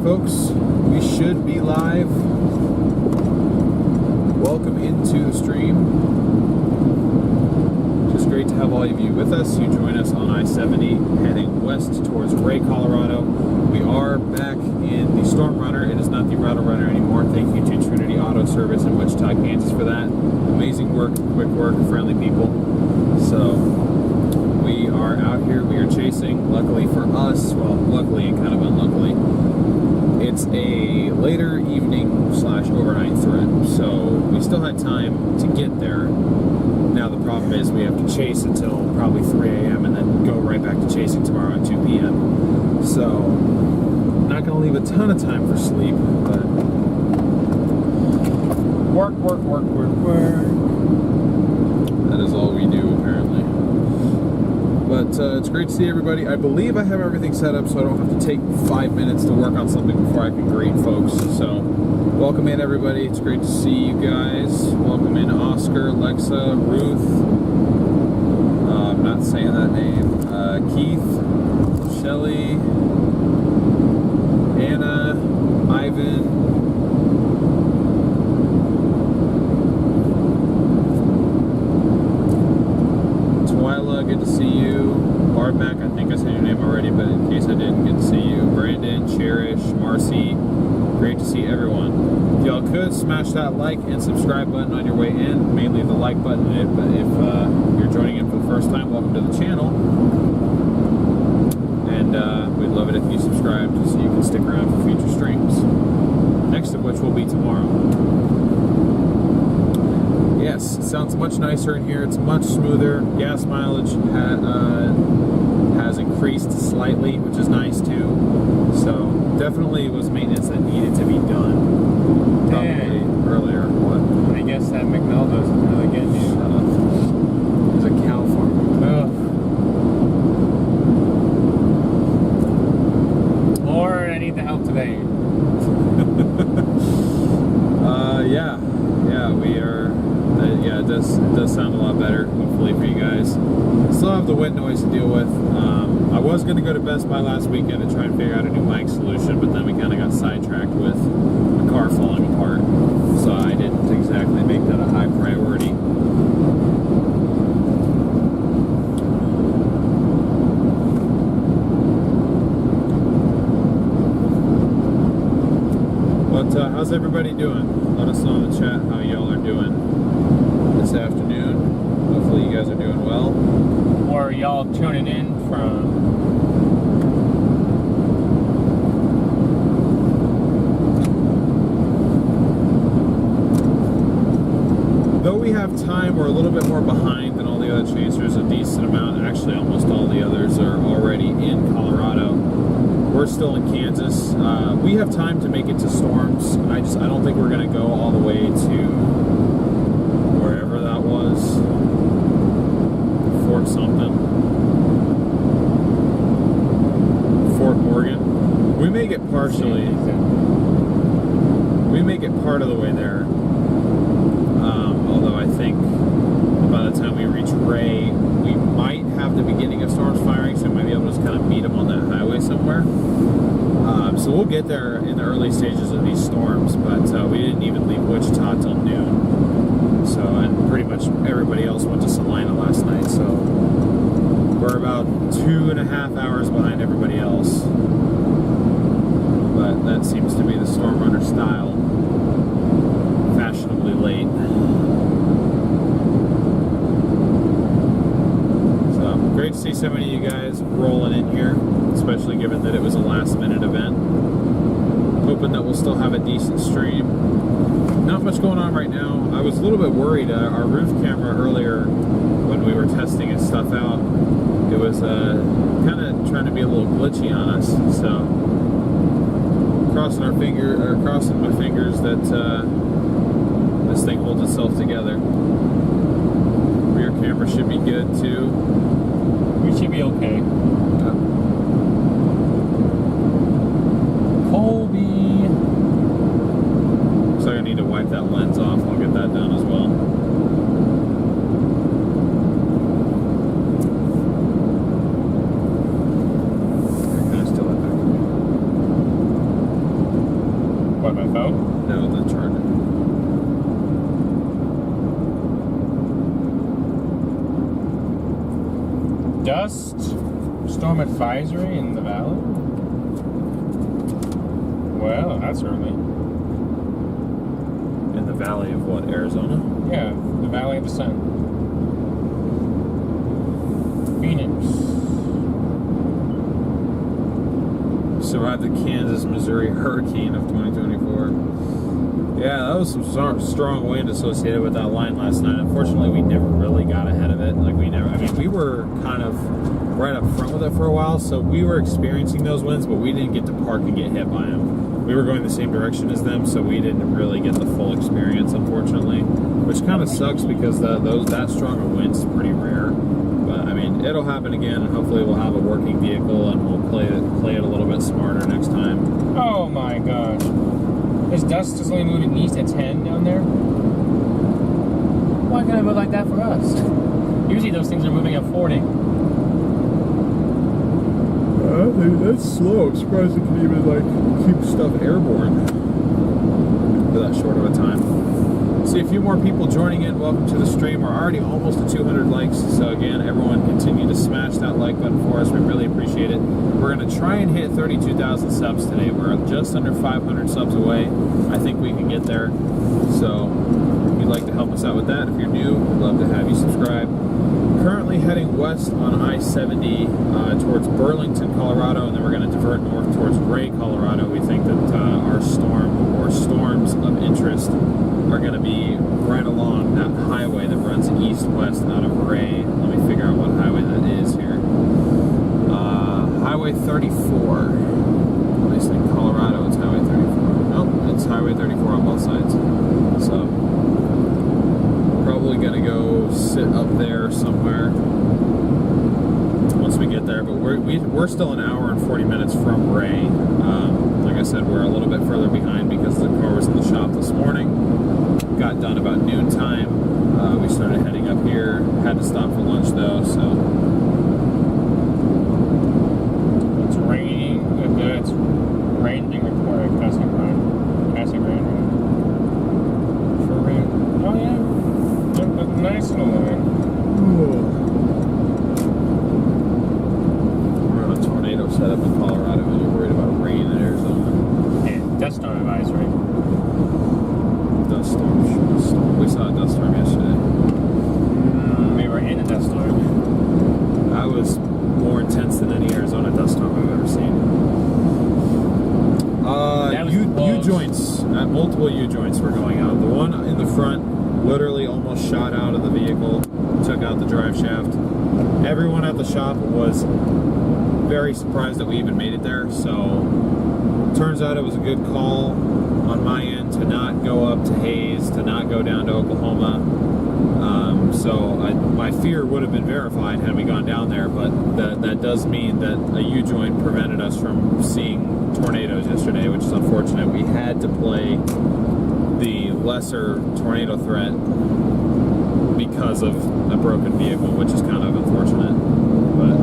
folks, we should be live. Welcome into the stream. Just great to have all of you with us. You join us on I-70 heading west towards Ray, Colorado. We are back in the StormRunner. It is not the RotoRunner anymore. Thank you to Trinity Auto Service in Wichita, Kansas for that. Amazing work, quick work, friendly people. So we are out here, we are chasing. Luckily for us, well, luckily and kind of unluckily, it's a later evening / overnight threat, so we still had time to get there. Now the problem is we have to chase until probably 3 a.m. and then go right back to chasing tomorrow at 2 p.m. So not going to leave a ton of time for sleep, but work. That is all we do apparently. But it's great to see everybody. I believe I have everything set up so I don't have to take 5 minutes to work on something before I can greet folks. So welcome in everybody. It's great to see you guys. Welcome in Oscar, Alexa, Ruth. I'm not saying that name. Keith, Shelly, Anna, Ivan. Good to see you. Bardmac, I think I said your name already, but in case I didn't, good to see you. Brandon, Cherish, Marcy, great to see everyone. If y'all could smash that like and subscribe button on your way in, mainly the like button, but if you're joining in for the first time, welcome to the channel. And we'd love it if you subscribe just so you can stick around for future streams. Next of which will be tomorrow. Yes, it sounds much nicer in here. It's much smoother. Gas mileage has increased slightly, which is nice too. So definitely was maintenance that needed to be done. Probably earlier. What? I guess that McMeldo's really getting you. Shut up. There's a cow farm. Lord, I need the help today. Yeah, we are. Yeah, it does sound a lot better, hopefully for you guys. Still have the wind noise to deal with. I was going to go to Best Buy last weekend to try and figure out a new mic solution, but then we kind of got sidetracked with the car falling apart. So I didn't exactly make that a high priority. But how's everybody doing? Let us know in the chat how y'all are doing this afternoon. Hopefully you guys are doing well. Or y'all tuning in from? Though we have time, we're a little bit more behind than all the other chasers, a decent amount. Actually, almost all the others are already in Colorado. We're still in Kansas. We have time to make it to Storms. I don't think we're going to go all the way to wherever that was. Fort something. Fort Morgan. We may get partially. We may get part of the way there. Although I think by the time we reach Ray, we might have the beginning of Storms firing, so we might be able to just kind of meet them on that highway somewhere. So we'll get there in the early stages of these storms, but we didn't even leave Wichita till noon. So, and pretty much everybody else went to Salina last night, so we're about 2.5 hours behind everybody else. But that seems to be the StormRunner style. Fashionably late. So, great to see so many of you guys rolling in here, especially given that it was a last-minute event. Hoping that we'll still have a decent stream. Not much going on right now. I was a little bit worried. Our roof camera earlier, when we were testing its stuff out, it was kind of trying to be a little glitchy on us. So, crossing my fingers that this thing holds itself together. Rear camera should be good too. We should be okay. Colby. So I need to wipe that lens off. I'll get that done as well. Can I still have that? What, my phone? No, the charger. Dust storm advisory in the valley? Well, that's early. In the valley of what, Arizona? Yeah, the Valley of the Sun. Phoenix. Survived the Kansas, Missouri hurricane of 2024. Yeah, that was some strong wind associated with that line last night. Unfortunately, we never really got ahead of it. Like, we were kind of right up front with it for a while, so we were experiencing those winds, but we didn't get to park and get hit by them. We were going the same direction as them, so we didn't really get the full experience, unfortunately, which kind of sucks because that strong of winds is pretty rare. But I mean, it'll happen again, and hopefully we'll have a working vehicle and we'll play it a little bit smarter next time. Oh my gosh. This dust is only moving east at 10 down there? Why can't it move like that for us? Usually those things are moving at 40. That's slow. I'm surprised it can even keep stuff airborne for that short of a time. See a few more people joining in. Welcome to the stream. We're already almost at 200 likes. So again, everyone continue to smash that like button for us. We really appreciate it. We're going to try and hit 32,000 subs today. We're just under 500 subs away. I think we can get there. So if you'd like to help us out with that, if you're new, we'd love to have you subscribe. Currently heading west on I-70 towards Burlington, Colorado, and then we're going to divert north towards Ray, Colorado. We think that our storm or storms of interest are going to be right along that highway that runs east-west out of Ray. Let me figure out what highway that is here. Highway 34. At least in Colorado, it's Highway 34. Nope, it's Highway 34 on both sides. So, probably going to go sit up there somewhere once we get there. But we're still an hour and 40 minutes from Ray. Like I said, we're a little bit further behind because the car was in the shop this morning. Got done about noontime. We started heading up here. Had to stop for lunch though, so. It's raining. It's raining reported. Cassie Brown. For rain. Oh yeah. That's nice little rain. We're on a tornado setup in Colorado and you're worried about rain in Arizona. Yeah, dust storm advisory. Dust storm. We saw a dust storm yesterday. We were in a dust storm. That was more intense than any Arizona dust storm I've ever seen. U-joints, multiple U-joints were going out. The one in the front literally almost shot out of the vehicle, took out the drive shaft. Everyone at the shop was very surprised that we even made it there, so turns out it was a good call on my end to not go up to Hayes, to not go down to Oklahoma. My fear would have been verified had we gone down there, but that does mean that a U-joint prevented us from seeing tornadoes yesterday, which is unfortunate. We had to play the lesser tornado threat because of a broken vehicle, which is kind of unfortunate. But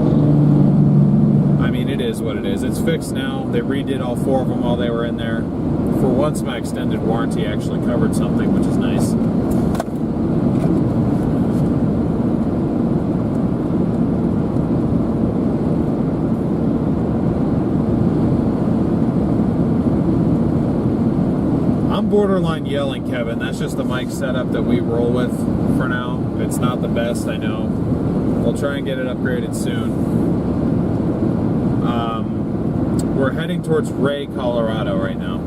I mean, it is what it is. It's fixed now. They redid all 4 of them while they were in there. For once, my extended warranty actually covered something, which is nice. Borderline yelling, Kevin. That's just the mic setup that we roll with for now. It's not the best, I know. We'll try and get it upgraded soon. We're heading towards Ray, Colorado right now.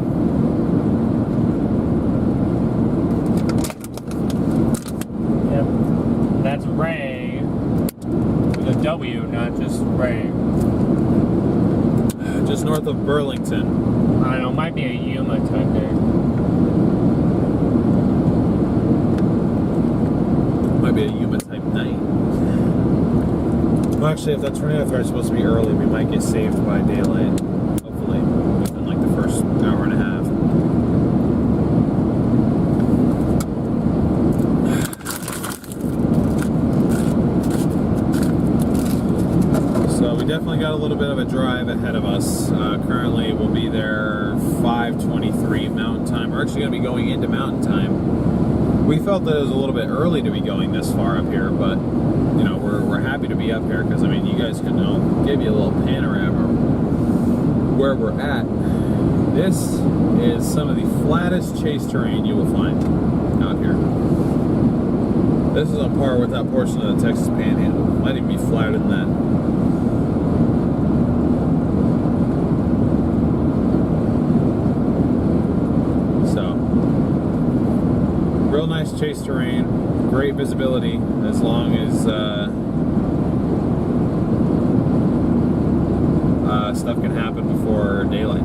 Yep. That's Ray with a W, not just Ray. Just north of Burlington. I don't know, it might be a Yuma type thing. Might be a Yuma type 9. Well, actually, if that tornado threat is supposed to be early, we might get saved by daylight. Hopefully, within like the first hour and a half. So we definitely got a little bit of a drive ahead of us. Currently, we'll be there 5:23 Mountain Time. We're actually going to be going into Mountain Time. We felt that it was a little bit early to be going this far up here, but you know, we're happy to be up here because I mean, you guys can give you a little panorama where we're at. This is some of the flattest chase terrain you will find out here. This is on par with that portion of the Texas Panhandle. Might even be flatter than that. So, real nice chase terrain, great visibility as long as stuff can happen before daylight.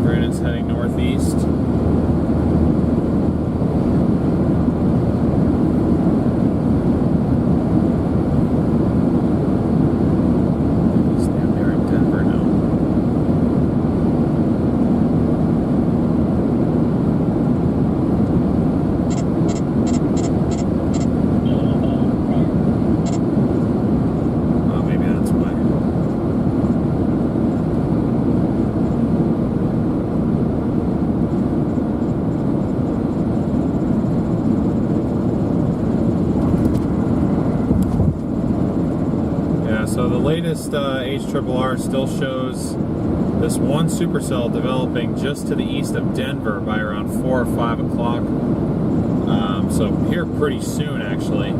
Brandon's heading northeast. Stand there in Denver now. Oh, maybe that's why. So the latest HRRR still shows this one supercell developing just to the east of Denver by around 4 or 5 o'clock. So here pretty soon, actually,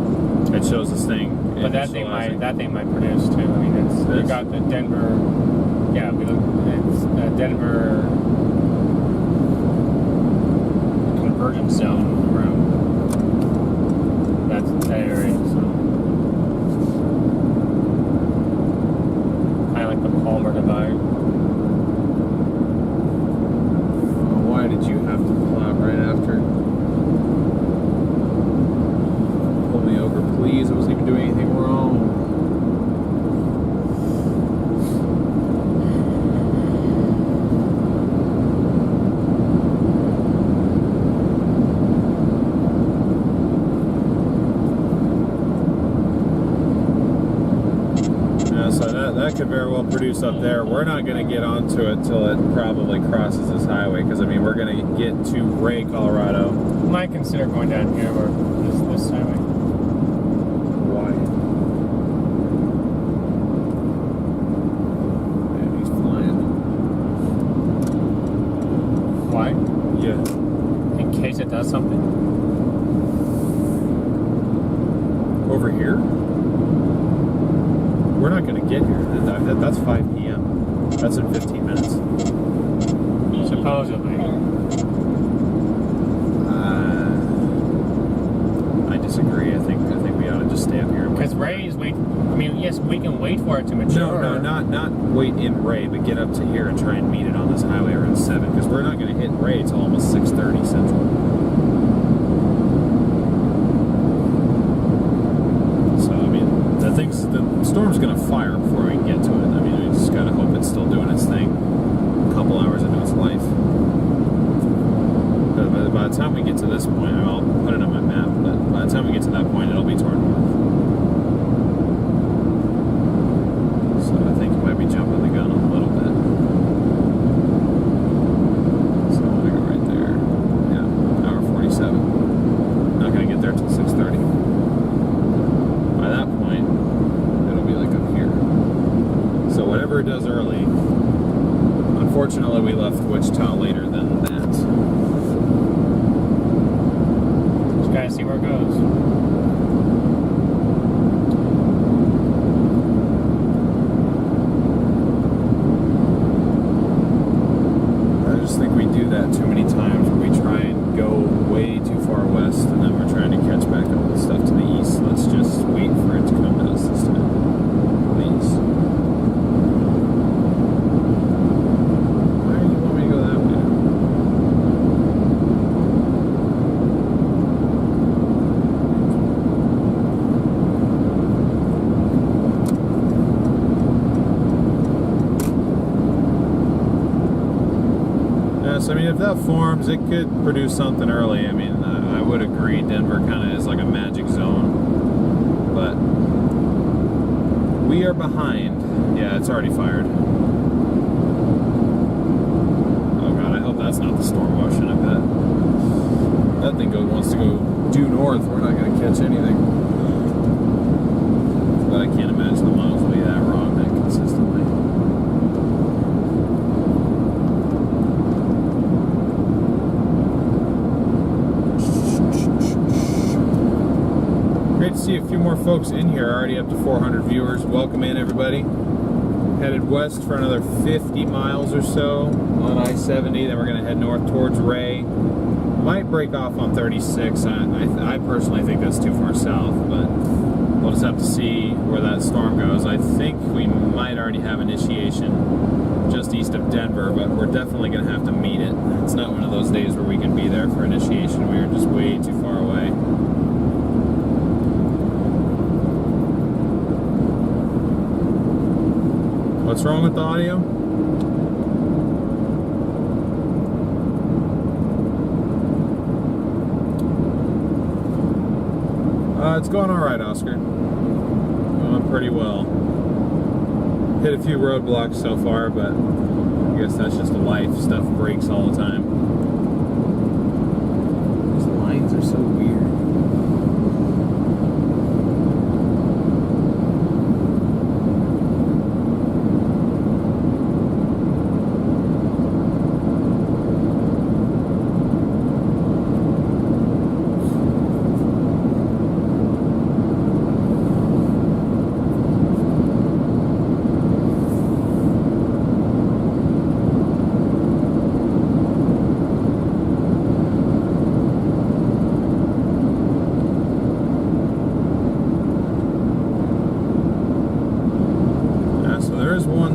it shows this thing. But that thing might produce too. I mean, we got the Denver. Yeah, we look. It's Denver convergence zone around. That's that area. So. Palmer divide. Why did you have to pull out right after? Pull me over, please. I wasn't even doing anything wrong. That could very well produce up there. We're not going to get onto it till it probably crosses this highway because I mean we're going to get to Ray, Colorado. Might consider going down here or this highway. Why? Man, he's flying. Why? Yeah. In case it does something. Over here? We're not going to get here. That's 5 p.m. That's in 15 minutes. Supposedly. I disagree. I think we ought to just stay up here. Because Ray is wait. I mean, yes, we can wait for it to mature. No, not wait in Ray, but get up to here and try and meet it on this highway around 7. Because we're not going to hit Ray till almost 6:30 Central. The storm's going to fire before we can get to it. I mean, we just got to hope it's still doing its thing a couple hours into its life. But by the time we get to this point, I'll put it on my map, but by the time we get to that point, it'll be toward north. So I think you might be jumping the gun a little bit. So I'm going to go right there. Yeah, hour 47. Not going to get there till 6:30. By that point, so whatever it does early, unfortunately we left Wichita later than that. Just gotta see where it goes. I just think we do that too many times where we try and go way too far west and then we're trying to catch back up with stuff to the east. Let's just wait for it to come to us this time. Please. I mean, if that forms, it could produce something early. I mean, I would agree Denver kind of is like a magic zone. But we are behind. Yeah, it's already fired. Oh god, I hope that's not the storm motion. I bet that thing wants to go due north. We're not going to catch anything. But I can't imagine the models will be that wrong that consistently. Great to see a few more folks in here, already up to 400 viewers. Welcome in, everybody. Headed west for another 50 miles or so on I-70. Then we're going to head north towards Ray. Might break off on 36. I personally think that's too far south, but we'll just have to see where that storm goes. I think we might already have initiation just east of Denver, but we're definitely going to have to meet it. It's not one of those days where we can be there for initiation. We are just way too far away. What's wrong with the audio? It's going alright, Oscar. Going pretty well. Hit a few roadblocks so far, but I guess that's just life. Stuff breaks all the time. These lines are so weird.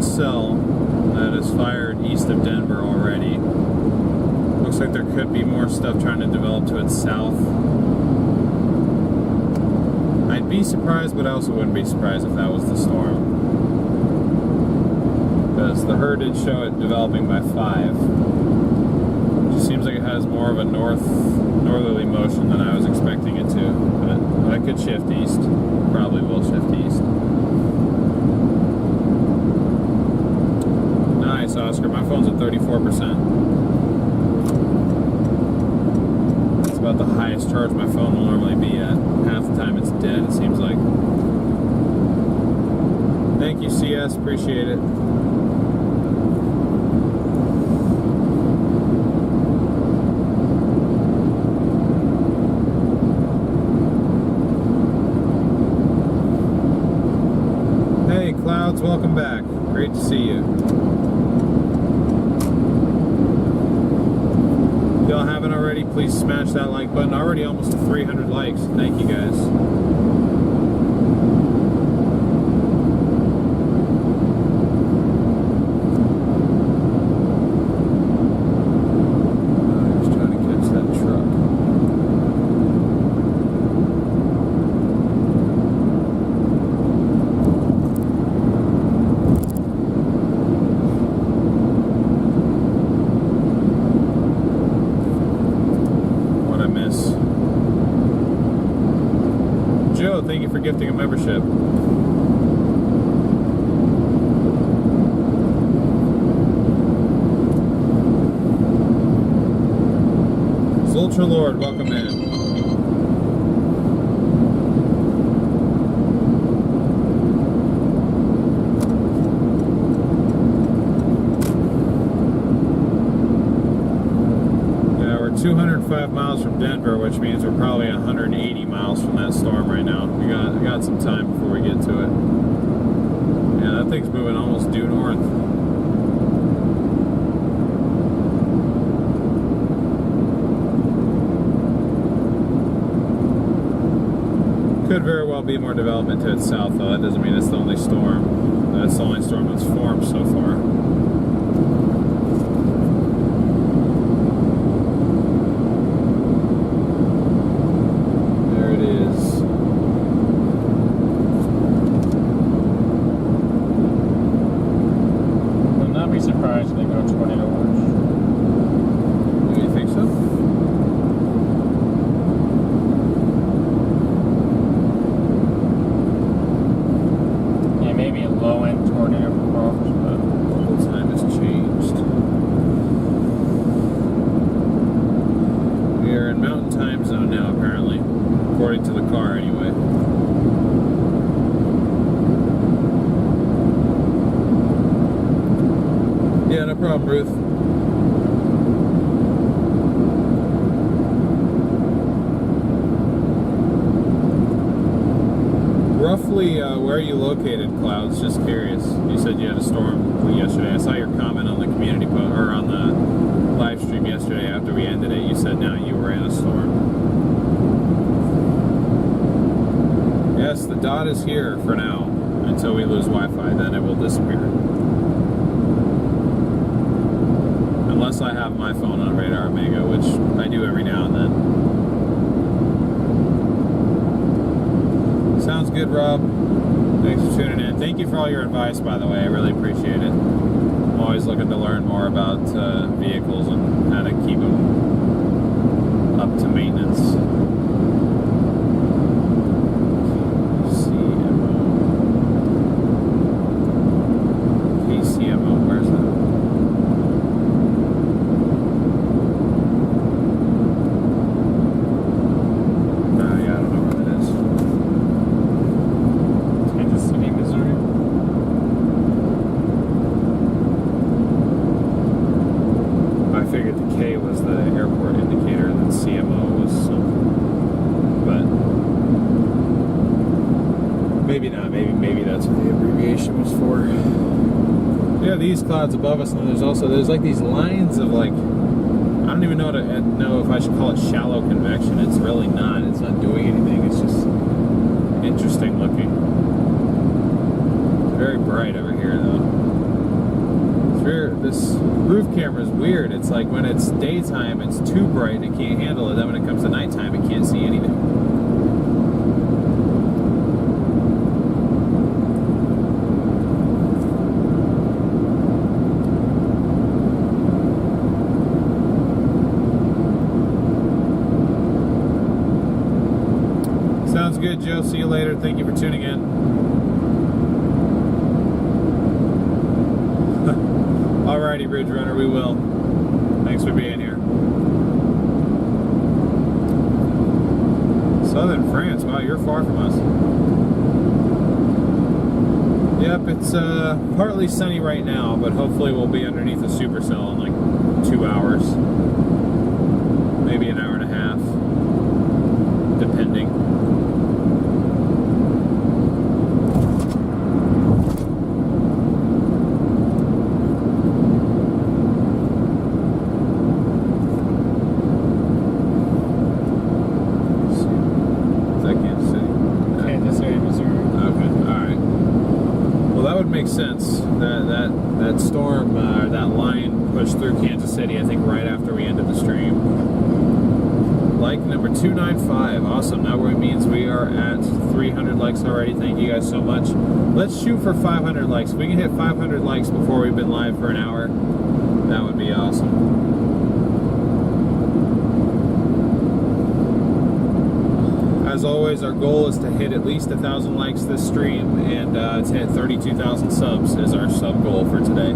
Cell that is fired east of Denver already. Looks like there could be more stuff trying to develop to its south. I'd be surprised, but I also wouldn't be surprised if that was the storm. Because the HER did show it developing by 5. It just seems like it has more of a northerly motion than I was expecting it to. But I could shift east. Probably will shift east. Nice, Oscar. My phone's at 34%. That's about the highest charge my phone will normally be at. Half the time it's dead, it seems like. Thank you, CS. Appreciate it. Hey, Clouds. Welcome back. Great to see you. If y'all haven't already, please smash that like button. Already almost to 300 likes. Thank you guys. Just trying to catch that truck. Thank you for gifting a membership. Ultra Lord, welcome in. Yeah, we're 205 miles from Denver, which means we're probably 180 miles from that storm right now. We got some time before we get to it. Yeah, that thing's moving almost due north. Could very well be more development to its south, though. That doesn't mean it's the only storm. That's the only storm that's formed so far. There it is. Will not be surprised if they go 20 to 1. Do you think so? no problem, Ruth. Roughly, where are you located, Clouds? Just curious. You said you had a storm yesterday. I saw your comment on the community post, or on the live stream yesterday after we ended it. You said now you were in a storm. Yes, the dot is here for now until we lose Wi-Fi. Then it will disappear. Unless I have my phone on radar Omega, which I do every now and then. Sounds good, Rob. Thanks for tuning in. Thank you for all your advice, by the way. I really appreciate it. I'm always looking to learn more about vehicles and how to keep them up to maintenance. KCMO, where's that? Yeah, I don't know where that is. Kansas City, Missouri. I figured the K was the airport indicator and then CMO was something. But maybe not. Maybe that's what the abbreviation was for. Yeah, these clouds above us, and there's like these lines of like, I don't even know if I should call it shallow convection. It's really not. It's not doing anything. It's just interesting looking. It's very bright over here, though. It's weird. This roof camera is weird. It's like when it's daytime, it's too bright. It can't handle it. Then when it comes to nighttime, it can't see anything. Sounds good, Joe. See you later. Thank you for tuning in. Alrighty, Bridge Runner, we will. Thanks for being here. Southern France. Wow, you're far from us. Yep, it's partly sunny right now, but hopefully we'll be underneath a supercell in like 2 hours. Maybe an hour and a half. Depending. Makes sense. That storm, that line pushed through Kansas City, I think right after we ended the stream. Like number 295. Awesome. That means we are at 300 likes already. Thank you guys so much. Let's shoot for 500 likes. If we can hit 500 likes before we've been live for an hour, that would be awesome. As always, our goal is to hit at least 1,000 likes this stream, and to hit 32,000 subs is our sub goal for today.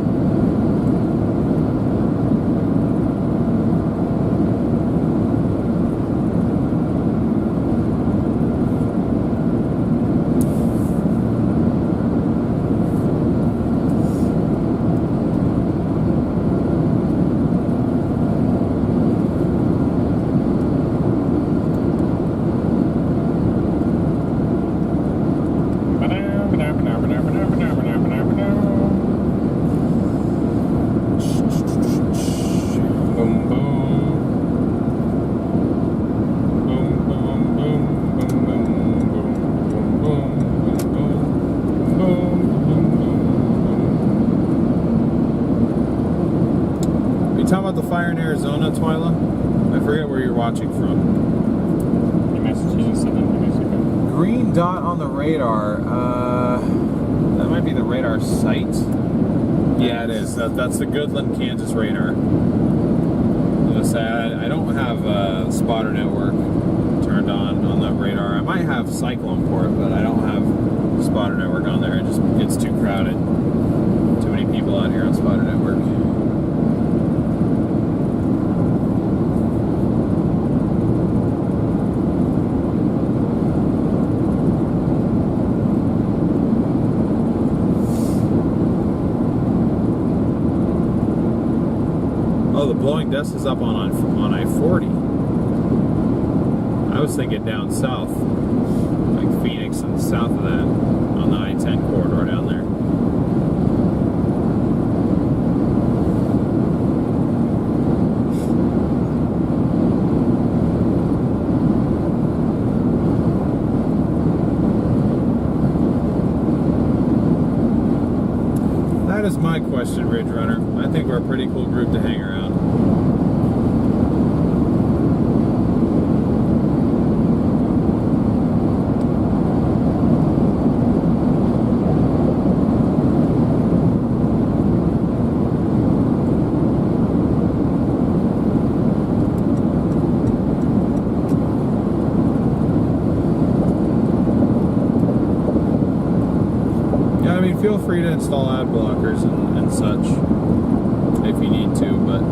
Fire in Arizona, Twyla? I forget where you're watching from. New Massachusetts, Southern New Mexico. Green dot on the radar. That might be the radar site. Yeah, it is. That's the Goodland, Kansas radar. I'm gonna say I don't have spotter network turned on that radar. I might have Cyclone port, but I don't have spotter network on there. It just gets too crowded. Too many people out here on spotter network. Oh, the blowing dust is up on I-40. I was thinking down south, like Phoenix and south of that, on the I-10 corridor down there. That is my question, Ridge Runner. I think we're a pretty cool group to hang around. Feel free to install ad blockers and such if you need to, but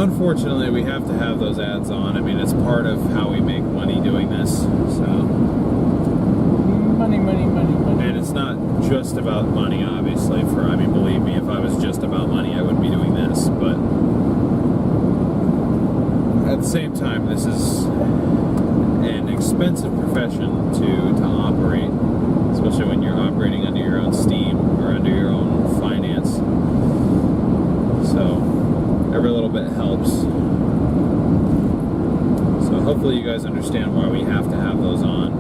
unfortunately we have to have those ads on. I mean, it's part of how we make money doing this, so money. And it's not just about money, obviously. I mean, believe me, if I was just about money, I wouldn't be doing this, but at the same time, this is an expensive profession to operate, especially when you're operating under your own steam or under your own finance. So every little bit helps. So hopefully you guys understand why we have to have those on.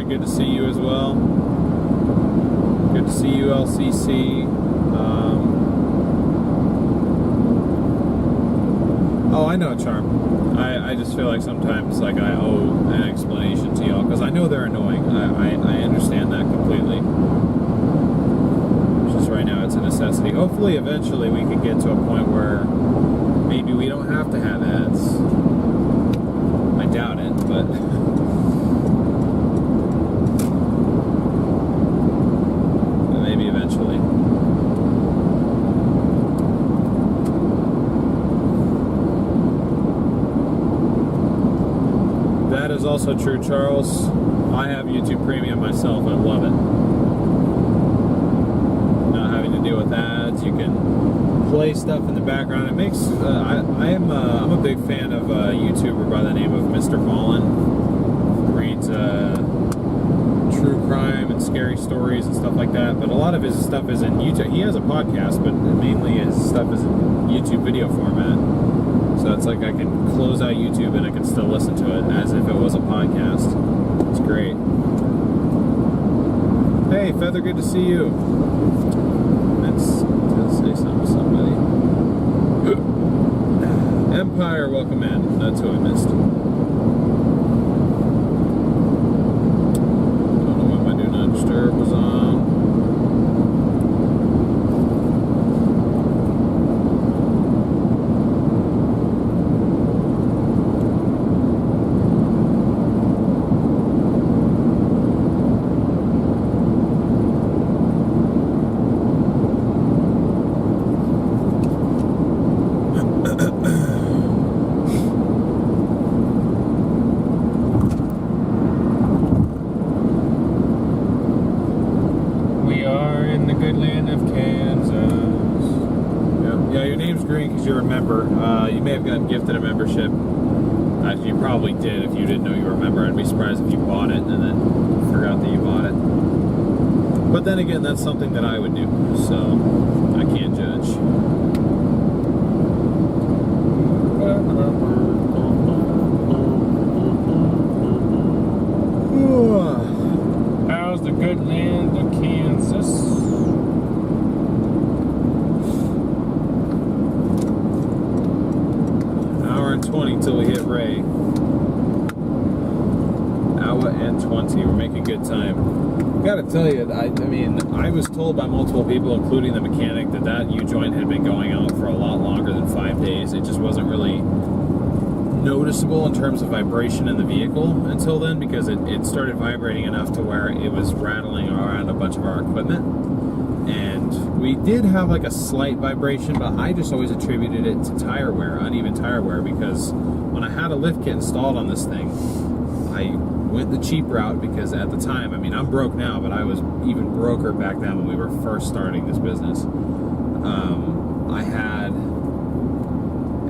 Good to see you as well. Good to see you, LCC. Oh, I know, Charm. I just feel like sometimes like I owe an explanation to y'all because I know they're annoying. I understand that completely. Just right now, it's a necessity. Hopefully, eventually, we can get to a point where maybe we don't have to have ads. I doubt it, but. Eventually. That is also true, Charles. I have YouTube Premium myself. I love it. Not having to deal with ads. You can play stuff in the background. It makes. I'm a big fan of a YouTuber by the name of Mr. Fallen. Reads true crime and scary stories and stuff like that, but a lot of his stuff is in YouTube. He has a podcast, but mainly his stuff is in YouTube video format. So it's like I can close out YouTube and I can still listen to it as if it was a podcast. It's great. Hey, Feather, good to see you. Let's say something to somebody. Empire, welcome in. That's who I missed. Disturb was on. You may have gotten gifted a membership. Actually, you probably did if you didn't know you were a member. I'd be surprised if you bought it and then forgot that you bought it. But then again, that's something that I would do, so I can't judge. How's the good land of Kansas? Hour and 20 till we hit Ray. Hour and 20. We're making good time. got to tell you, I mean, I was told by multiple people, including the mechanic, that U-joint had been going out for a lot longer than 5 days. It just wasn't really noticeable in terms of vibration in the vehicle until then, because it started vibrating enough to where it was rattling around a bunch of our equipment. And we did have like a slight vibration, but I just always attributed it to tire wear, uneven tire wear, because when I had a lift kit installed on this thing, I went the cheap route, because at the time, I mean, I'm broke now, but I was even broker back then when we were first starting this business. I had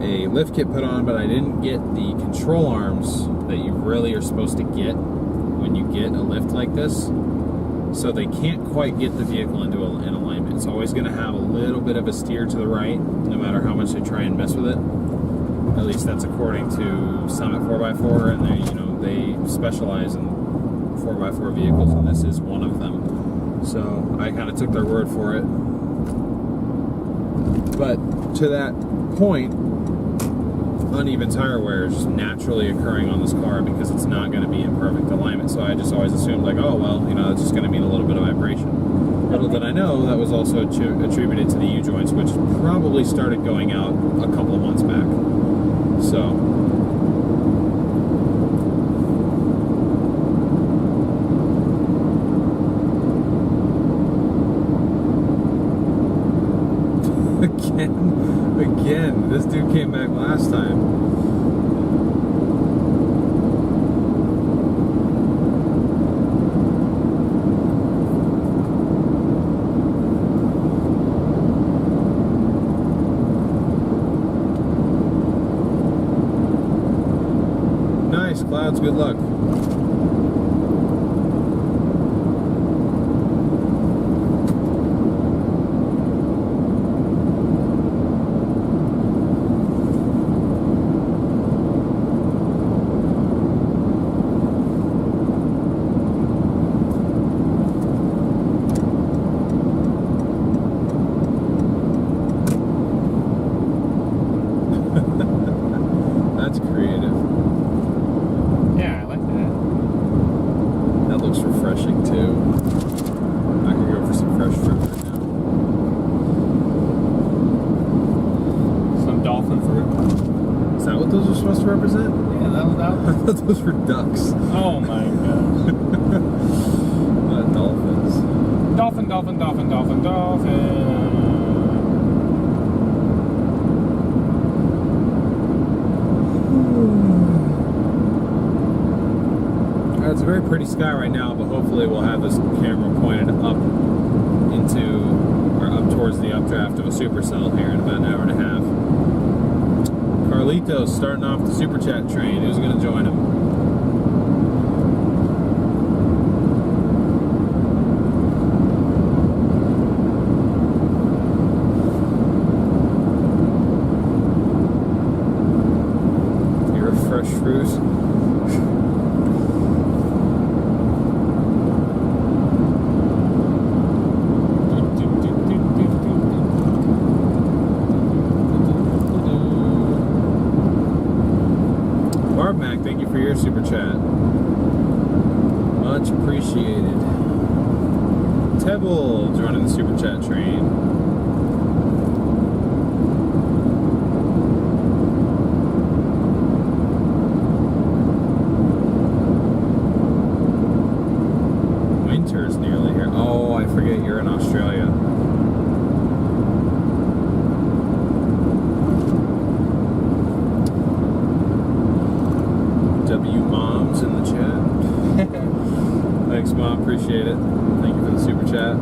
a lift kit put on, but I didn't get the control arms that you really are supposed to get when you get a lift like this. So they can't quite get the vehicle into in alignment. It's always going to have a little bit of a steer to the right, no matter how much they try and mess with it. At least that's according to Summit 4x4, and they specialize in 4x4 vehicles, and this is one of them. So I kind of took their word for it. But to that point, uneven tire wear is just naturally occurring on this car because it's not going to be in perfect alignment. So I just always assumed, like, oh, well, it's just going to mean a little bit of vibration. Little did I know that was also attributed to the U-joints, which probably started going out a couple of months back. So again, this dude came back last time. Nice, Clouds, good luck. That's creative. Yeah, I like that. That looks refreshing too. I could go for some fresh fruit right now. Some dolphin fruit. Is that what those are supposed to represent? Yeah, that was I thought those were ducks. Oh my gosh. Not dolphins. Dolphin, dolphin, dolphin, dolphin, dolphin. It's a very pretty sky right now, but hopefully we'll have this camera pointed up towards the updraft of a Supercell here in about an hour and a half. Carlitos starting off the Super Chat train. Who's going to join him? You're a fresh fruit. Thank you for your super chat. Much appreciated. Tebble joining the super chat train. Winter's nearly here. Oh, I forget you're in Australia. Mom's in the chat. Thanks, Mom. Appreciate it. Thank you for the super chat.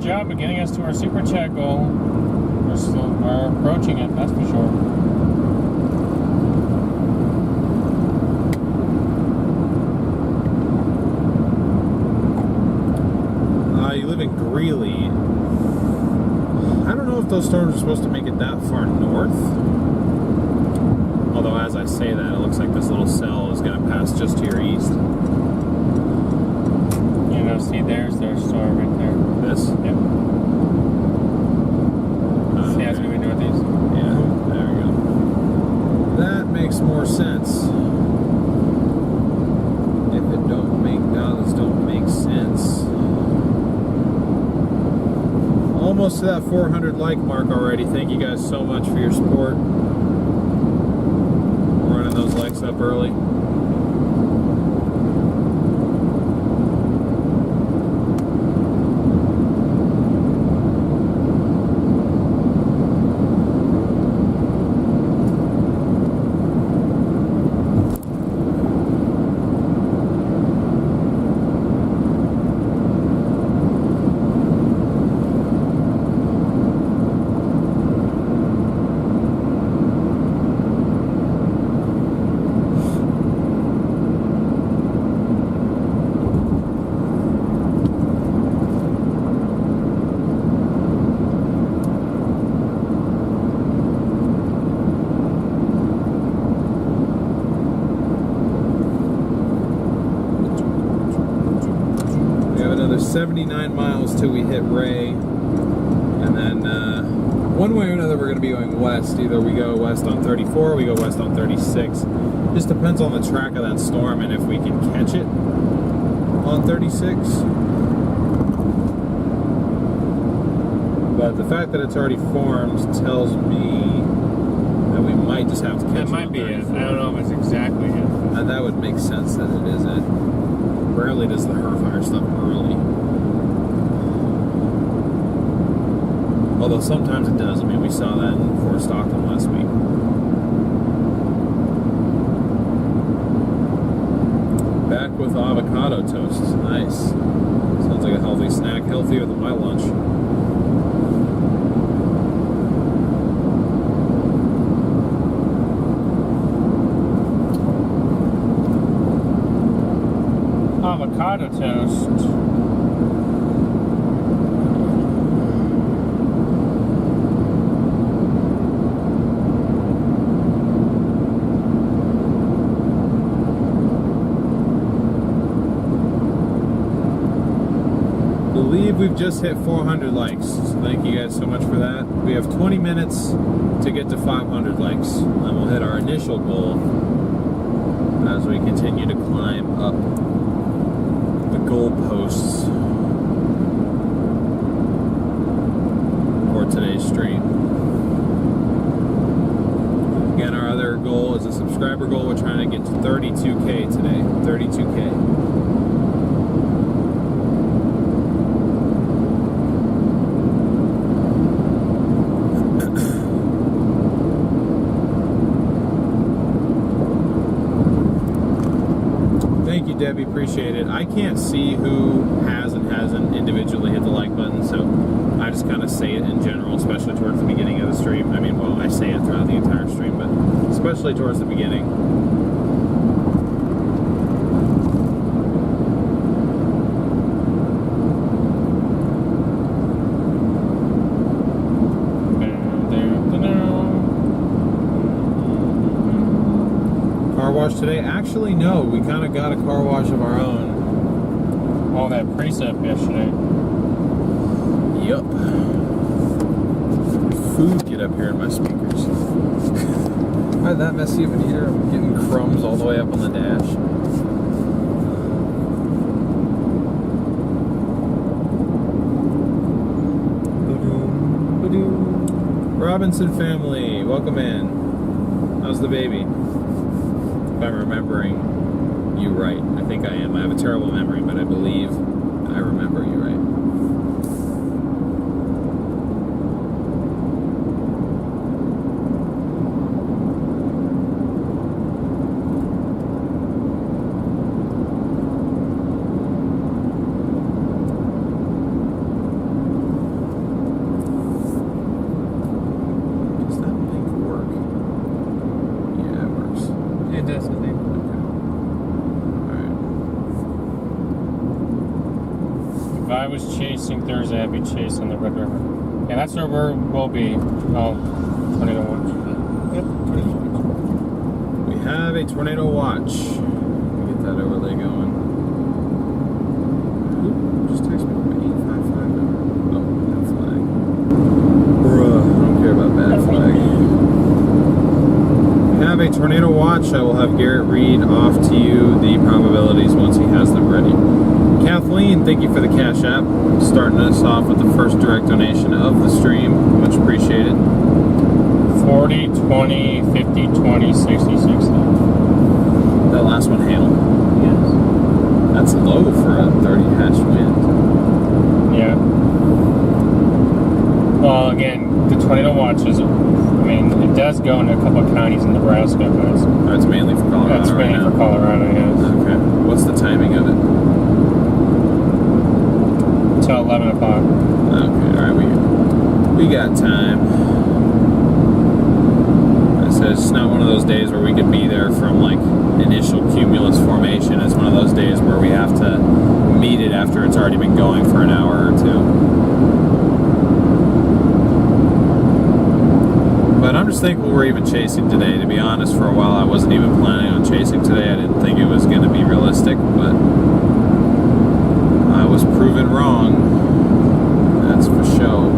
Job of getting us to our super chat goal. We're approaching it, that's for sure. those storms are supposed to make it that far north. Although, as I say that, it looks like this little cell is going to pass just to your east. You know, see, there's their storm right there. This? Yep. See, that's going to be northeast. Yeah, there we go. That makes more sense. If it don't make sense. Almost to that 400 like mark already. Thank you guys so much for your support. Running those likes up early. We have another 79 miles till we hit Ray, and then one way or another we're going to be going west. Either we go west on 34 or we go west on 36. Just depends on the track of that storm and if we can catch it on 36. But the fact that it's already formed tells me that we might just have to catch it. That might be it. I don't know if it's exactly it. That would make sense that it is it. Rarely does the Hurfire stuff early. Although sometimes it does. I mean, we saw that in Fort Stockton last week. Back with avocado toast. Nice. Sounds like a healthy snack. Healthier than my lunch. Avocado toast. I believe we've just hit 400 likes. So thank you guys so much for that. We have 20 minutes to get to 500 likes. And we'll hit our initial goal as we continue to climb up the goalposts for today's stream. Again, our other goal is a subscriber goal. We're trying to get to 32K today. 32K. Debbie, appreciate it. I can't see who has and hasn't individually hit the like button, so I just kind of say it in general, especially towards the beginning of the stream. I mean, well, I say it throughout the entire stream, but especially towards the beginning. Today, actually, no. We kind of got a car wash of our own. All that precept yesterday. Yep. Food get up here in my speakers. Am I that messy up in here? I'm getting crumbs all the way up on the dash. Robinson family, welcome in. How's the baby? If I'm remembering you right. I think I am. I have a terrible memory, but I believe I remember you right. Does that link work? Yeah, it works. It does, I think. If I was chasing Thursday, I'd be chasing the Red River. Yeah, that's where we'll be. Oh, tornado watch. Yep, tornado watch. We have a tornado watch. Get that overlay going. Ooh, just text me my 855 number. Oh, that flag. Bruh, I don't care about that flag. We have a tornado watch. I will have Garrett read off to you the probabilities once he has them ready. Kathleen, thank you for the Cash App. Starting us off with the first direct donation of the stream. Much appreciated. 40, 20, 50, 20, 66. That last one, hail. Yes. That's low for a 30 hash wind. Yeah. Well, again, the tornado watch is, I mean, it does go in a couple of counties in Nebraska, but It's mainly for Colorado. that's mainly right for now. Colorado, yes. Okay. What's the timing of it? Until 11 o'clock. Okay, alright, we got time. I said it's not one of those days where we could be there from like initial cumulus formation. It's one of those days where we have to meet it after it's already been going for an hour or two. But I'm just thankful we're even chasing today. To be honest, for a while I wasn't even planning on chasing today. I didn't think it was going to be realistic, but I was proven wrong. That's for sure.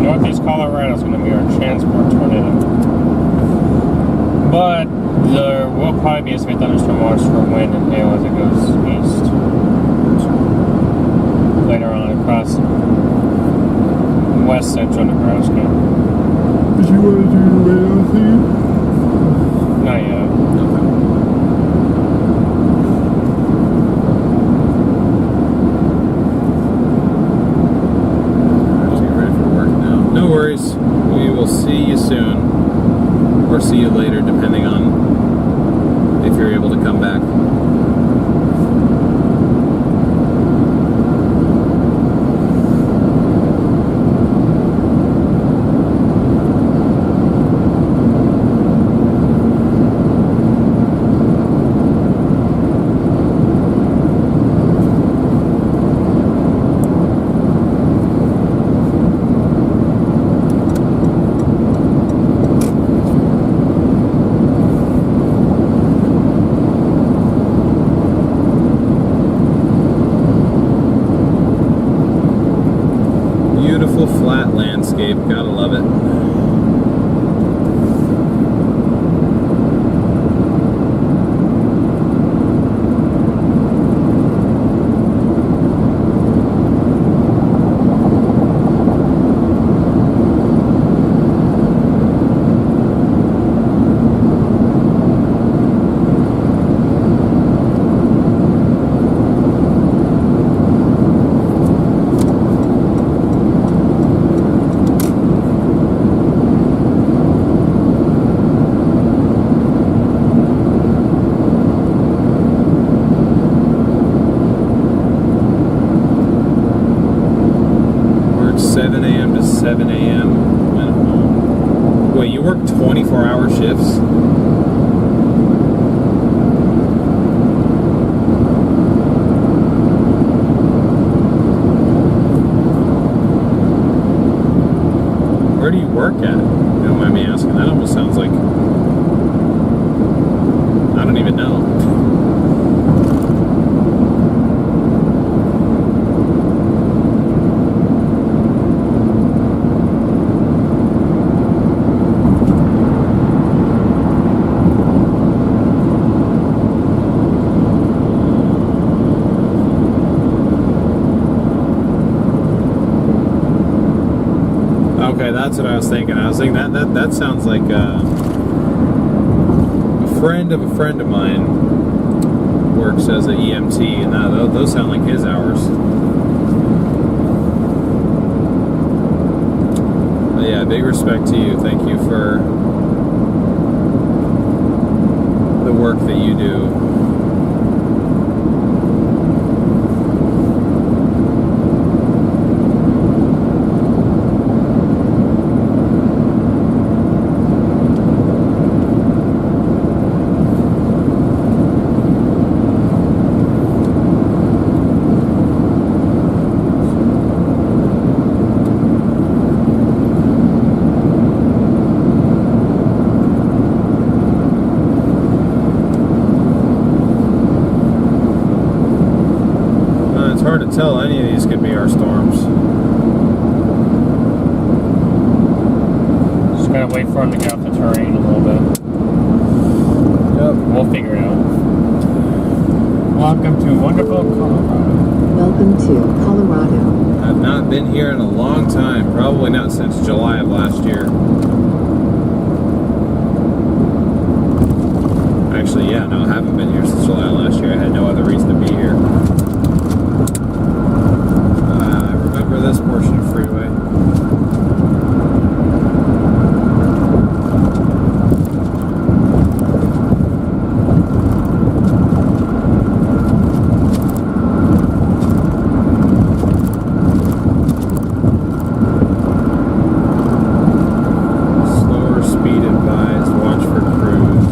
Northeast Colorado is going to be our transport tornado. But there will probably be a severe thunderstorm watch for wind and hail as it goes east. Later on across west central Nebraska. Did you want to do your radio thing? Not yet. Okay. Let's get ready for work now. No worries. We will see you soon. Or see you later, depending on if you're able to come back. Flat landscape, gotta love it. Worked 7 a.m. to 7 a.m. Went home. Wait, you work 24-hour shifts? Where do you work at? You don't mind me asking. That almost sounds like I don't even know. Okay, that's what I was thinking. I was thinking that sounds like a friend of a friend of mine works as an EMT, and those sound like his hours. But yeah, big respect to you. Thank you for the work that you do. couldn't tell any of these could be our storms. Just gotta wait for him to get off the terrain a little bit. Yep. We'll figure it out. Welcome to wonderful Colorado. Welcome to Colorado. I've not been here in a long time. Probably not since July of last year. Actually, yeah, no, I haven't been here since July of last year. I had no other reason to be here. I remember this portion of freeway. Slower speed advised. Watch for crews.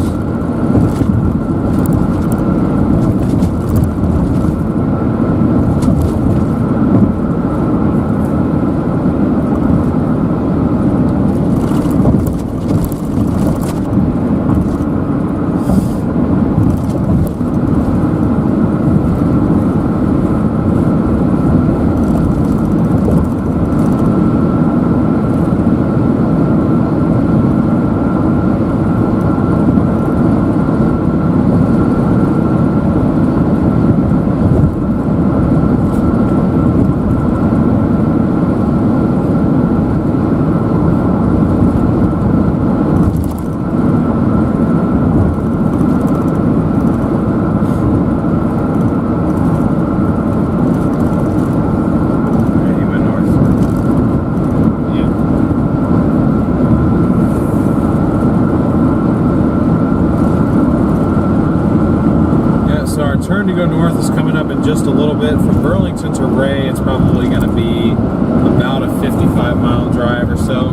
Turn to go north is coming up in just a little bit. From Burlington to Ray, it's probably going to be about a 55-mile drive or so.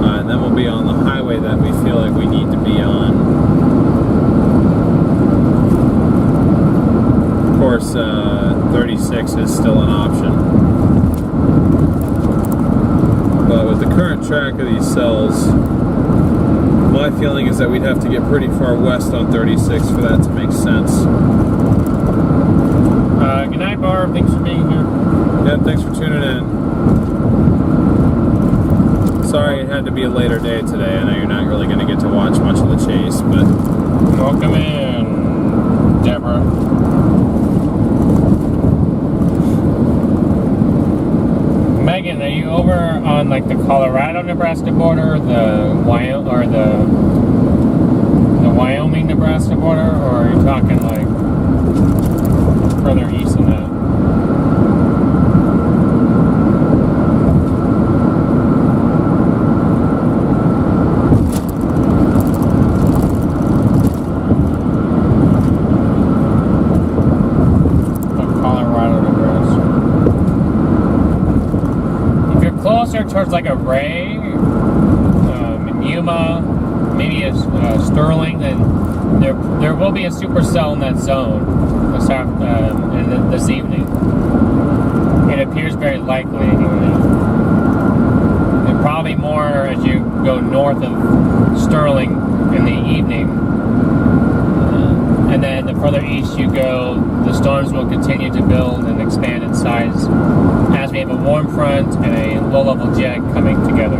And then we'll be on the highway that we feel like we need to be on. Of course, 36 is still an option. But with the current track of these cells, my feeling is that we'd have to get pretty far west on 36 for that to make sense. Good night, Barb. Thanks for being here. Yeah, thanks for tuning in. Sorry it had to be a later day today. I know you're not really going to get to watch much of the chase, but... Welcome in, Deborah. Megan, are you over on like the Colorado-Nebraska border, the Wyoming-Nebraska border, or are you talking like further east than that? Towards like a Ray, Yuma, maybe a Sterling, then there will be a Supercell in that zone this evening. It appears very likely. And probably more as you go north of Sterling in the evening. And then the further east you go, the storms will continue to build and expand in size as we have a warm front and a low-level jet coming together.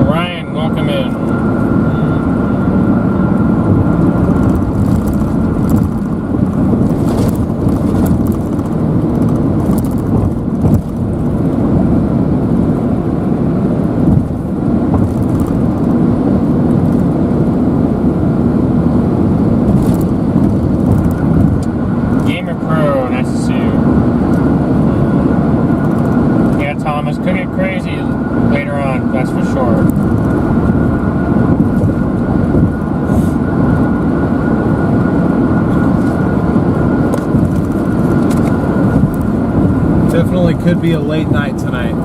Ryan, welcome in. Definitely could be a late night tonight.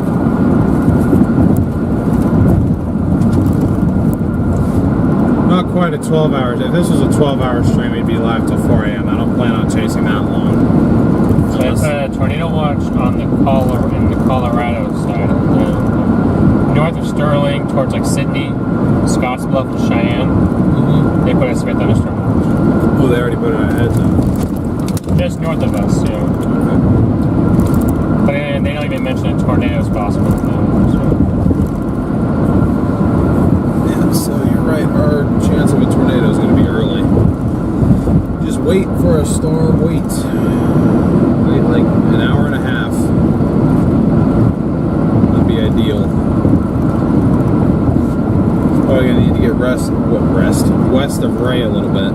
not quite a 12 hours. If this was a 12-hour stream, we'd be live till 4 a.m. I don't plan on chasing that long. So it's a tornado watch on the Colorado side. North of Sterling, towards like Sydney, Scottsbluff, and Cheyenne. Mm-hmm. They put a severe thunderstorm watch. Oh, they already put it ahead, though. Just north of us, yeah. Okay. But they don't even mention a tornado is possible. Yeah, so you're right. Our chance of a tornado is going to be early. Just wait for a storm. Wait like an hour and a half. That'd be ideal. Probably going to need to get west of Ray a little bit.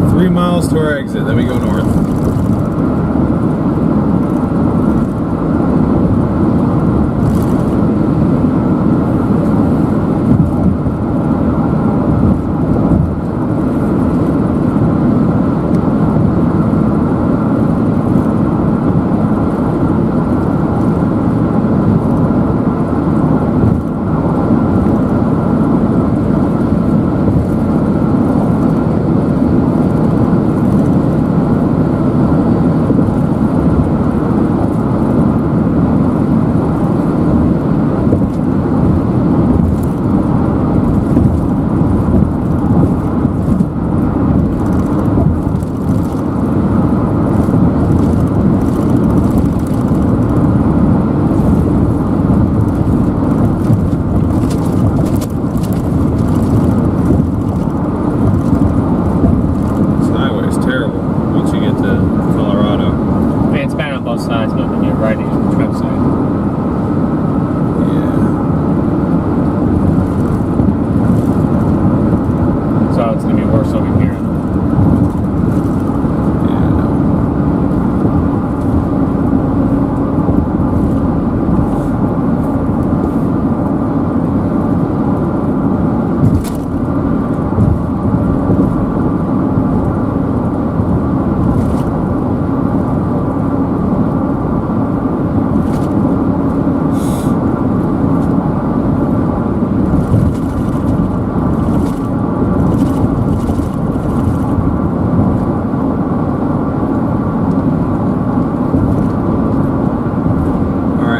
3 miles to our exit, then we go north.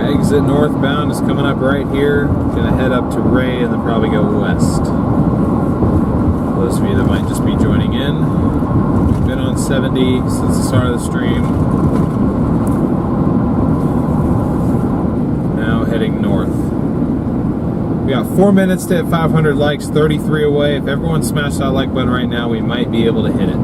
Exit northbound is coming up right here. Gonna head up to Ray and then probably go west. For those of you that might just be joining in, we've been on 70 since the start of the stream. Now heading north. We got 4 minutes to hit 500 likes, 33 away. If everyone smashed that like button right now, we might be able to hit it.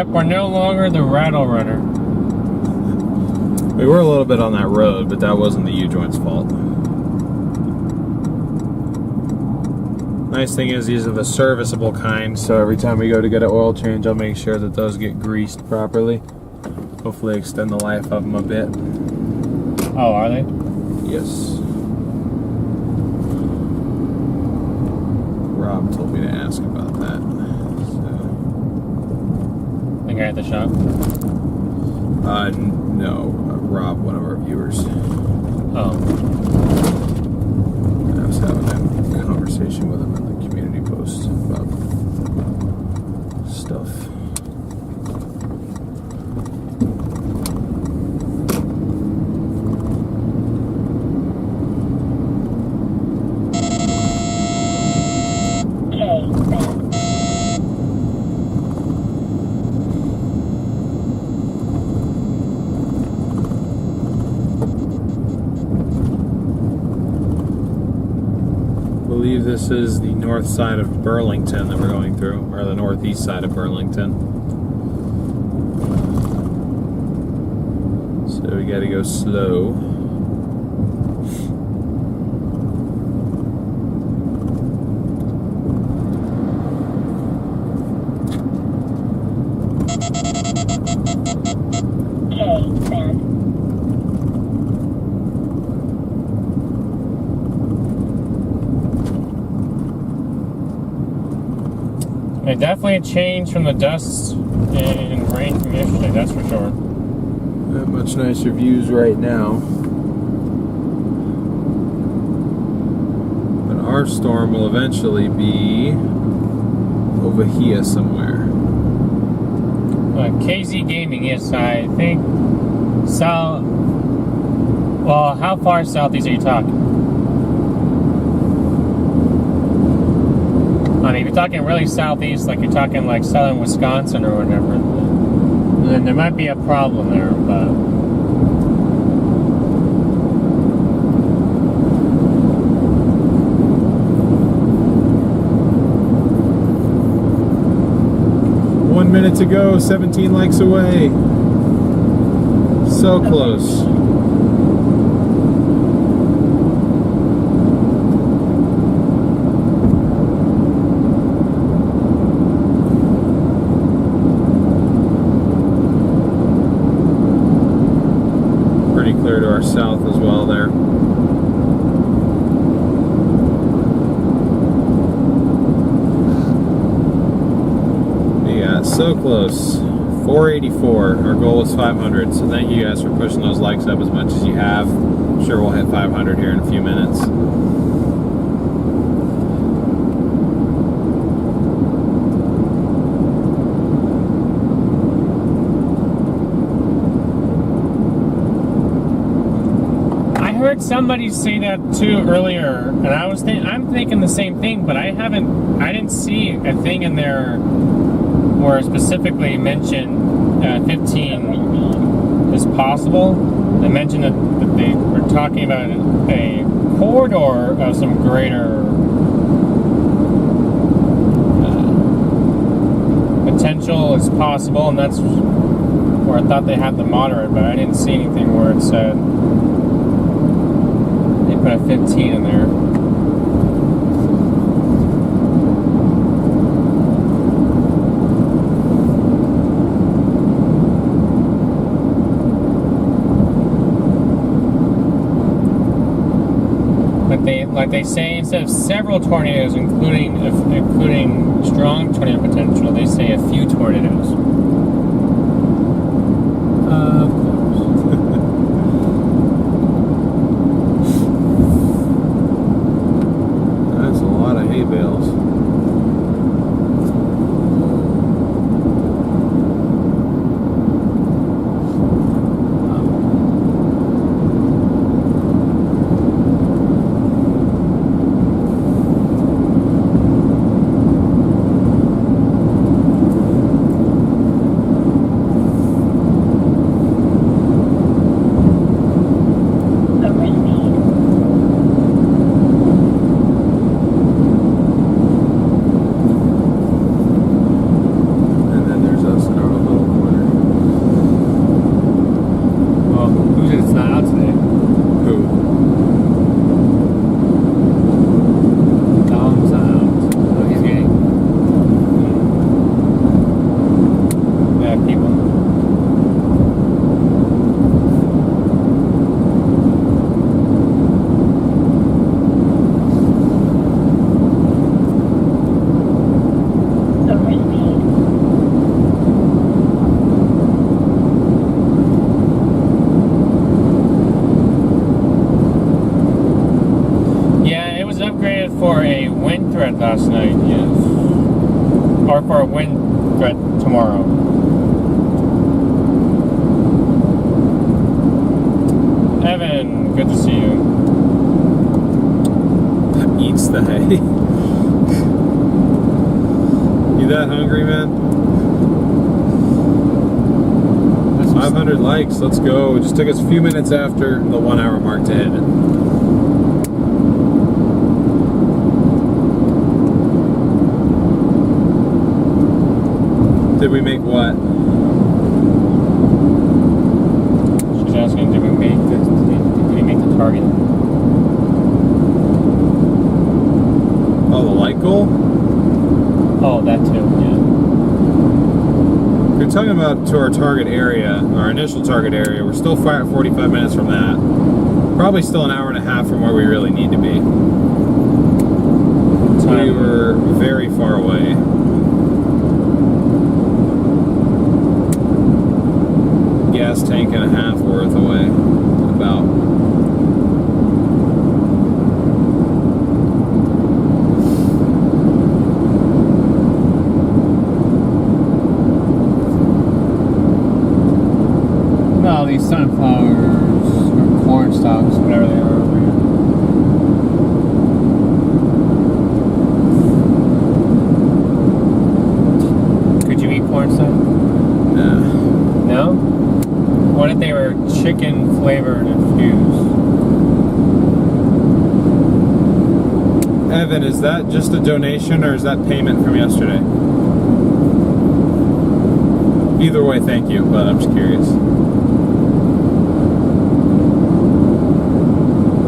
We're no longer the rattle runner. We were a little bit on that road, but that wasn't the U-joint's fault. Nice thing is these are the serviceable kind, so every time we go to get an oil change, I'll make sure that those get greased properly. Hopefully extend the life of them a bit. Oh, are they? Yes. Rob told me to ask about that. The guy at the shop? No. Rob, one of our viewers. Oh. I was having a conversation with him in the community post about stuff. believe this is the north side of Burlington that we're going through, or the northeast side of Burlington. So we gotta go slow. Definitely a change from the dust and rain from yesterday, that's for sure. Much nicer views right now. But our storm will eventually be over here somewhere. KZ Gaming, yes, I think south. Well, how far southeast are you talking? I mean, if you're talking really southeast, like you're talking like southern Wisconsin or whatever, then there might be a problem there, but... One minute to go, 17 likes away. So close. Clear to our south as well there. Yeah, so close. 484. Our goal is 500. So thank you guys for pushing those likes up as much as you have. I'm sure we'll hit 500 here in a few minutes. Somebody say that too earlier, and I'm thinking the same thing, but I didn't see a thing in there where it specifically mentioned 15 is possible. They mentioned that they were talking about a corridor of some greater potential is possible, and that's where I thought they had the moderate, but I didn't see anything where it said put a 15 in there. But they say instead of several tornadoes, including strong tornado potential, they say a few tornadoes. Last night, yes. Or for a wind threat tomorrow. Evan, good to see you. Eats the hay. You that hungry, man? 500 likes, let's go. It just took us a few minutes after the 1 hour mark to hit it. Did we make what? She's asking, did we make the target? Oh, the light goal? Oh, that too, yeah. We're talking about to our target area, our initial target area. We're still 45 minutes from that. Probably still an hour and a half from where we really need to be. We were very far away. Gas tank and a half worth away, about. No, these sunflowers or corn stalks, whatever they are over here. Could you eat corn stalks? Nah. No? What if they were chicken flavored infused? Evan, is that just a donation or is that payment from yesterday? Either way, thank you, but I'm just curious.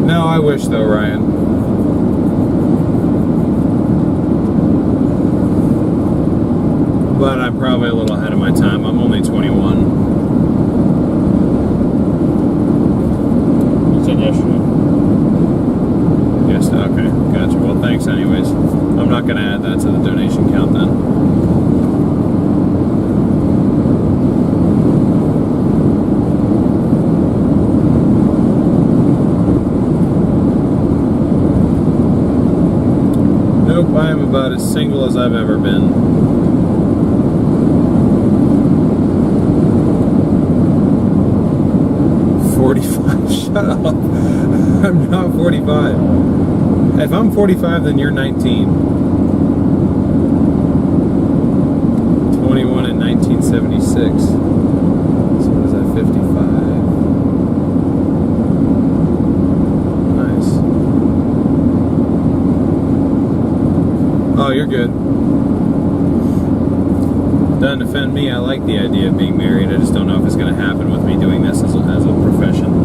No, I wish though, Ryan. But I'm probably a little ahead of my time. I'm only 21. You said yesterday. Yes, okay, gotcha. Well, thanks anyways. I'm not going to add that to the donation count then. Nope, I am about as single as I've ever been. Shut up. I'm not 45. If I'm 45, then you're 19. 21 in 1976. So what is that, 55? Nice. Oh, you're good. Doesn't offend me. I like the idea of being married. I just don't know if it's going to happen with me doing this as a profession.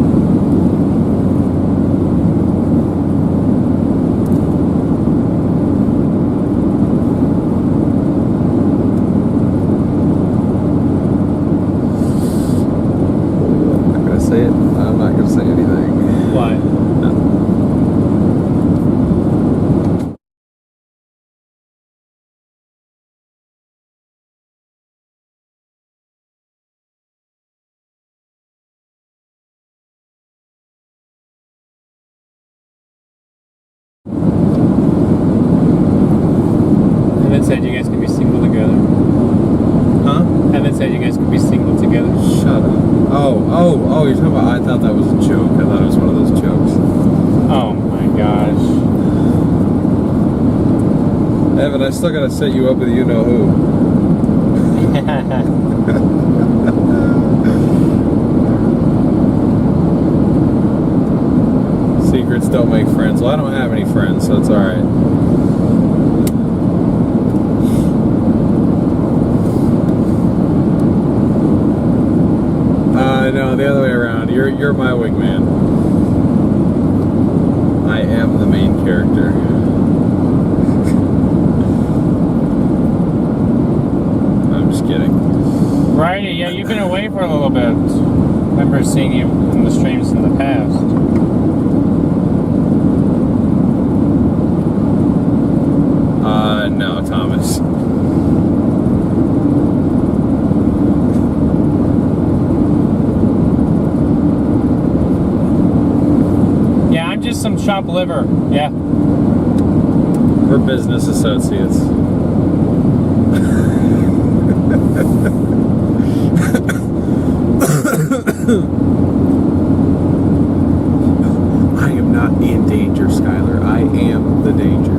Evan said you guys could be single together. Huh? Evan said you guys could be single together. Shut up. Oh, you're talking about, I thought that was a joke. I thought it was one of those jokes. Oh my gosh. Evan, I still gotta set you up with you-know-who. Secrets don't make friends. Well, I don't have any friends, so it's alright. No, the other way around. You're my wingman. I am the main character. I'm just kidding. Right, yeah, you've been away for a little bit. Remember seeing you in the streams in the past. No, Thomas. Just some chopped liver, yeah. We're business associates. I am not in danger, Skylar. I am the danger.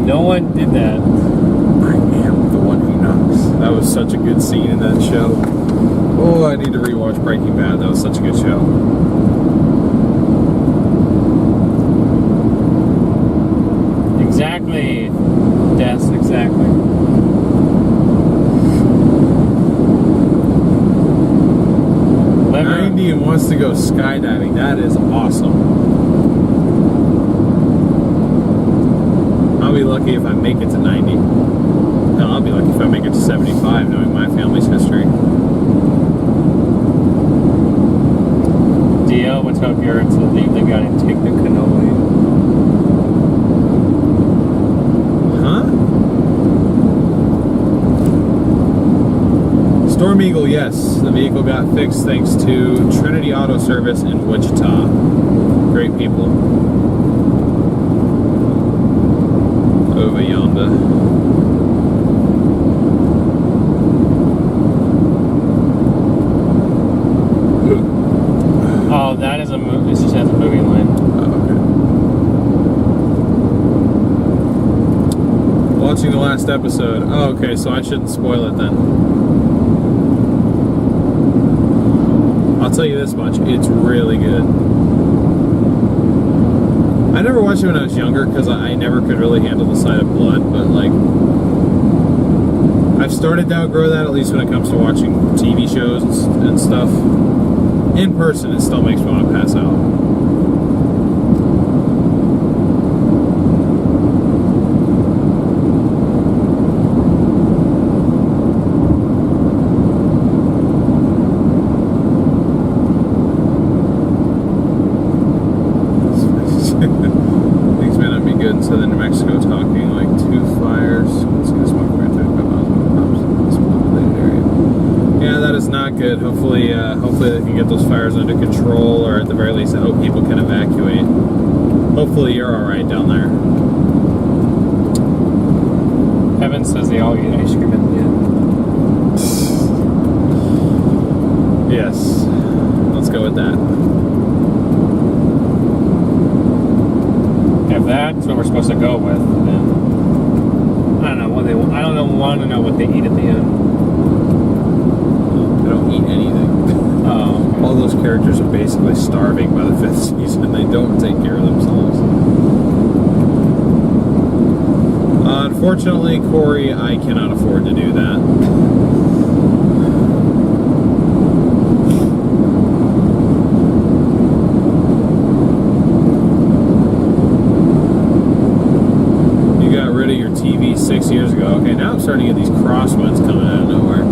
No one did that. I am the one who knocks. That was such a good scene in that show. Oh, I need to rewatch Breaking Bad. That was such a good show. Exactly. That's exactly. Exactly. Liver. 90 and wants to go skydiving. That is awesome. I'll be lucky if I make it to 90. Hell, I'll be lucky if I make it to 75, knowing my family's history. Dio would tell Garrett to leave the gun and take the cannoli. Huh? Storm Eagle, yes. The vehicle got fixed thanks to Trinity Auto Service in Wichita. Great people. Over yonder. Oh, that is a movie. This just has a movie line. Watching the last episode. Oh, okay, so I shouldn't spoil it then. I'll tell you this much, it's really good. I never watched it when I was younger because I never could really handle the sight of blood, but like, I've started to outgrow that, at least when it comes to watching TV shows and stuff. In person, it still makes me want to pass out. Southern New Mexico talking like 2 fires. Let's see the smoke right there. Yeah, that is not good. Hopefully they can get those fires under control, or at the very least I hope people can evacuate. Hopefully you're alright down there. Evan says they all eat ice cream at the end. Yes. Let's go with that. If that's what we're supposed to go with, then I don't know what they want. I don't want to know what they eat at the end. They don't eat anything. Oh, okay. All those characters are basically starving by the 5th season. They don't take care of themselves. Unfortunately, Corey, I cannot afford to do that. Your TV 6 years ago. Okay, now I'm starting to get these crosswinds coming out of nowhere.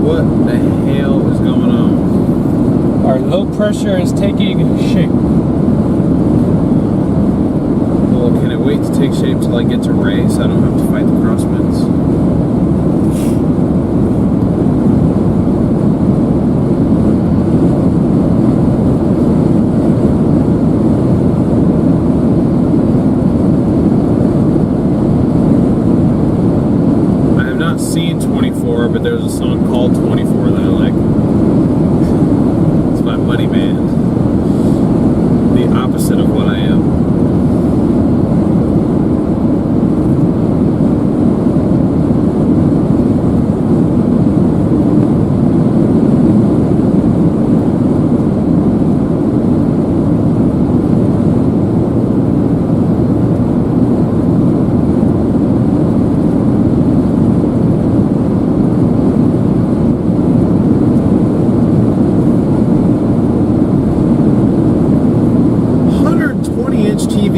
What the hell is going on? Our low pressure is taking shape. Well, can it wait to take shape till I get to Ray so I don't have to fight the crosswinds? But there's a song called 24 that I like. It's by Money Man. The opposite of what I am.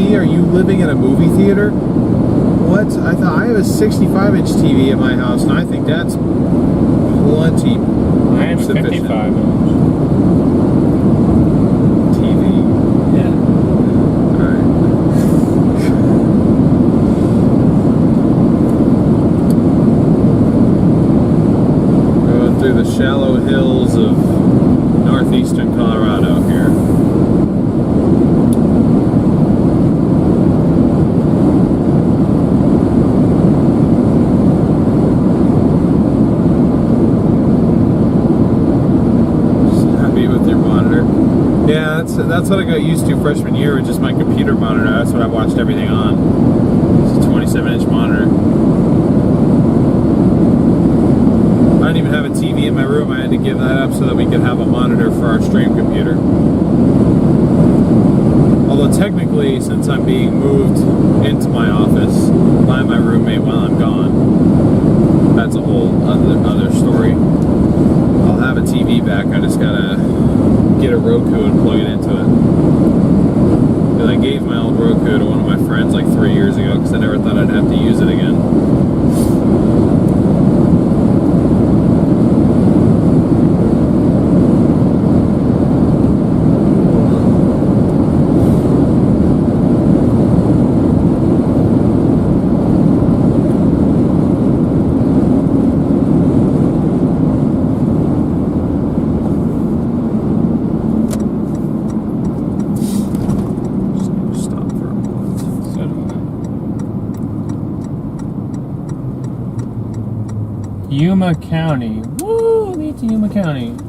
Are you living in a movie theater? What? I thought I have a 65-inch TV at my house, and I think that's plenty. I have a 55 TV. Yeah. Alright. Going through the shallow hills of northeastern Colorado here. That's what I got used to freshman year with just my computer monitor. That's what I watched everything on. It's a 27-inch monitor. I didn't even have a TV in my room. I had to give that up so that we could have a monitor for our stream computer. Although technically, since I'm being moved into my office, my roommate while I'm gone. That's a whole other story. I'll have a TV back. I just gotta get a Roku and plug it into it. Because I gave my old Roku to one of my friends like 3 years ago because I never thought I'd have to use it again. Yuma County. Woo! Me to Yuma County. Oof.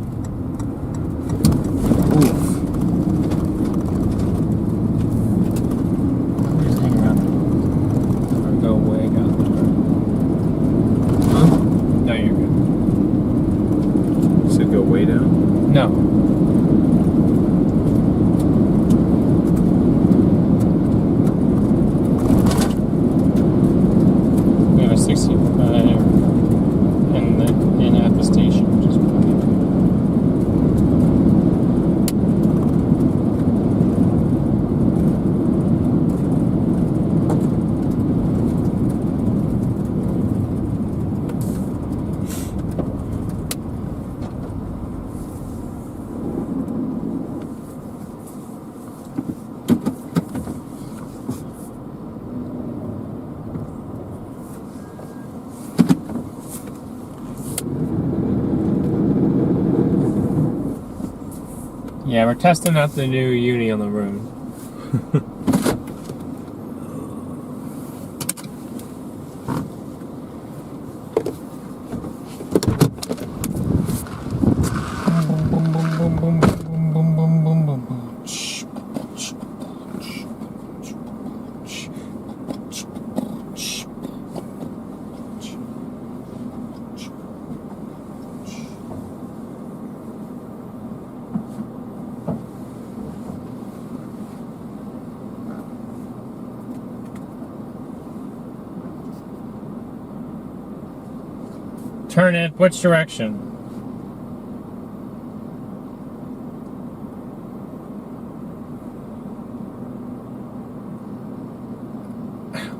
Just hang around. Or go way down there. Huh? No, you're good. You said go way down? No. We have a 65 in at the station, which is funny. Yeah, we're testing out the new uni on the room. Turn it. Which direction?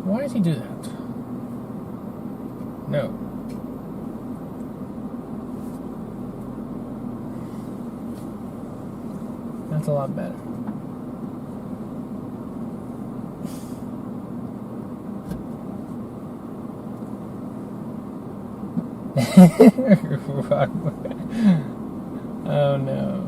Why does he do that? No. That's a lot better. Oh no.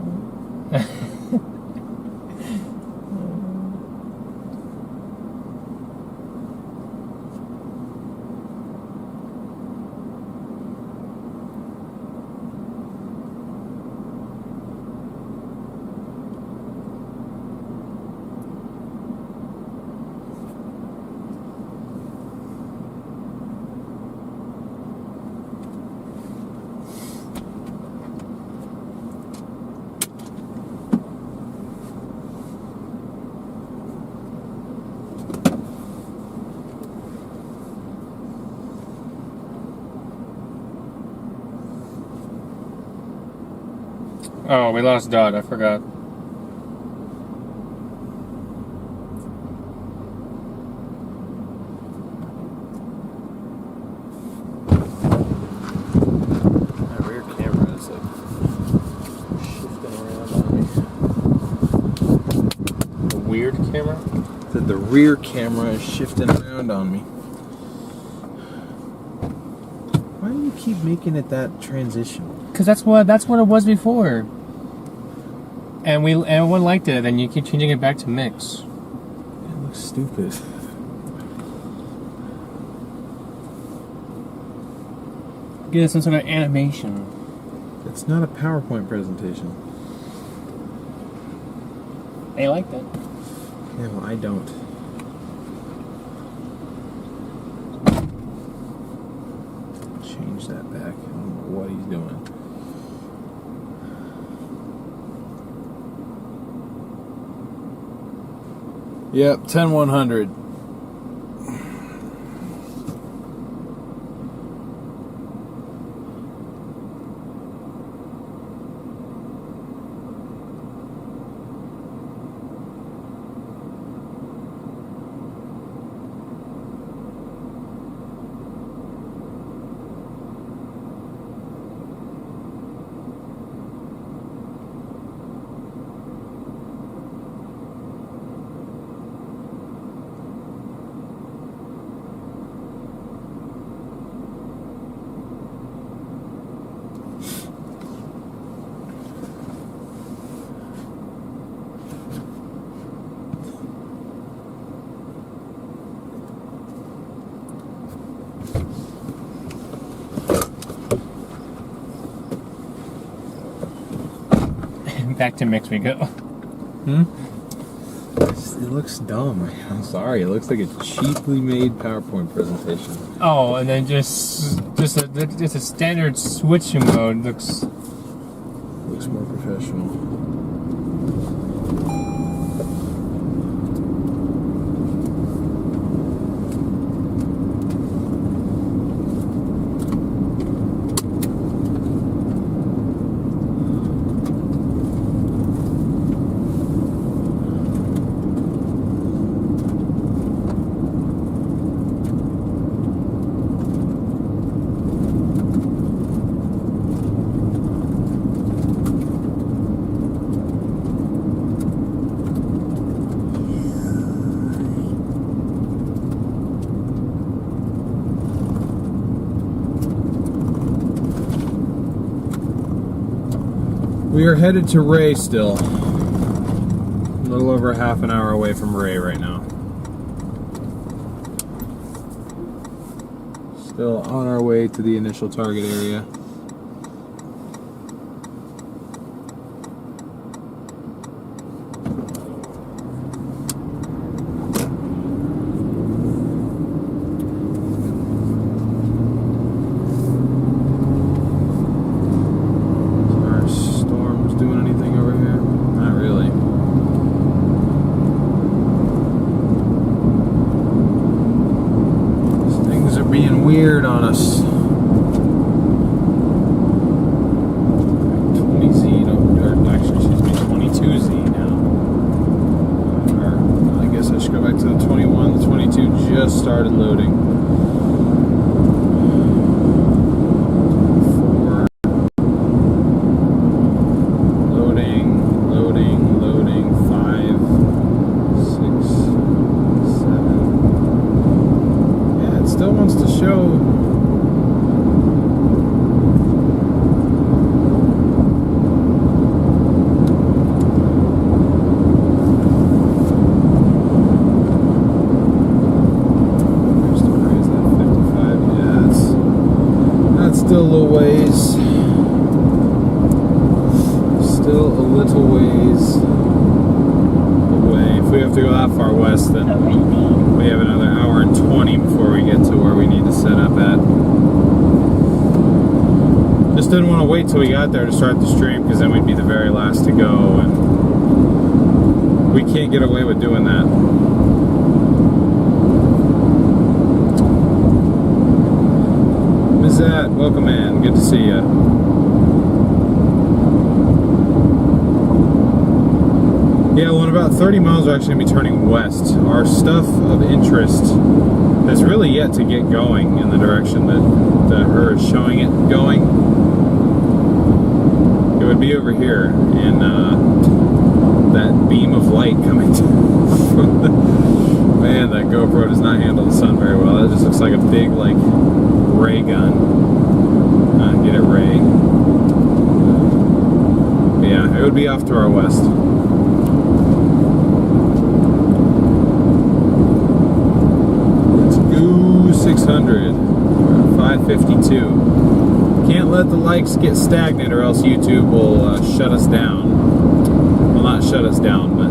Oh, we lost Dodd. I forgot. That rear camera is like shifting around on me. The weird camera? The rear camera is shifting around on me. Why do you keep making it that transition? Because that's what it was before. And everyone liked it, and you keep changing it back to mix. It looks stupid. Get some sort of animation. It's not a PowerPoint presentation. They liked it. Yeah, well, I don't. Change that back. I don't know what he's doing. Yep, 10-100. Back to mix we go. It looks dumb. I'm sorry. It looks like a cheaply made PowerPoint presentation. Oh, and then just a standard switch mode looks more professional. We are headed to Ray still. A little over half an hour away from Ray right now. Still on our way to the initial target area. Weird on us. 20Z, or actually, excuse me, 22Z now. Or I guess I should go back to the 21. The 22 just started loading. 4. Loading. 5, 6, 7. Yeah, it still wants to show. Still a little ways. Still a little ways away. If we have to go that far west, then we have another hour and 20 before we get to where we need to set up at. Just didn't want to wait till we got there to start the stream, because then we'd be the very last to go, and we can't get away with doing that. Welcome in. Good to see you. Yeah, well, in about 30 miles, we're actually going to be turning west. Our stuff of interest has really yet to get going in the direction that her is showing it going. It would be over here in that beam of light coming from the... Man, that GoPro does not handle the sun very well. That just looks like a big, like, ray gun. Get it, Ray. But yeah, it would be off to our west. Let's go 600. 552. Can't let the likes get stagnant, or else YouTube will shut us down. Well, not shut us down, but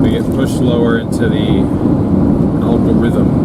we get pushed lower into the algorithm.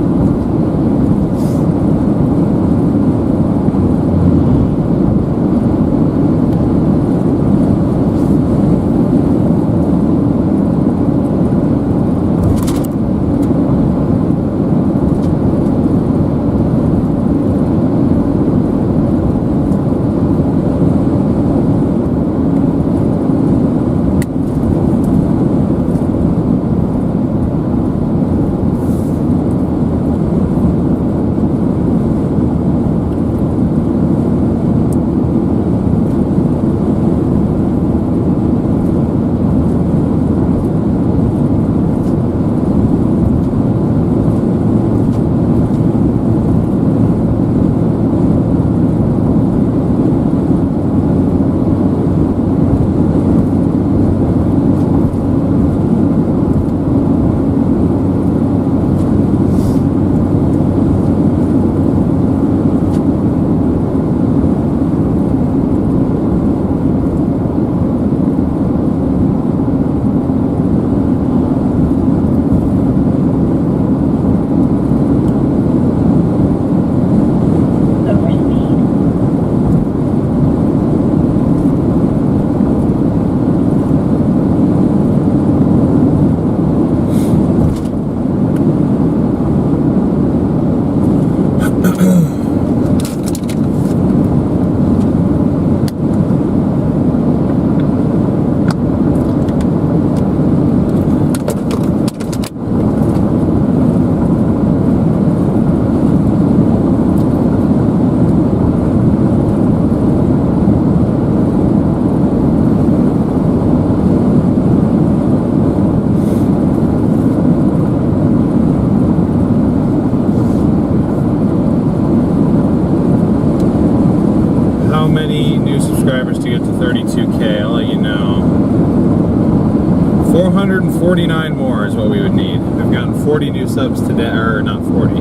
40 new subs today, or not 40,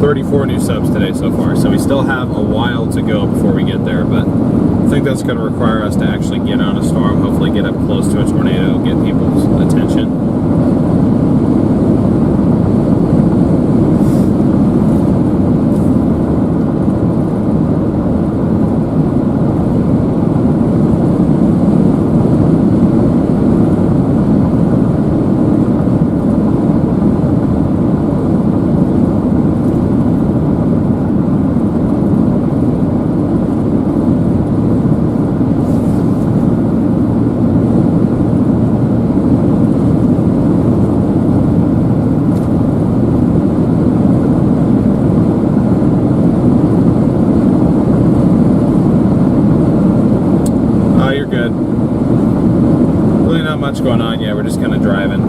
34 new subs today so far. So we still have a while to go before we get there, but I think that's going to require us to actually get on a storm, hopefully get up close to a tornado, get people's attention. Going on yet, we're just kind of driving.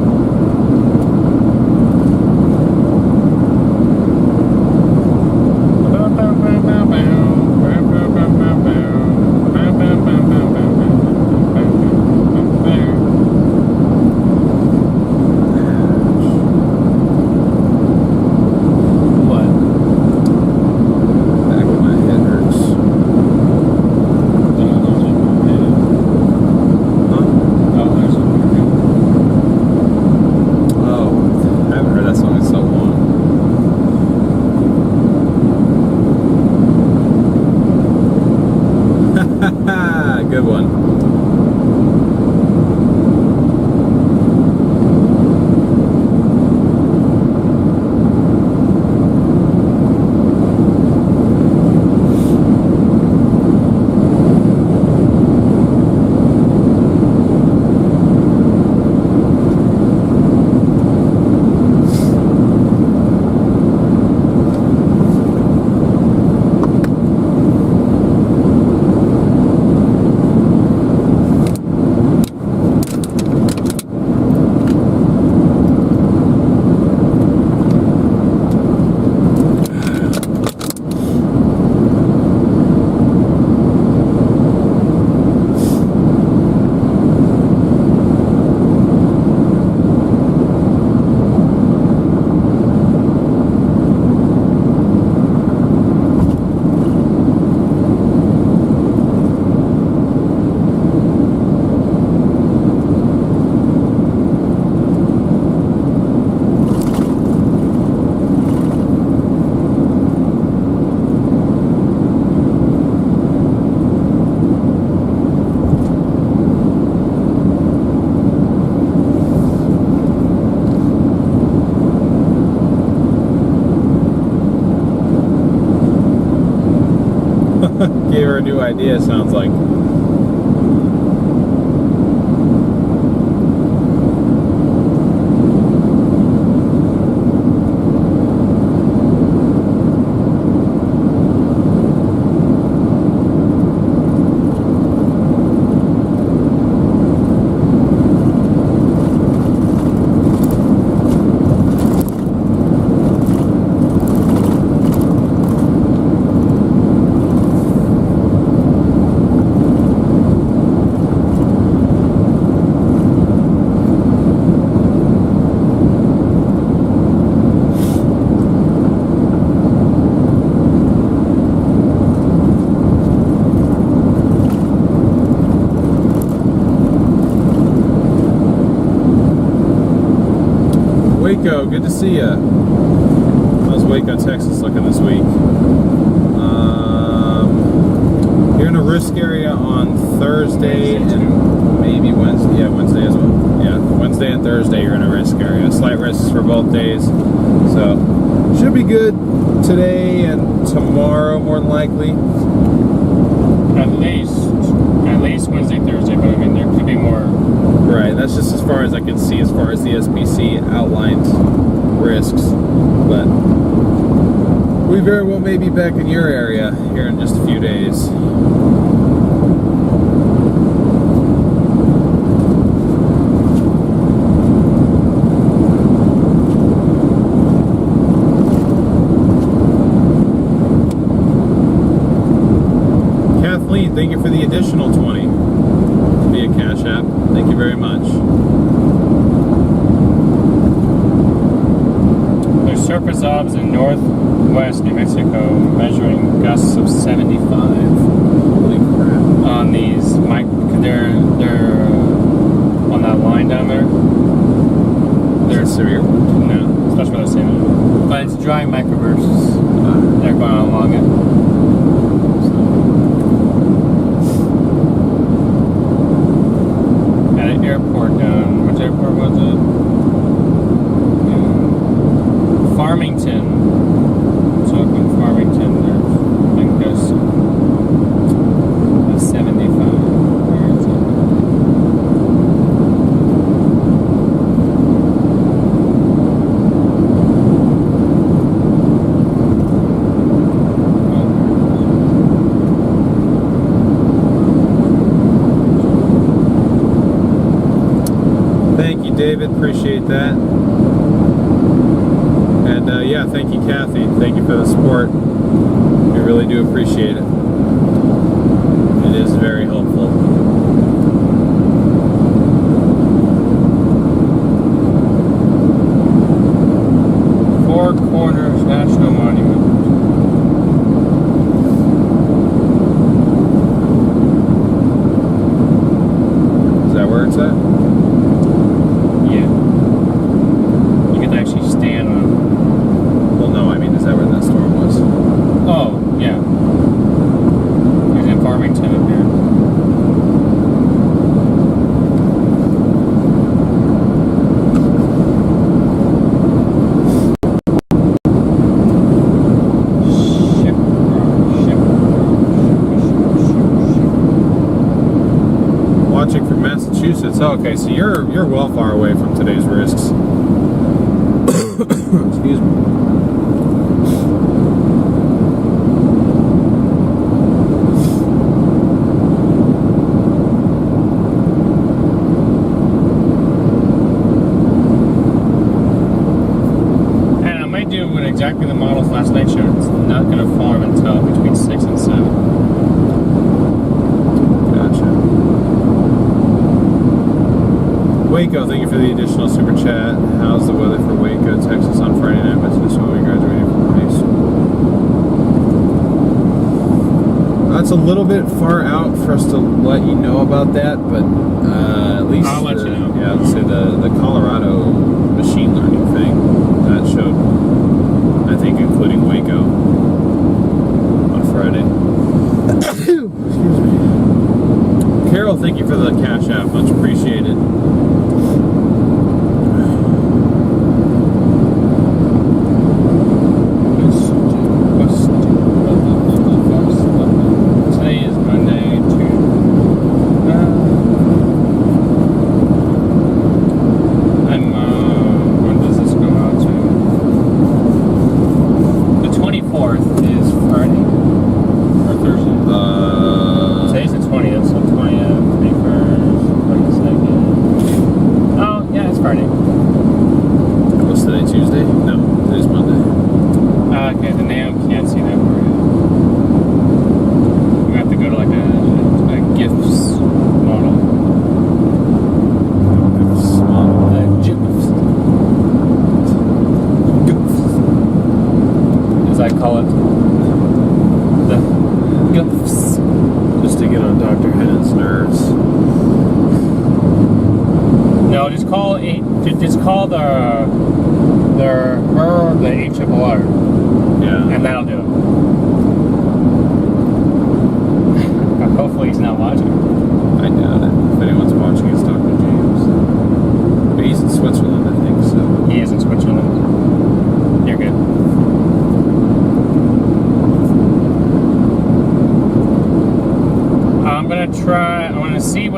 Good one. Gave her a new idea, sounds like. Waco, good to see ya. How's Waco, Texas looking this week? You're in a risk area on Thursday and maybe Wednesday. Yeah, Wednesday as well. Yeah, Wednesday and Thursday you're in a risk area. Slight risks for both days. So, should be good today and tomorrow more than likely. At least Wednesday, Thursday, but I mean there could be more. Right, that's just as far as I can see as far as the SPC outlined risks. But we very well may be back in your area here in just a few days. Kathleen, thank you for the additional 20 via Cash App. Thank you very much. surface obs in northwest New Mexico measuring gusts of 75 Holy crap. on these they're on that line down there. They're severe ones. No, that's what I was saying. But it's dry microbursts. They're going along it. At an airport down, which airport was it? Farmington. So up in Farmington, there's big gusts of 75. David, appreciate that. And yeah, thank you, Kathy. Thank you for the support. We really do appreciate it. It is very helpful. Four Corners National Monument. Is that where it's at? Massachusetts. Oh, okay, so you're well far away from today's risks. Excuse me. And I might do what exactly the models last night showed. It's not going to form until between 6 and 7. Waco, thank you for the additional super chat. How's the weather for Waco, Texas on Friday night? But this will be graduating from high school. That's a little bit far out for us to let you know about that, but at least I'll let you know. Yeah, let's say the Colorado machine learning thing that showed, I think, including Waco on Friday. Excuse me. Carol, thank you for the cash app. Much appreciated.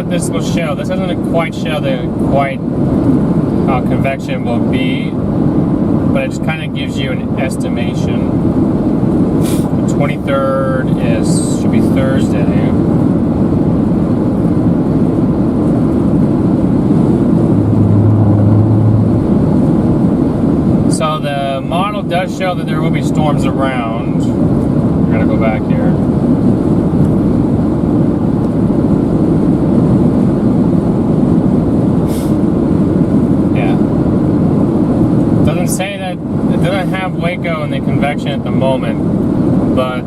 This will show. This doesn't quite show how convection will be, but it just kind of gives you an estimation. The 23rd should be Thursday. So the model does show that there will be storms around. We're gonna go back here. doesn't have Waco in the convection at the moment, but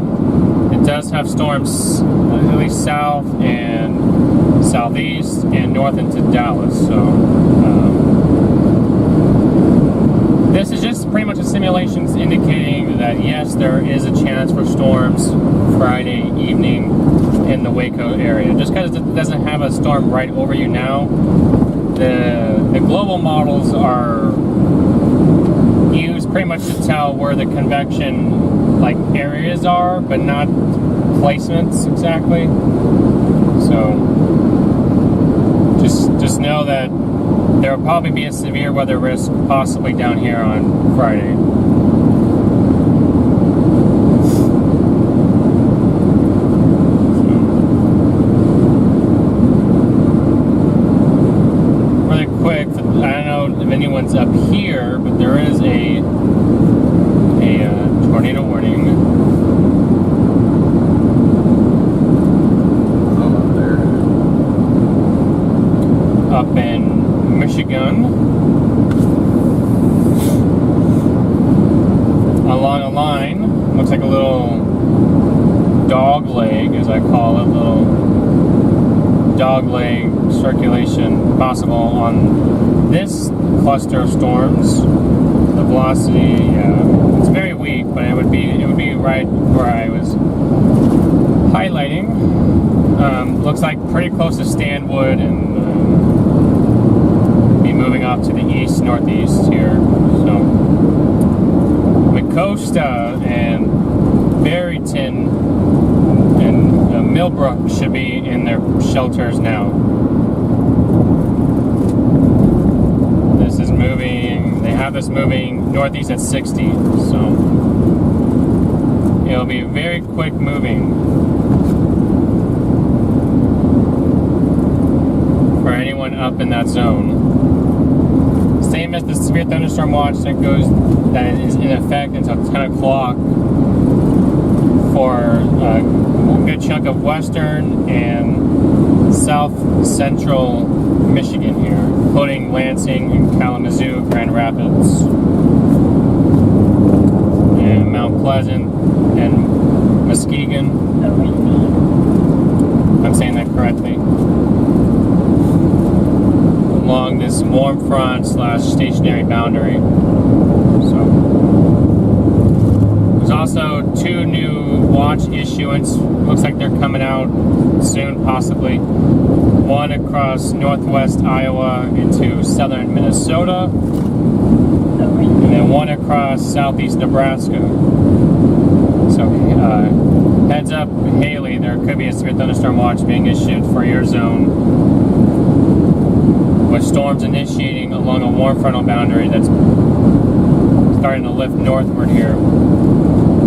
it does have storms at least south and southeast and north into Dallas. So this is just pretty much a simulation indicating that yes, there is a chance for storms Friday evening in the Waco area. Just because it doesn't have a storm right over you now, the global models are used pretty much to tell where the convection like areas are, but not placements exactly. So just know that there will probably be a severe weather risk possibly down here on Friday. Anyone's up here, but there is a tornado warning. Oh, there. Up in Michigan. Along a line, looks like a little dog leg, as I call it, little dog leg circulation possible on this cluster of storms. The velocity, it's very weak, but it would be right where I was highlighting. Looks like pretty close to Stanwood, and be moving off to the east northeast here. So Costa and Barrington and Millbrook should be in their shelters now. This is moving, they have this moving northeast at 60, so it'll be very quick moving for anyone up in that zone. Same as the severe thunderstorm watch that is in effect until 10 o'clock for a good chunk of western and south central Michigan here, including Lansing and Kalamazoo, Grand Rapids, and Mount Pleasant and Muskegon. I'm saying that correctly. Along this warm front / stationary boundary. So there's also 2 new watch issuance. Looks like they're coming out soon, possibly. One across northwest Iowa into southern Minnesota, and then one across southeast Nebraska. So heads up, Haley, there could be a severe thunderstorm watch being issued for your zone, with storms initiating along a warm frontal boundary that's starting to lift northward here.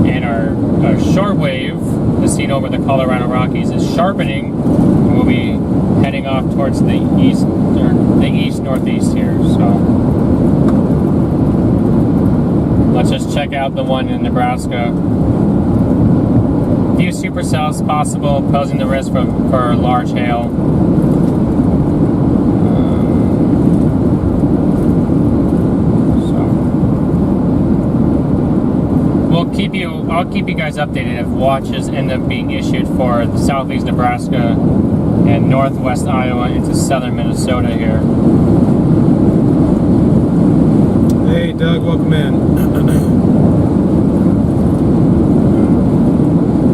And our shortwave, the scene over the Colorado Rockies, is sharpening, and we'll be heading off towards the east, or the east-northeast here. So let's just check out the one in Nebraska. Few supercells possible, posing the risk for large hail. I'll keep you guys updated if watches end up being issued for the southeast Nebraska and northwest Iowa into southern Minnesota here. Hey, Doug, welcome in.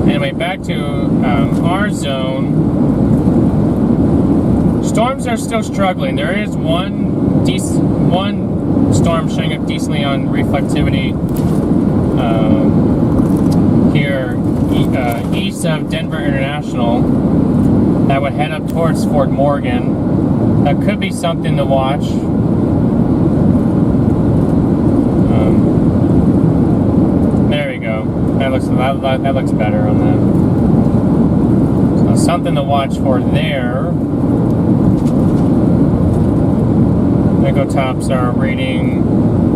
Anyway, back to our zone. Storms are still struggling. There is one storm showing up decently on reflectivity here east of Denver International that would head up towards Fort Morgan. That could be something to watch. There we go. That looks better on that. So something to watch for there. Echo tops are reading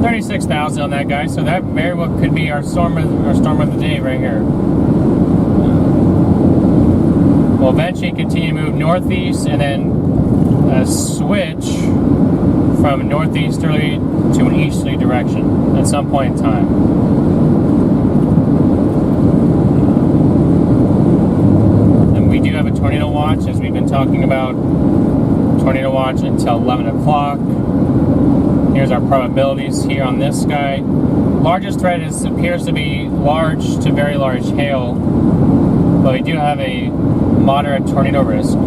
36,000 on that guy, so that very well could be our storm of the day right here. We'll eventually continue to move northeast and then switch from a northeasterly to an easterly direction at some point in time. And we do have a tornado watch, as we've been talking about. Tornado watch until 11 o'clock. Here's our probabilities here on this guy. Largest threat appears to be large to very large hail, but we do have a moderate tornado risk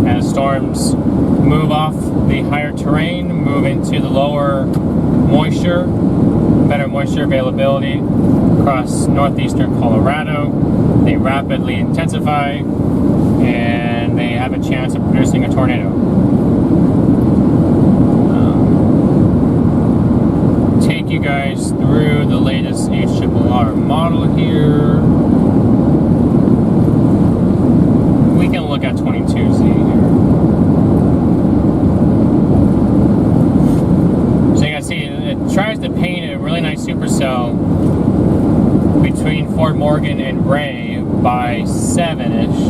as storms move off the higher terrain, move into the lower moisture, better moisture availability across northeastern Colorado. They rapidly intensify and they have a chance of producing a tornado. Take you guys through the latest HRRR model here. We can look at 22Z here. So you can see it tries to paint a really nice supercell between Fort Morgan and Ray by 7-ish.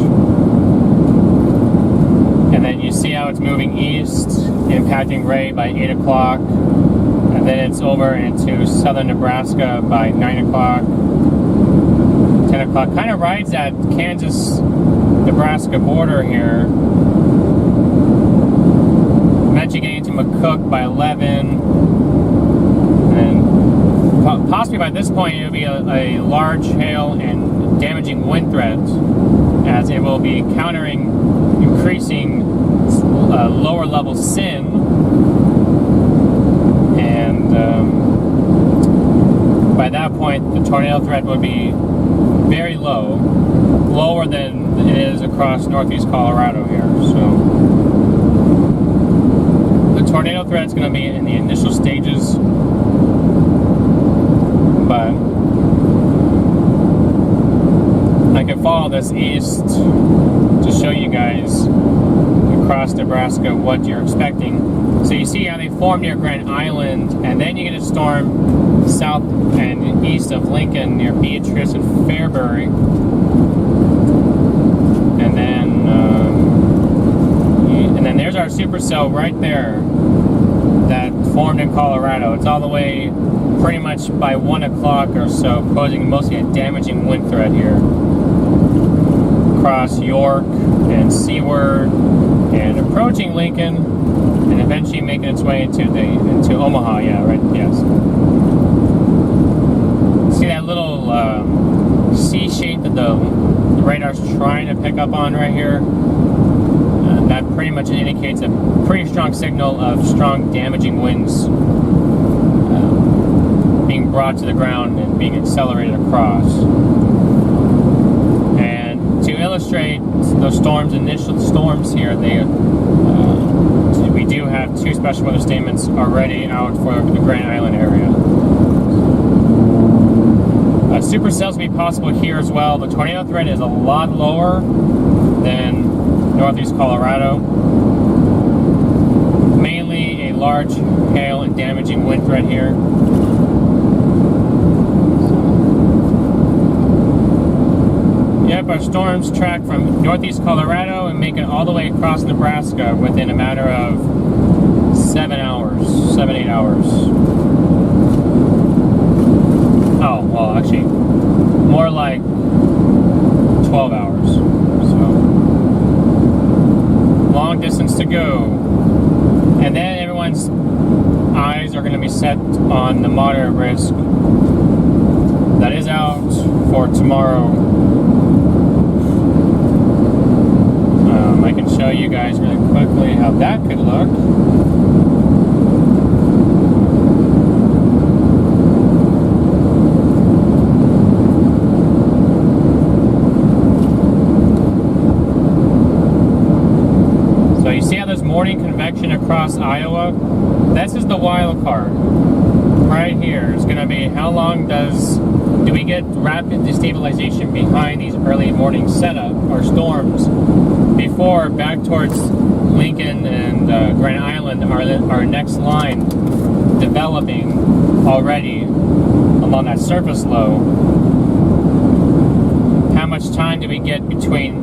And then you see how it's moving east, impacting Ray by 8 o'clock. And then it's over into southern Nebraska by 9 o'clock, 10 o'clock. Kind of rides that Kansas-Nebraska border here. Eventually getting to McCook by 11. And possibly by this point it'll be a large hail and damaging wind threat, as it will be countering increasing lower level SIN. By that point, the tornado threat would be very low, lower than it is across northeast Colorado here. So the tornado threat is going to be in the initial stages, but I can follow this east to show you guys across Nebraska what you're expecting. So you see how they form near Grand Island, and then you get a storm south and east of Lincoln near Beatrice and Fairbury. And then there's our supercell right there that formed in Colorado. It's all the way pretty much by 1 o'clock or so, posing mostly a damaging wind threat here across York and Seward and approaching Lincoln, and eventually making its way into Omaha. Yeah, right. Yes. See that little C shape that the radar's trying to pick up on right here? That pretty much indicates a pretty strong signal of strong damaging winds being brought to the ground and being accelerated across. And to illustrate those storms, initial storms here, we do have 2 special weather statements already out for the Grand Island area. Supercells will be possible here as well. The tornado threat is a lot lower than northeast Colorado. Mainly a large hail and damaging wind threat here. Yep, our storms track from northeast Colorado and make it all the way across Nebraska within a matter of 7 hours, 7-8 hours. Oh, well, actually, more like 12 hours. So, long distance to go. And then everyone's eyes are going to be set on the moderate risk that is out for tomorrow. I can show you guys really quickly how that could look. So you see how there's morning convection across Iowa? This is the wild card. Right here is going to be how long do we get rapid destabilization behind these early morning setup or storms before back towards Lincoln and Grand Island our next line developing already along that surface low. How much time do we get between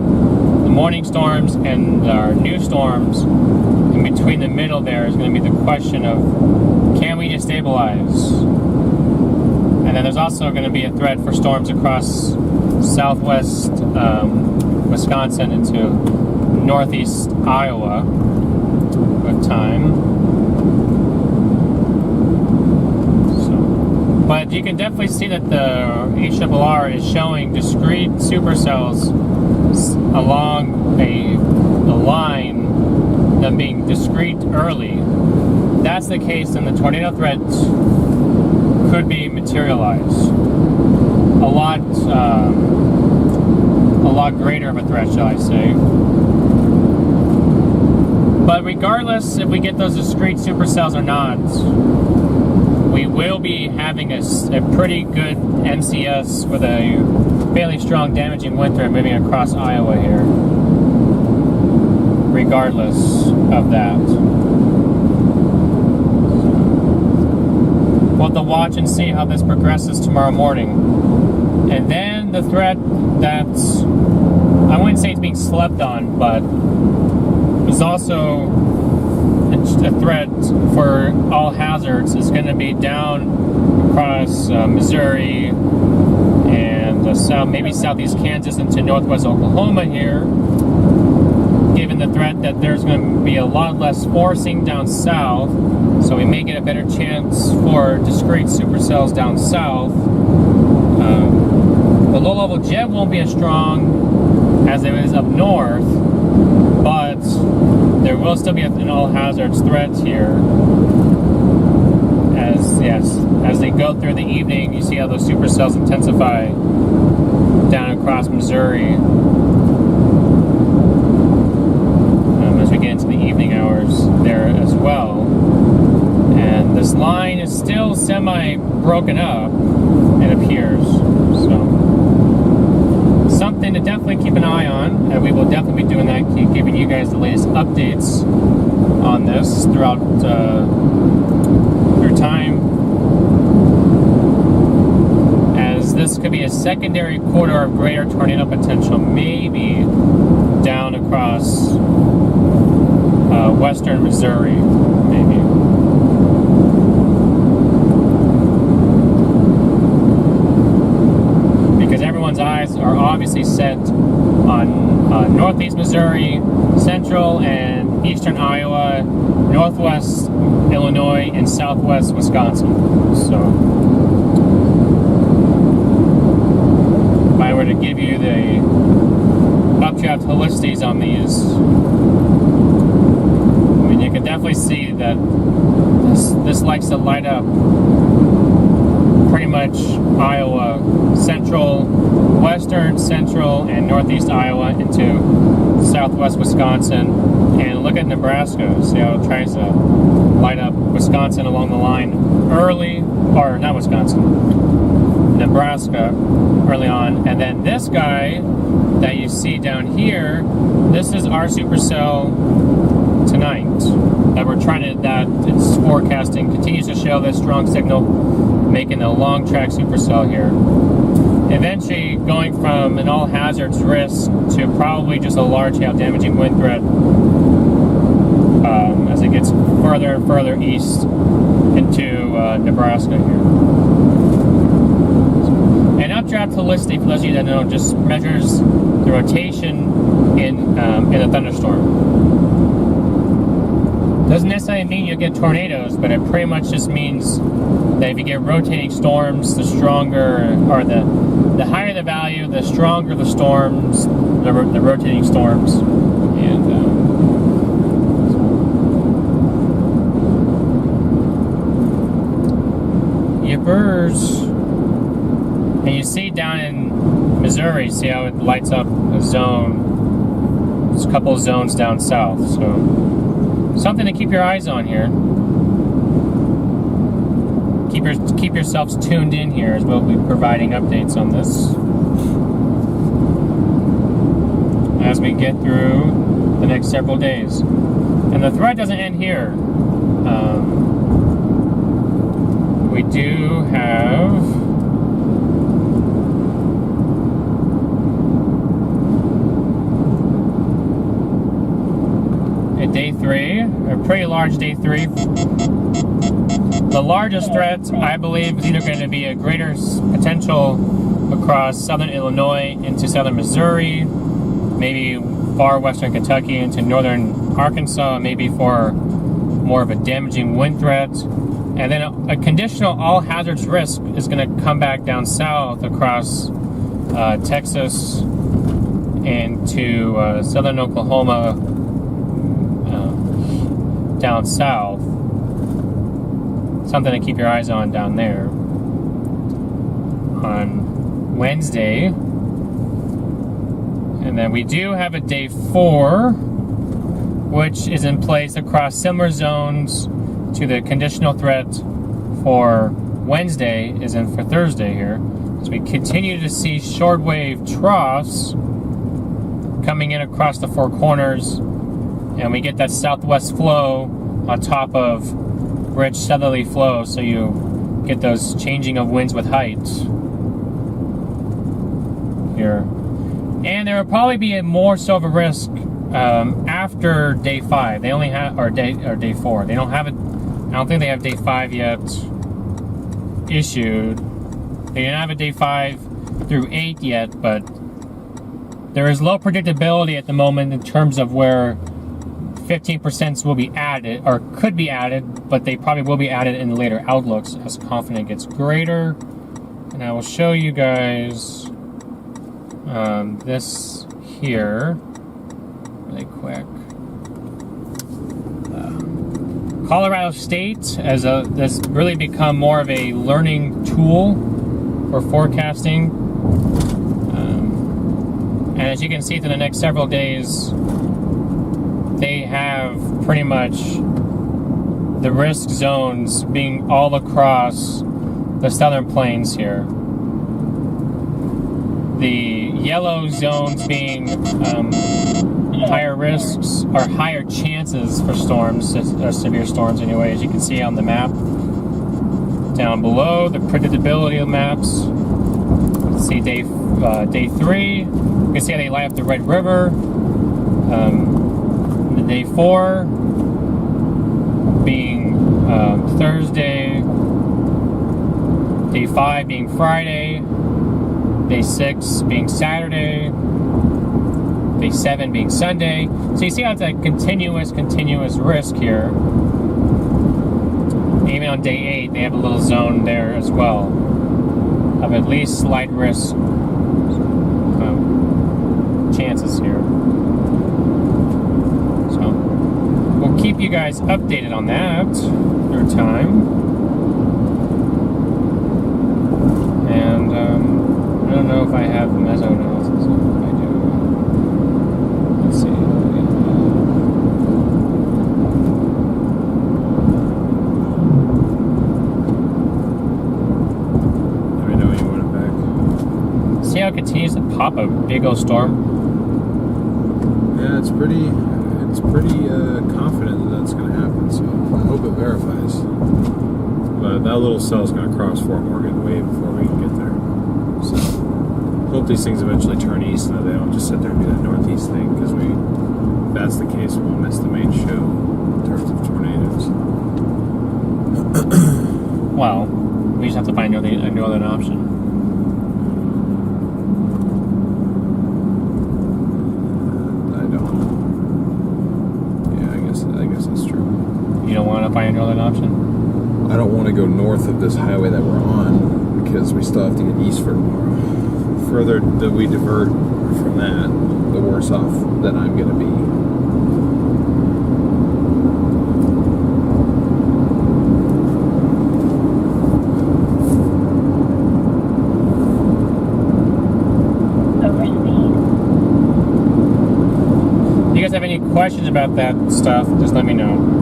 the morning storms and our new storms in between the middle there is going to be the question of, can we destabilize? And then there's also going to be a threat for storms across southwest Wisconsin into northeast Iowa with time. But you can definitely see that the ARRR is showing discrete supercells along a line, them being discrete early. If that's the case, then the tornado threat could be materialized. A lot greater of a threat, shall I say. But regardless if we get those discrete supercells or not, we will be having a pretty good MCS with a fairly strong damaging wind threat moving across Iowa here, regardless of that. We'll have to watch and see how this progresses tomorrow morning. And then the threat that's, I wouldn't say it's being slept on, but is also a threat for all hazards is going to be down across Missouri and maybe southeast Kansas into northwest Oklahoma here, given the threat that there's going to be a lot less forcing down south, so we may get a better chance for discrete supercells down south. The low-level jet won't be as strong as it is up north, but there will still be an all hazards threat here. As they go through the evening, you see how those supercells intensify down across Missouri as we get into the evening hours there as well. And this line is still semi-broken up, it appears. So something to definitely keep an eye on, and we will definitely be doing that, keep giving you guys the latest updates on this throughout through time, as this could be a secondary corridor of greater tornado potential, maybe down across western Missouri, maybe. Everyone's eyes are obviously set on northeast Missouri, central and eastern Iowa, northwest Illinois, and southwest Wisconsin. So, if I were to give you the updraft helicities on these, I mean, you can definitely see that this likes to light up pretty much Iowa, central, western, central, and northeast Iowa into southwest Wisconsin. And look at Nebraska. See how it tries to light up Wisconsin along the line early, or not Wisconsin, Nebraska early on. And then this guy that you see down here, this is our supercell tonight that we're trying to, that it's forecasting, continues to show this strong signal, making a long track supercell here. Eventually going from an all hazards risk to probably just a large hail damaging wind threat as it gets further and further east into Nebraska here. And updraft helicity, for those of you that know, just measures the rotation in a thunderstorm. Doesn't necessarily mean you'll get tornadoes, but it pretty much just means that if you get rotating storms, the stronger, or the higher the value, the stronger the storms, the rotating storms. And yippers. And you see down in Missouri, see how it lights up a zone. There's a couple of zones down south, so something to keep your eyes on here. Keep yourselves tuned in here, as we'll be providing updates on this as we get through the next several days. And the threat doesn't end here. We do have day 3, pretty large day 3. The largest threat, I believe, is either going to be a greater potential across southern Illinois into southern Missouri, maybe far western Kentucky into northern Arkansas, maybe for more of a damaging wind threat. And then a conditional all hazards risk is going to come back down south across Texas into southern Oklahoma, down south. Something to keep your eyes on down there. On Wednesday. And then we do have a day 4, which is in place across similar zones to the conditional threat for Wednesday is in for Thursday here. So we continue to see shortwave troughs coming in across the 4 corners, and we get that southwest flow on top of rich southerly flow, so you get those changing of winds with height here. And there will probably be more so of a risk after day 5. They only have, or day 4. They don't have it. I don't think they have day 5 yet issued. They didn't have a day 5 through 8 yet, but there is low predictability at the moment in terms of where 15% will be added, or could be added, but they probably will be added in the later outlooks as confidence gets greater. And I will show you guys this here really quick. Colorado State has really become more of a learning tool for forecasting. And as you can see through the next several days, they have pretty much the risk zones being all across the southern plains here. The yellow zones being higher risks, or higher chances for storms, severe storms anyway, as you can see on the map. Down below, the predictability of the maps. Let's see day 3. You can see how they light up the Red River. The day 4 being Thursday. Day 5 being Friday. Day 6 being Saturday. Day 7 being Sunday. So you see how it's a continuous risk here. Even on day 8, they have a little zone there as well of at least slight risk chances here. So we'll keep you guys updated on that through time. And I don't know if I have the meso analysis. I do. Let's see. Let me know when you want it back. See how it continues to pop a big old storm? Yeah, it's pretty confident that that's going to happen, so I hope it verifies. But that little cell's going to cross Fort Morgan way before we can get there. So, hope these things eventually turn east and that they don't just sit there and do that northeast thing, because if that's the case, we'll miss the main show in terms of tornadoes. Well, we just have to find another option. I guess that's true. You don't want to find another option? I don't want to go north of this highway that we're on, because we still have to get east for tomorrow. The further that we divert from that, the worse off that I'm going to be. If you guys have any questions about that stuff, just let me know.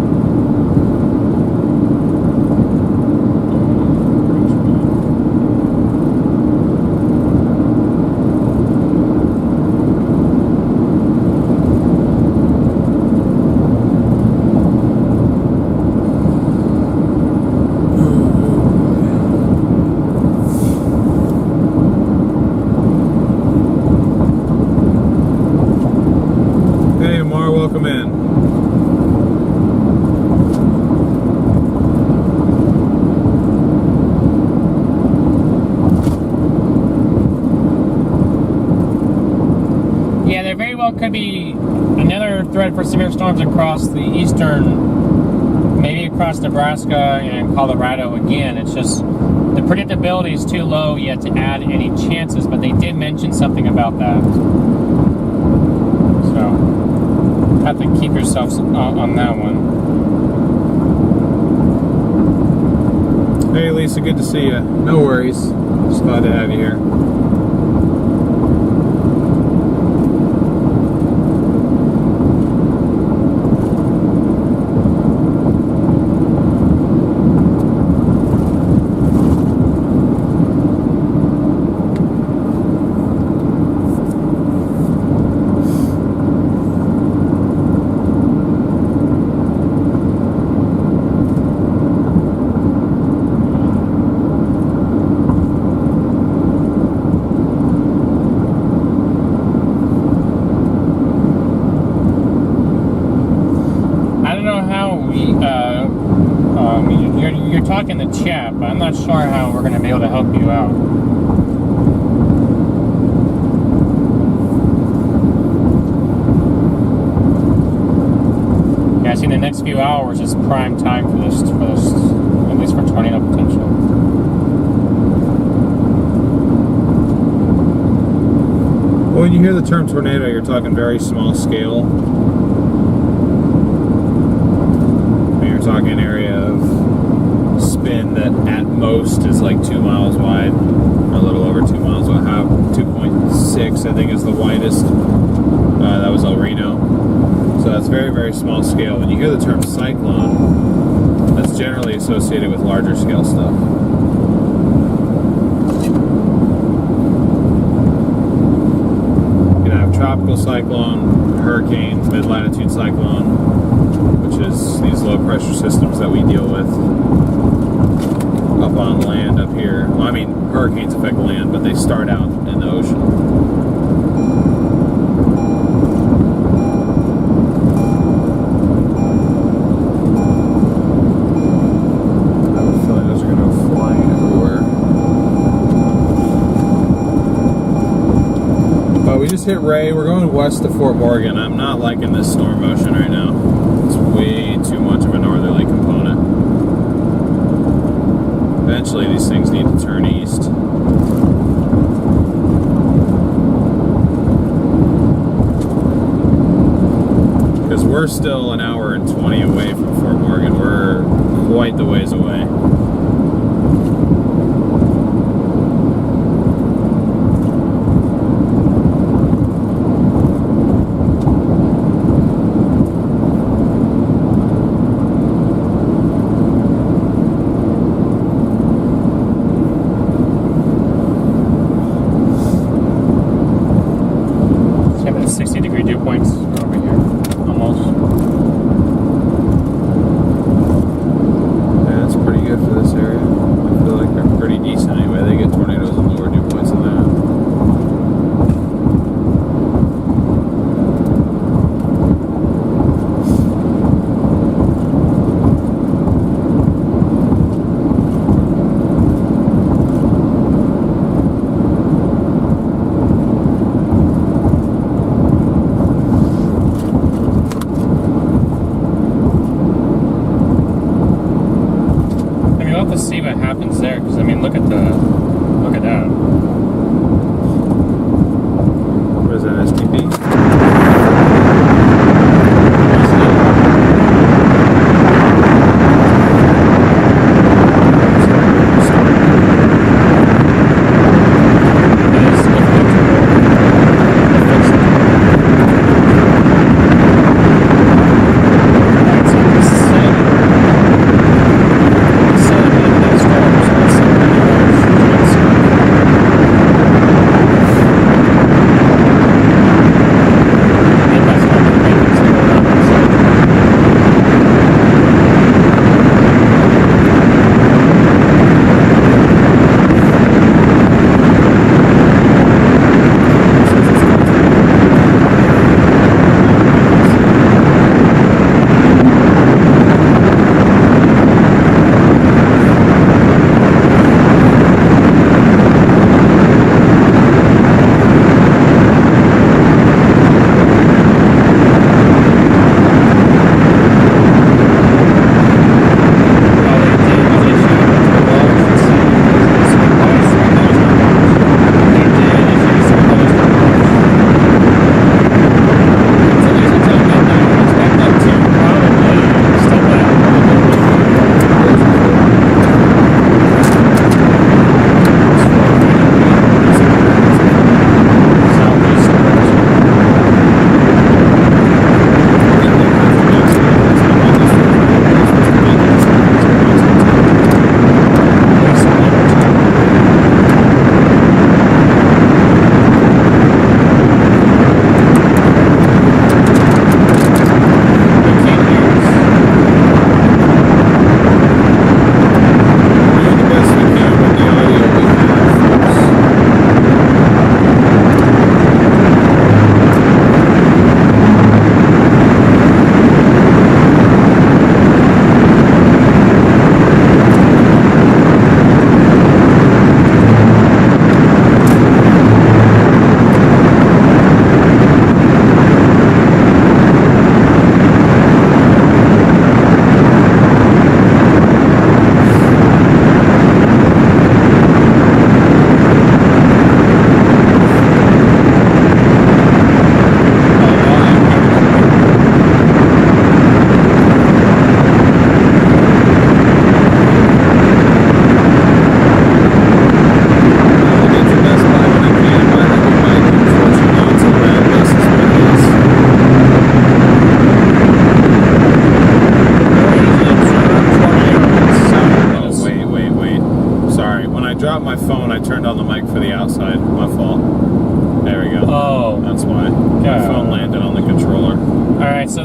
Welcome in. could be another threat for severe storms across the eastern, maybe across Nebraska and Colorado again. It's just the predictability is too low yet to add any chances, but they did mention something about that. So, have to keep yourselves on that one. Hey Lisa, good to see you. No worries. Just glad to have you here. You're talking to chat, but I'm not sure how we're going to be able to help you out. Yeah, I see the next few hours is prime time for this, at least for tornado potential. Well, when you hear the term tornado, you're talking very small scale. You're talking area of spin that at most is like 2 miles wide, or a little over 2 miles wide. 2.6 I think is the widest. That was El Reno. So that's very, very small scale. When you hear the term cyclone, that's generally associated with larger scale stuff. You can have tropical cyclone, hurricane, mid-latitude cyclone, which is these low pressure systems that we deal with up on land up here. Well, I mean, hurricanes affect land, but they start out in the ocean. I have a feeling those are going to go flying everywhere. But we just hit Ray. We're going west to Fort Morgan. I'm not liking this storm motion right now. It's way too much of a northerly component. Eventually these things need to turn east. Because we're still an hour and 20 away from Fort Morgan. We're quite the ways away. For this area, I feel like. turned on the mic for the outside. My fault. There we go. Oh. That's why. My phone landed on the controller. Alright, so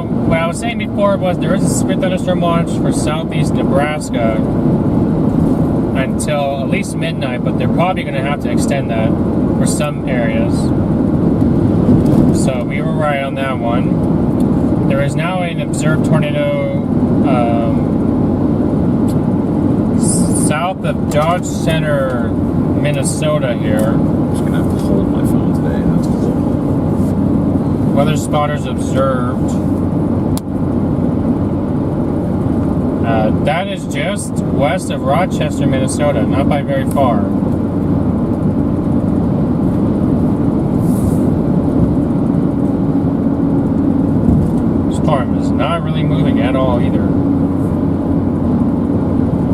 what I was saying before was there is a severe thunderstorm watch for southeast Nebraska until at least midnight, but they're probably going to have to extend that for some areas. So we were right on that one. There is now an observed tornado south of Dodge Center, Minnesota here. I'm just going to have to hold my phone today. That's cool. Weather spotters observed. That is just west of Rochester, Minnesota, not by very far. Storm is not really moving at all either.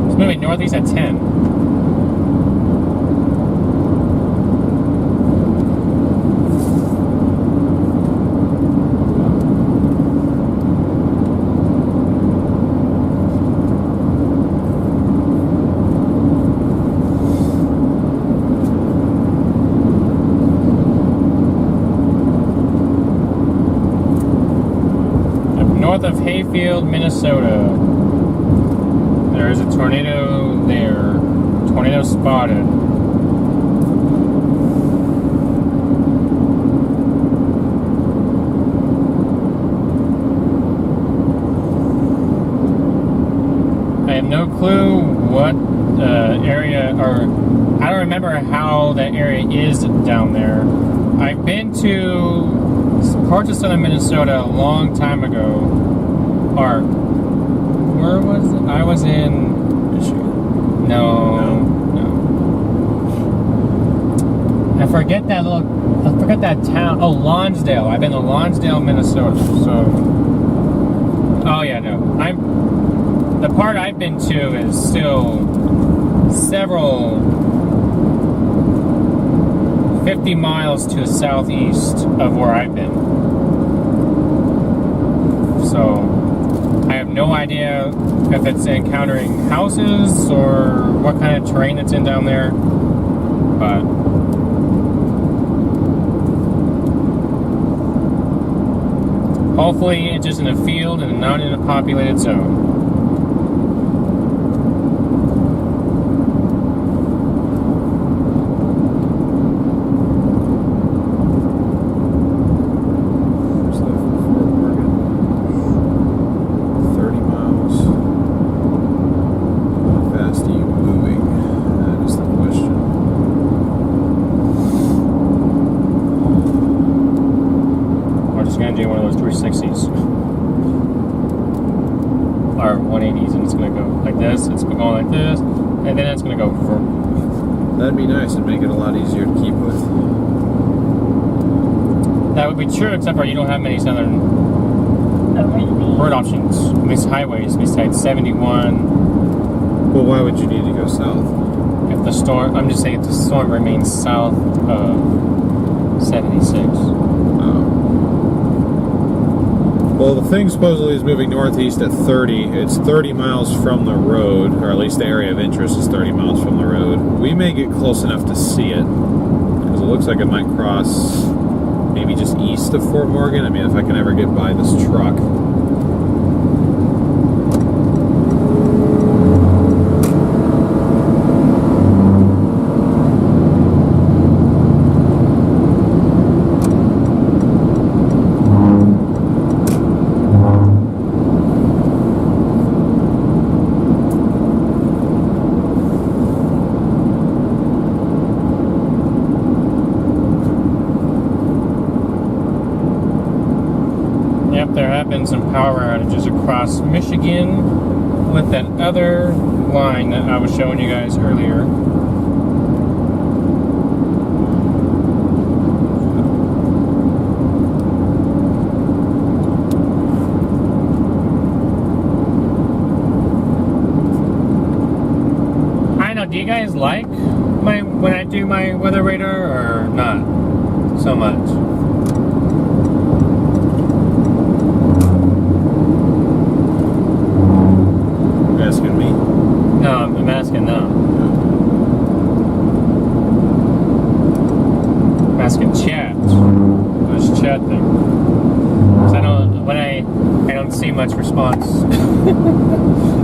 It's moving northeast at 10. North of Hayfield, Minnesota. There is a tornado there. Tornado spotted. I have no clue what area, or I don't remember how that area is down there. I've been to parts of southern Minnesota a long time ago. Or where was it? I was in Michigan. No. I forget that town. Oh, Lonsdale. I've been to Lonsdale, Minnesota. So, oh yeah, no. The part I've been to is still several 50 miles to the southeast of where I've been. So, I have no idea if it's encountering houses or what kind of terrain it's in down there. But hopefully it's just in a field and not in a populated zone. Or 180s, and it's going to go like this, it's going like this, and then it's going to go for... That'd be nice and make it a lot easier to keep with. That would be true, except for you don't have many southern road options, at least highways, besides 71. Well, why would you need to go south? If the storm, I'm just saying if the storm remains south of 76. Well, the thing supposedly is moving northeast at 30. It's 30 miles from the road, or at least the area of interest is 30 miles from the road. We may get close enough to see it, because it looks like it might cross maybe just east of Fort Morgan. I mean, if I can ever get by this truck. There have been some power outages across Michigan with that other line that I was showing you guys earlier. I don't know, do you guys like when I do my weather radar or not so much? Asking me? No, I'm asking now. much response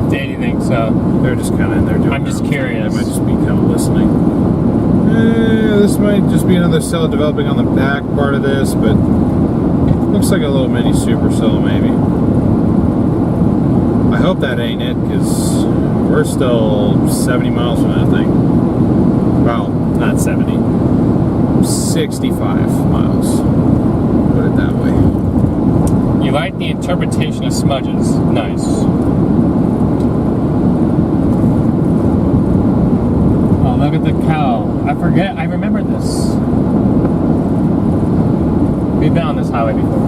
to anything, so They're just kind of in there doing. I'm just their own thing. curious. They might just be kind of listening. This might just be another cell developing on the back part of this, but looks like a little mini supercell maybe. I hope that ain't it, because we're still 70 miles from that thing. Well, not 70. 65 miles. Put it that way. You like the interpretation of smudges. Nice. Oh, look at the cow. I remember this. We've been on this highway before.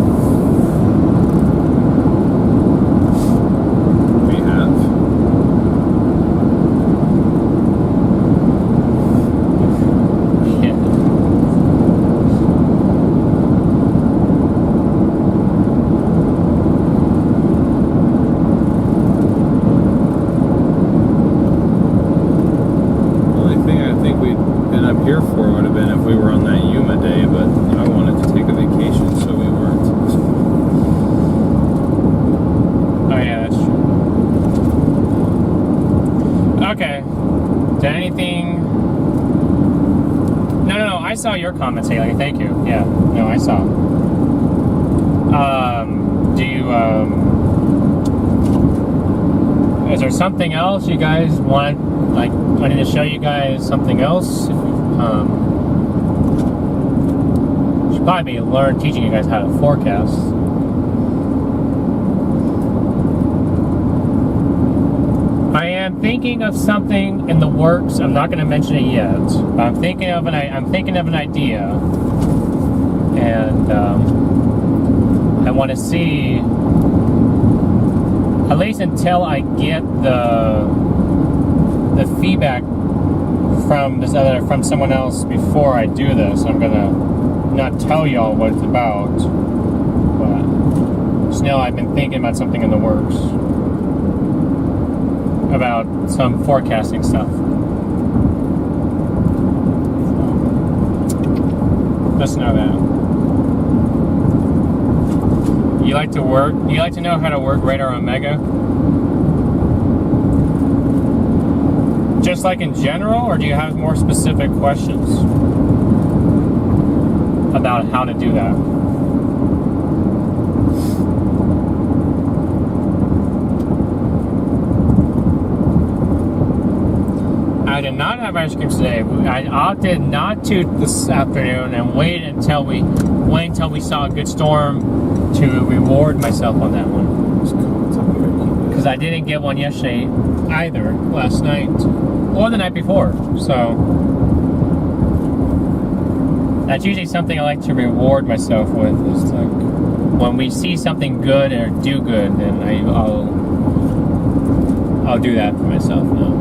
We have. Yeah. Here for would have been if we were on that Yuma day, but I wanted to take a vacation, so we weren't. Oh yeah, that's true. Okay. Did anything? No. I saw your comments, Haley. Thank you. Yeah. No, I saw. Do you? Is there something else you guys want? Like, I need to show you guys something else. Should probably learn teaching you guys how to forecast. I am thinking of something in the works. I'm not going to mention it yet. But I'm thinking of an idea, and I want to see, at least until I get the feedback from someone else before I do this. I'm gonna not tell y'all what it's about, but just know I've been thinking about something in the works about some forecasting stuff. So, just know that. You like to know how to work Radar Omega? Just like in general, or do you have more specific questions about how to do that? I did not have ice cream today. I opted not to this afternoon and wait until we saw a good storm to reward myself on that one. Because I didn't get one yesterday either, last night or the night before. So that's usually something I like to reward myself with. Is like when we see something good or do good, then I'll do that for myself now.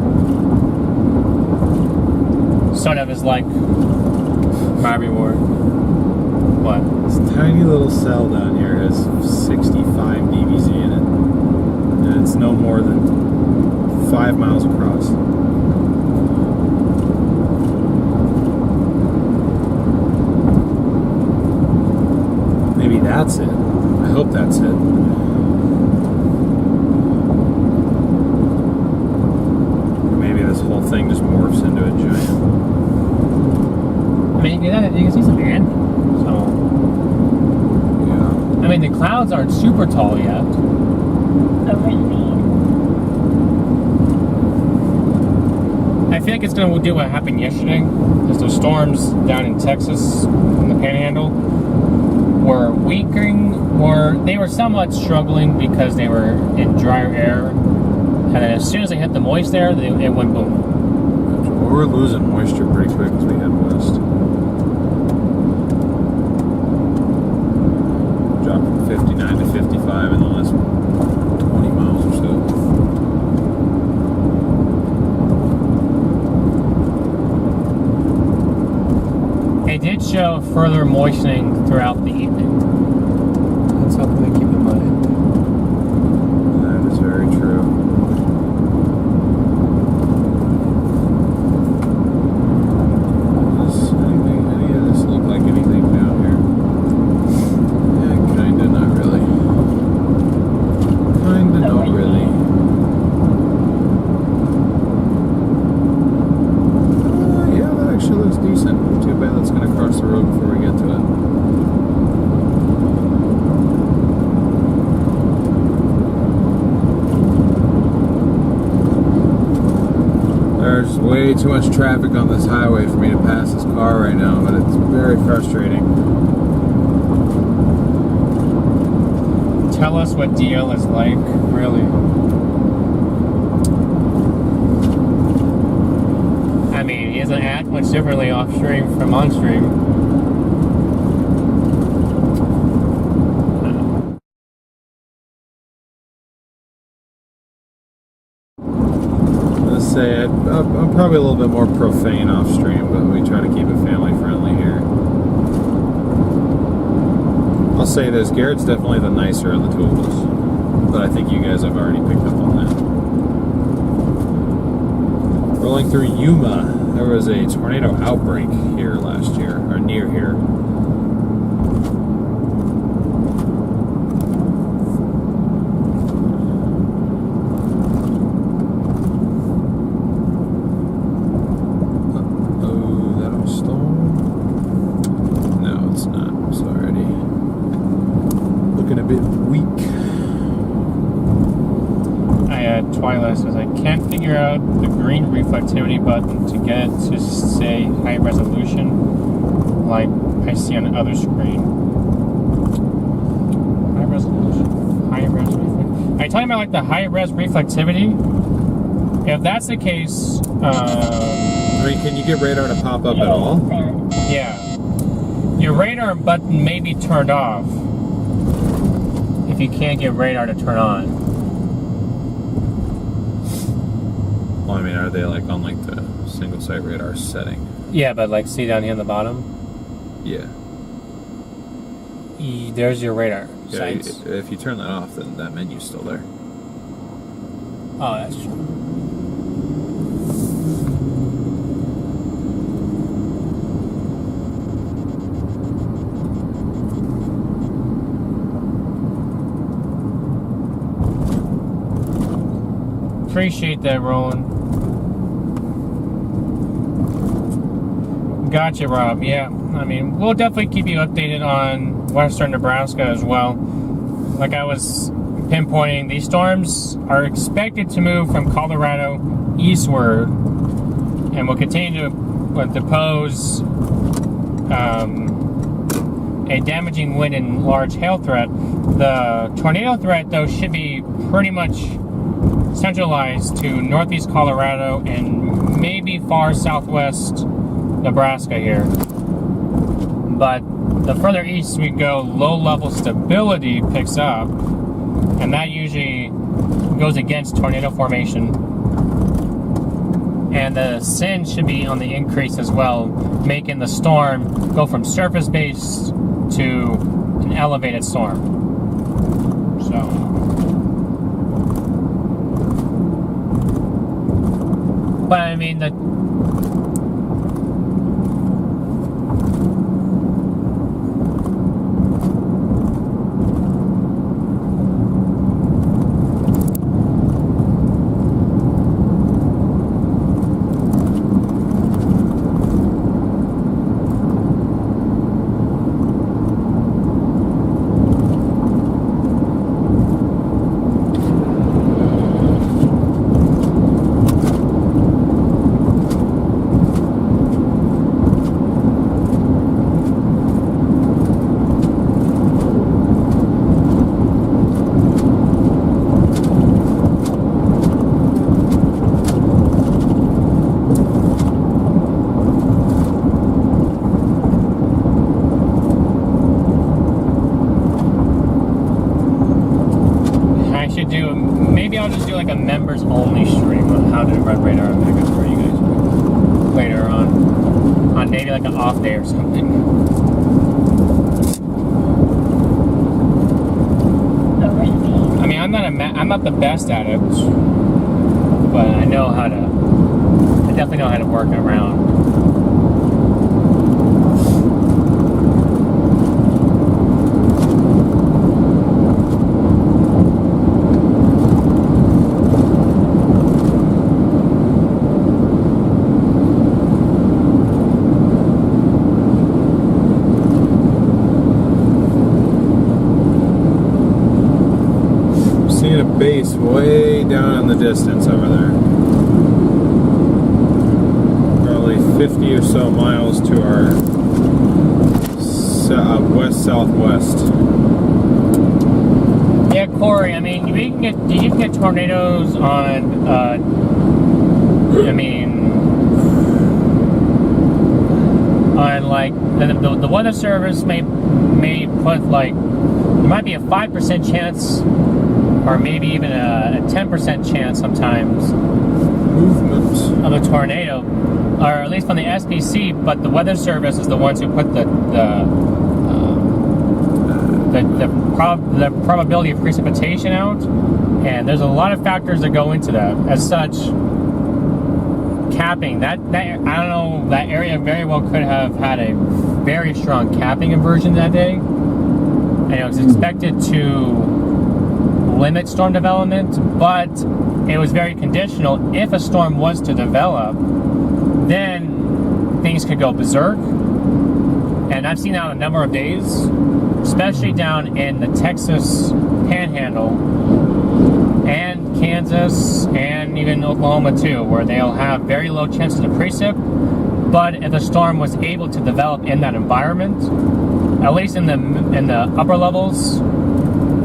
Sort of as like my reward. What? This tiny little cell down here has 65 dBz in it. And it's no more than 5 miles across. Maybe that's it. I hope that's it. Maybe this whole thing just morphs into a giant. I mean, you can see some land. So, yeah. I mean, the clouds aren't super tall yet. I feel like it's going to do what happened yesterday. There's those storms down in Texas, in the Panhandle, were weakening, or they were somewhat struggling because they were in drier air. And then as soon as they hit the moist air, it went boom. Well, we're losing moisture pretty quick as we head west. Dropped from 59 to 55 in the last 20 miles or so. It did show further moistening throughout the evening. That's something to keep in mind. That is very true. Does any of this look like anything down here? Yeah, kinda, not really. actually looks decent. Too bad that's going to cross the road before we get to it. There's way too much traffic on this highway for me to pass this car right now, but it's very frustrating. Tell us what DL is like, really. I mean, he doesn't act much differently off stream from on stream. Let's say I'm probably a little bit more profane off stream, but we try to keep it family friendly here. I'll say this, Garrett's definitely the nicer of the two of us, but I think you guys have already picked up on that. Rolling through Yuma, there was a tornado outbreak here last year, or near here. Oh, that was storm? No, it's not. It's already looking a bit weak. Twilight says, I can't figure out the green reflectivity button to get it to say high resolution like I see on the other screen. High resolution. High res reflectivity. Are you talking about like the high res reflectivity? If that's the case, I mean, can you get radar to pop up at all? yeah. Your radar button may be turned off if you can't get radar to turn on. Well, I mean, are they like on like the single site radar setting? Yeah, but like see down here on the bottom? Yeah. There's your radar Yeah, sites. if you turn that off, then that menu's still there. Oh, that's true. Appreciate that, Roland. Gotcha, Rob. Yeah, I mean, we'll definitely keep you updated on western Nebraska as well. Like I was pinpointing, these storms are expected to move from Colorado eastward and will continue to pose a damaging wind and large hail threat. The tornado threat, though, should be pretty much centralized to northeast Colorado and maybe far southwest Nebraska here. But the further east we go, low-level stability picks up, and that usually goes against tornado formation. And the SIN should be on the increase as well, making the storm go from surface-based to an elevated storm. So, but I mean, maybe I'll just do like a members only stream on how to run radar Omega for you guys later on maybe like an off day or something. I mean, I'm not the best at it, but I definitely know how to work around. base way down in the distance over there. Probably 50 or so miles to our west-southwest. Yeah, Corey, I mean, you can get tornadoes on, on like, the Weather Service may put like, there might be a 5% chance, or maybe even a 10% chance sometimes, Movement of a tornado, or at least from the SPC, but the Weather Service is the ones who put the probability of precipitation out, and there's a lot of factors that go into that. As such, capping, that I don't know, that area very well could have had a very strong capping inversion that day, and it was expected to limit storm development, but it was very conditional. If a storm was to develop, then things could go berserk, and I've seen that on a number of days, especially down in the Texas Panhandle and Kansas and even Oklahoma too, where they'll have very low chances of precip. But if the storm was able to develop in that environment, at least in the upper levels,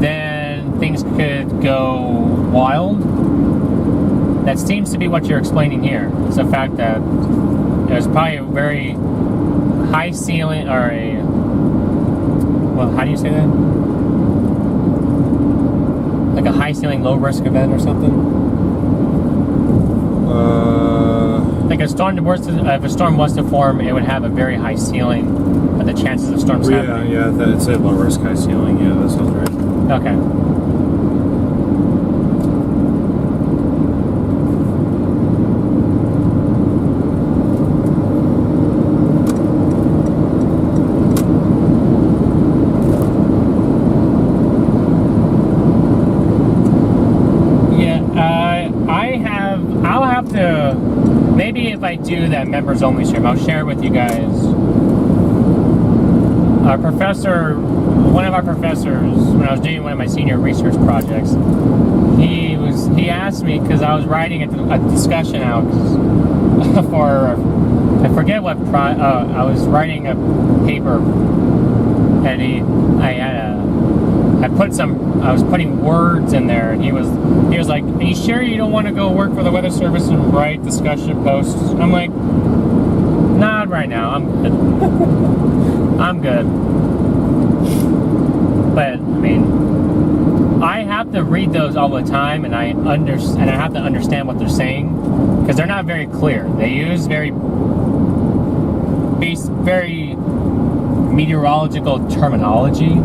then things could go wild. That seems to be what you're explaining here. It's the fact that there's probably a very high ceiling, or a, well, how do you say that? Like a high ceiling, low risk event or something? Like if a storm was to form, it would have a very high ceiling, but the chances of storms happening. Yeah, that's a low risk, high ceiling. Yeah, that sounds right. Okay. I'll have to, maybe if I do that members only stream, I'll share it with you guys. Our professor, one of our professors, when I was doing one of my senior research projects, he asked me, because I was writing a discussion out for, I forget what, I was writing a paper, and I was putting words in there, and he was like, "Are you sure you don't want to go work for the Weather Service and write discussion posts?" I'm like, "Not right now. I'm good. I'm good." But I mean, I have to read those all the time, and I have to understand what they're saying, because they're not very clear. They use very meteorological terminology.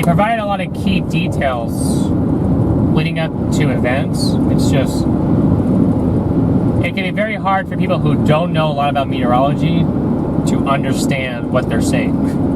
Provide a lot of key details leading up to events. It's just, it can be very hard for people who don't know a lot about meteorology to understand what they're saying.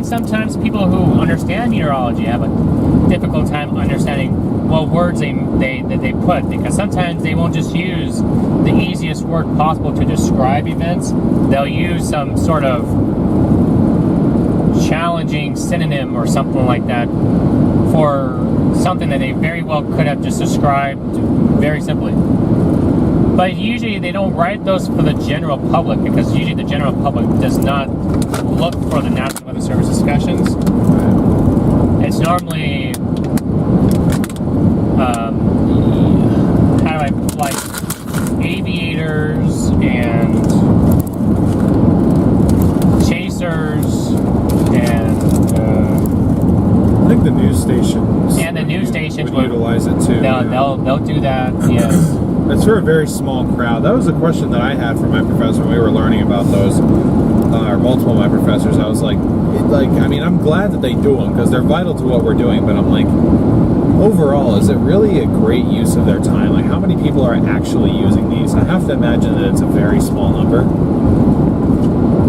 Sometimes people who understand meteorology have a difficult time understanding what words they put, because sometimes they won't just use the easiest word possible to describe events. They'll use some sort of challenging synonym or something like that for something that they very well could have just described very simply. But usually they don't write those for the general public, because usually the general public does not look for the National Weather Service discussions. It's normally, like aviators and chasers and that, yes. It's for a very small crowd. That was a question that I had for my professor when we were learning about those, or multiple of my professors. I was like, I mean, I'm glad that they do them because they're vital to what we're doing, but I'm like, overall, is it really a great use of their time? Like, how many people are actually using these? I have to imagine that it's a very small number,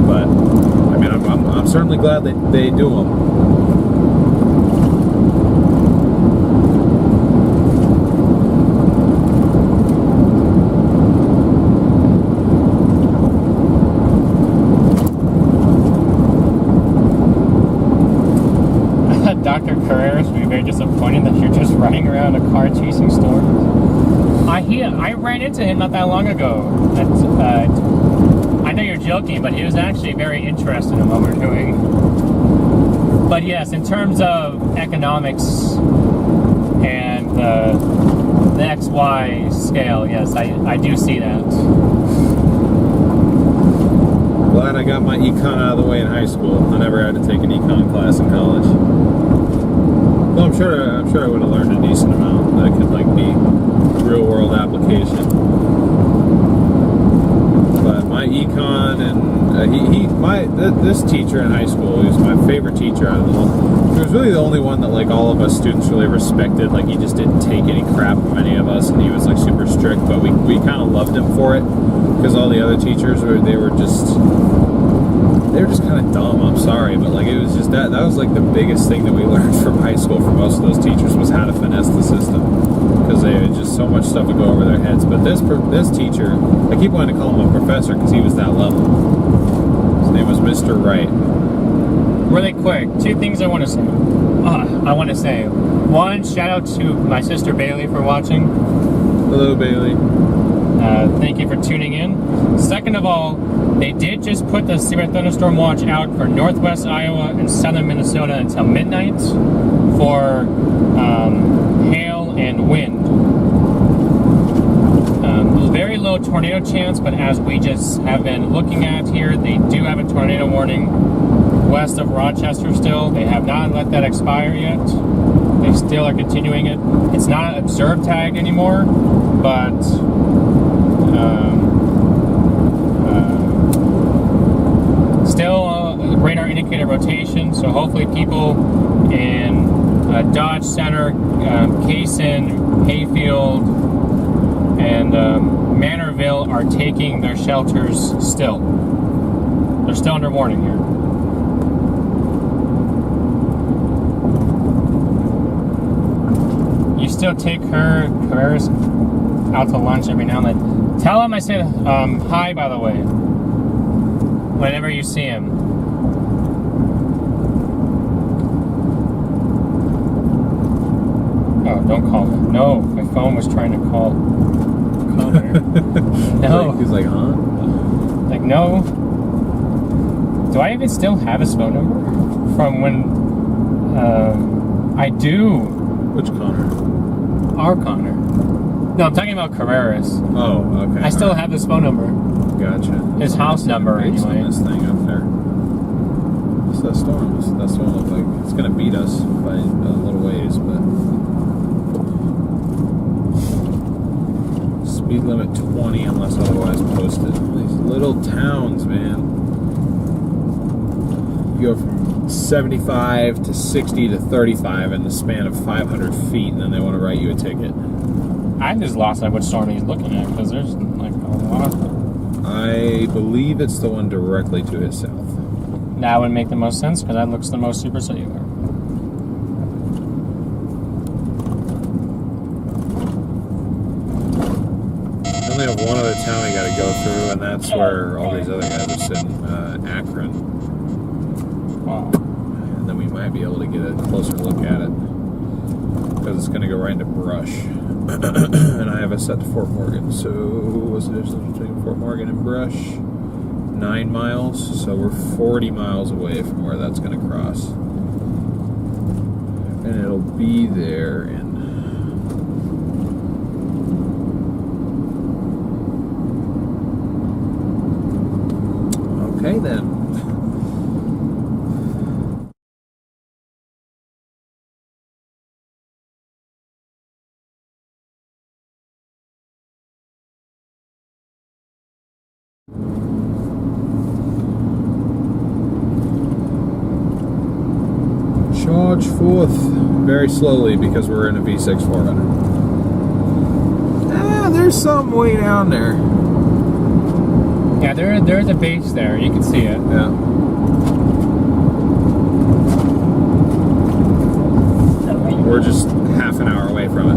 but I mean, I'm certainly glad that they do them. Dr. Carreras would be very disappointed that you're just running around a car chasing storms. I ran into him not that long ago. I know you're joking, but he was actually very interested in what we're doing. But yes, in terms of economics and the XY scale, yes, I do see that. Glad I got my econ out of the way in high school. I never had to take an econ class in college. Well, I'm sure I would have learned a decent amount that could like be real world application. But my econ and this teacher in high school, he was my favorite teacher out of them all. He was really the only one that like all of us students really respected. Like he just didn't take any crap from any of us, and he was like super strict. But we kind of loved him for it because all the other teachers were just kind of dumb. I'm sorry, but like it was just that was like the biggest thing that we learned from high school from most of those teachers was how to finesse the system, because they had just so much stuff to go over their heads. But this teacher, I keep wanting to call him a professor because he was that level. His name was Mr. Wright. Really quick, two things I want to say. One, shout out to my sister Bailey for watching. Hello, Bailey. Thank you for tuning in. Second of all, they did just put the severe thunderstorm watch out for northwest Iowa and southern Minnesota until midnight for hail and wind. Very low tornado chance, but as we just have been looking at here, they do have a tornado warning west of Rochester still. They have not let that expire yet. They still are continuing it. It's not an observed tag anymore, but still radar indicator rotation, so hopefully people in Dodge Center, Kaysen, Hayfield, and Manorville are taking their shelters still. They're still under warning here. You still take Carreras out to lunch every now and then. Tell him I said hi, by the way, whenever you see him. Oh, don't call him. No, my phone was trying to call Connor. No. He's like, huh? Like, no. Do I even still have his phone number? From when I do. Which Connor? Our Connor. No, I'm talking about Carreras. Oh, okay. I still have his phone number. Gotcha. His house number, Rates anyway. on this thing up there. What's that storm? What's that storm look like? It's gonna beat us by a little ways, but speed limit 20 unless otherwise posted. These little towns, man. You go from 75 to 60 to 35 in the span of 500 feet, and then they want to write you a ticket. I just lost like which storm he's looking at because there's like a lot of them. I believe it's the one directly to his south. That would make the most sense because that looks the most supercellular. We only have one other town we got to go through, and that's where all these other guys are sitting, Akron. Wow. And then we might be able to get a closer look at it because it's going to go right into brush. And I have it set to Fort Morgan. So what's the difference between Fort Morgan and brush? 9 miles. So we're 40 miles away from where that's going to cross. And it'll be there in... Okay then. Charge forth very slowly because we're in a V6 4Runner. There's some way down there. Yeah, there's a base there. You can see it. Yeah. We're just half an hour away from it.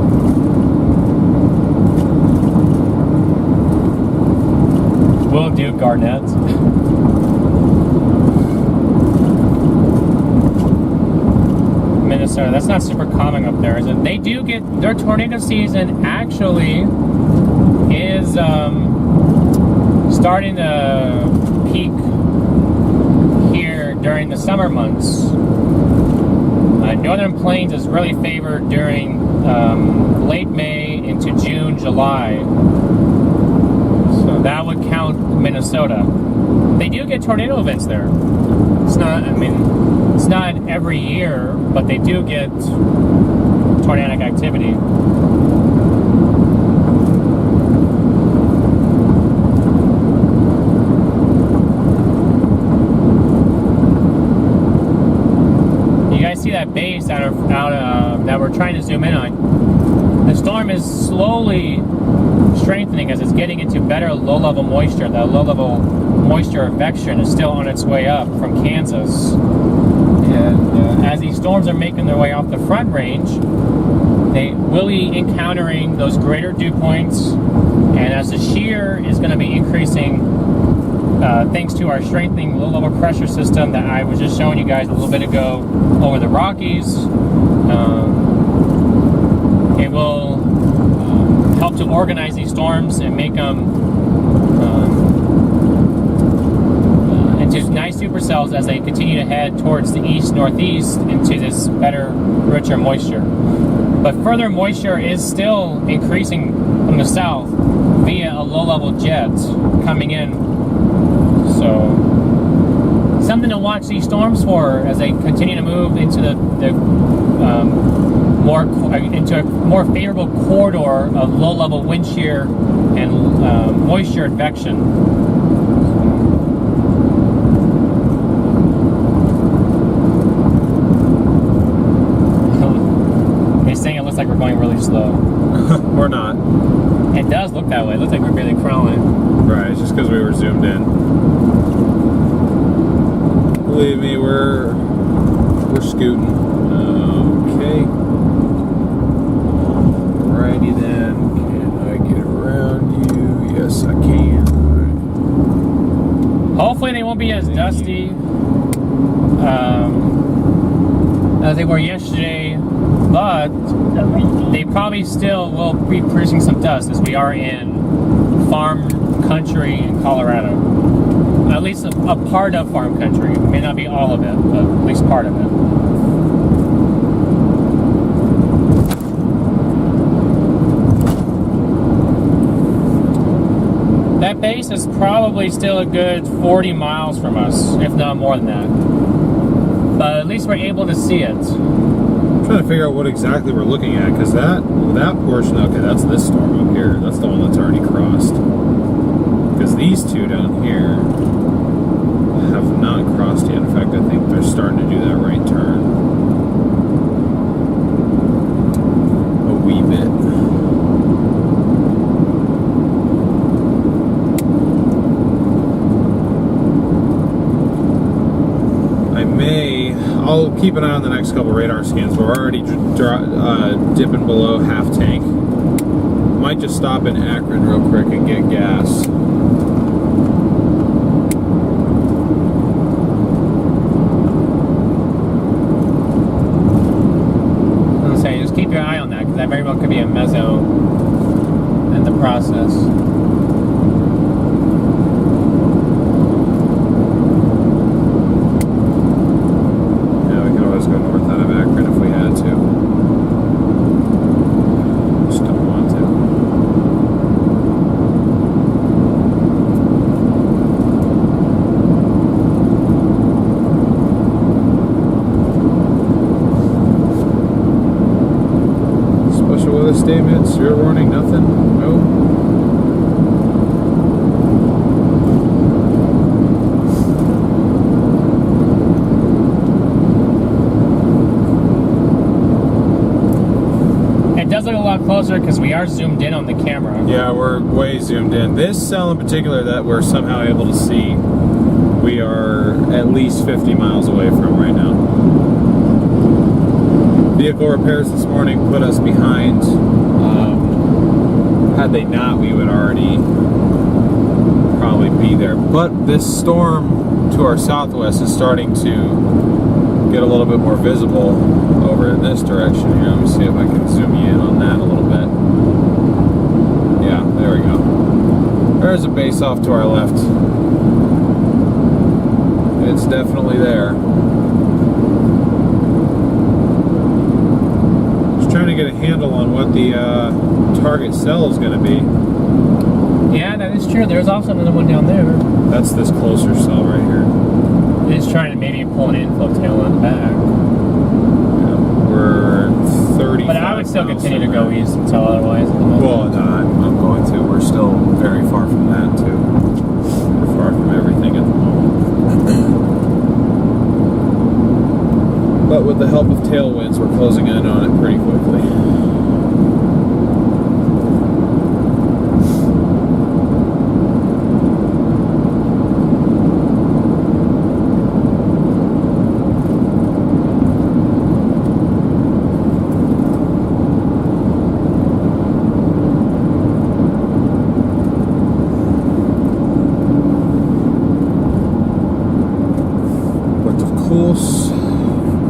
Will do, Garnett. Minnesota. That's not super common up there, is it? They do get their tornado season actually is starting to peak here during the summer months. Northern Plains is really favored during late May into June, July. So that would count Minnesota. They do get tornado events there. It's not, I mean, it's not every year, but they do get tornadic activity. You guys see that base that we're trying to zoom in on? The storm is slowly strengthening as it's getting into better low-level moisture. The low-level moisture advection is still on its way up from Kansas. And as these storms are making their way off the front range, they will be encountering those greater dew points. And as the shear is going to be increasing, thanks to our strengthening low-level pressure system that I was just showing you guys a little bit ago over the Rockies, it will help to organize these storms and make them into nice supercells as they continue to head towards the east-northeast into this better, richer moisture. But further moisture is still increasing from the south via a low-level jet coming in. So something to watch these storms for as they continue to move into into a more favorable corridor of low-level wind shear and moisture advection. They're saying it looks like we're going really slow. We're not. It does look that way. It looks like we're really crawling. Right, it's just because we were zoomed in. Believe me, we're scooting. Okay. Alrighty then. Can I get around you? Yes, I can. Right. Hopefully they won't be as dusty as they were yesterday, but they probably still will be producing some dust as we are in farm country in Colorado. At least a part of farm country. It may not be all of it, but at least part of it. That base is probably still a good 40 miles from us, if not more than that. But at least we're able to see it. I'm trying to figure out what exactly we're looking at, because that portion, okay, that's this storm up here. That's the one that's already crossed. Because these two down here have not crossed yet. In fact, I think they're starting to do that right turn. A wee bit. I'll keep an eye on the next couple radar scans. We're already dipping below half tank. Might just stop in Akron real quick and get gas. I was saying, just keep your eye on that because that very well could be a mezzo in the process. Go north out of Akron if we had to. Just don't want to. Special weather statement, severe warning, nothing? No. closer because we are zoomed in on the camera. Yeah, we're way zoomed in. This cell in particular that we're somehow able to see, we are at least 50 miles away from right now. Vehicle repairs this morning put us behind. Had they not, we would already probably be there. But this storm to our southwest is starting to get a little bit more visible over in this direction here. Let me see if I can zoom you in on that a little bit. Yeah, there we go. There's a base off to our left. It's definitely there. Just trying to get a handle on what the target cell is going to be. Yeah, that is true. There's also another one down there. That's this closer cell right here. It's trying to maybe pull an inflow tail on the back. Yeah, we're 30. But I would still continue to go east until otherwise. At the moment. Well, no, I'm going to. We're still very far from that, too. We're far from everything at the moment. But with the help of tailwinds, we're closing in on it pretty quickly.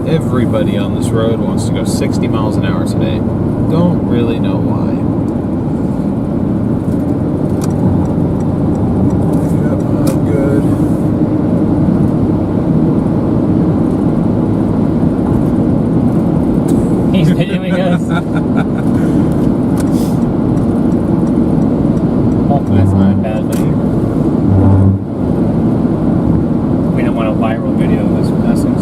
Everybody on this road wants to go 60 miles an hour today. Don't really know why. Yep, I'm good. He's videoing us. Hopefully that's not a bad thing. We don't want a viral video of this passing.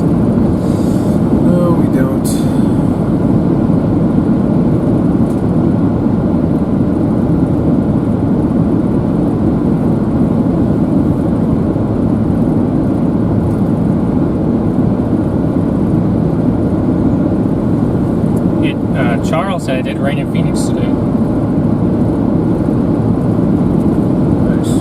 No, we don't. Charles said it did rain in Phoenix today. Nice.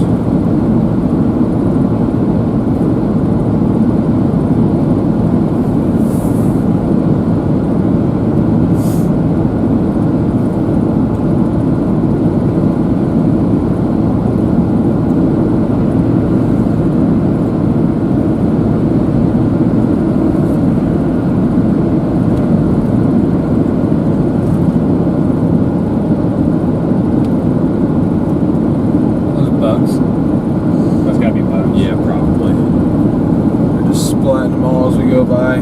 That's gotta be bugs. Yeah, probably. We're just splatting them all as we go by.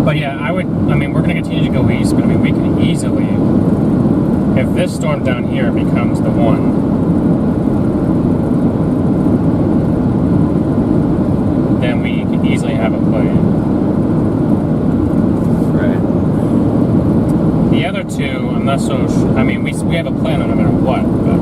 But yeah, I mean, we're gonna continue to go east, but I mean, we can easily, if this storm down here becomes the one, then we can easily have a play. Right. The other two, I'm not so sure. I mean, we have a plan on no matter what, but.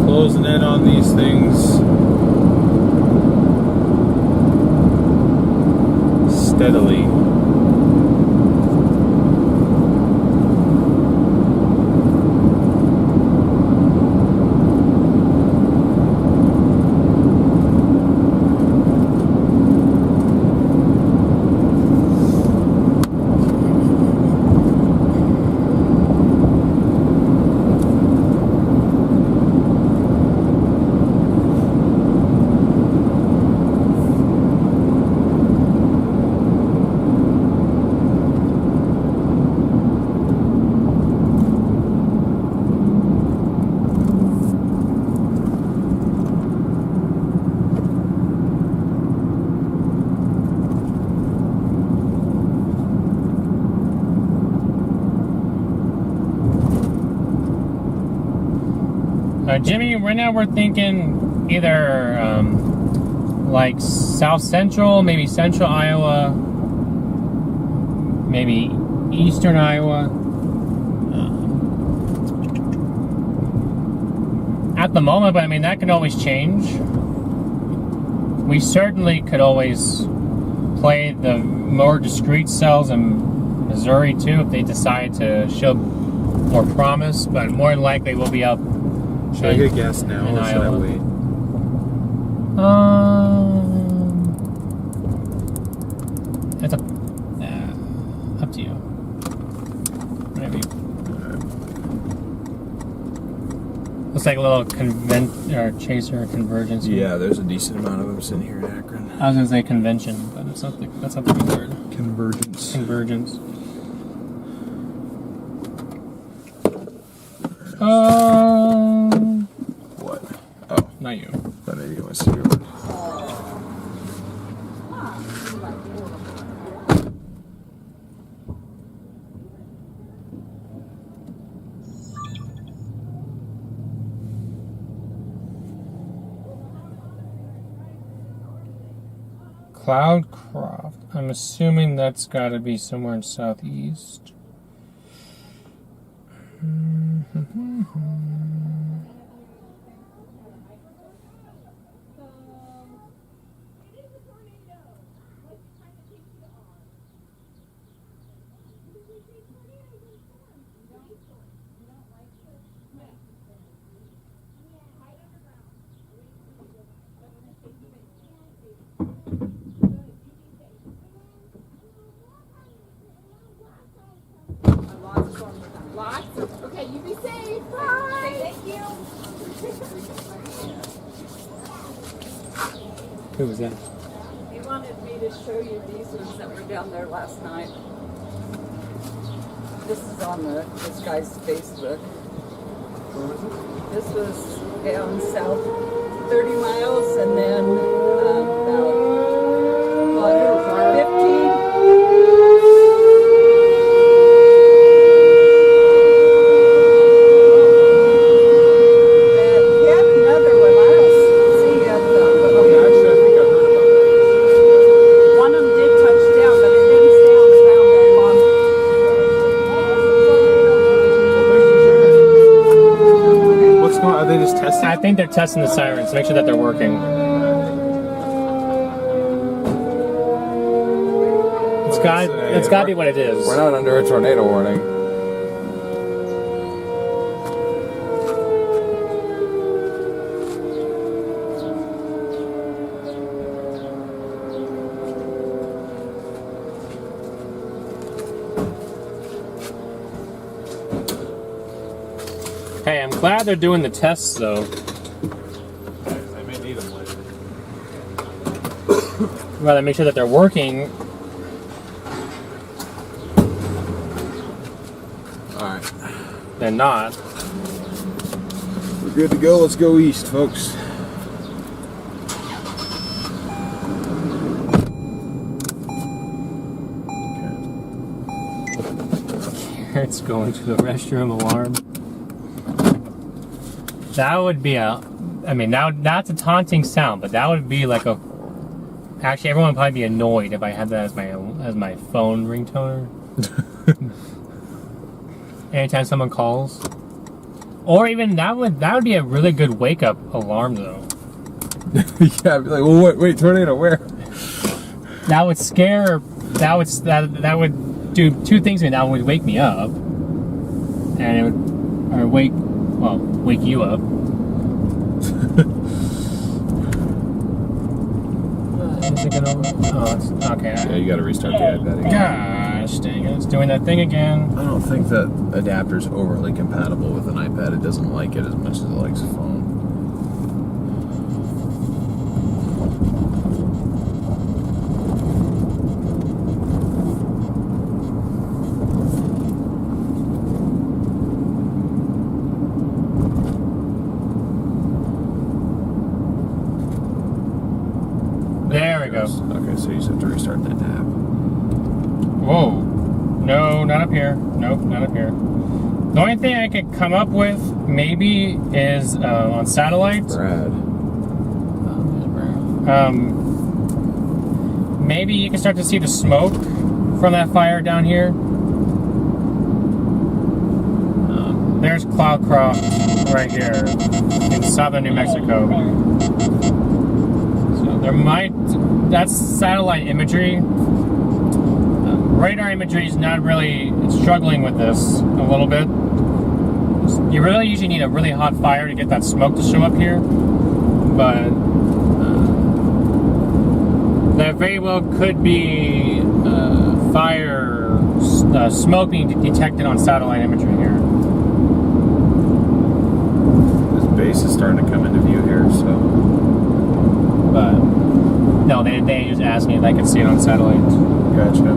Closing in on these things steadily. Jimmy, right now we're thinking either like south central, maybe central Iowa, maybe eastern Iowa. At the moment, but I mean, that can always change. We certainly could always play the more discrete cells in Missouri too if they decide to show more promise, but more than likely we'll be up. Should I get a guess now or should I wait? It's up to you. Maybe. Looks like a little chaser convergence. Yeah, there's a decent amount of them sitting here in Akron. I was gonna say convention, but it's not that's not the good word. Convergence. Convergence. What? Oh, Not you. but maybe you want to see your one. Cloudcroft. I'm assuming that's got to be somewhere in southeast. Okay, you be safe. Bye. Thank you. Who was that? He wanted me to show you these ones that were down there last night. This is on this guy's Facebook. This was down south 30 miles and then about 15. I think they're testing the sirens to make sure that they're working. It's got to be what it is. We're not under a tornado warning. Hey, I'm glad they're doing the tests though. I may need them later. Rather make sure that they're working. Alright. They're not. We're good to go. Let's go east, folks. Garrett's going to the restroom alarm. That would be that's a taunting sound, but that would be like actually everyone would probably be annoyed if I had that as my phone ringtoner. Anytime someone calls. Or even that would be a really good wake up alarm though. Yeah, I'd be like, well wait, tornado where? That would scare that would do two things to me. That would wake me up. And it would wake you up. Is it gonna? Oh, it's okay. Yeah, you gotta restart the iPad again. Gosh dang it, it's doing that thing again. I don't think that adapter's overly compatible with an iPad. It doesn't like it as much as it likes a phone. There we go. Okay, so you just have to restart that app. Whoa. No, not up here. Nope, not up here. The only thing I could come up with, maybe, is on satellite. Brad. Maybe you can start to see the smoke from that fire down here. there's Cloudcroft right here in southern New Mexico. So there might, that's satellite imagery. Radar imagery is not really, it's struggling with this a little bit. You really usually need a really hot fire to get that smoke to show up here, but there very well could be fire, smoke being detected on satellite imagery here. This base is starting to come into view here, so. But no, they just asked me if I could see it on satellites. Gotcha.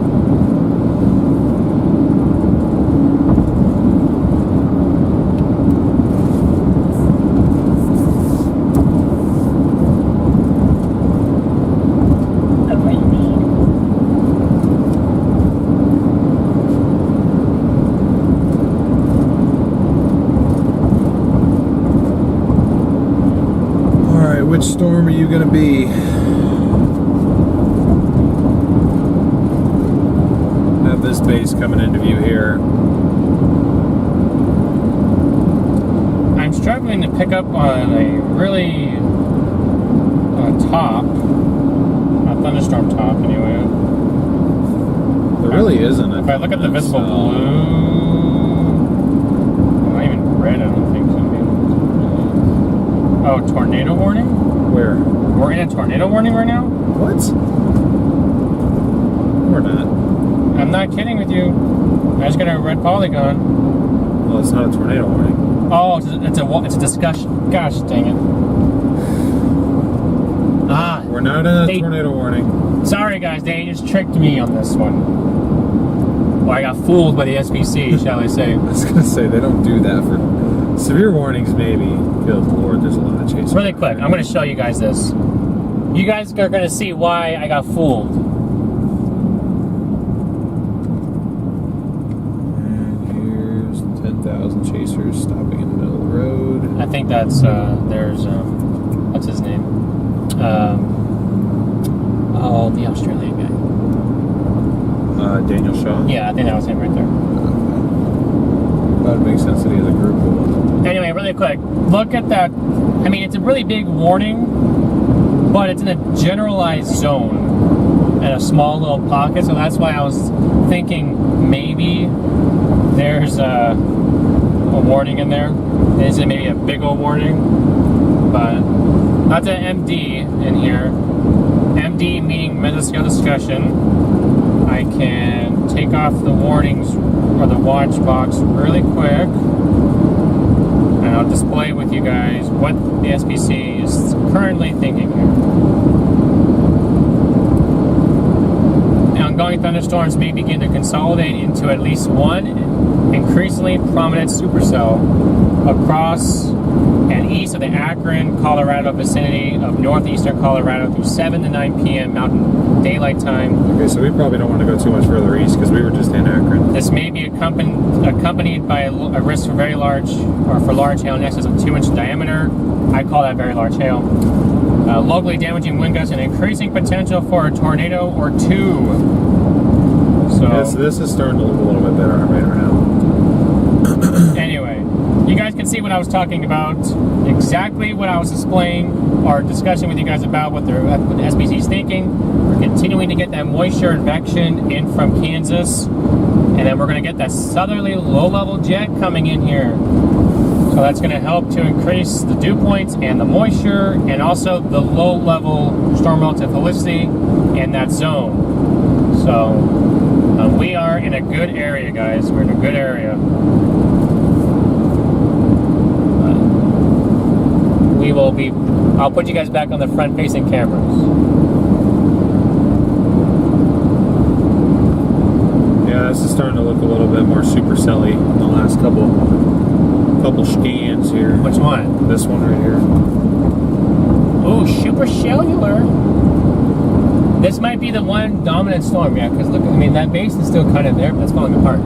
Which storm are you going to be? Have this base coming into view here. I'm struggling to pick up on a really top, a thunderstorm top anyway. There really isn't. If I look at the visible blue, not even red, I don't think so. Oh, tornado warning? Where? We're in a tornado warning right now? What? We're not. I'm not kidding with you. I just got a red polygon. Well, it's not a tornado warning. Oh, it's a discussion. Gosh dang it. Ah. We're not in a tornado warning. Sorry guys, they just tricked me on this one. Well, I got fooled by the SPC, shall I say. I was going to say, they don't do that for severe warnings, maybe. Good Lord, there's a lot of chasing. Really quick, I'm going to show you guys this. You guys are going to see why I got fooled. And here's 10,000 chasers stopping in the middle of the road. I think that's, there's, what's his name? Oh, the Australian guy. Daniel Shaw? Yeah, I think that was him right there. That would make sense that he has a group of them. Anyway, really quick, look at that. I mean, it's a really big warning, but it's in a generalized zone and a small little pocket, so that's why I was thinking maybe there's a warning in there. Is it maybe a big old warning? But that's an MD in here. MD meaning mesoscale discussion. I can take off the warnings or the watch box really quick, and I'll display with you guys what the SPC is currently thinking here. Ongoing thunderstorms may begin to consolidate into at least one increasingly prominent supercell across and east of the Akron, Colorado vicinity of northeastern Colorado through 7 to 9 p.m. Mountain Daylight Time. Okay, so we probably don't want to go too much further east because we were just in Akron. This may be accompanied by a risk for very large, or for large hail in excess of 2 inch diameter. I call that very large hail. Locally damaging wind gusts and increasing potential for a tornado or two. So this is starting to look a little bit better right now. Anyway, you guys can see what I was talking about, exactly what I was displaying or discussing with you guys about what the SPC is thinking. We're continuing to get that moisture advection in from Kansas, and then we're going to get that southerly low-level jet coming in here. So that's going to help to increase the dew points and the moisture, and also the low-level storm relative helicity in that zone. So we are in a good area, guys. We're in a good area. We will be. I'll put you guys back on the front-facing cameras. Yeah, this is starting to look a little bit more supercell-y in the last couple scans here. Which one? This one right here. Oh, supercellular. This might be the one dominant storm, yeah, because look, I mean, that base is still kind of there, but it's falling apart.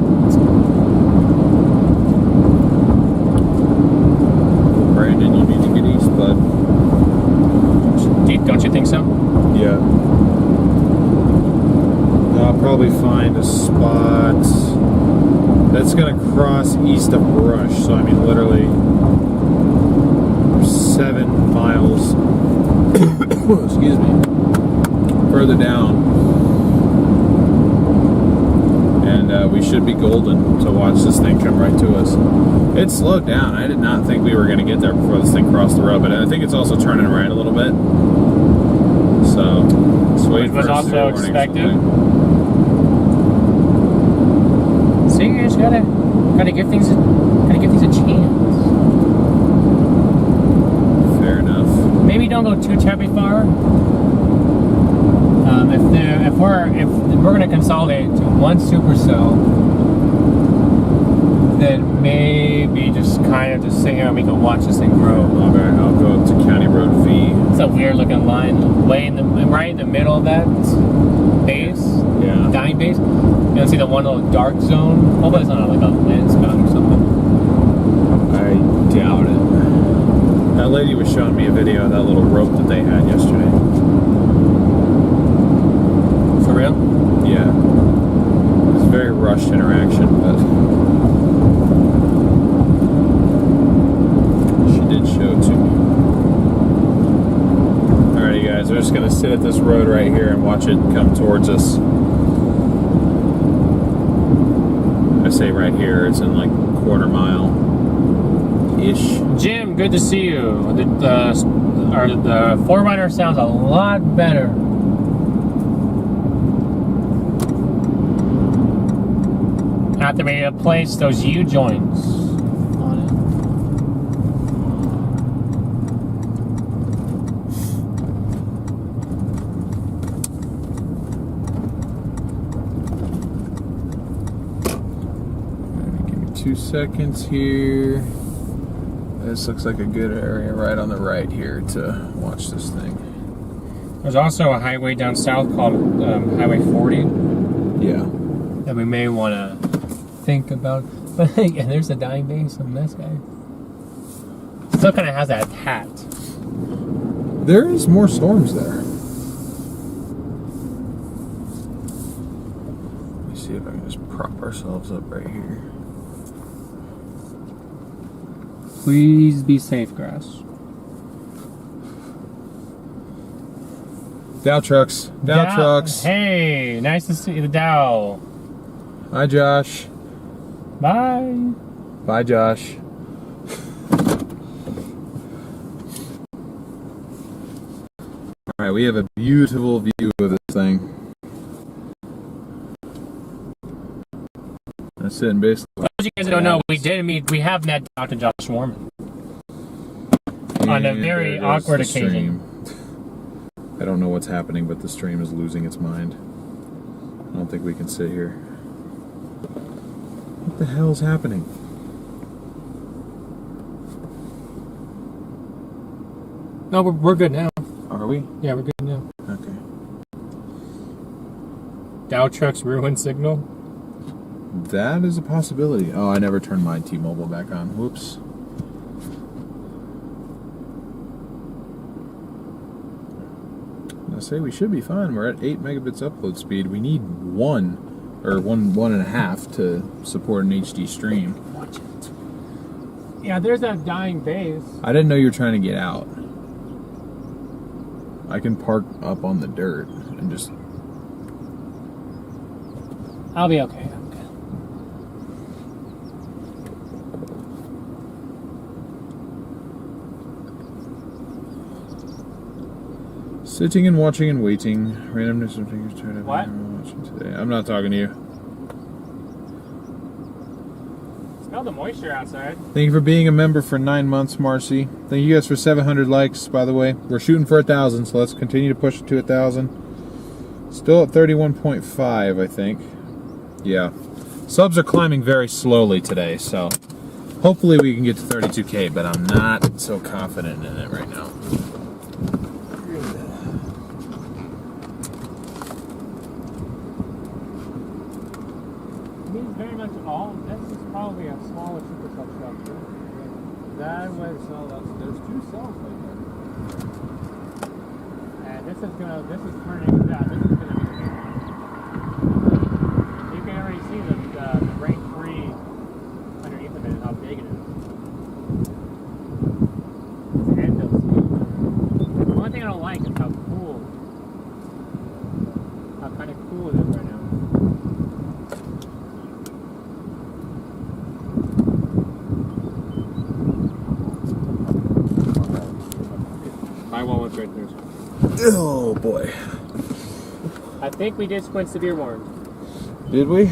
Brandon, you need to get east, bud. Don't you think so? Yeah. I'll probably find a spot That's gonna cross east of Brush, so I mean literally 7 miles excuse me, further down, and we should be golden to watch this thing come right to us. It slowed down. I did not think we were going to get there before this thing crossed the road, but I think it's also turning right a little bit. So, let's wait Which was for a also severe warning or expected. something. See, you just gotta give things a chance. Fair enough. Maybe don't go too terribly far. If we're gonna consolidate to one Supercell, then maybe just kind of just sit here and we can watch this thing grow. Okay, I'll go to County Road V. It's a weird looking line, right in the middle of that base, Yeah. dying base. You don't see the one little dark zone. Hopefully it's not like a land spout or something. I doubt it. That lady was showing me a video of that little rope that they had yesterday. For real? Yeah. It was a very rushed interaction, but she did show it to me. Alrighty guys, we're just gonna sit at this road right here and watch it come towards us. I say right here, it's in like a quarter mile-ish. Jim, good to see you. The 4Runner sounds a lot better. After we place those U-joints on Give me 2 seconds here. This looks like a good area right on the right here to watch this thing. it. There's also a highway down south called Highway 40 Yeah. that we may want to think about. But and there's a dying base on this guy. Still kind of has that hat. There is more storms there. Let me see if I can just prop ourselves up right here. Please be safe, Grass. Dow trucks. Dow trucks. Hey, nice to see the Dow. Hi, Josh. Bye. Bye, Josh. All right, we have a beautiful view of this thing. That's sitting basically. For those of you guys that don't know, we have met Dr. Josh Warman on a very awkward occasion. I don't know what's happening, but the stream is losing its mind. I don't think we can sit here. What the hell's happening? No, we're good now. Are we? Yeah, we're good now. Okay. Dow trucks ruin signal. That is a possibility. Oh, I never turned my T-Mobile back on. Whoops. I say we should be fine. We're at 8 megabits upload speed. We need 1 or 1.5 to support an HD stream. Watch it. Yeah, there's that dying base. I didn't know you were trying to get out. I can park up on the dirt and just... I'll be okay. Sitting and watching and waiting. Randomness of fingers turned up. What? Watching today. I'm not talking to you. Smell the moisture outside. Thank you for being a member for 9 months, Marcy. Thank you guys for 700 likes, by the way. We're shooting for 1,000, so let's continue to push it to 1,000. Still at 31.5, I think. Yeah. Subs are climbing very slowly today, so hopefully we can get to 32K, but I'm not so confident in it right now. Very much all. This is probably a smaller Supercell structure. That was There's 2 cells right there. and this is turning. Yeah, this is gonna be big. You can already see the rain-free I won't with straight throughs. Oh boy. I think we did squint severe warned. Did we?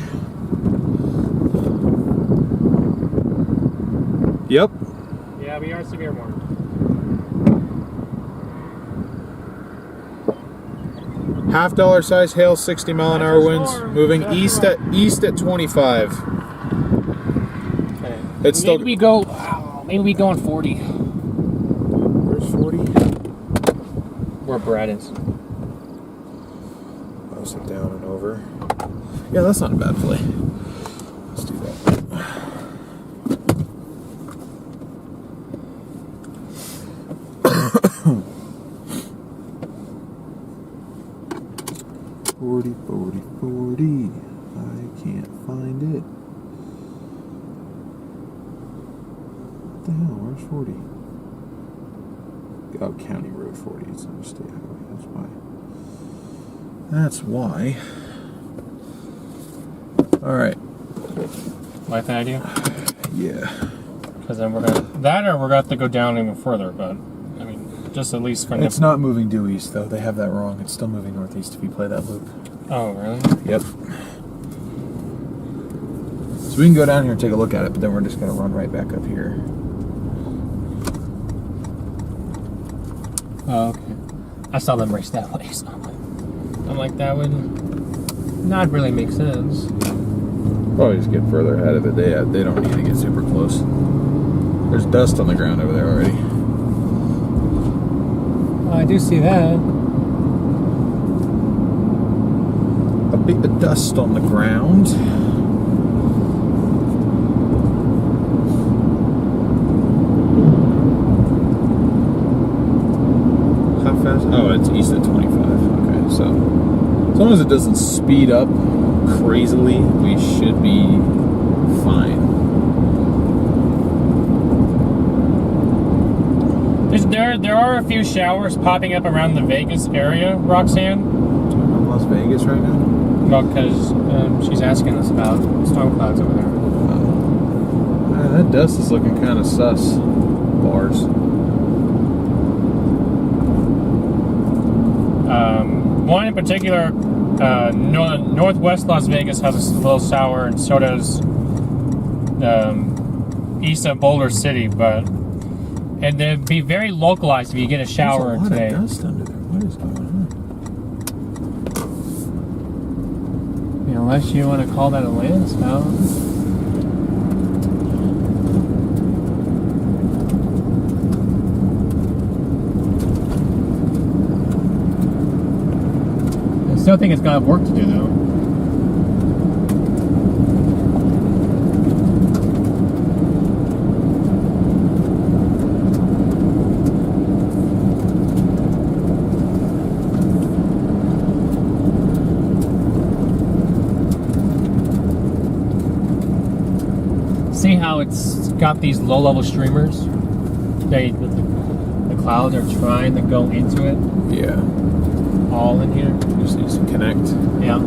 Yep. Yeah, we are severe warned. $half size hail, 60 mile an hour winds, moving east at 25. Okay. It's still. Maybe we go on 40. Where's 40? Where Brad is. I'll sit down and over. Yeah, that's not a bad play. Let's do that. 40, 40, 40. I can't find it. What the hell? Where's 40? Oh, County Road 40. It's on the state highway. That's why. That's why. All right. Like that idea? Yeah. Because then we're gonna we're gonna have to go down even further. But I mean, just at least for now. It's not moving due east though. They have that wrong. It's still moving northeast if you play that loop. Oh, really? Yep. So we can go down here and take a look at it, but then we're just gonna run right back up here. Oh, okay. I saw them race that way, so I'm like, that would not really make sense. Probably just get further ahead of it. They don't need to get super close. There's dust on the ground over there already. Oh, I do see that. A bit of dust on the ground. How fast? Oh, it's east at 25. Okay, so as long as it doesn't speed up crazily, we should be fine. There are a few showers popping up around the Vegas area, Roxanne. Talking about Las Vegas right now? Well, because she's asking us about storm clouds over there. That dust is looking kind of sus. Bars. One in particular, northwest Las Vegas has a little shower, and so does east of Boulder City, and they'd be very localized if you get a shower There's a lot today. of dust under there. What is going on? Unless you want to call that a landspout. I still think it's got work to do, though. See how it's got these low-level streamers? The clouds are trying to go into it. Yeah. All in here. Just needs to connect. Yeah.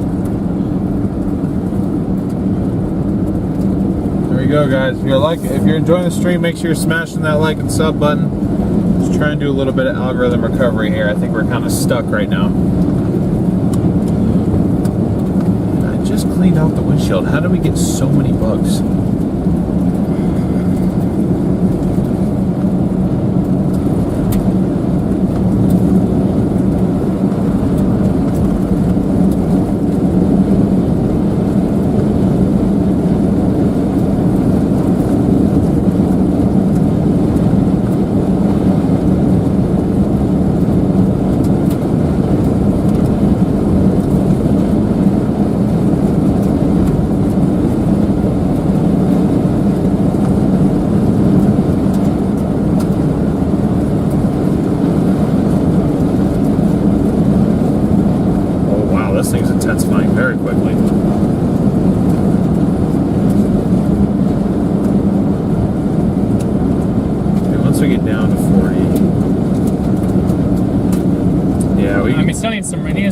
There you go, guys. If you're enjoying the stream, make sure you're smashing that like and sub button. Just try and do a little bit of algorithm recovery here. I think we're kind of stuck right now. I just cleaned out the windshield. How do we get so many bugs?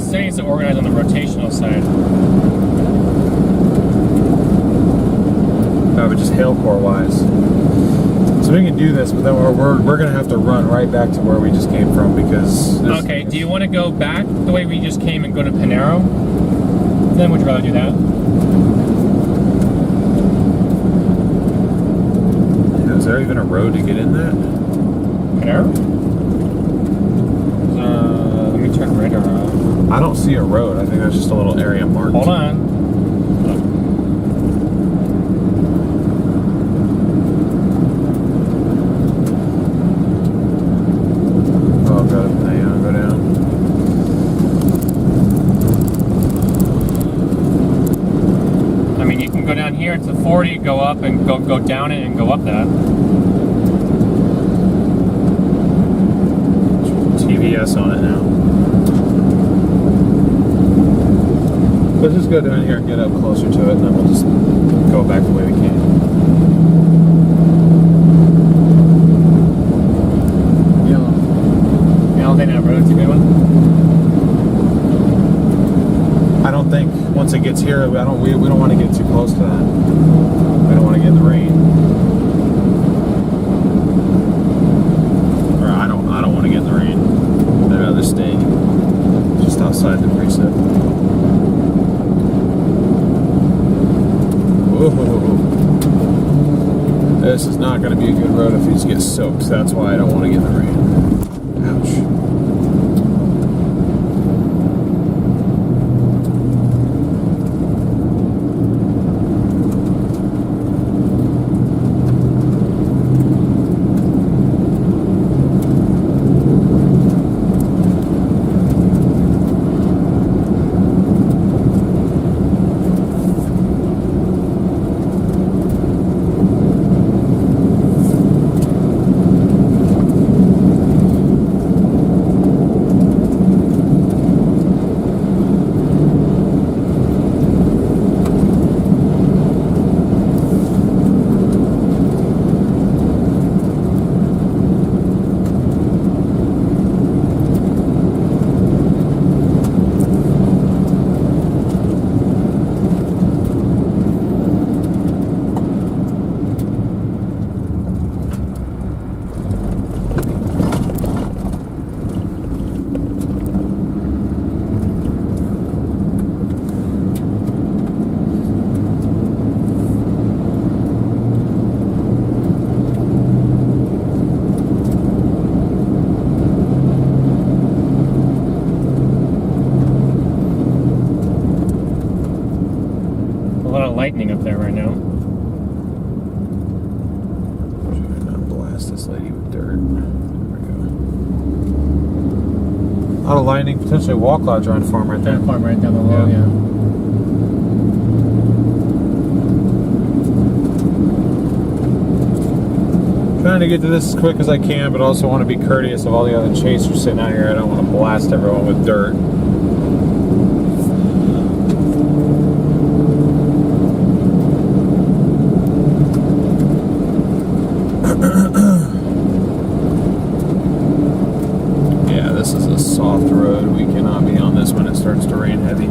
Still needs to organize on the rotational side. But just hail core wise. So So we can do this, but then we're gonna have to run right back to where we just came from because. Okay. Do you want to go back the way we just came and go to Panero? Then would you rather do that? Yeah, is there even a road to get in that? Panero? Let me turn right around. I don't see a road. I think that's just a little area marked. Hold on. Oh, go down, go down. I mean, you can go down here to 40, go up and go down it and go up that. TVS on it now. Let's just go down here and get up closer to it, and then we'll just go back the way we came. You don't think that road's a good one? I don't think once it gets here, we don't want to get too close to that. We don't want to get in the rain. Or I don't want to get in the rain. I'd rather stay just outside the preset. Whoa. This is not going to be a good road if you just get soaked. That's why I don't want to get in the rain. Ouch. Lightning up there right now. Trying not to blast this lady with dirt. There we go. A lot of lightning, potentially wall clouds around farm right there. Farm right down the low, yeah. Trying to get to this as quick as I can, but also want to be courteous of all the other chasers sitting out here. I don't want to blast everyone with dirt. Yeah, this is a soft road. We cannot be on this when it starts to rain heavy.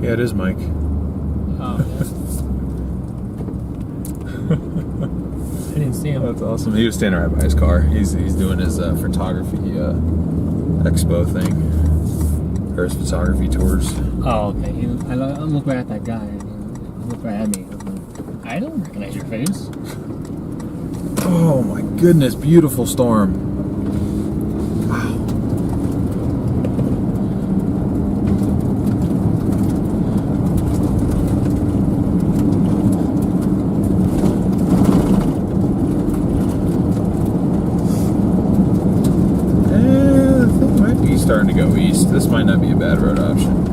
Yeah, it is Mike. Oh, I didn't see him. That's awesome. He was standing right by his car. He's doing his photography expo thing. Or his photography tours. Oh, okay. I look right at that guy. He looked right at me. I don't recognize your face. Oh my goodness, beautiful storm. Wow. Starting to go east. This might bad road option.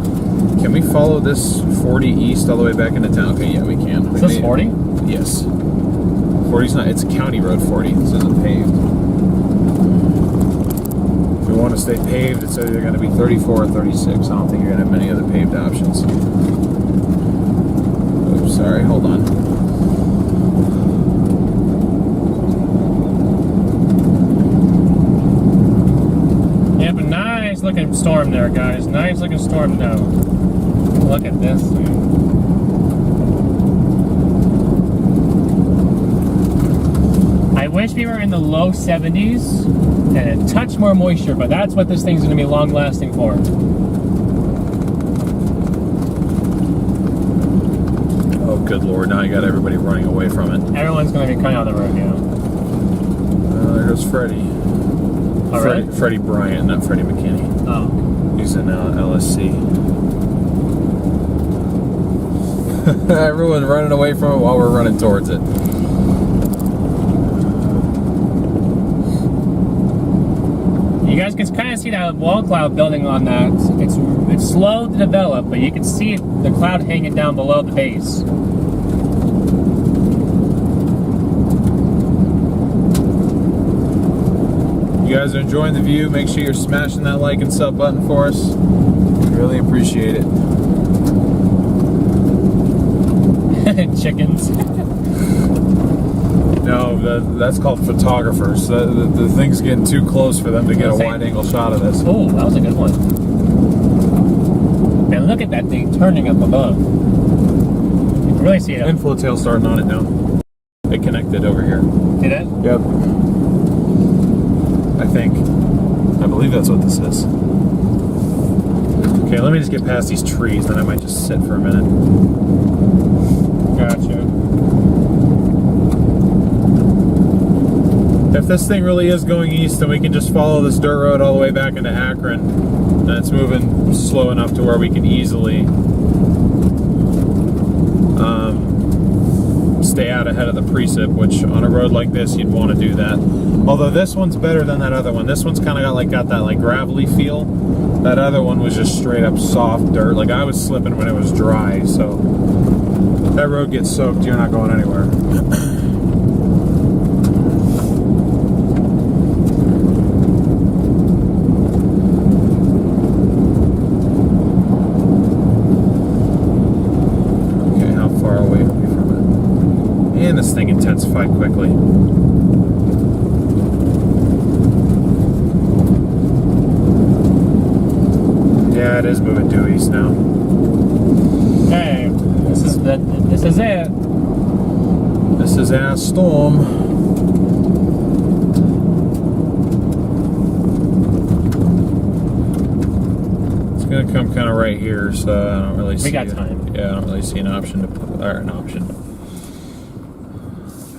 Can we follow this 40 east all the way back into town? Okay, yeah, we can. Is this 40? Yes. 40's not, it's County Road 40. This isn't paved. If we want to stay paved, it's either going to be 34 or 36. I don't think you're going to have many other paved options. Oops, sorry, hold on. Yeah, but nice looking storm there, guys. Nice looking storm now. Look at this. I wish we were in the low 70s and a touch more moisture, but that's what this thing's going to be long lasting for. Oh, good Lord, now you got everybody running away from it. Everyone's going to be coming on the road now. There goes Freddie. All right. Freddie Bryant, not Freddie McKinney. Oh. He's in LSC. Everyone's running away from it while we're running towards it. You guys can kind of see that wall cloud building on that. It's slow to develop, but you can see the cloud hanging down below the base. You guys are enjoying the view. Make sure you're smashing that like and sub button for us. Really appreciate it. Chickens. No, that's called photographers. The thing's getting too close for them to get a wide angle shot of this. Oh, that was a good one. And look at that thing turning up above. You can really see it. And float tail starting on it now. It connected over here. Did it? Yep. I believe that's what this is. Okay, let me just get past these trees, then I might just sit for a minute. Gotcha. If this thing really is going east, then we can just follow this dirt road all the way back into Akron. And it's moving slow enough to where we can easily stay out ahead of the precip, which on a road like this, you'd want to do that. Although this one's better than that other one. This one's kind of got that gravelly feel. That other one was just straight up soft dirt. Like I was slipping when it was dry, so if that road gets soaked, you're not going anywhere. Okay, how far away are we from it? And this thing intensified quickly. Yeah, it is moving due east now. Hey, this is it. This is our storm. It's gonna come kind of right here, so I don't really see. We got time. Yeah, I don't really see an option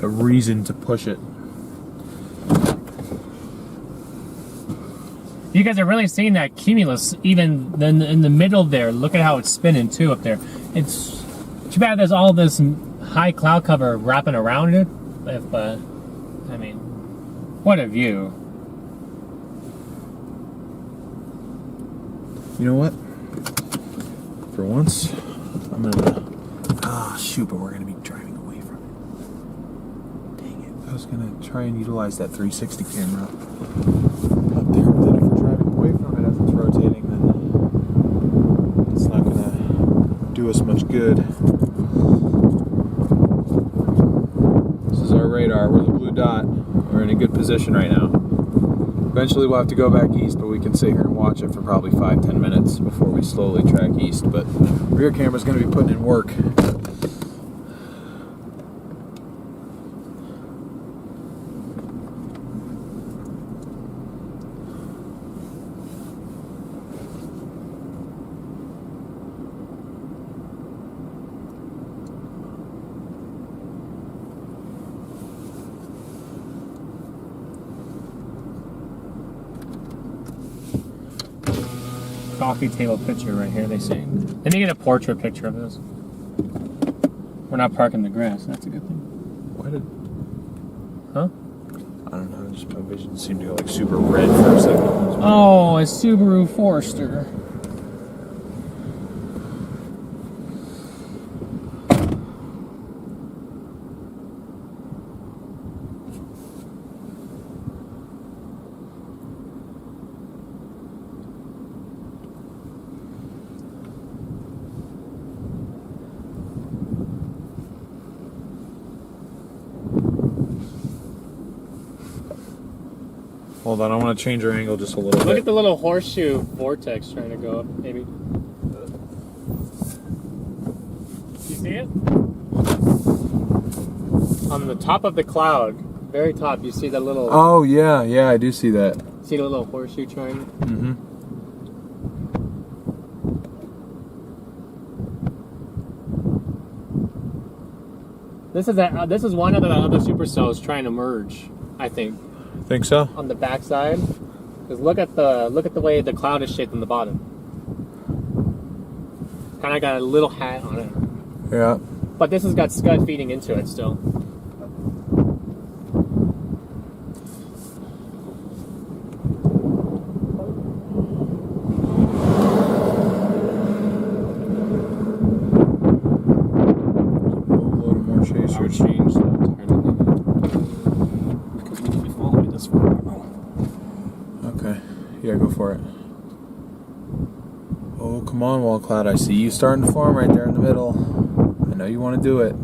a reason to push it. You guys are really seeing that cumulus even in the middle there. Look at how it's spinning too up there. It's too bad there's all this high cloud cover wrapping around it. I mean, what a view. You know what? For once, I'm gonna. Shoot, but we're gonna be driving away from it. Dang it. I was gonna try and utilize that 360 camera up there, but then if we're driving away from it as it's rotating, then it's not gonna do us much good. This is our radar. We're the blue dot. We're in a good position right now. Eventually we'll have to go back east, but we can sit here and watch it for probably 5-10 minutes before we slowly track east. But rear camera's going to be putting in work. Coffee table picture right here, they say. Let me get a portrait picture of this. We're not parking the grass, that's a good thing. Why did... Huh? I don't know, just my vision seemed to go like super red for a second. Oh, a Subaru Forester. Hold on, I want to change our angle just a little Look bit. at the little horseshoe vortex trying to go up, maybe. You see it? On the top of the cloud, very top, you see that little... Oh, yeah, I do see that. See the little horseshoe trying? Mm-hmm. This is one of the other supercells trying to merge, I think. Think so? On the backside. Because look at the way the cloud is shaped on the bottom. Kind of got a little hat on it. Yeah. But this has got scud feeding into it still. More chasers. I would change that entirely. Because we need to be following this for a while. Okay. Yeah, go for it. Oh, come on, wall cloud. I see you starting to form right there in the middle. I know you want to do it.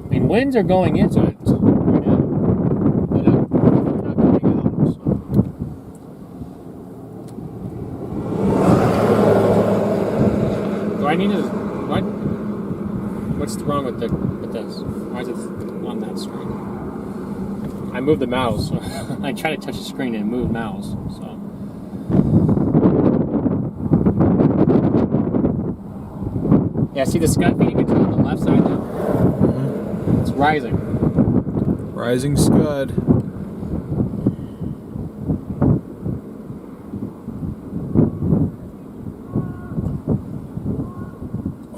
I mean, winds are going into it right now. But they're not coming out. So. Do I need to... What? What's wrong with this? Why is it on that screen? I moved the mouse. I tried to touch the screen and move mouse. So. Yeah, see the scud feeding into on the left side now? Mm-hmm. It's rising. Rising scud.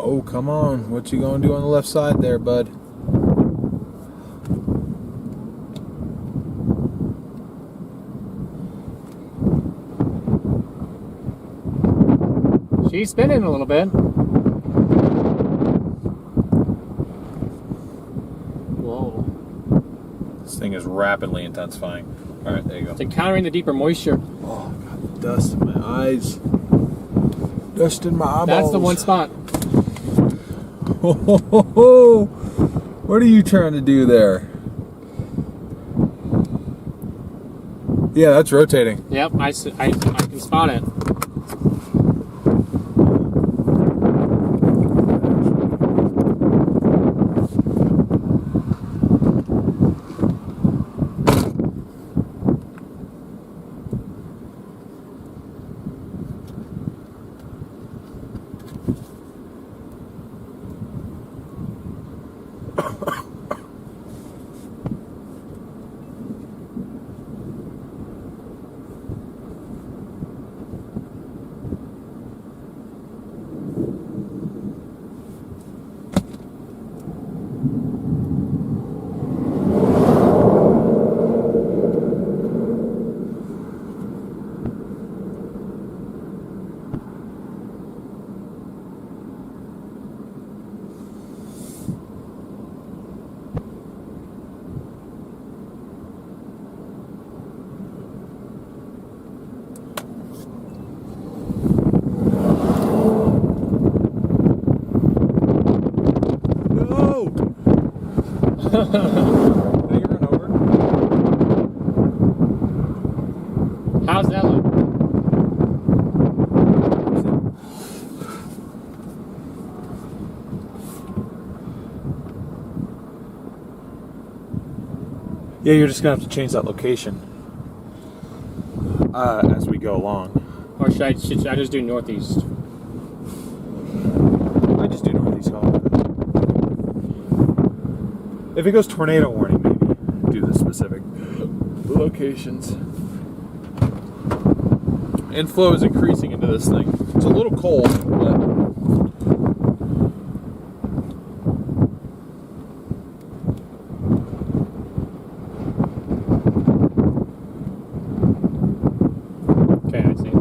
Oh, come on. What you gonna do on the left side there, bud? She's spinning a little bit. Whoa. This thing is rapidly intensifying. All right, there you go. It's encountering the deeper moisture. Oh, God, dust in my eyes. Dust in my eyeballs. That's the one spot. Oh, what are you trying to do there? Yeah, that's rotating. Yep, I can spot it. Did you run over? How's that look? Yeah, you're just gonna have to change that location as we go along. Or should I just do northeast? I just do northeast call. If it goes tornado warning, maybe do the specific locations. Inflow is increasing into this thing. It's a little cold, but Okay, I see.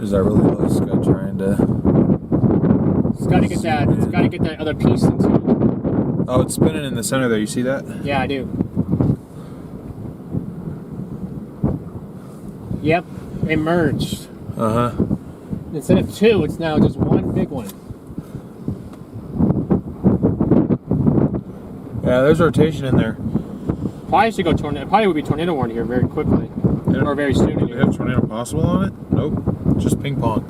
is that really low scud trying to? It's got to get that. It's got to get that other piece into. Oh, it's spinning in the center there. You see that? Yeah, I do. Yep, it merged. Uh-huh. Instead of two, it's now just one big one. Yeah, there's rotation in there. Probably should go tornado. Probably would be tornado warned here very quickly, or very soon. Do we have tornado possible on it? Nope. Just ping pong.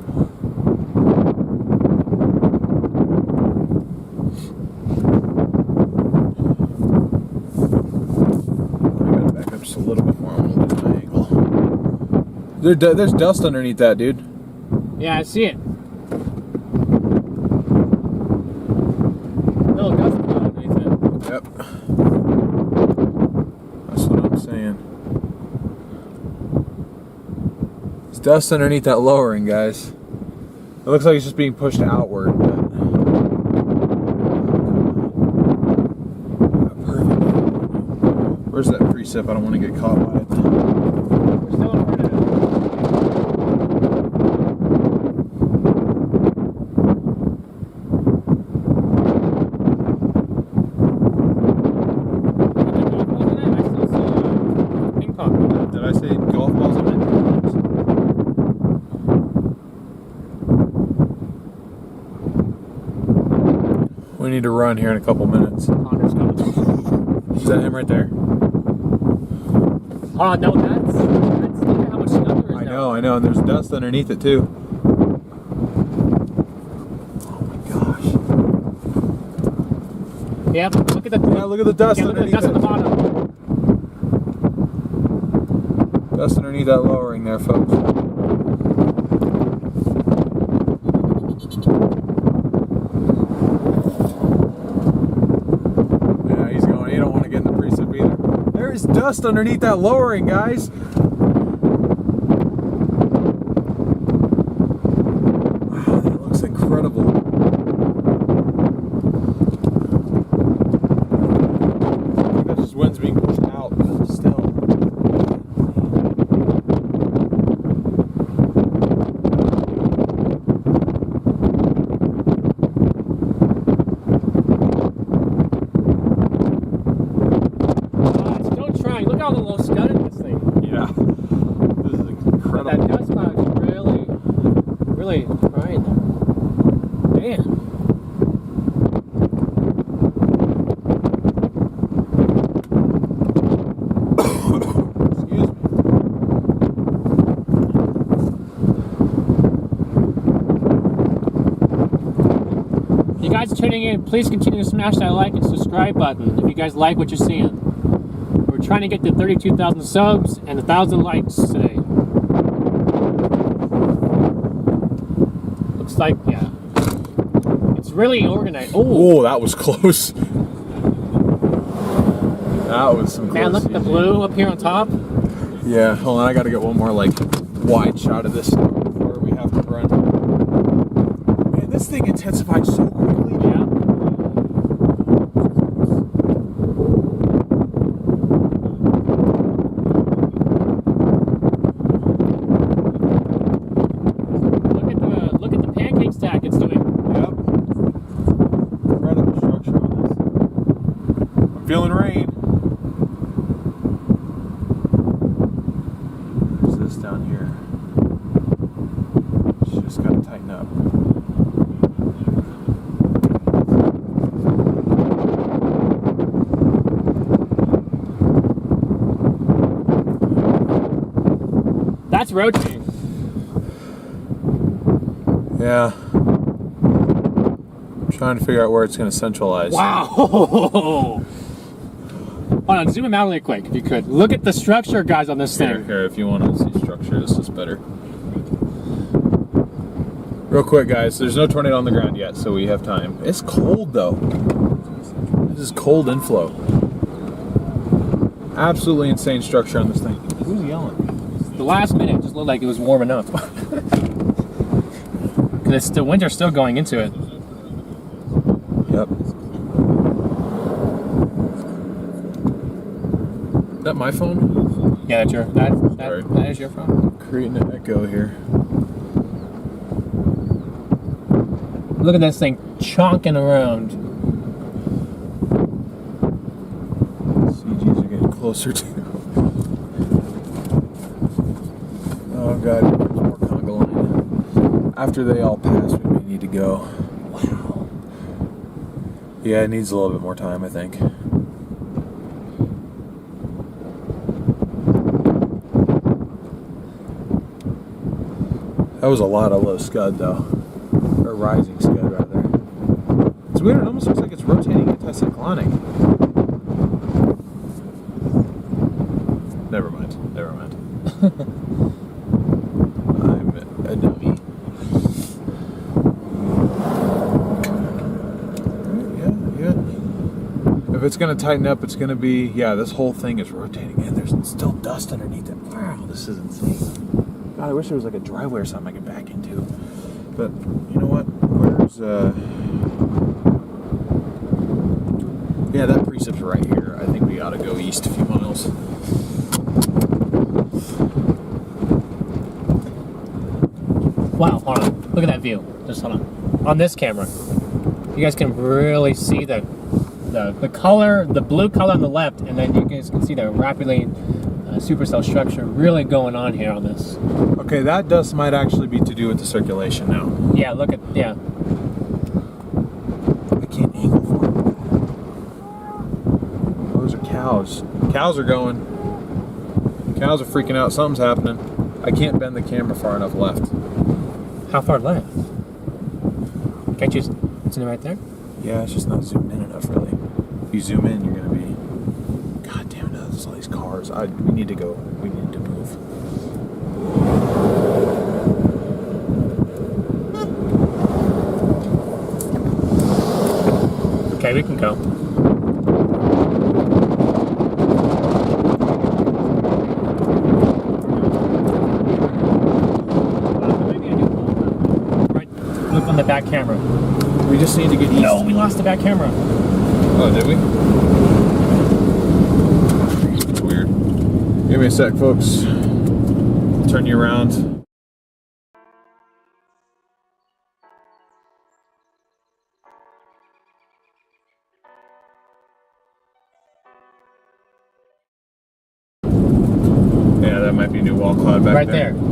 I gotta back up just a little bit more. I want to lose my angle. There's dust underneath that, dude. Yeah, I see it. Little dust cloud underneath it. Yep. That's what I'm saying. There's dust underneath that lowering, guys. It looks like it's just being pushed outward. But... Perfect. Where's that precip? I don't want to get caught by it. We're still in front of it. Did I say golf balls? I meant we need to run here in a couple minutes. Connor's coming. Is that him right there? Oh, no, that's look at how much snow there is now. I know, and there's dust underneath it too. Oh my gosh. Yep, look at the Look at the dust look at the underneath dust it. on the bottom. Dust underneath that lowering there, folks. Yeah, he's going. He don't want to get in the precip either. There is dust underneath that lowering, guys. Wow, that looks incredible. I think that's just wind's being pushed out, but still. It's still trying. Look at all the little scud in this thing. Yeah. This is incredible. That dust cloud is really trying. Man. Excuse me. If you guys are tuning in, please continue to smash that like and subscribe button if you guys like what you're seeing. We're trying to get to 32,000 subs and 1,000 likes today. Looks like, yeah. It's really organized. Oh, Oh, that was close. That was some close. man, look at the blue up here on top. Yeah, hold on. I got to get one more like wide shot of this before we have to run. Man, this thing intensified so quickly. Yeah. Look at the pancake stack it's doing. Yep. Incredible structure on this. I'm feeling rain. There's this down here. It's just got to tighten up. That's rotating. Yeah. I'm trying to figure out where it's going to centralize. Wow. Hold on, zoom him out really quick if you could. Look at the structure, guys, on this thing. Here, if you want to see structure, this is better. Real quick, guys, there's no tornado on the ground yet, so we have time. It's cold, though. This is cold inflow. Absolutely insane structure on this thing. Who's yelling? The last minute just looked like it was warm enough. Because the winter's still going into it. Yep. Is that my phone? Yeah, that's your Sorry. that is your phone. Creating an echo here. Look at this thing chonking around. CGs are getting closer too. Oh god, there's more conga line. After they all pass, we may need to go. Wow. Yeah, it needs a little bit more time, I think. That was a lot of low scud, though. Or rising scud, rather. It's weird, it almost looks like it's rotating anticyclonic. Never mind. I'm a dummy. Yeah. If it's going to tighten up, it's going to be... Yeah, this whole thing is rotating, and there's still dust underneath it. Wow, this is insane. God, I wish there was like a driveway or something I could back into. But, you know what? Where's, yeah, that precept's right here. I think we ought to go east a few miles. Wow, hold on. Look at that view. Just hold on. On this camera, you guys can really see the color, the blue color on the left, and then you guys can see the rapidly supercell structure really going on here on this. Okay, that dust might actually be to do with the circulation now. Yeah, look at, yeah. I can't angle for it. Those are cows. Cows are going. Cows are freaking out. Something's happening. I can't bend the camera far enough left. How far left? Can't you, isn't it right there? Yeah, it's just not zoomed in enough, really. If you zoom in, you're going to be... God damn it, there's all these cars. We need to go. We need to move. Okay, we can go. Right, look on the back camera. We just need to get east. No, we lost the back camera. Oh, did we? It's weird. Give me a sec, folks. Turn you around. Yeah, that might be new wall cloud back Right there. there.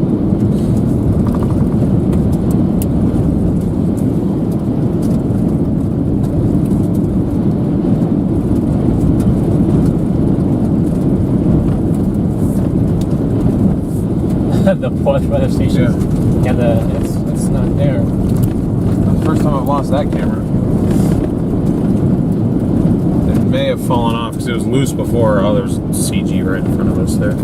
The fourth weather station. Yeah, it's not there. That's the first time I've lost that camera. It may have fallen off because it was loose before. Oh, there's CG right in front of us there.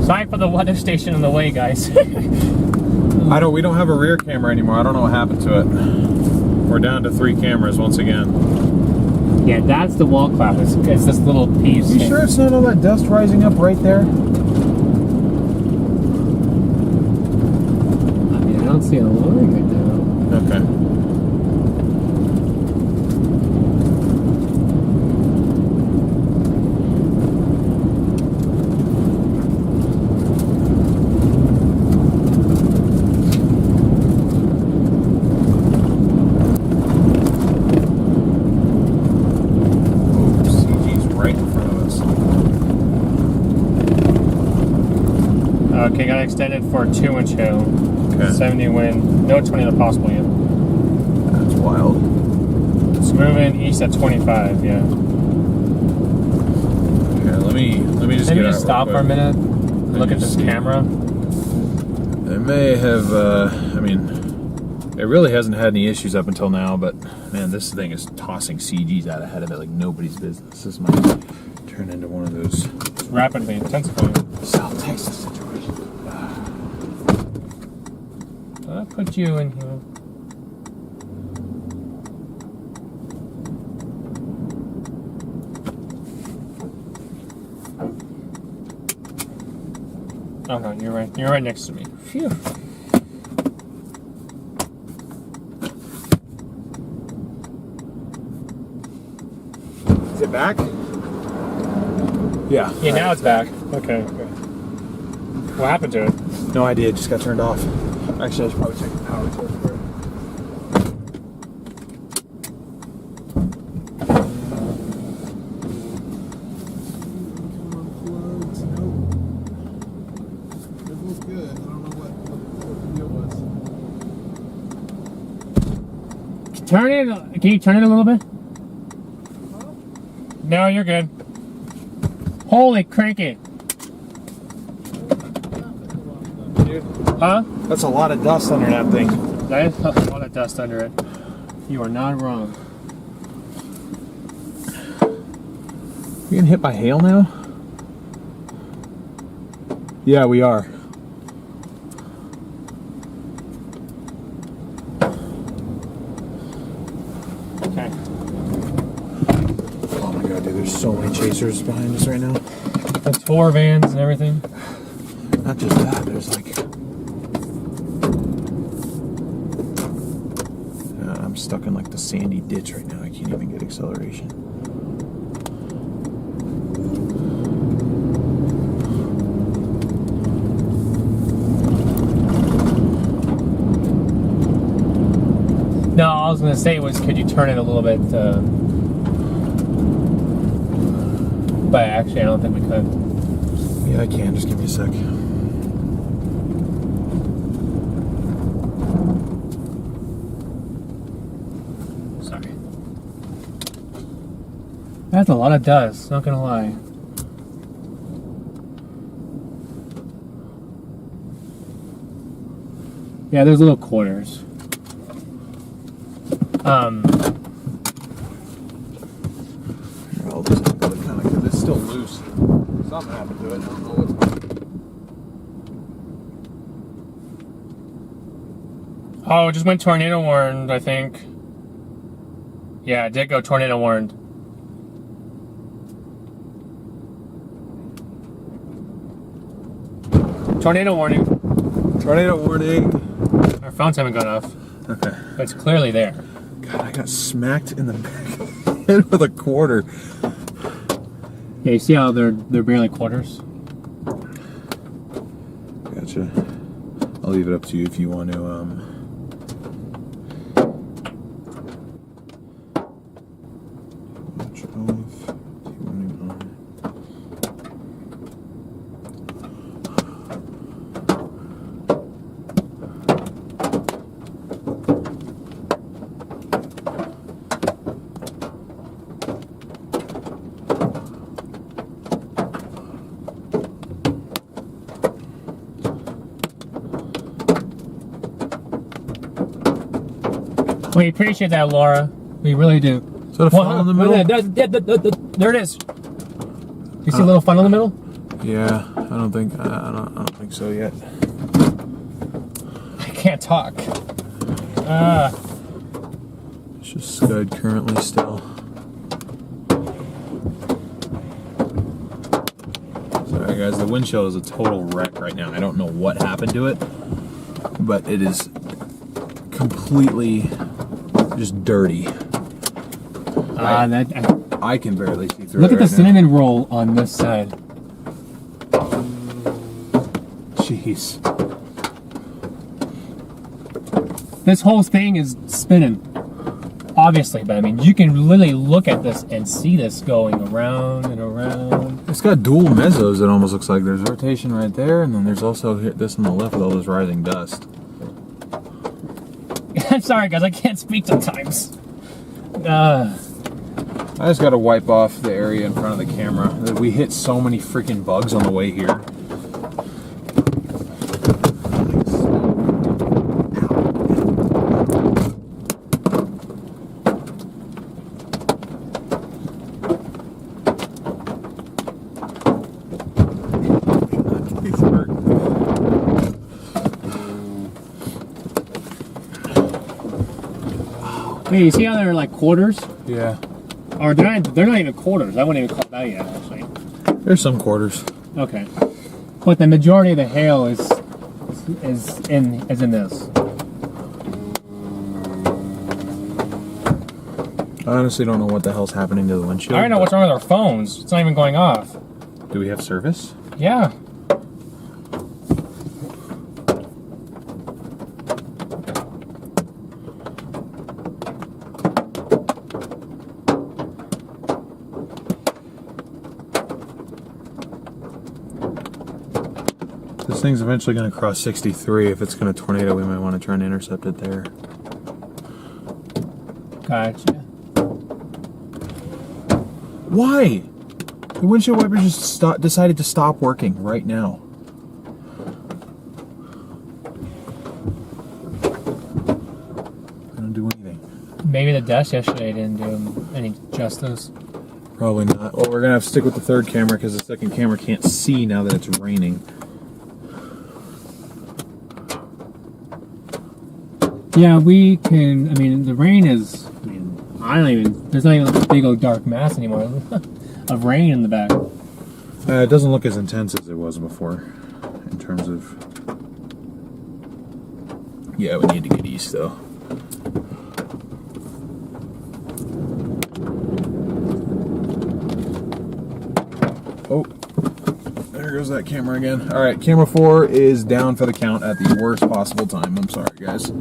Sorry for the weather station in the way, guys. We don't have a rear camera anymore. I don't know what happened to it. We're down to 3 cameras once again. Yeah, that's the wall cloud. It's this little piece. You sure it's not all that dust rising up right there? I mean, I don't see a line right now. Okay. Okay, got extended for 2 and 2. Okay. 70 wind, no 20 the possible yet. That's wild. It's moving east at 25, yeah. Okay, let me just Maybe get just out stop real for a quick. minute, look at this see. camera. It may have, I mean, it really hasn't had any issues up until now, but man, this thing is tossing CGs out ahead of it like nobody's business. This might turn into one of those It's rapidly intensifying. South Texas situations. I'll put you in here. Oh no, you're right. You're right next to me. Phew. Is it back? Yeah. Yeah, now it's back. Okay. What happened to it? No idea, it just got turned off. Actually, I should probably check the power source for it. Turn it. Can you turn it a little bit? No, you're good. Holy crank it. Huh? That's a lot of dust under that thing. That is a lot of dust under it. You are not wrong. You getting hit by hail now? Yeah, we are. Okay. Oh my god, dude, there's so many chasers behind us right now. The tour vans and everything. Not just that, there's like... I'm stuck in like the sandy ditch right now. I can't even get acceleration. No, all I was gonna say was, could you turn it a little bit? But actually, I don't think we could. Yeah, I can. Just give me a sec. Sorry. That's a lot of dust, not gonna lie. Yeah, there's little quarters. Well, this is really kind of because it's still loose. Something happened to it. I don't know what's. Oh, it just went tornado warned, I think. Yeah, it did go tornado warned. Tornado warning. Tornado warning. Our phones haven't gone off, Okay. but it's clearly there. God, I got smacked in the back of the head with a quarter. Yeah, you see how they're barely quarters? Gotcha. I'll leave it up to you if you want to. Watch off. T-warning on. We appreciate that, Laura. We really do. Is that a funnel in the middle? There it is. You see a little funnel in the middle? Yeah, I don't think so yet. I can't talk. It's just scud currently still. Sorry guys, the windshield is a total wreck right now. I don't know what happened to it, but it is completely just dirty. I can barely see through Look it at the right cinnamon roll on this side. Jeez. This whole thing is spinning. Obviously, but I mean, you can literally look at this and see this going around and around. It's got dual mezzos, it almost looks like. There's rotation right there, and then there's also this on the left with all this rising dust. I'm sorry, guys, I can't speak sometimes. I just gotta wipe off the area in front of the camera. We hit so many freaking bugs on the way here. Hey, you see how they're like quarters? Yeah. Or they're not even quarters. I wouldn't even call that yet, actually. There's some quarters. Okay. But the majority of the hail is in this. I honestly don't know what the hell's happening to the windshield. I don't know what's wrong with our phones. It's not even going off. Do we have service? Yeah. thing's eventually going to cross 63. If it's going to tornado, we might want to try and intercept it there. Gotcha. Why? The windshield wiper just decided to stop working right now. I don't do anything. Maybe the dust yesterday didn't do any justice. Probably not. Well, we're going to have to stick with the third camera because the second camera can't see now that it's raining. Yeah, we can. I mean, the rain is. I mean, I don't even. There's not even a big old dark mass anymore of rain in the back. It doesn't look as intense as it was before in terms of. Yeah, we need to get east though. Oh, there goes that camera again. All right, camera 4 is down for the count at the worst possible time. I'm sorry, guys.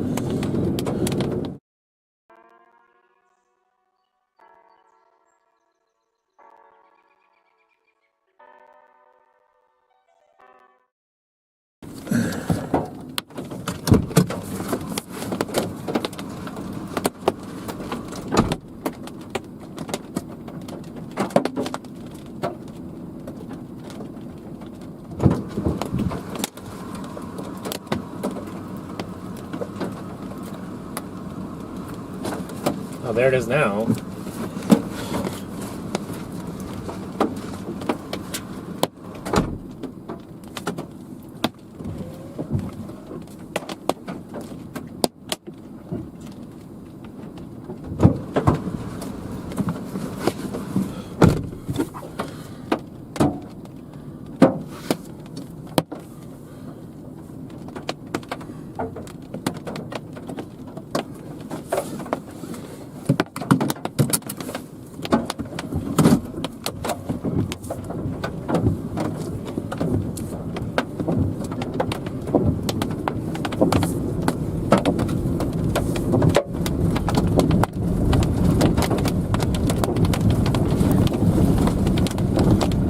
Oh, there it is now.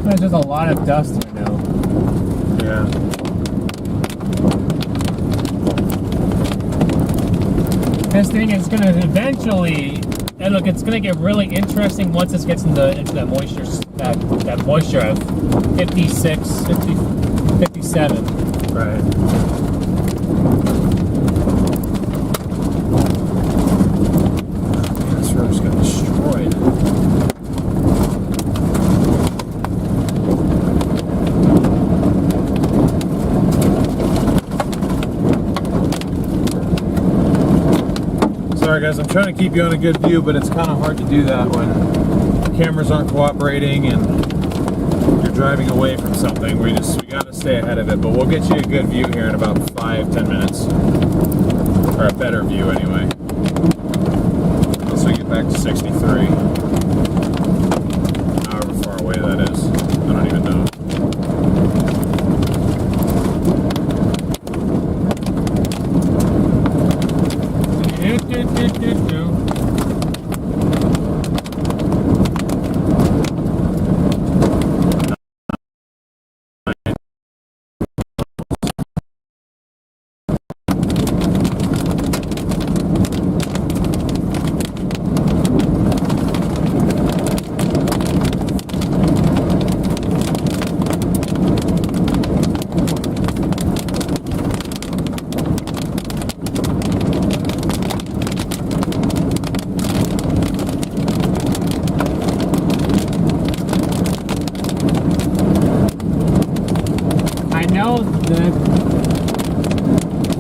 There's just a lot of dust here now. Yeah. This thing is going to eventually, and look, it's going to get really interesting once this gets into that moisture, that moisture of 56, 50, 57. Right. This road just got destroyed. Sorry guys, I'm trying to keep you on a good view, but it's kind of hard to do that when cameras aren't cooperating and you're driving away from something. We got to stay ahead of it, but we'll get you a good view here in about 5-10 minutes. Or a better view anyway. Once we get back to 63. However far away that is. I don't even know.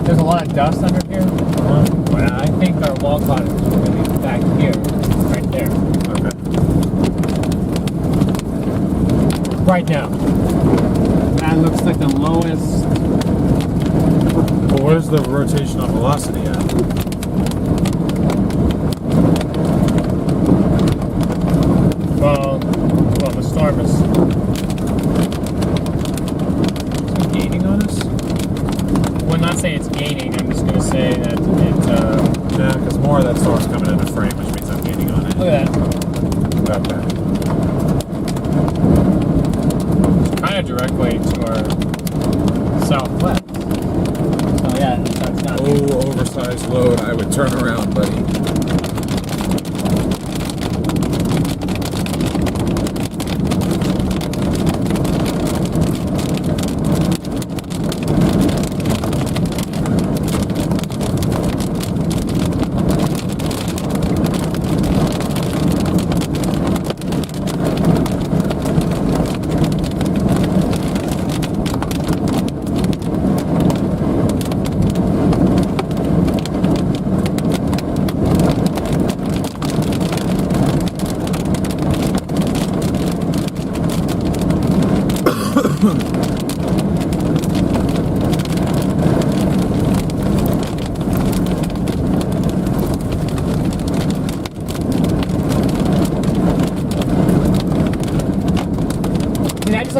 There's a lot of dust under here. But I think our wall cloud is going to be back here, right there. Okay. Right now. That looks like the lowest. Well, where's the rotational velocity at? Well, the storm is Gaining on us? I would not say it's gaining. I'm just going to say that it. Yeah, because more of that storm's coming into frame, which means I'm gaining on it. Look at that. Okay. Kind of directly to our southwest.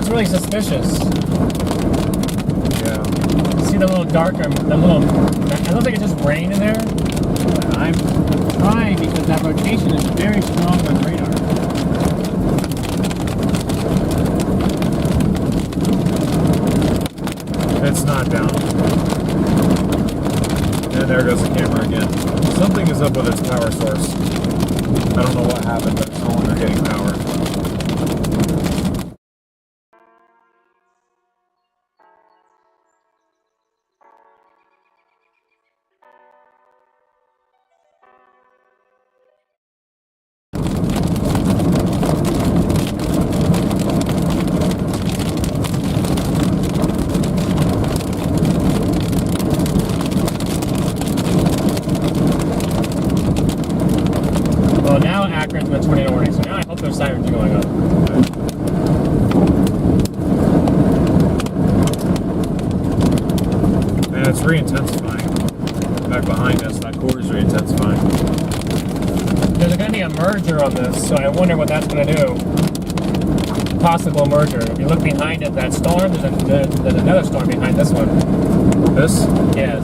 looks really suspicious. Yeah. See the little darker, the little. It looks like it just rained in there. But I'm trying because that rotation is very strong on radar. It's not down. And there goes the camera again. Something is up with its power source. I don't know what happened, but it's no longer getting power. Well, now Akron's been 20 warning, so now I hope those sirens are going up. And it's re-intensifying. Back behind us, that core is re-intensifying. There's going to be a merger on this, so I wonder what that's going to do. Possible merger. If you look behind it, that storm, there's another storm behind this one. This? Yes.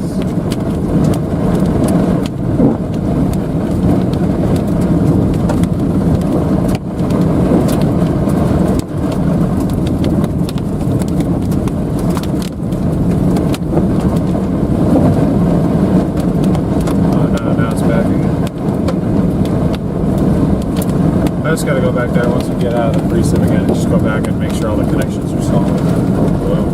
I just got to go back there once we get out of the presim again and just go back and make sure all the connections are solid. Whoa.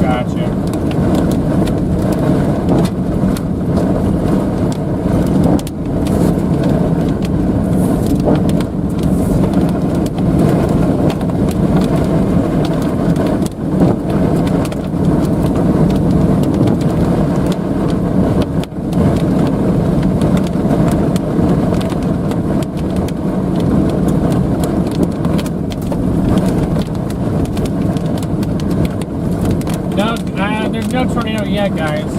Gotcha. No, there's no tornado yet, guys.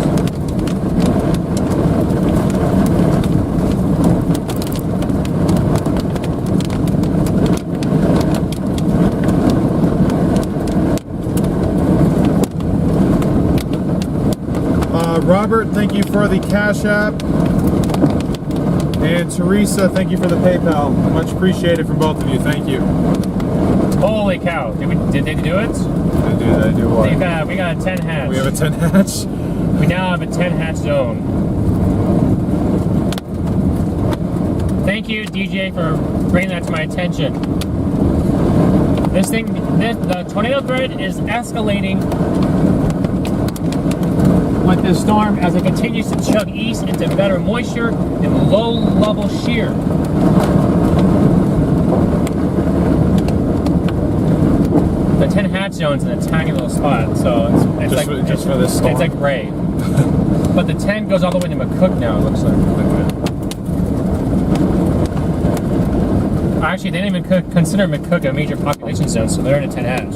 Robert, thank you for the Cash App. And Teresa, thank you for the PayPal. Much appreciated from both of you. Thank you. Holy cow! Did they do it? They do what? We got a 10 hatch. We have a 10 hatch. We now have a 10 hatch zone. Thank you, DJ, for bringing that to my attention. The tornado threat is escalating with this storm as it continues to chug east into better moisture and low-level shear. The 10 hatch zone's in a tiny little spot, so it's just for this storm? It's like gray. But the 10 goes all the way to McCook now, it looks like. Actually, they didn't even consider McCook a major population zone, so they're in a 10 hatch.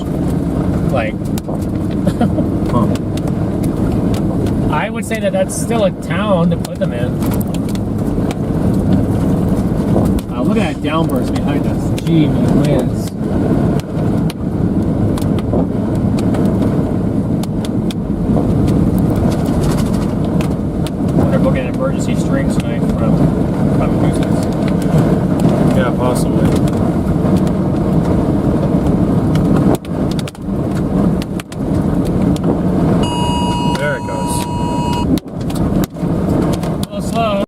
Like, I would say that that's still a town to put them in. Look at that downburst behind us. Gee whiz. I wonder if we'll get an emergency string tonight from Massachusetts. Yeah, possibly. There it goes. A little slow.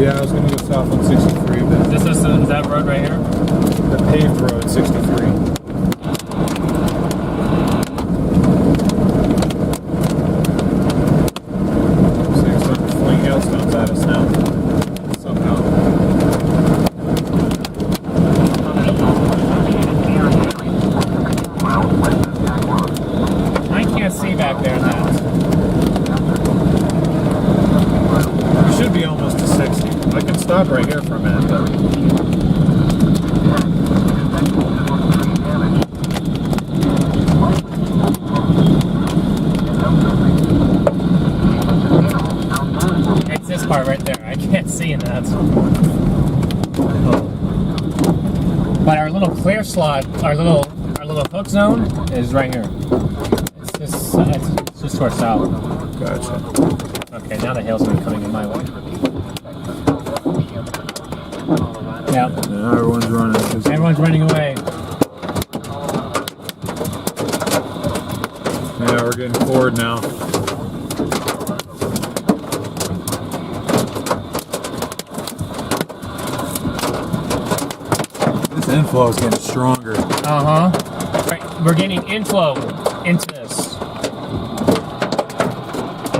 Yeah, I was gonna go south on 63, but Is that road right here? the paved road 63. So you're starting to fling hailstones at us now. Somehow. I can't see back there in that. You should be almost to 60. I can stop right here for a minute though. It's this part right there. I can't see in that. But our little clear slot, our little hook zone is right here. It's just to our south. Gotcha. Okay, now the hail's coming in my way. Yeah. Now everyone's running. Everyone's running away. Yeah, we're getting forward now. This inflow is getting stronger. Uh-huh. Right, we're getting inflow into this.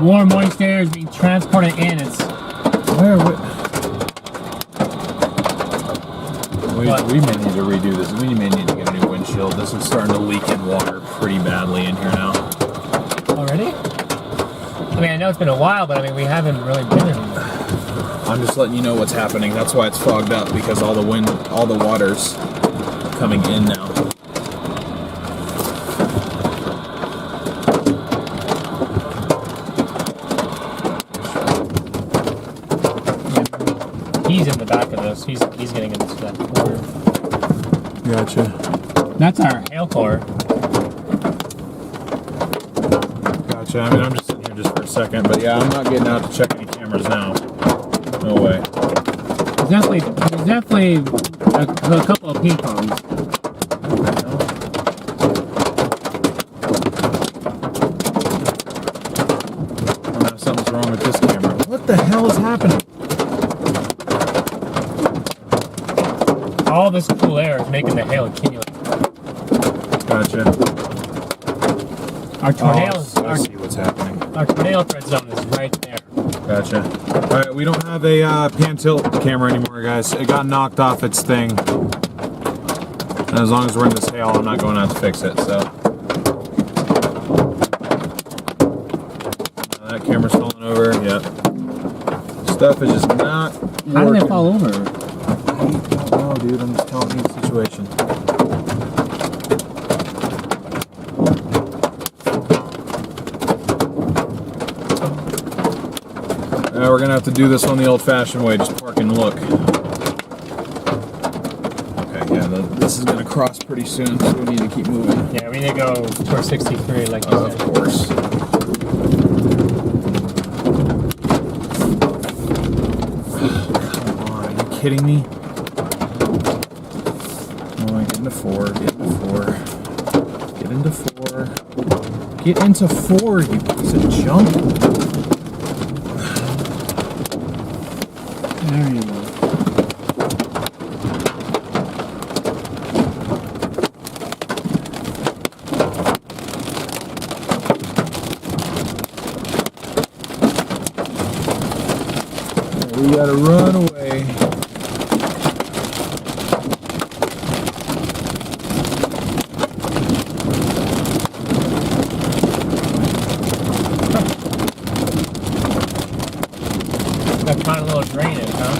Warm, moist air is being transported in. We may need to redo this. We may need to get a new windshield. This is starting to leak in water pretty badly in here now. Already? I mean, I know it's been a while, but I mean, we haven't really been in. I'm just letting you know what's happening. That's why it's fogged up, because all the wind, all the water's coming in now. He's in the back of this. He's getting into that corner. Gotcha. That's our hail core. Gotcha. I mean, I'm just sitting here just for a second, but yeah, I'm not getting out to check any cameras now. No way. There's definitely a couple of ping-pongs. Oh, no, something's wrong with this camera. What the hell is happening? All this cool air is making the hail accumulate. Gotcha. Our tornado, I see what's happening. our tornado threat zone is right there. Gotcha. Alright, we don't have a pan tilt camera anymore, guys. It got knocked off its thing. And as long as we're in this hail, I'm not going out to fix it, so. That camera's falling over, yep. Stuff is just not working. How did it fall over? I don't know, dude. I'm just telling you the situation. We're gonna have to do this on the old-fashioned way. Just park and look. Okay, yeah, this is gonna cross pretty soon, so we need to keep moving. Yeah, we need to go towards 63, like you Of said. course. Come on, are you kidding me? Oh, get into 4, get into 4. Get into 4. Get into 4, you piece of junk. There you go. We gotta run away. Gotta find a little drainage, huh?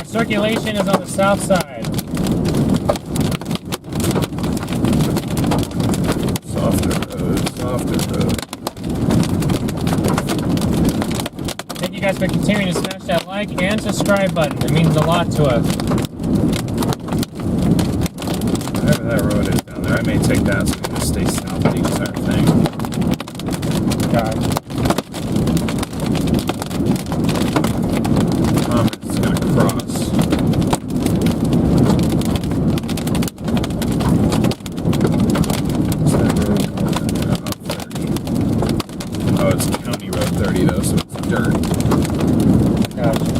Circulation is on the south side. Softer road, softer road. guys for continuing to smash that like and subscribe button. It means a lot to us. Whatever that road is down there, I may take that so we can just stay south of the entire thing. Gotcha. It's going to cross. What's that road called? 30. Oh, it's County Road 30 though, so it's dirt. Gotcha.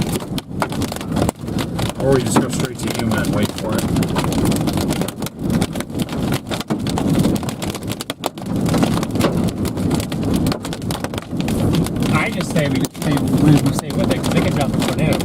Or we just go straight to Yuma and wait for it. I just say we stay with it because they can jump the tornado.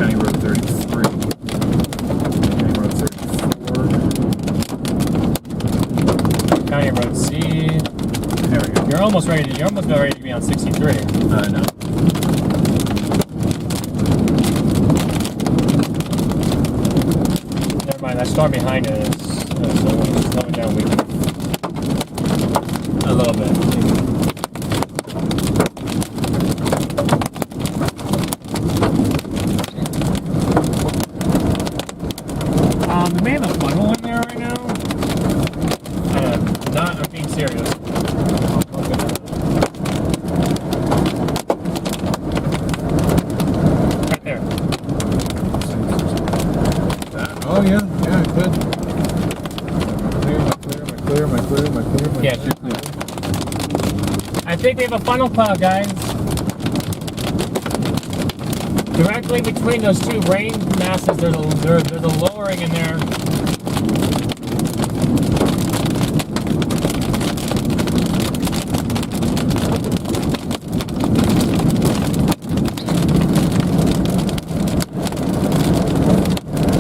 County Road 33. County Road 34. County Road C. There we go. You're almost ready to be on 63. No. Never mind, that storm behind it is slowing down weekend. A little bit. We may have a funnel in there right now. I'm being serious. Right there. Oh yeah, good. Am I clear? Yeah, you're clear. I think we have a funnel cloud, guys. Directly between those two rain masses, there's a lowering in there.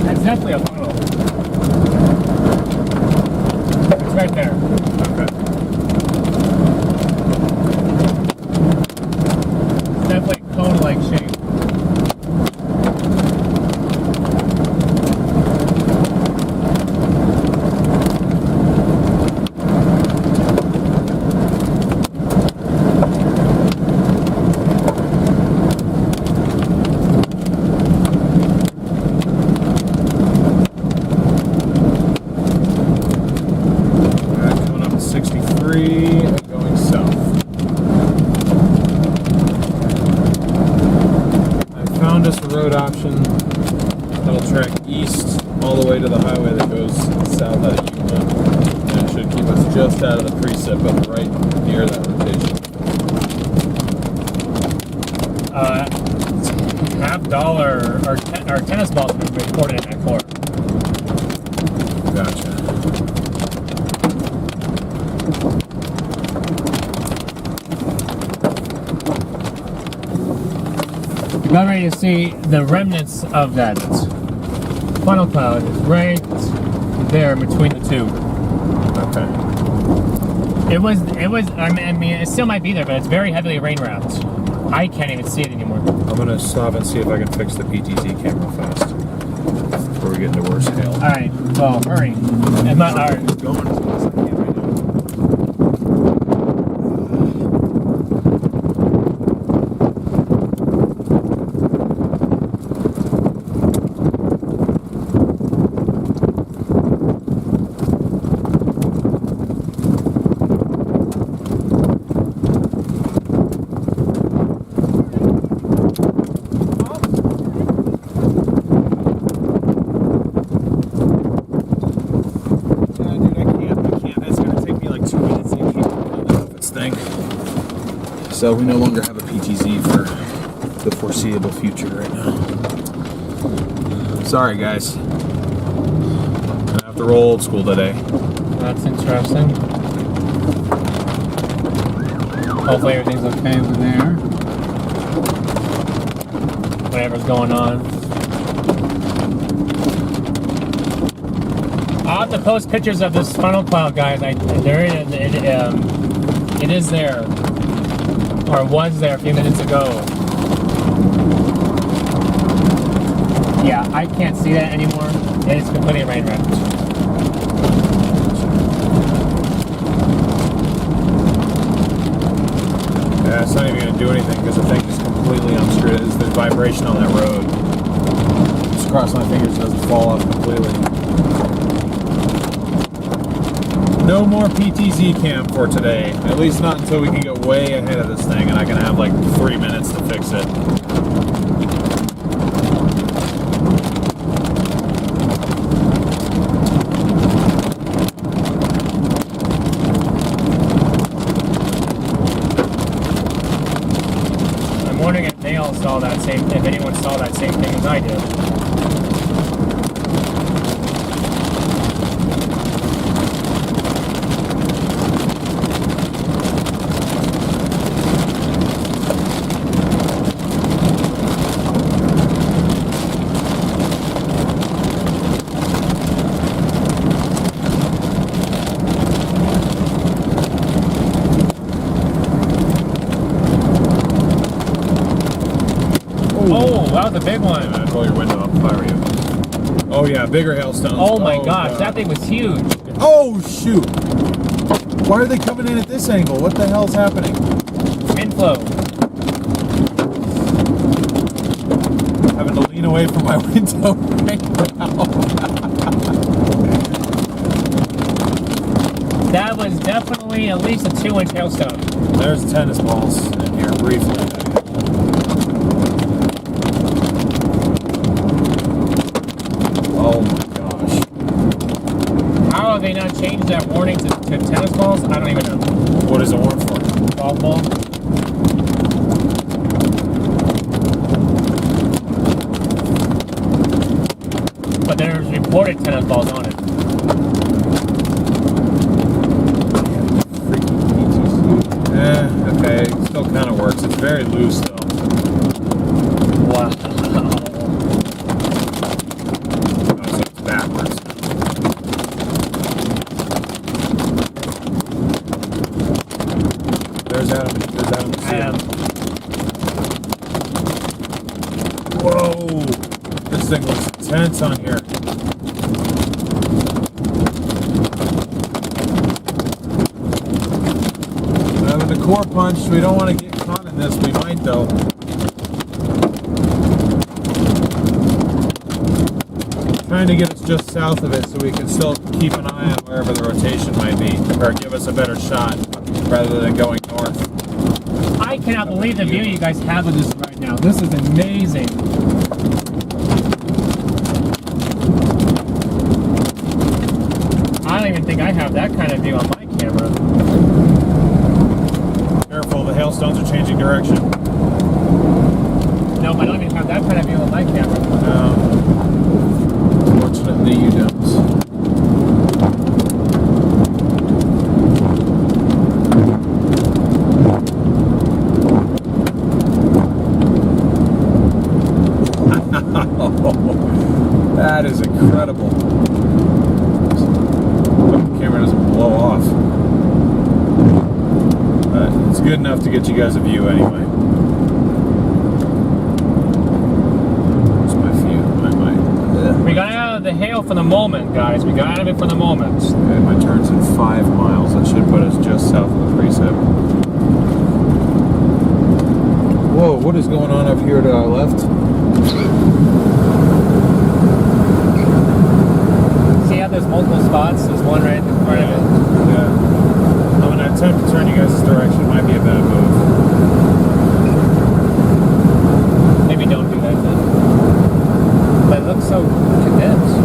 That's definitely a funnel. It's right there. Okay. It's definitely cone-like shape. Coming up to 63 and going south. I found us a road option that'll track east all the way to the highway that goes south out of Yuma. And it should keep us just out of the precip, but right near that rotation. $50 or tennis balls have been recorded in that court. Gotcha. You're about ready to see the remnants of that funnel cloud is right there between the two. Okay. It was, I mean, it still might be there, but it's very heavily rain wrapped. I can't even see it anymore. I'm gonna stop and see if I can fix the PTZ camera fast before we get into worse hail. Alright, well, hurry. It's not hard. It's going as fast as I can right now. So we no longer have a PTZ for the foreseeable future right now. Sorry guys. Gonna have to roll old school today. That's interesting. Hopefully everything's okay over there. Whatever's going on. I'll have to post pictures of this funnel cloud, guys. It is there, or was there a few minutes ago. Yeah, I can't see that anymore. It's completely rain wrapped. Yeah, it's not even going to do anything because the thing is completely unscrewed. There's vibration on that road. Just cross my fingers so it doesn't fall off completely. No more PTZ cam for today. At least not until we can get way ahead of this thing and I can have like 3 minutes to fix it. I'm wondering if they all saw that same, if anyone saw that same thing as I did. Oh, that was a big one. I'd roll your window up if I were you. Oh yeah, bigger hailstones. Oh my gosh, God. that thing was huge. Oh shoot! Why are they coming in at this angle? What the hell's happening? Inflow. I'm having to lean away from my window right now. That was definitely at least a 2-inch hailstone. There's tennis balls in here briefly. Oh my gosh. How have they not changed that warning to tennis balls? I don't even know. What is it warm for? Golf ball? But there's reported tennis balls on it. Freaking PTC. Okay. Still kind of works. It's very loose though. Wow. Oh, so it's backwards. There's Adam. There's Adam. Whoa! This thing looks intense on here. We're having the core punch. We don't want to get caught in this. We might though. Trying to get us just south of it so we can still keep an eye on wherever the rotation might be, or give us a better shot rather than going north. I cannot believe the view you guys have of this right now. This is amazing. I don't even think I have that kind of view on my camera. Careful, the hailstones are changing direction. No, I don't even have that kind of view on my camera. Fortunately, you don't. That is incredible. Hope the camera doesn't blow off. But it's good enough to get you guys a view anyway. Where's my view? We got out of the hail for the moment, guys. We got out of it for the moment. Okay, my turn's in 5 miles. That should put us just south of the precip. Whoa, what is going on up here to our left? See how there's multiple spots? There's one right in front of it. Yeah. I'm going to attempt to turn you guys' direction. Might be a bad move. Maybe don't do that then. But it looks so condensed.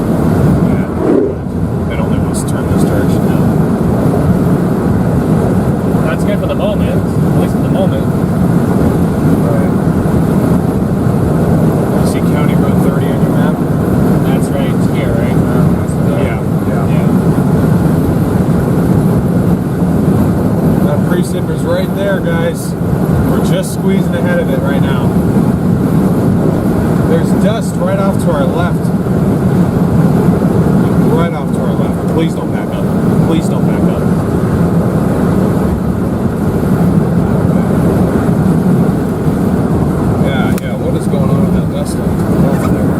Yeah. It only wants to turn this direction now. That's good for the moment. At least for the moment. Right. You see County Road 30 on your map? That's right. It's here, right? Yeah. That precip is right there, guys. We're just squeezing ahead of it right now. There's dust right off to our left. Right off to our left. Please don't back up. Please don't back up. Yeah, what is going on with that dust over there?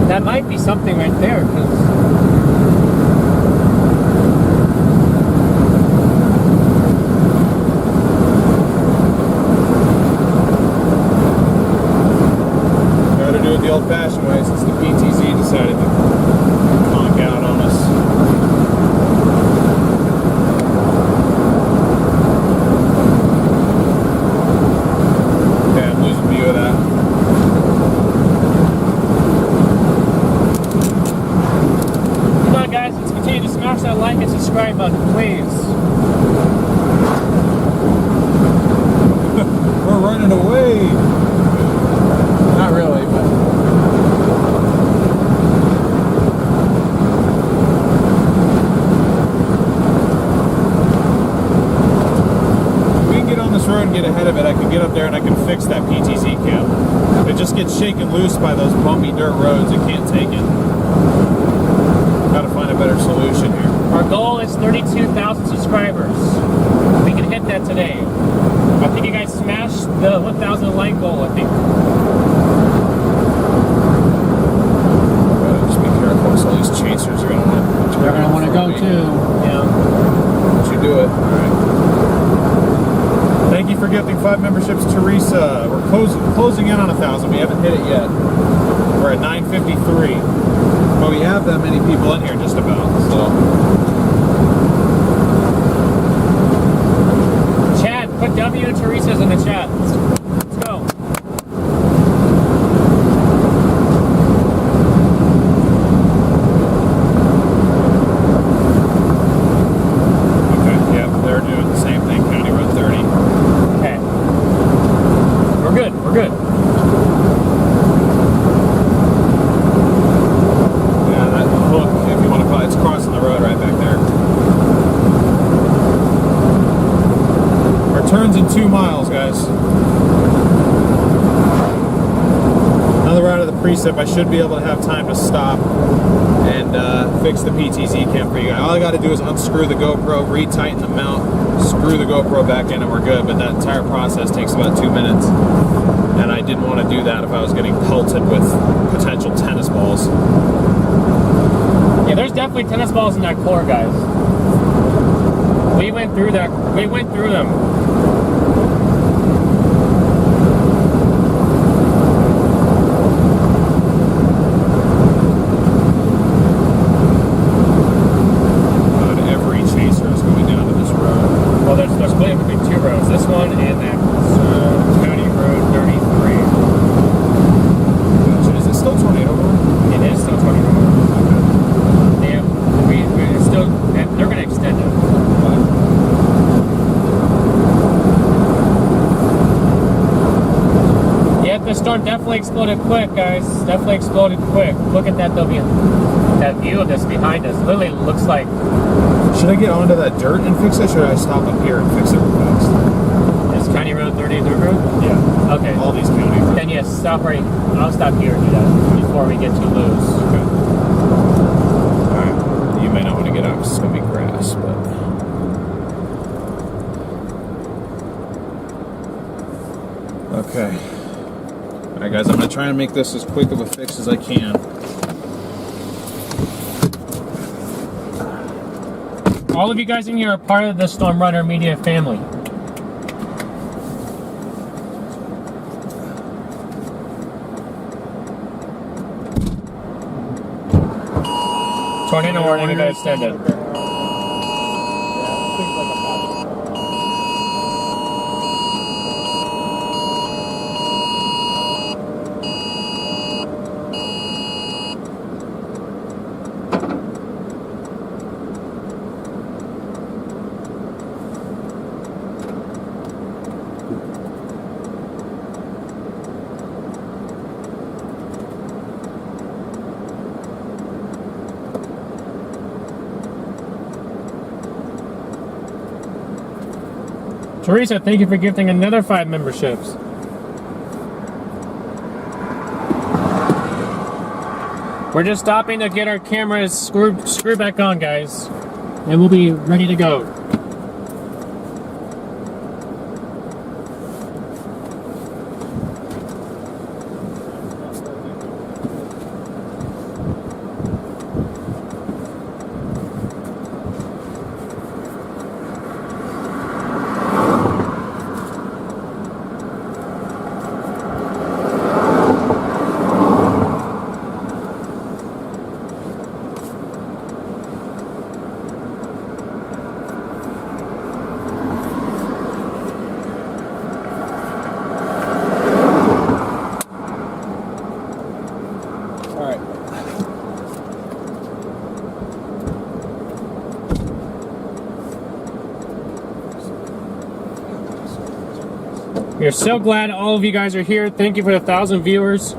That might be something right there, because the old-fashioned way since the PTZ decided to conk out on us. Okay, I'm losing view of that. come on guys, let's continue to smash that like and subscribe button, please. We're running away. Not really, but we can get on this road and get ahead of it. I can get up there and I can fix that PTZ cam. It just gets shaken loose by those bumpy dirt roads. It can't take it. Got to find a better solution here. Our goal is 32,000 subscribers. We can hit that today. I think you guys smashed the 1,000 like goal, I think. Just be careful. So all these chasers are going to want to. They're going to want to go too. Yeah. Once you do it. All right. Thank you for gifting 5 memberships, Teresa. We're closing in on 1,000. We haven't hit it yet. We're at 953. But we have that many people in here, just about. So. Chad, put W and Teresa's in the chat. Let's go. Okay, yep, they're doing the same thing, County Road 30. Okay. We're good, we're good. Yeah, that hook, if you want to call it, it's crossing the road right back there. Our turn's in 2 miles, guys. Now that we're out of the precip, I should be able to have time to stop and fix the PTZ cam for you guys. All I got to do is unscrew the GoPro, retighten the mount, screw the GoPro back in, and we're good. But that entire process takes about 2 minutes. And I didn't want to do that if I was getting pelted with potential tennis balls. Yeah, there's definitely tennis balls in that core, guys. We went through that. We went through them. Not every chaser is going down to this road. Well, there's split between 2 roads. This one and that County Road 33. Gotcha. Is it still tornado road? It is still 20 road. Yeah, we're still. They're going to extend it. Yeah, the storm definitely exploded quick, guys. Definitely exploded quick. Look at that, that view of this behind us. Literally looks like. Should I get onto that dirt and fix it, or should I stop up here and fix it real fast? Is County Road 30 a dirt road? Yeah. Okay. All these county roads. Then yes, stop right. I'll stop here and do that before we get too loose. Okay. Alright. You may not want to get out because it's going to be grass, but. Okay. Alright, guys, I'm going to try and make this as quick of a fix as I can. All of you guys in here are part of the StormRunner media family. Tornado warning, you guys extended. Teresa, thank you for gifting another 5 memberships. We're just stopping to get our cameras screwed back on, guys. And we'll be ready to go. We are so glad all of you guys are here. Thank you for the 1,000 viewers.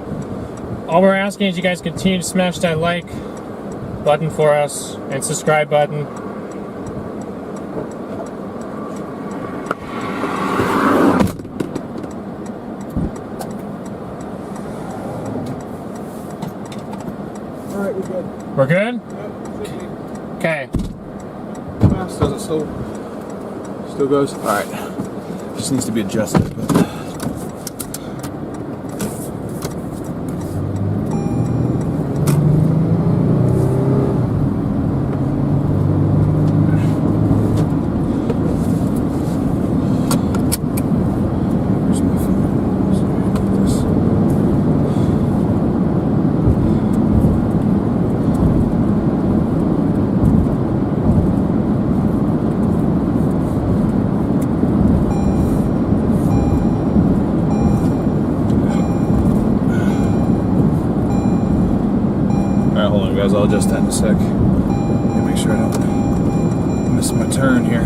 All we're asking is you guys continue to smash that like button for us and subscribe button. All right, we're good. We're good? Yep, should be. Okay. Fast does it still goes? All right. Just needs to be adjusted. But. Hold on, guys. I'll adjust that in a sec. Make sure I don't miss my turn here.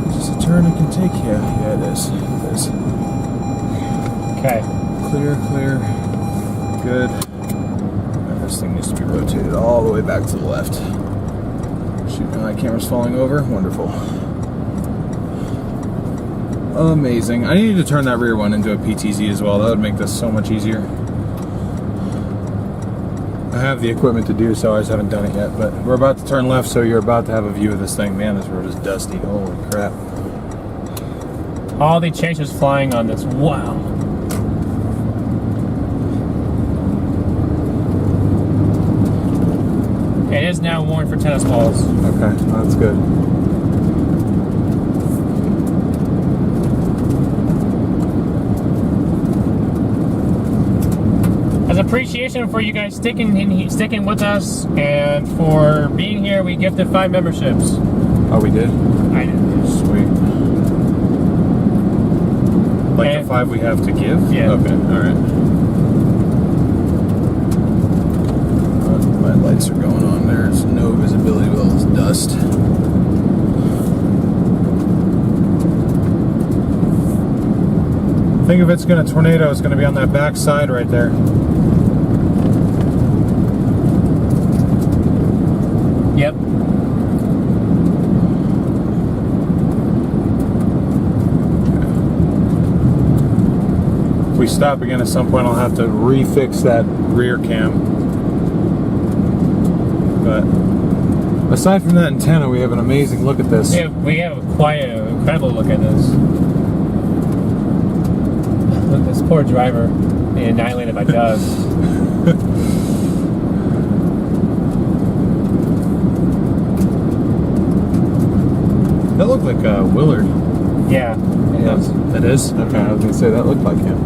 Is this a turn I can take? Yeah, it is. It is. Okay. Clear. Good. Now this thing needs to be rotated all the way back to the left. Shoot, my camera's falling over. Wonderful. Amazing. I need to turn that rear one into a PTZ as well. That would make this so much easier. I have the equipment to do so, I just haven't done it yet. But we're about to turn left, so you're about to have a view of this thing. Man, this road is dusty. Holy crap. All the chasers flying on this. Wow. It is now worn for tennis balls. Okay, that's good. As appreciation for you guys sticking with us and for being here, we gifted 5 memberships. Oh, we did? I did. Sweet. Like And- the 5 we have to give? Yeah. Okay, alright. My lights are going on. There's no visibility with all this dust. I think if it's going to tornado, it's going to be on that back side right there. Yep. If we stop again at some point, I'll have to refix that rear cam. But aside from that antenna, we have an amazing look at this. We have quite an incredible look at this. Look, this poor driver being annihilated by Doug. That looked like Willard. Yeah, it is. It is? Okay, I was going to say that looked like him.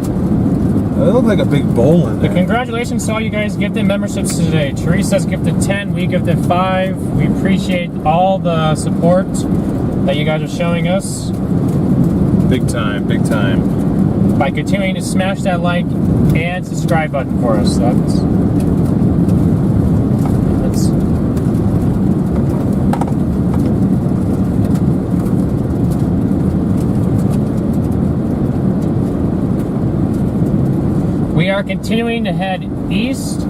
That looked like a big bowl in there. Congratulations to all you guys gifted memberships today. Teresa's gifted 10, we gifted 5. We appreciate all the support that you guys are showing us. Big time, big time. By continuing to smash that like and subscribe button for us. That's we are continuing to head east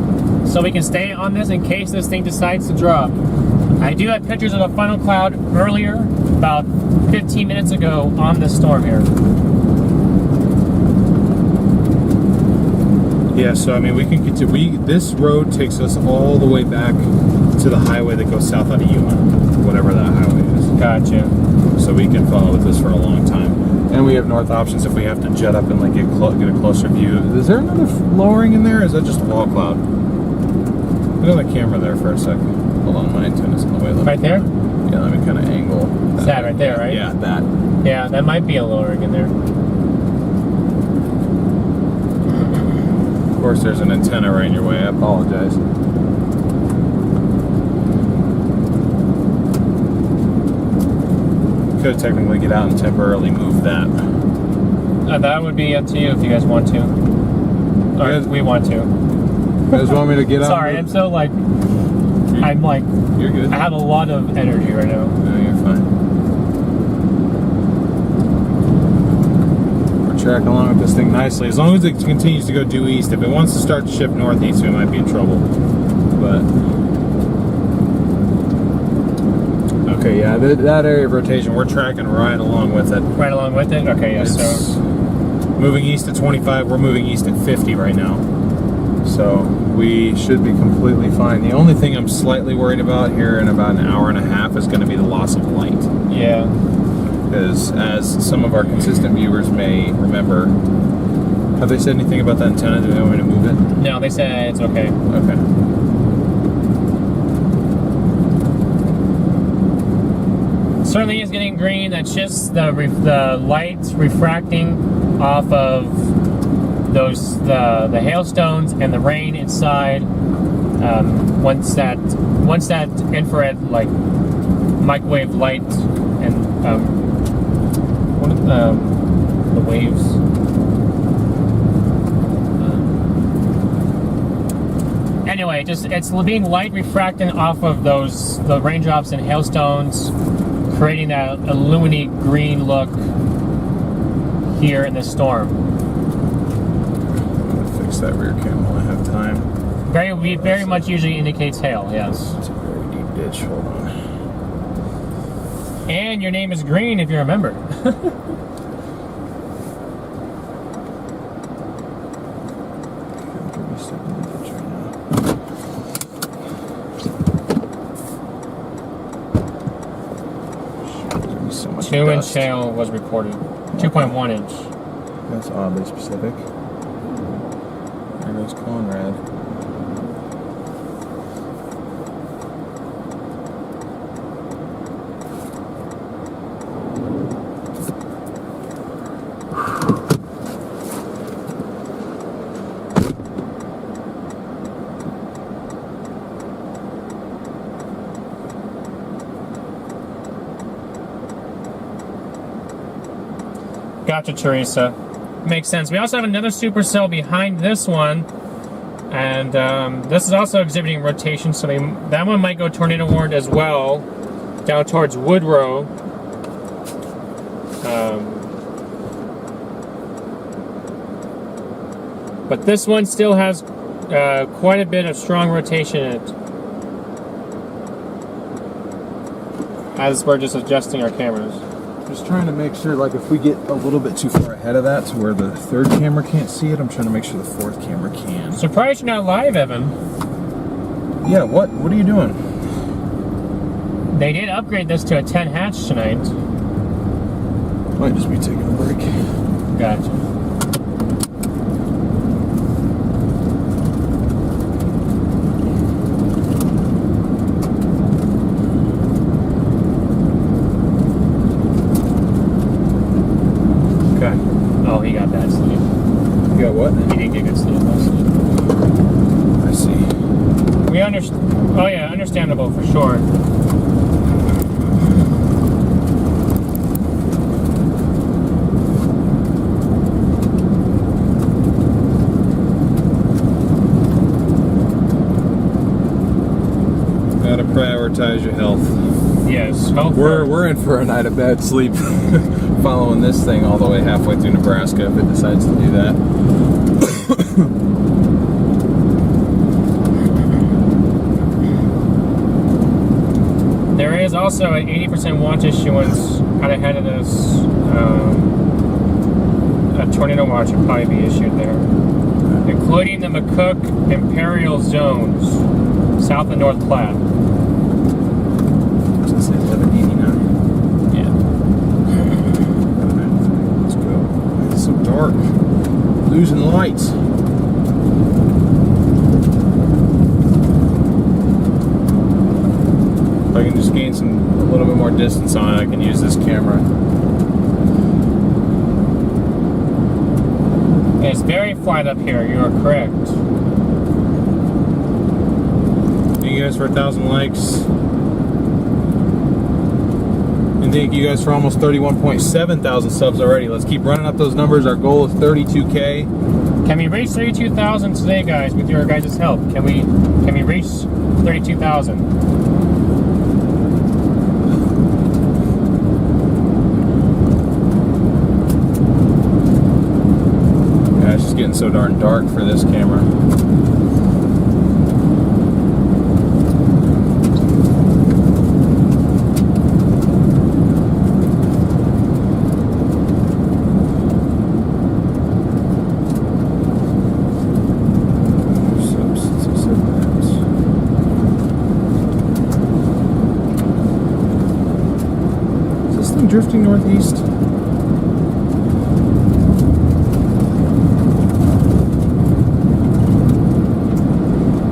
so we can stay on this in case this thing decides to drop. I do have pictures of a funnel cloud earlier, about 15 minutes ago, on this storm here. Yeah, so I mean, we can continue. This road takes us all the way back to the highway that goes south out of Yuma, whatever that highway is. Gotcha. So we can follow with this for a long time. And we have north options if we have to jet up and like get a closer view. Is there another lowering in there? Or is that just a wall cloud? Look at the camera there for a second. Hold on, my antenna's in the way. Right there? Yeah, let me kind of angle. Is that right there, right? Yeah, that. Yeah, that might be a lowering in there. Of course, there's an antenna right in your way. I apologize. Could technically get out and temporarily move that. That would be up to you if you guys want to. Or Guys- we want to. You guys want me to get out? Sorry, I'm so like, I'm like, You're good. I have a lot of energy right now. No, you're fine. We're tracking along with this thing nicely. As long as it continues to go due east. If it wants to start to shift northeast, we might be in trouble. But okay, yeah, that area of rotation, we're tracking right along with it. Right along with it? Okay, yeah, It's so. moving east at 25. We're moving east at 50 right now. So we should be completely fine. The only thing I'm slightly worried about here in about an hour and a half is going to be the loss of light. Yeah. Because as some of our consistent viewers may remember, have they said anything about that antenna? Do they want me to move it? No, they said it's okay. Okay. Certainly is getting green. That's just the light refracting off of those the hailstones and the rain inside. Once that infrared like microwave light and the waves. Anyway, it's being light refracting off of the raindrops and hailstones, creating that illuminy green look here in the storm. I'm gonna fix that rear cam while I have time. Very much usually indicates hail, yes. It's a very deep ditch. Hold on. And your name is Green, if you remember. Pretty stuck in the ditch right now. There's gonna be so much 2-inch dust. hail was reported. 2.1 inch. That's oddly specific. There goes Conrad. Gotcha, Teresa. Makes sense. We also have another supercell behind this one, and this is also exhibiting rotation, so that one might go tornado warned as well, down towards Woodrow. But this one still has quite a bit of strong rotation in it, as we're just adjusting our cameras. Just trying to make sure, like, if we get a little bit too far ahead of that to where the third camera can't see it, I'm trying to make sure the fourth camera can. Surprised you're not live, Evan. Yeah, what are you doing? They did upgrade this to a 10 hatch tonight. Might just be taking a break. Gotcha. Okay. Oh, he got bad sleep. You got what? He didn't get good sleep last night. I see. We understand. Oh yeah, understandable for sure. Gotta prioritize your health. Yes. Health We're in for a night of bad sleep following this thing all the way halfway through Nebraska if it decides to do that. There is also an 80% watch issuance out ahead of this. A tornado watch would probably be issued there. including the McCook Imperial zones, south of North Platte. I was gonna say 1189. Yeah. Let's go. It's so dark. Losing lights. If I can just gain a little bit more distance on it, I can use this camera. It's very flat up here, you are correct. Thank you guys for 1,000 likes. And thank you guys for almost 31.7 thousand subs already. Let's keep running up those numbers. Our goal is 32K. Can we reach 32,000 today, guys, with your guys' help? Can we reach 32,000? Yeah, it's just getting so darn dark for this camera. Drifting northeast.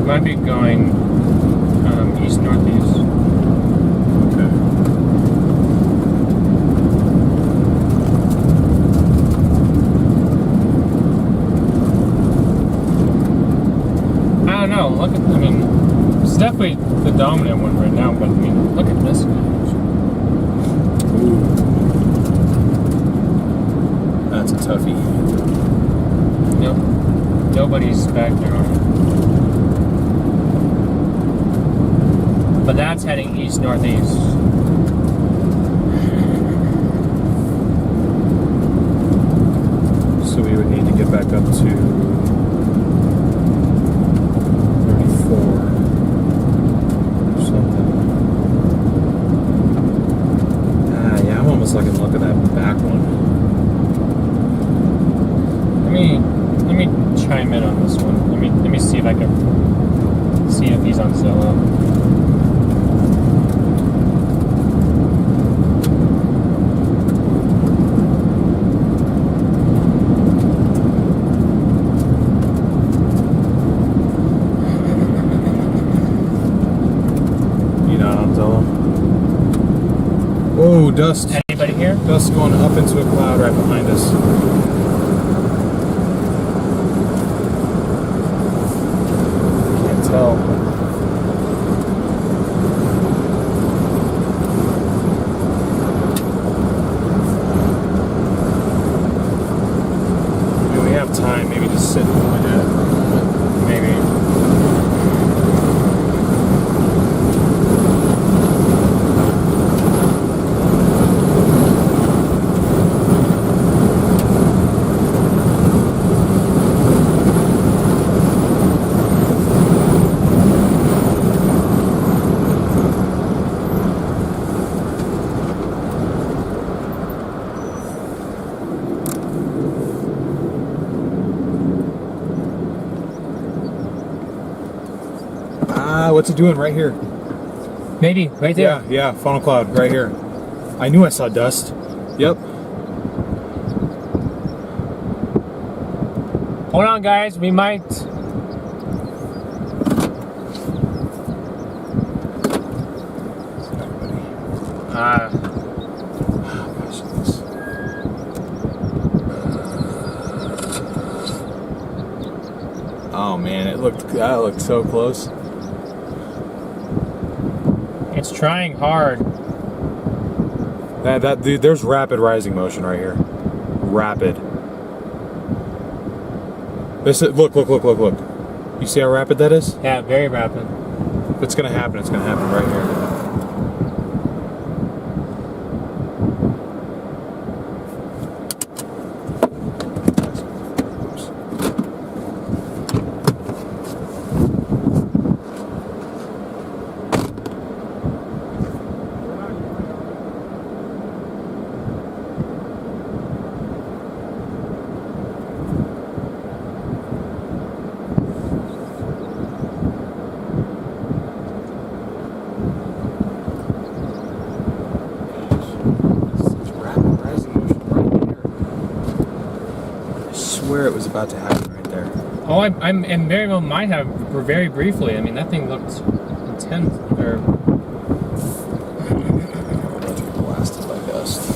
Might be going east northeast. Okay. I don't know. Look at. I mean, it's definitely the dominant one right now. But I mean, look at this guy. That's a toughie. Nope. Nobody's back there on it. But that's heading east-northeast. So we would need to get back up to 34 or something. Yeah, I'm almost liking the look of that back one. Let me chime in on this one. Let me see if I can see if he's on Zillow. You not on Zillow? Oh, dust. Anybody here? Dust going up into a cloud right behind us. Tell. Do we have time? Maybe just sit and point at it. Maybe. What's it doing right here? Maybe right there. Yeah, funnel cloud right here. I knew I saw dust. Yep. Hold on, guys. We might. Oh man, that looked so close. It's trying hard. Dude, there's rapid rising motion right here. Rapid. Look. You see how rapid that is? Yeah, very rapid. If it's gonna happen, it's gonna happen right here. swear it was about to happen right there. Oh, I'm and very well might have very briefly. I mean, that thing looked intense. Or About to get blasted by dust.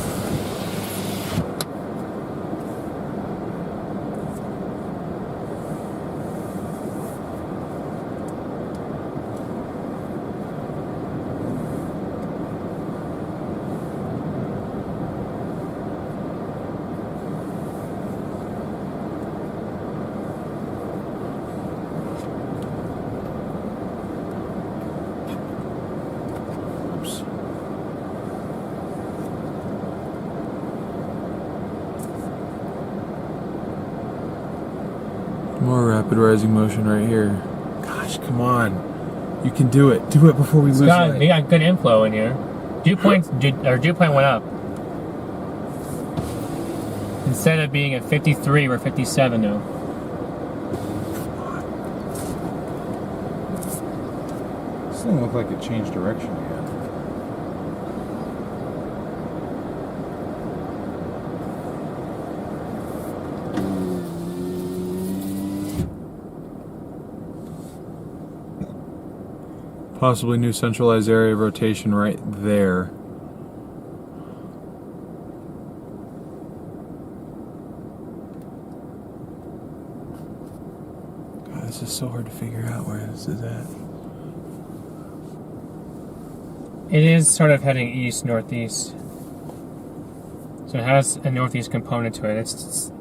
More rapid rising motion right here. Gosh, come on. You can do it. Do it before we lose light. we got good inflow in here. Dew point went up. Instead of being at 53, we're 57 now. This thing looked like it changed direction again. Possibly new centralized area of rotation right there. God, this is so hard to figure out where this is at. It is sort of heading east-northeast. So it has a northeast component to it. So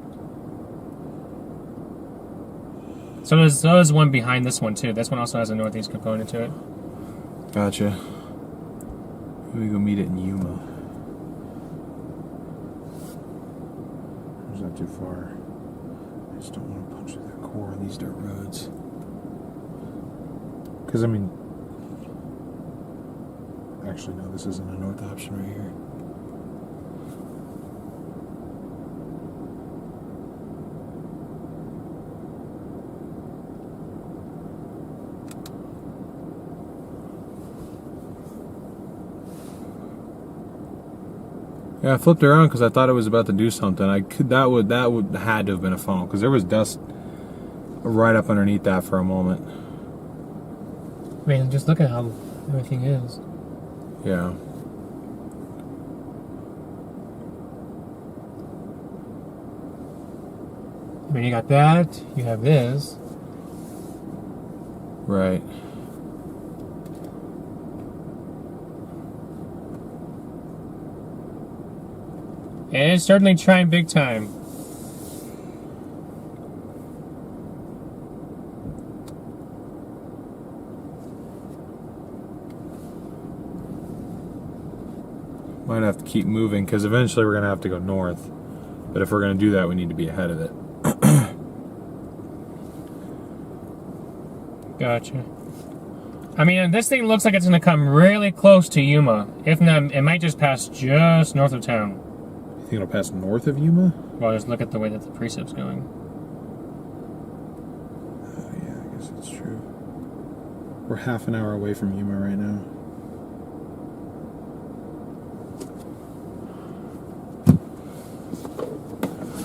there's one behind this one too. This one also has a northeast component to it. Gotcha. We go meet it in Yuma. It's not too far. I just don't want to punch through the core on these dirt roads. Because, I mean... Actually, no, this isn't a north option right here. Yeah, I flipped around because I thought it was about to do something. That would had to have been a funnel because there was dust right up underneath that for a moment. I mean, just look at how everything is. Yeah. I mean, you got that. You have this. Right. And it's certainly trying big time. Might have to keep moving because eventually we're going to have to go north. But if we're going to do that, we need to be ahead of it. Gotcha. I mean, this thing looks like it's going to come really close to Yuma. If not, it might just pass just north of town. You think it'll pass north of Yuma? Well, just look at the way that the precept's going. Oh, yeah, I guess that's true. We're half an hour away from Yuma right now.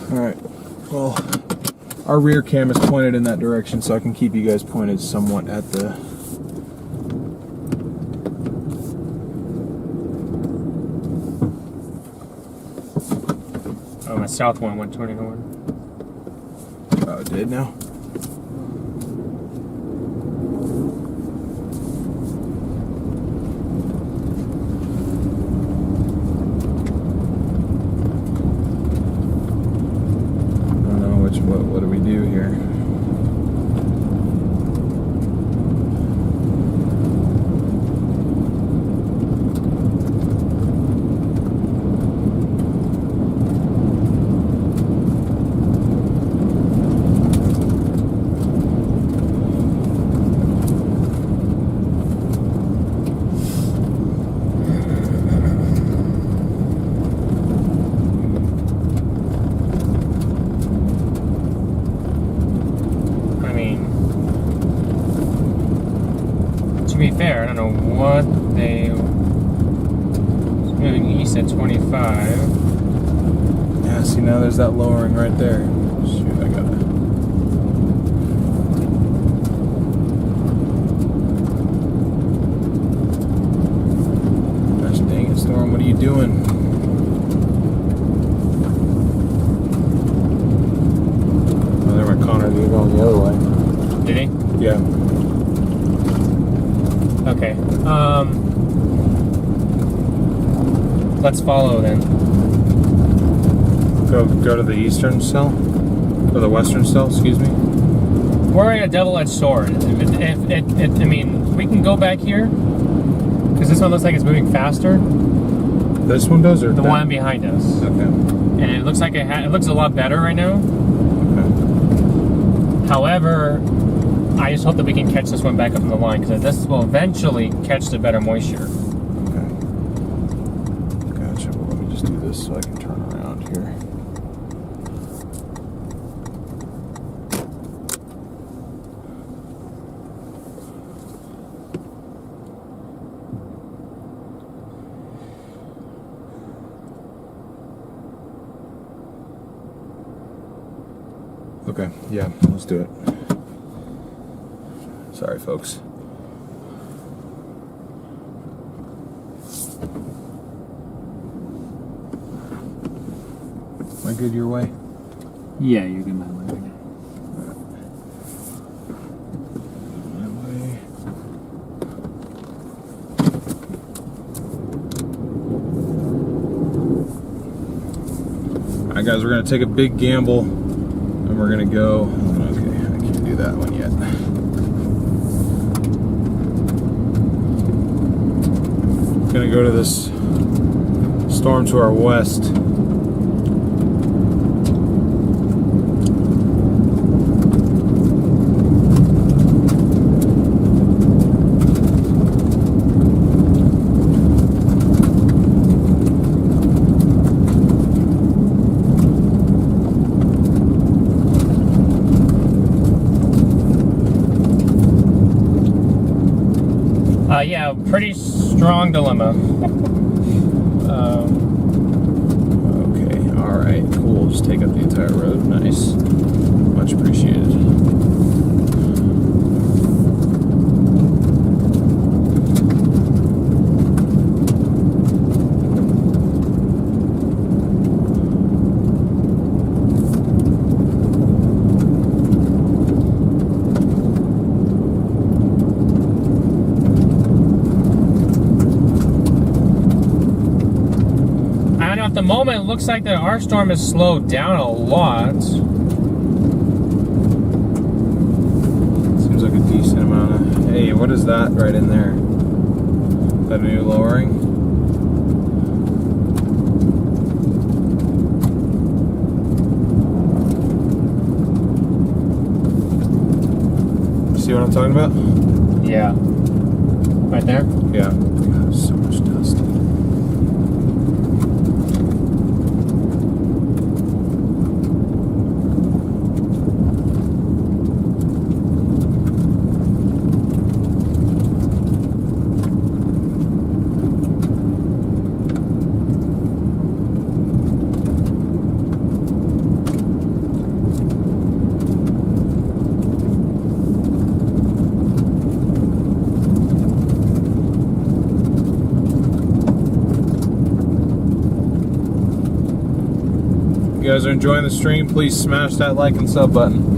Alright, well, our rear cam is pointed in that direction so I can keep you guys pointed somewhat at the... Oh, my south one went toward north. Oh, it did now? What do we do here? To be fair, I don't know what they... Moving east at 25. Yeah, see now there's that lowering right there. Shoot, I gotta. Gosh dang it, Storm, what are you doing? Oh, there went Connor, you're going the other way. Did he? Yeah. Okay. Let's follow then. Go to the eastern cell? Or the western cell, excuse me? We're at a double-edged sword. I mean, we can go back here because this one looks like it's moving faster. This one does, or The that? one behind us, Okay. and it looks like it looks a lot better right now. Okay. However, I just hope that we can catch this one back up in the line because this will eventually catch the better moisture. Okay. Gotcha. Well, let me just do this so I can turn around here. Okay, yeah, let's do it. Sorry, folks. Am I good your way? Yeah, you're good, my way. My way. Alright, guys, we're going to take a big gamble and we're going to go. Okay, I can't do that one yet. Gonna go to this storm to our west. Yeah, pretty strong dilemma. Okay, alright, cool. Just take up the entire road. Nice. Much appreciated. At the moment, it looks like that our storm has slowed down a lot. Seems like a decent amount of. Hey, what is that right in there? Is that a new lowering? See what I'm talking about? Yeah. Right there? Yeah. God, so much dust. If you guys are enjoying the stream, please smash that like and sub button.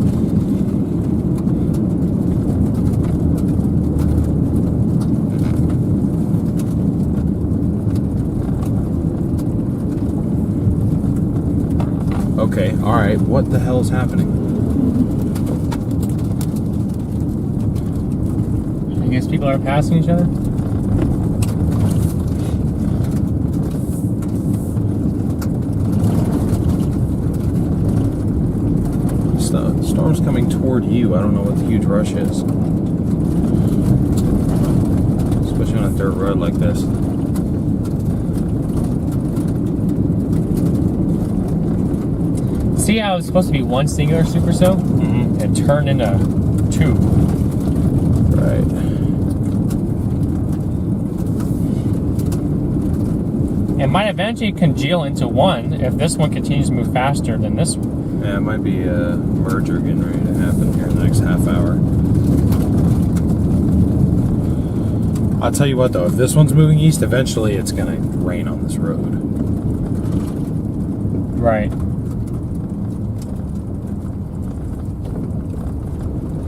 Okay, alright, what the hell is happening? I guess people are passing each other? The storm's coming toward you. I don't know what the huge rush is. Especially on a dirt road like this. See how it's supposed to be one singular supercell? Mm-hmm. It turned into two. Right. It might eventually congeal into one if this one continues to move faster than this one. Yeah, it might be a merger getting ready to happen here in the next half hour. I'll tell you what though, if this one's moving east, eventually it's gonna rain on this road. Right.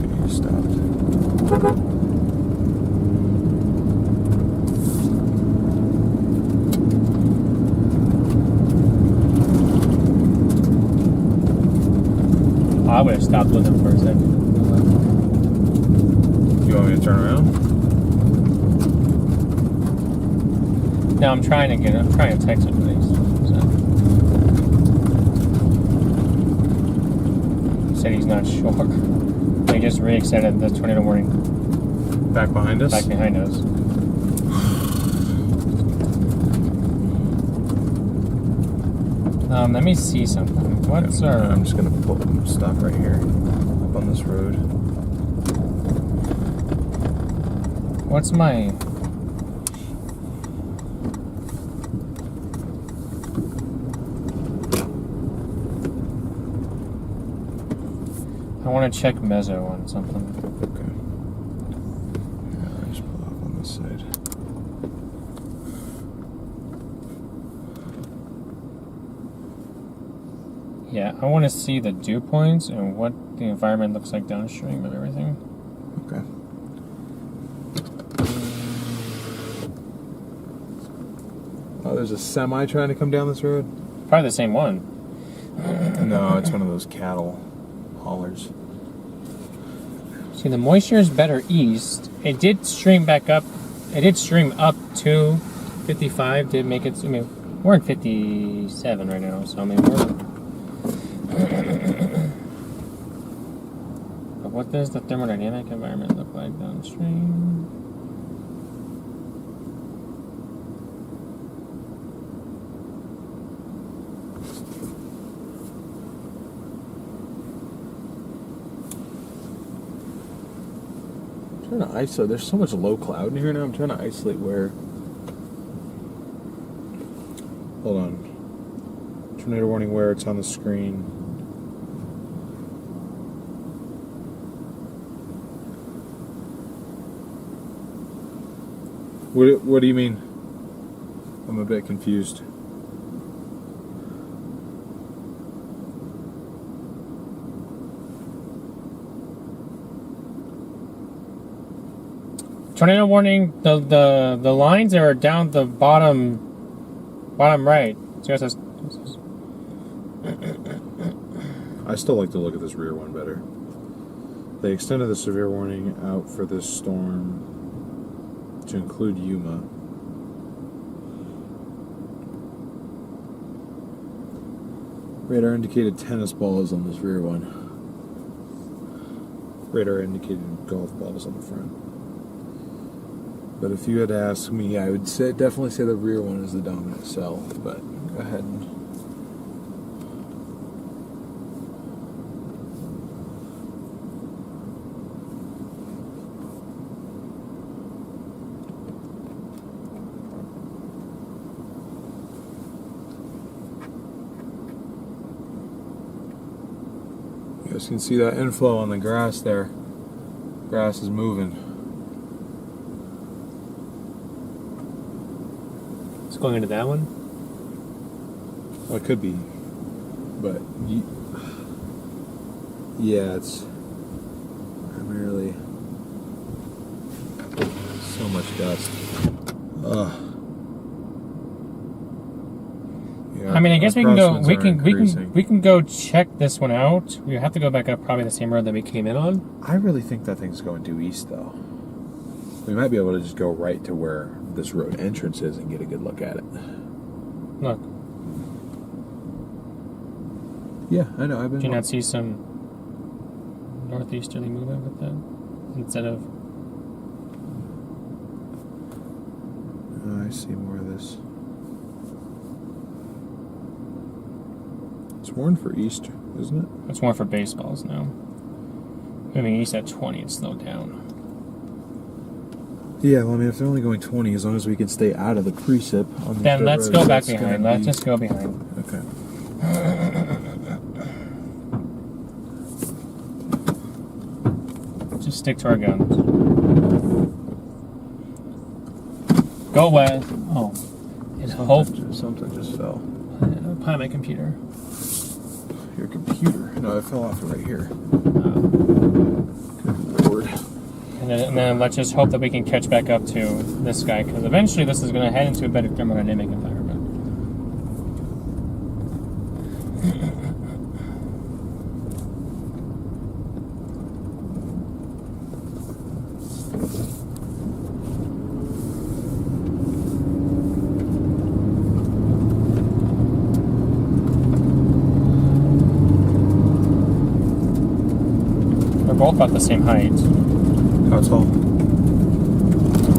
Okay, stopped. I would have stopped with him for a second. You want me to turn around? No, I'm trying to text him please. He said he's not sure. They just re-extended the tornado warning Back behind us? back behind us. Let me see something. What's our... I'm just gonna stop right here, up on this road. What's my... I want to check Mezzo on something. Okay. Yeah, I'll just pull off on this side. Yeah, I want to see the dew points and what the environment looks like downstream of everything. Okay. Oh, there's a semi trying to come down this road? Probably the same one. No, it's one of those cattle haulers. See, the moisture is better east. It did stream back up. It did stream up to 55. Did make it. I mean, we're in 57 right now, so I mean we're. But what does the thermodynamic environment look like downstream? I'm trying to isolate. There's so much low cloud in here now. I'm trying to isolate where. Hold on. Tornado warning where it's on the screen. What do you mean? I'm a bit confused. Tornado warning. The lines are down the bottom right. So it says, I still like to look at this rear one better. They extended the severe warning out for this storm to include Yuma. Radar indicated tennis balls on this rear one. Radar indicated golf balls on the front. But if you had to ask me, I would definitely say the rear one is the dominant cell. But go ahead and. You guys can see that inflow on the grass there. Grass is moving. it's going into that one. Well, it could be, but yeah, it's primarily so much dust. Ugh. Yeah, I mean, I guess we can go. crosswinds We are can increasing. we can go check this one out. We have to go back up probably the same road that we came in on. I really think that thing's going due east, though. We might be able to just go right to where this road entrance is and get a good look at it. Look, Yeah, I know. I've been. do you not see some northeasterly movement with that instead of? Oh, I see more of this. It's warned for East, isn't it? It's more for baseballs now. Moving east at 20, it's slowed down. Yeah, well, I mean, if they're only going 20, as long as we can stay out of the precip on the Then let's road, go back that's gonna behind. Let's be- just go behind. Okay. stick to our guns. Go west. Oh. And hope. Something just fell. Behind my computer. Your computer. No, it fell off right here. Good Lord. And then let's just hope that we can catch back up to this guy, because eventually this is going to head into a better thermodynamic environment. They're both about the same height. How tall?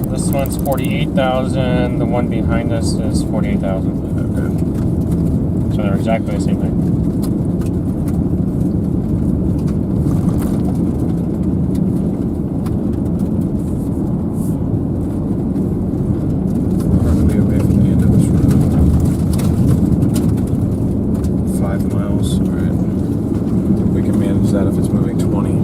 This one's 48,000. The one behind us is 48,000. Okay. So they're exactly the same height. We're going to be away from the end of this road. 5 miles. All right. We can manage that if it's moving 20.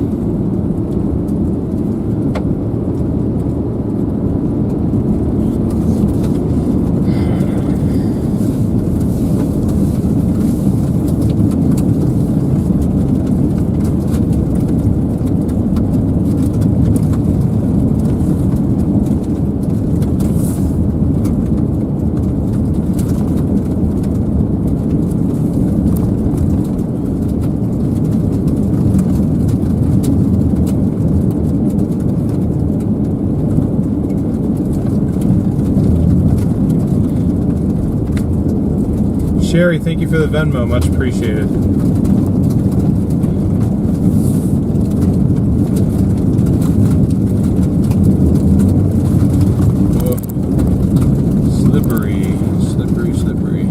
Sherry, thank you for the Venmo. Much appreciated. Whoa. Slippery, slippery, slippery.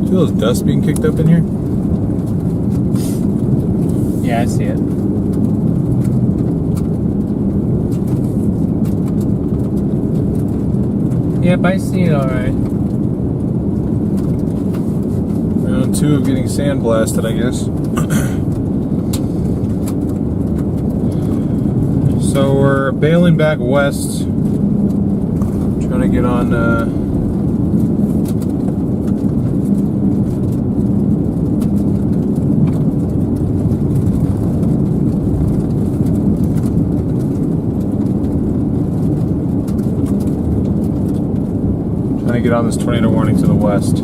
Feel those dust being kicked up in here? Yeah, I see it. Yep, I see it alright. Round 2 of getting sandblasted, I guess. So we're bailing back west, trying to get on this tornado warning to the west.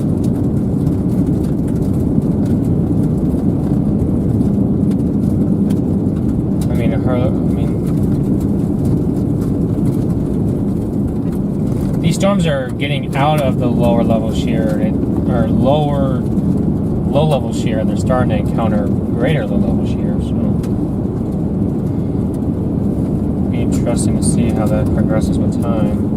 These storms are getting out of the lower level shear, or low level shear, and they're starting to encounter greater low level shear. So it'll be interesting to see how that progresses with time.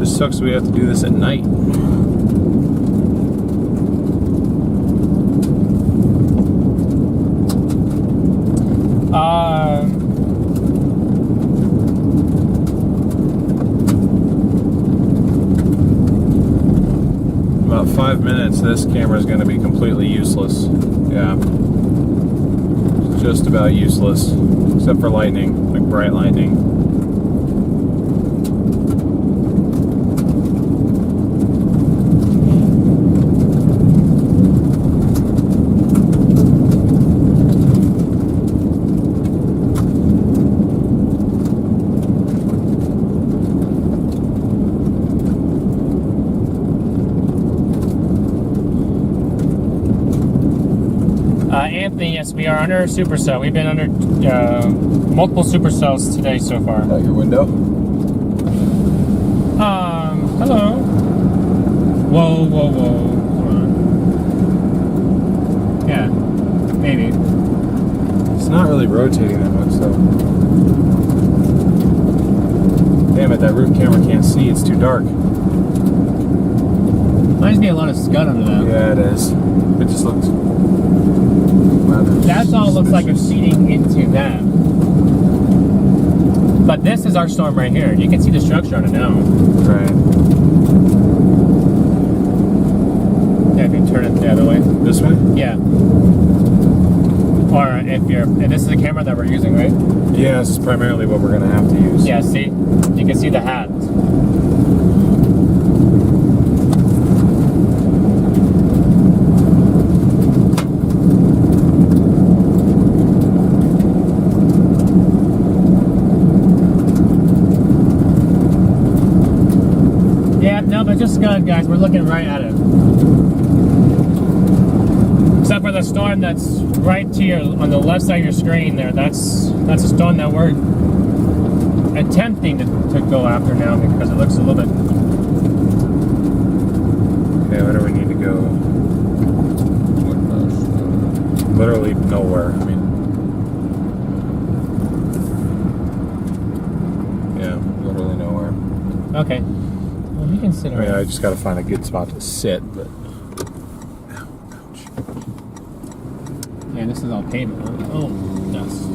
Sucks we have to do this at night. About 5 minutes, this camera is going to be completely useless. Yeah. Just about useless. Except for lightning, like bright lightning. Anthony, yes, we are under Supercell. We've been under multiple Supercells today so far. Out your window. Hello. Whoa, whoa, whoa. Hold on. Yeah, maybe. It's not really rotating that much, though. Damn it, that roof camera can't see. It's too dark. Reminds me a lot of Scud under that. Yeah, it is. It just looks rather That's all looks like it's feeding into that. But this is our storm right here. You can see the structure on it now. Right. Yeah, if you turn it the other way. This way? Yeah. Or if this is the camera that we're using, right? Yeah, this is primarily what we're going to have to use. Yeah, see? You can see the hat. Yeah, no, but just Scud, guys. We're looking right at it. Except for the storm that's right to your on the left side of your screen there. That's a storm that we're attempting to go after now because it looks a little bit. Okay, where do we need to go? Literally nowhere. I mean, yeah, literally nowhere. Okay. Well, we can sit I mean, around. I just got to find a good spot to sit, but. Yeah, this is all pavement. Huh? Oh, dust.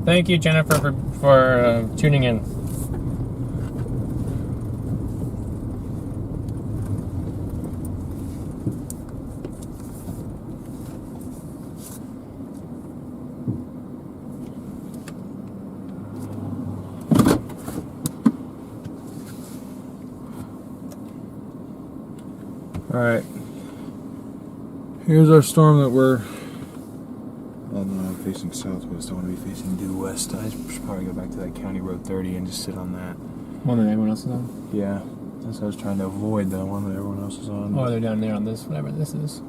Thank you, Jennifer, for tuning in. Alright. Here's our storm that we're. Oh no, I'm facing southwest. I want to be facing due west. I should probably go back to that County Road 30 and just sit on that. One that everyone else is on? Yeah. That's what I was trying to avoid, the one that everyone else is on. Or they're down there on this, whatever this is.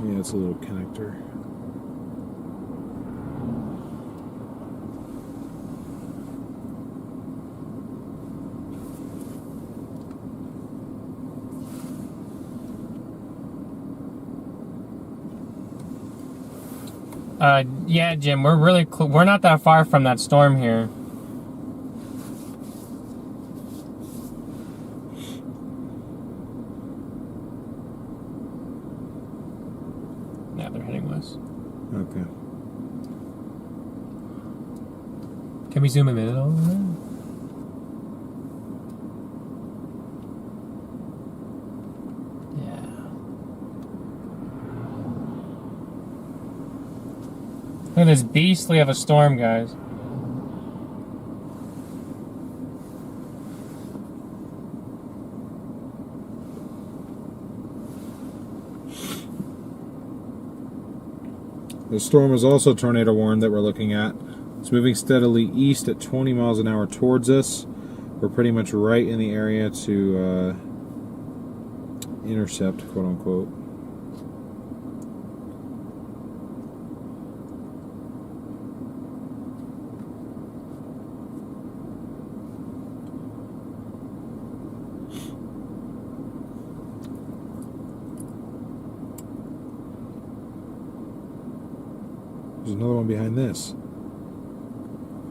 Yeah, it's a little connector. Yeah, Jim, we're really we're not that far from that storm here. Yeah, they're heading west. Okay. Can we zoom in at all? Look at this beastly of a storm, guys. The storm is also tornado warned that we're looking at. It's moving steadily east at 20 miles an hour towards us. We're pretty much right in the area to intercept, quote unquote. There's another one behind this.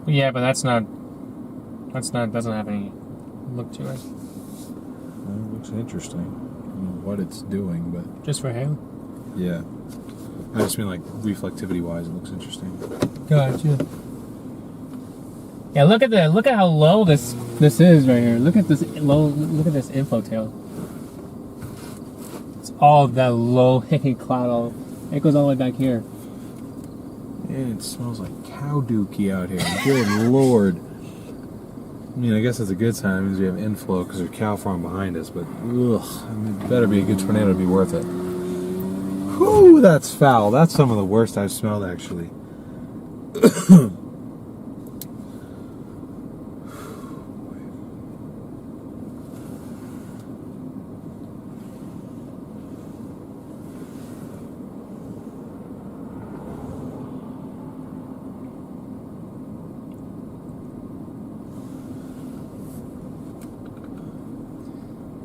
Yeah, but that's not doesn't have any look to it. Well, it looks interesting. I don't know what it's doing, but Just for hail? yeah. I just mean like reflectivity wise, it looks interesting. Gotcha. Yeah, look at how low this is right here. Look at this inflow tail. It's all that low hanging cloud. It goes all the way back here. And it smells like cow dookie out here. Good lord. I mean, I guess it's a good sign. It means we have inflow because there's cow farm behind us. But ugh, I mean, it better be a good tornado to be worth it. Whew, that's foul. That's some of the worst I've smelled, actually.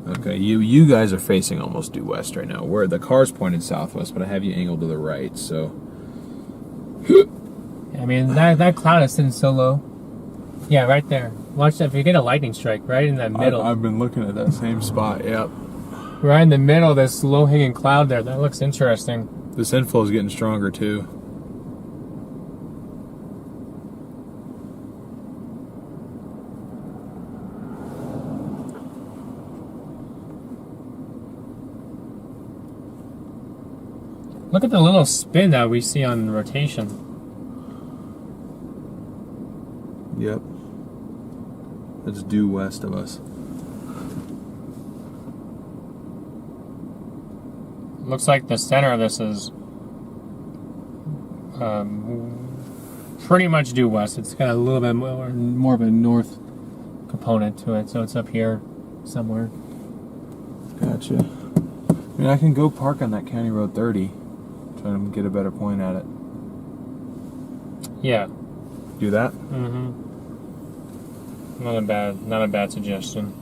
Okay, you guys are facing almost due west right now. Where the car's pointed southwest, but I have you angled to the right, so. I mean, that cloud is sitting so low. Yeah, right there. Watch that. If you get a lightning strike right in that middle. I've been looking at that same spot, yep. Right in the middle, this low-hanging cloud there. That looks interesting. This inflow is getting stronger, too. Look at the little spin that we see on rotation. Yep. That's due west of us. Looks like the center of this is pretty much due west. It's got a little bit more of a north component to it, so it's up here somewhere. Gotcha. I mean, I can go park on that County Road 30. Try to get a better point at it. Yeah. Do that? Mm-hmm. Not a bad suggestion.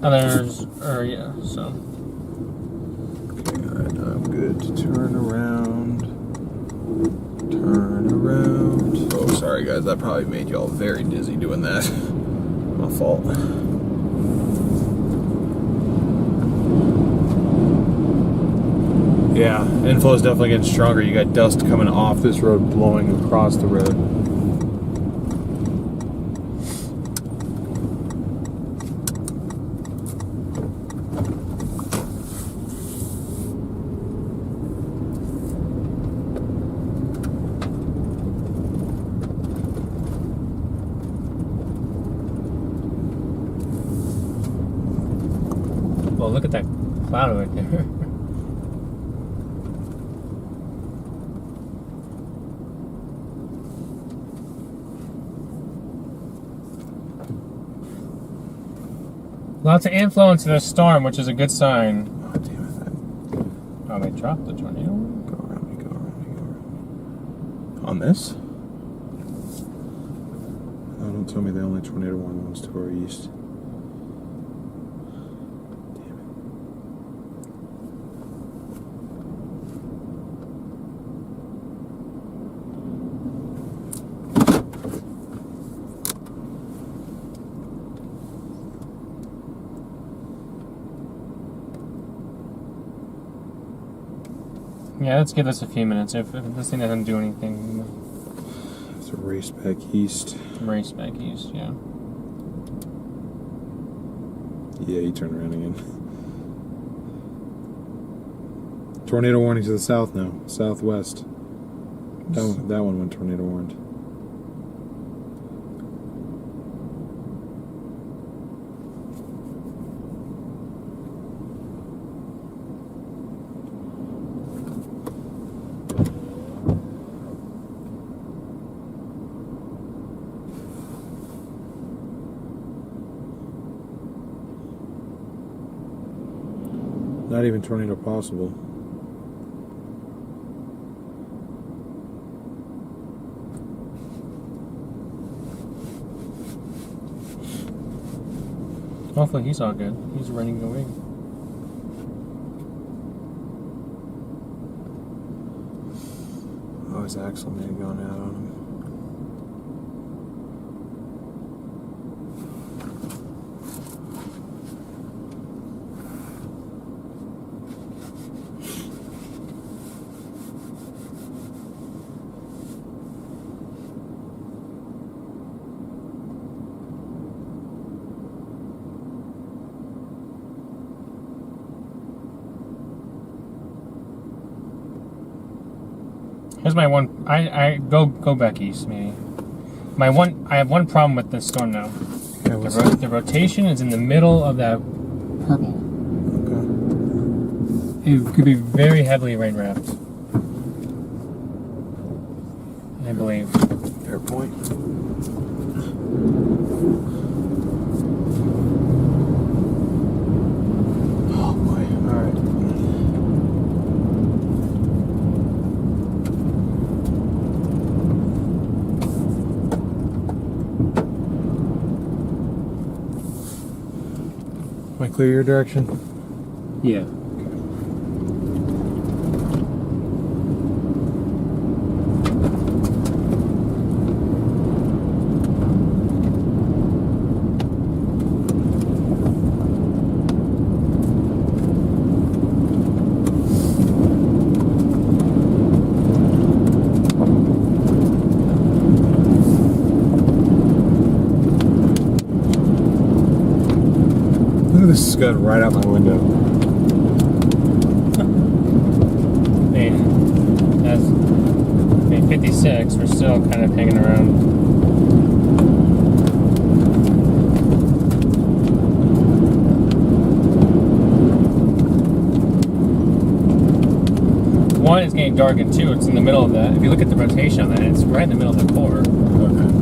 Others are, yeah, so. Okay, alright, I'm good to turn around. Turn around. Oh, sorry guys, that probably made y'all very dizzy doing that. My fault. Yeah, inflow is definitely getting stronger. You got dust coming off this road, blowing across the road. Well, look at that cloud right there. Lots of influence in the storm, which is a good sign. Oh, damn it. Oh, they dropped the tornado? Go around me, go around me, go around me. On this? Oh, don't tell me the only tornado warning one's to our east. Yeah, let's give this a few minutes. If this thing doesn't do anything, It's a race back east. race back east, yeah. Yeah, you turn around again. Tornado warning to the south now. Southwest. That one went tornado warned. Not even tornado possible. Hopefully he's all good. He's running away. Oh, his axle may have gone out on him. Here's my one. I go back east, maybe. I have one problem with this storm now. Okay, what's that? The rotation is in the middle of that purple. Okay. It could be very heavily rain wrapped. I believe. Fair point. Oh boy. All right. Am I clear your direction? Yeah. Look at this scud right out my window. That's 56. We're still kind of hanging around. One is getting dark, and two, it's in the middle of that. If you look at the rotation on that, it's right in the middle of the core. Okay.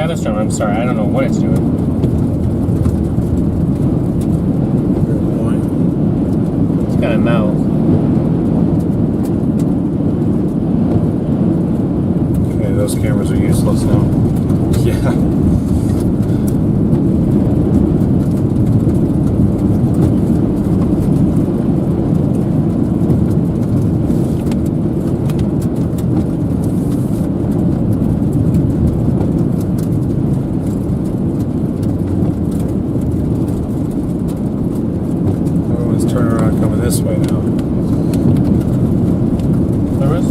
Other storm, I'm sorry, I don't know what it's doing. It's got a mouth. Okay, those cameras are useless now. Yeah. This way now. There is?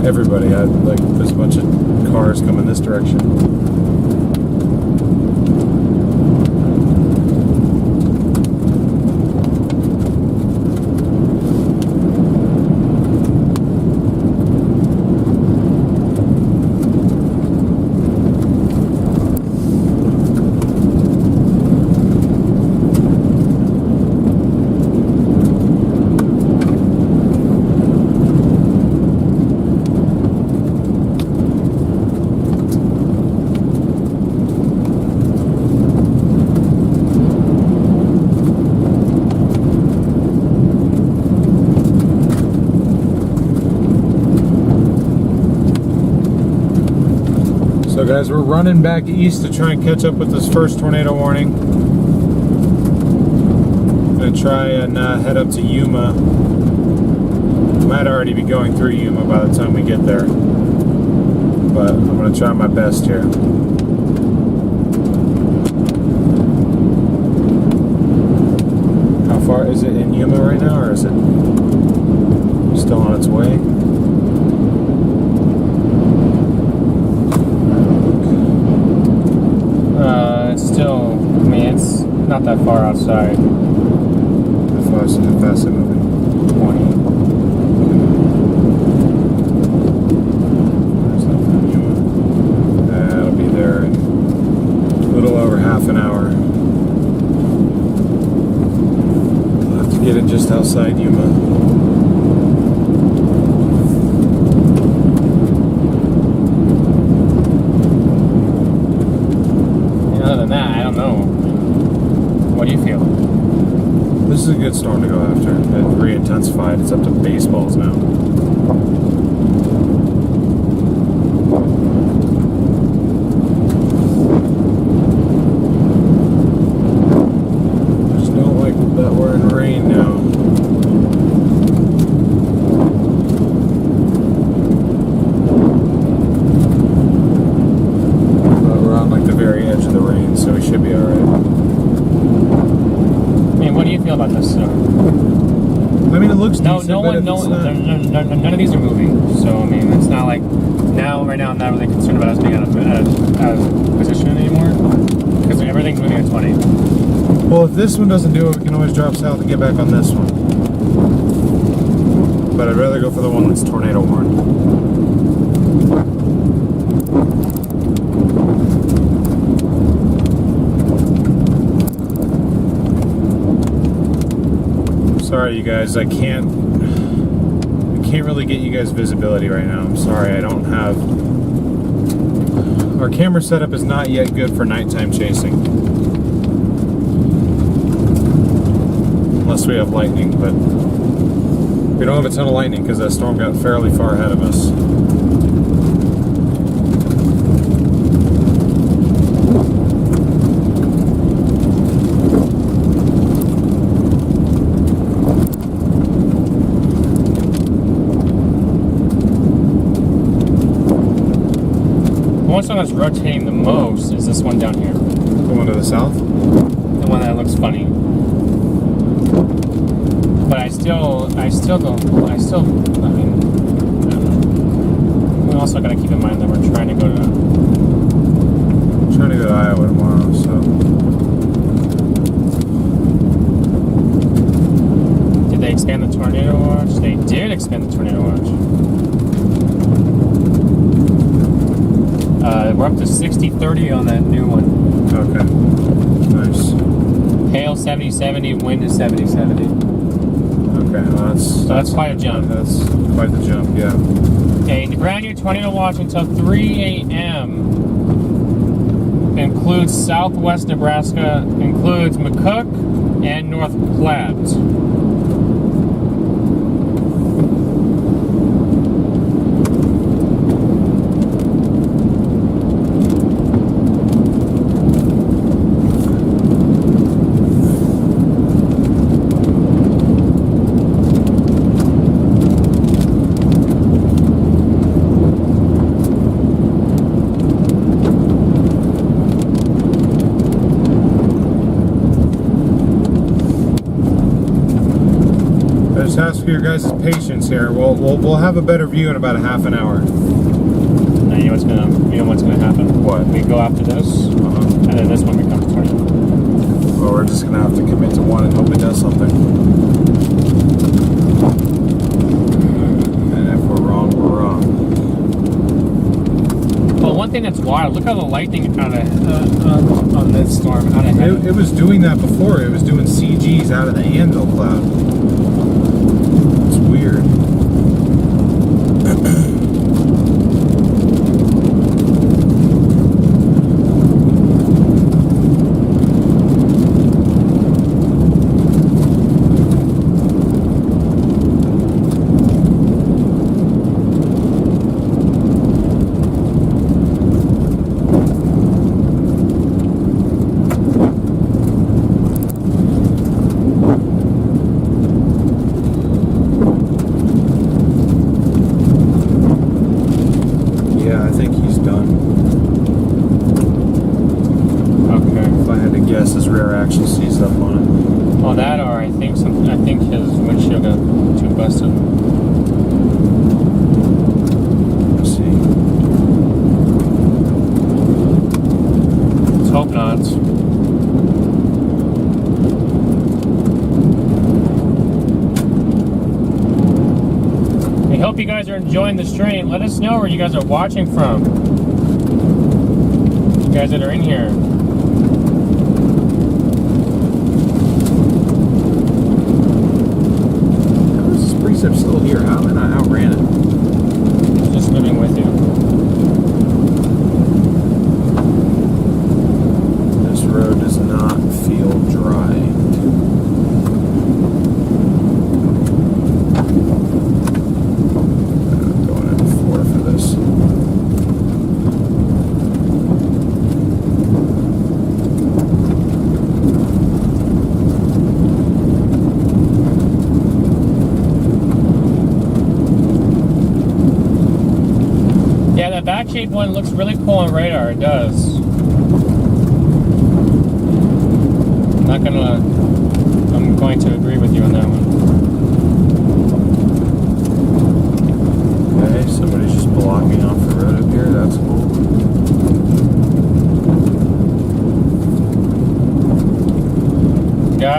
Everybody had like there's a bunch of cars coming this direction. So guys, we're running back east to try and catch up with this first tornado warning. I'm gonna try and head up to Yuma. Might already be going through Yuma by the time we get there, but I'm gonna try my best here. How far is it in Yuma right now, or is it still on its way? It's still, I mean, it's not that far outside. How fast is it moving? 20. There's nothing in Yuma. That'll be there in a little over half an hour. We'll have to get it just outside Yuma. Other than that, I don't know. What do you feel? This is a good storm to go after. It re-intensified. It's up to baseballs now. Just don't like that we're in rain now. But we're on like the very edge of the rain, so we should be alright. I mean, what do you feel about this storm? I mean, it looks decent, none of these are moving. So I mean, it's not like right now I'm not really concerned about us being out of position anymore because everything's moving at 20. Well, if this one doesn't do it, we can always drop south and get back on this one. But I'd rather go for the one that's tornado warned. Sorry, you guys. I can't really get you guys visibility right now. I'm sorry. I don't have. Our camera setup is not yet good for nighttime chasing. Unless we have lightning, but we don't have a ton of lightning because that storm got fairly far ahead of us. The one song that's rotating the most is this one down here. The one to the south? The one that looks funny. But I mean, we also got to keep in mind that we're trying to go to Iowa tomorrow, so. Did they expand the tornado watch? They did expand the tornado watch. We're up to 60-30 on that new one. Okay. Nice. Hail 70-70, wind is 70-70. Okay, well, that's quite a jump. That's quite the jump, yeah. Okay, the brand new tornado watch until 3 a.m. includes southwest Nebraska, includes McCook and North Platte. Just ask for your guys' patience here. We'll have a better view in about a half an hour. Now you know what's gonna happen? What? We go after this, and then this one becomes tornado. Well, we're just gonna have to commit to one and hope it does something. And if we're wrong, we're wrong. Well, one thing that's wild. Look how the lightning on this storm out ahead. It was doing that before. It was doing CGs out of the anvil cloud. It's weird. Actually seized up on it. Well, that or I think his windshield got too busted. Let's see. Let's hope not. I hope you guys are enjoying the stream. Let us know where you guys are watching from. You guys that are in here. I'm still here. How and I outran it? Just moving with you. This road does not feel dry. I'm going in 4 for this. That back-shaped one looks really cool on radar. It does. I'm going to agree with you on that one.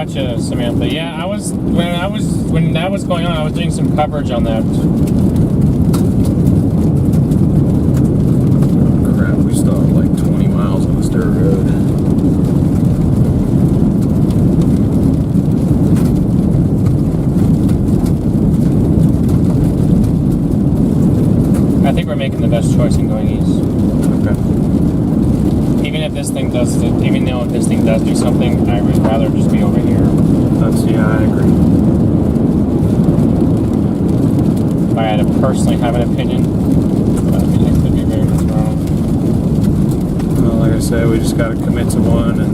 Gotcha, Samantha. Yeah, when that was going on, I was doing some coverage on that. Crap, we still have like 20 miles on this dirt road. I think we're making the best choice in going east. Okay. Even though if this thing does do something, I would rather just be over here. Yeah, I agree. If I had to personally have an opinion, I could be very much wrong. Well, like I said, we just got to commit to one and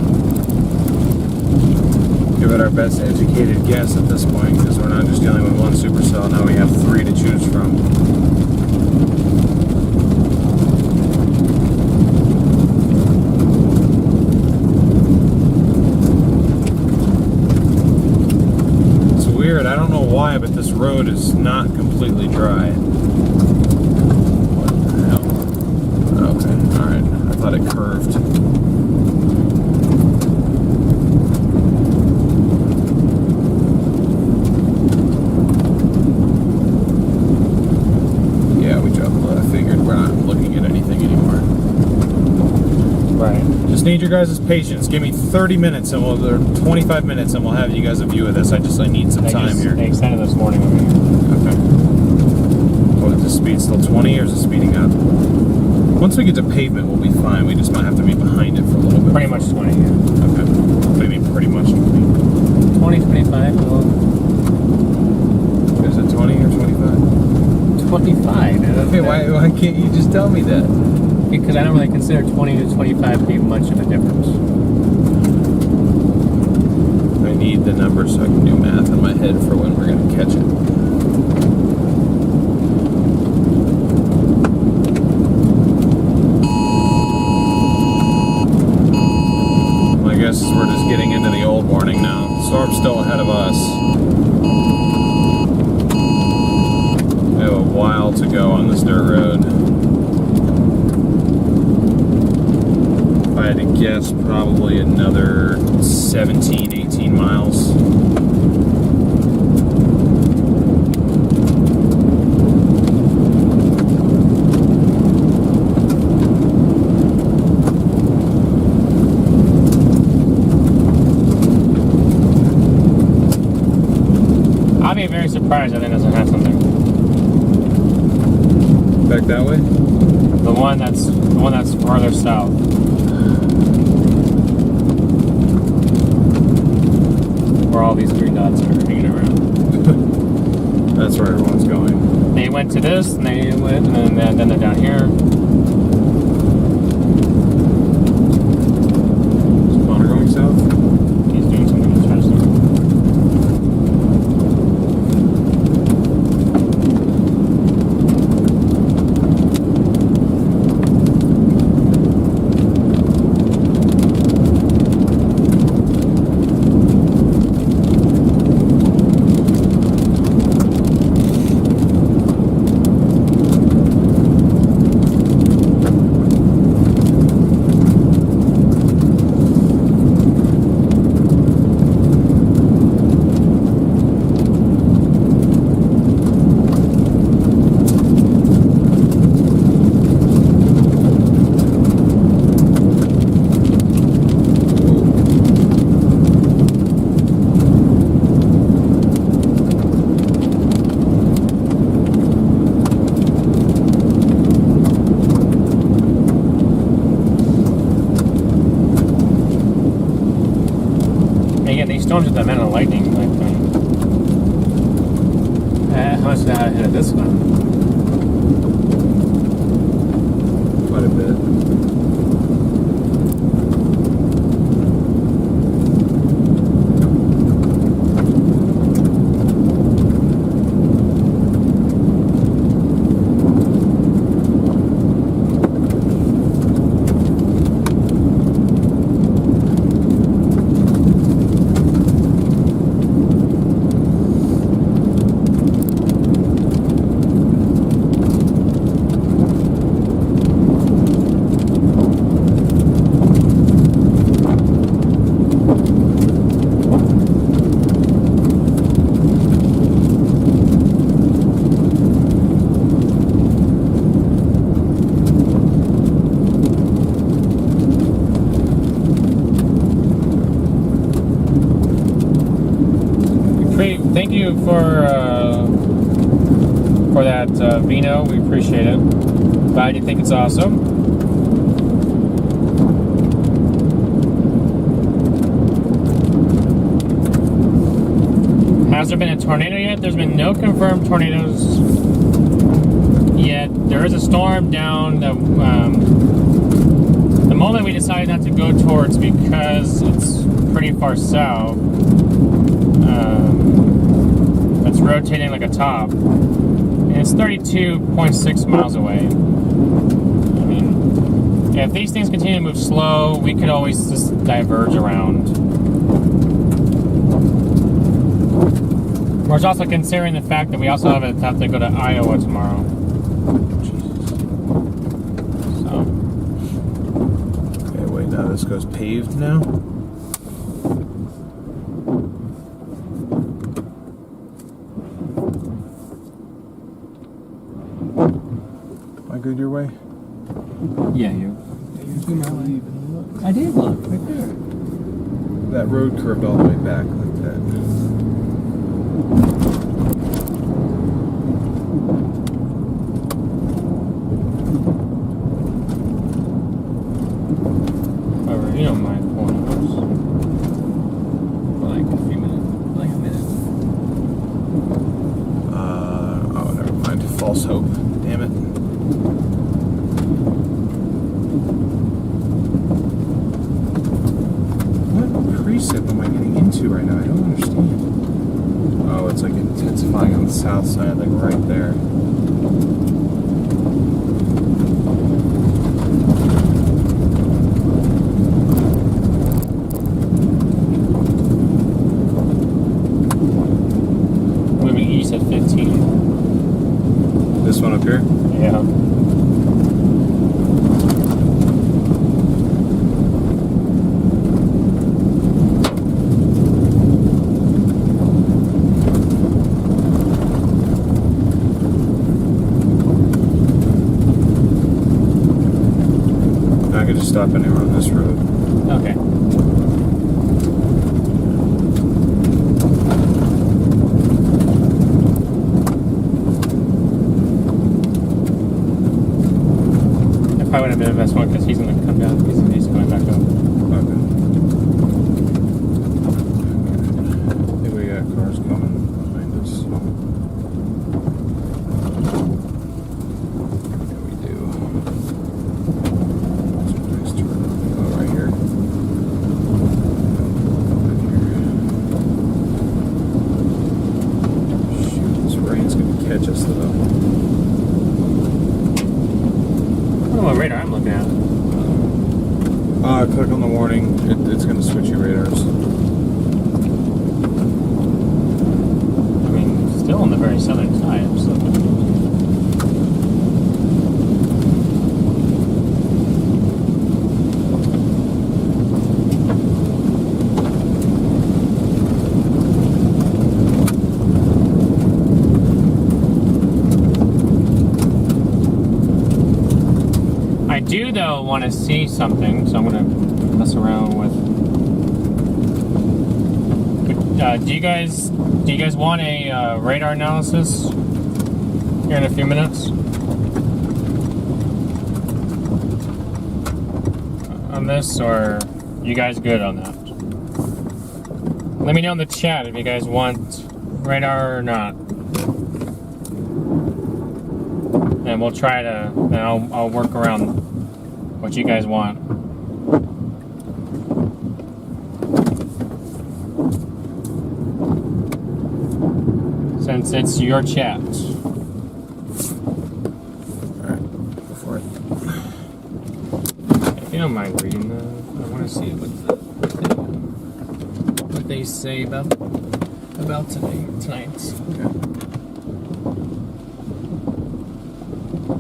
give it our best educated guess at this point, because we're not just dealing with one Supercell. Now we have 3 to choose from. I don't know why, but this road is not completely dry. What the hell? Okay, alright. I thought it curved. Yeah, we dropped the I figured we're not looking at anything anymore. Right. Just need your guys' patience. Give me 30 minutes or 25 minutes and we'll have you guys a view of this. I need some time here. They extended this morning over here. Okay. What is the speed still 20 or is it speeding up? Once we get to pavement, we'll be fine. We just might have to be behind it for a little bit. Pretty much 20, yeah. Okay. What do you mean pretty much 20? 20, 25. Well, is it 20 or 25? 25. Okay, why can't you just tell me that? Because I don't really consider 20 to 25 to be much of a difference. I need the numbers so I can do math in my head for when we're going to catch it. My guess is we're just getting into the old warning now. The storm's still ahead of us. We have a while to go on this dirt road. If I had to guess, probably another 17, 18 miles. I'll be very surprised if it doesn't have something. Back that way? The one that's farther south. Where all these green dots are hanging around. That's where everyone's going. They went to this, and they went, and then they're down here. Is Connor going south? He's doing something interesting. Storms with that amount of lightning, like, how much did I hit this one? Quite a bit. Great. Thank you for that vino. We appreciate it. Glad you think it's awesome. Has there been a tornado yet? There's been no confirmed tornadoes yet. There is a storm down the moment we decided not to go towards because it's pretty far south. It's rotating like a top. And it's 32.6 miles away. I mean, if these things continue to move slow, we could always just diverge around. We're also considering the fact that we also have to go to Iowa tomorrow. So. Okay, wait, now this goes paved now? Am I good your way? Yeah, you. I did look right there. That road curved all the way back like that. However, you don't mind pulling those. For like a few minutes. Like a minute. Oh, never mind. False hope. Damn it. What precip am I getting into right now? I don't understand. Oh, it's like intensifying on the south side, like right there. Moving east at 15. This one up here? Yeah. I could just stop anywhere on this road. Okay. That probably would have been the best one because he's going to come down. He's going back up. Okay. I think we got cars coming behind us. Yeah, we do. That's a nice turn. Oh, right here. Shoot, this rain's gonna catch us though. I don't know what radar I'm looking at. Click on the warning. It's gonna switch your radars. I mean, still on the very southern side. I'm still I do though want to see something, so I'm gonna mess around with. Do you guys want a radar analysis here in a few minutes on this, or you guys good on that? Let me know in the chat if you guys want radar or not, and we'll try to. And I'll work around what you guys want. Since it's your chat. Alright, go for it. If you don't mind reading that, I want to see what they say about tonight. Okay.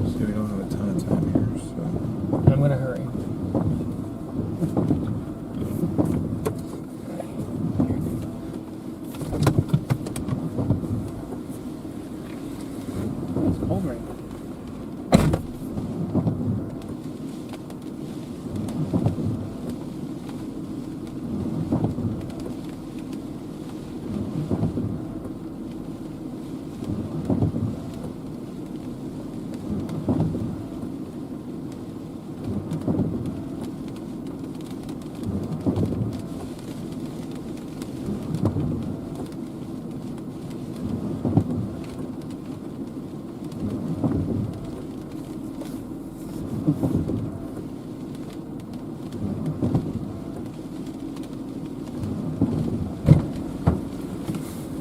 So we don't have a ton of time here, so. I'm gonna hurry. It's cold right now.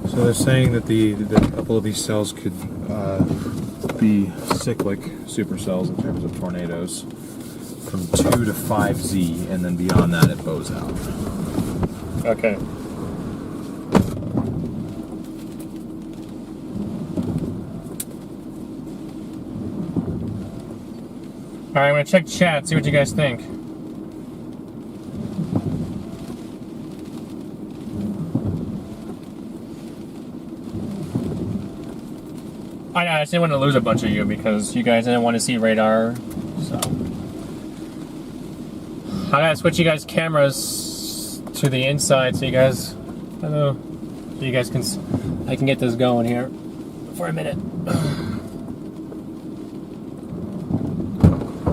So they're saying that a couple of these cells could be cyclic supercells in terms of tornadoes from 2 to 5Z, and then beyond that it bows out. Okay. Alright, I'm gonna check chat, see what you guys think. I just didn't want to lose a bunch of you because you guys didn't want to see radar, so. I gotta switch you guys' cameras to the inside so you guys, I don't know, so you guys can, I can get this going here for a minute.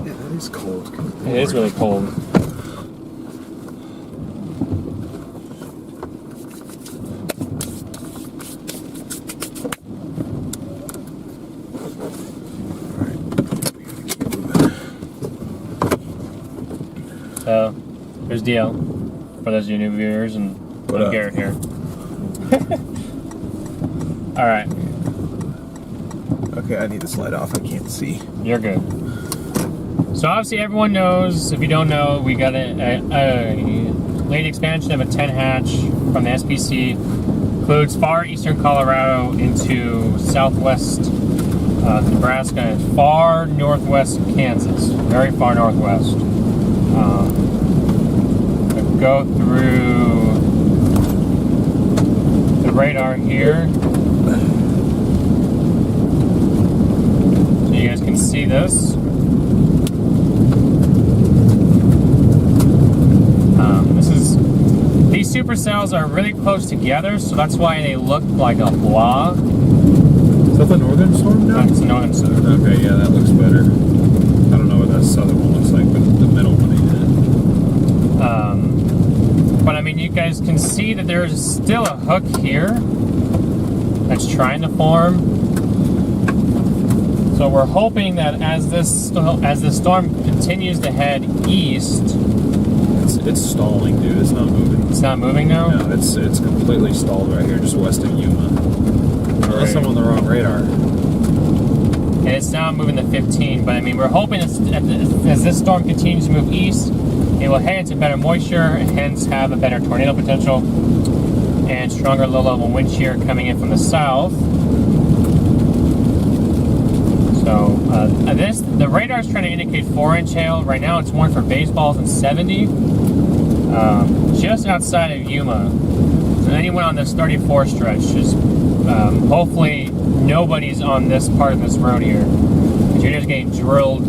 Yeah, that is cold. It is really cold. So, here's DL, for those of you new viewers, and I'm Garrett here. Alright. Okay, I need to slide off, I can't see. You're good. So obviously everyone knows, if you don't know, we got a late expansion of a 10 hatch from the SPC. Includes far eastern Colorado into southwest Nebraska and far northwest Kansas. Very far northwest. Go through the radar here. So you guys can see this. These supercells are really close together, so that's why they look like a blob. Is that the northern storm now? That's the northern storm. Okay, yeah, that looks better. I don't know what that southern one looks like, but the middle one ain't it. But I mean, you guys can see that there's still a hook here that's trying to form. So we're hoping that as this storm continues to head east, it's stalling, dude. It's not moving. it's not moving now. No, it's completely stalled right here, just west of Yuma. Unless I'm on the wrong radar. And it's now moving to 15, but I mean, we're hoping as this storm continues to move east, it will head into better moisture, and hence have a better tornado potential, and stronger low-level wind shear coming in from the south. So, the radar is trying to indicate 4-inch hail. Right now it's warned for baseballs and 70. Just outside of Yuma. So anyone on this 34 stretch, just hopefully nobody's on this part of this road here. Because you're just getting drilled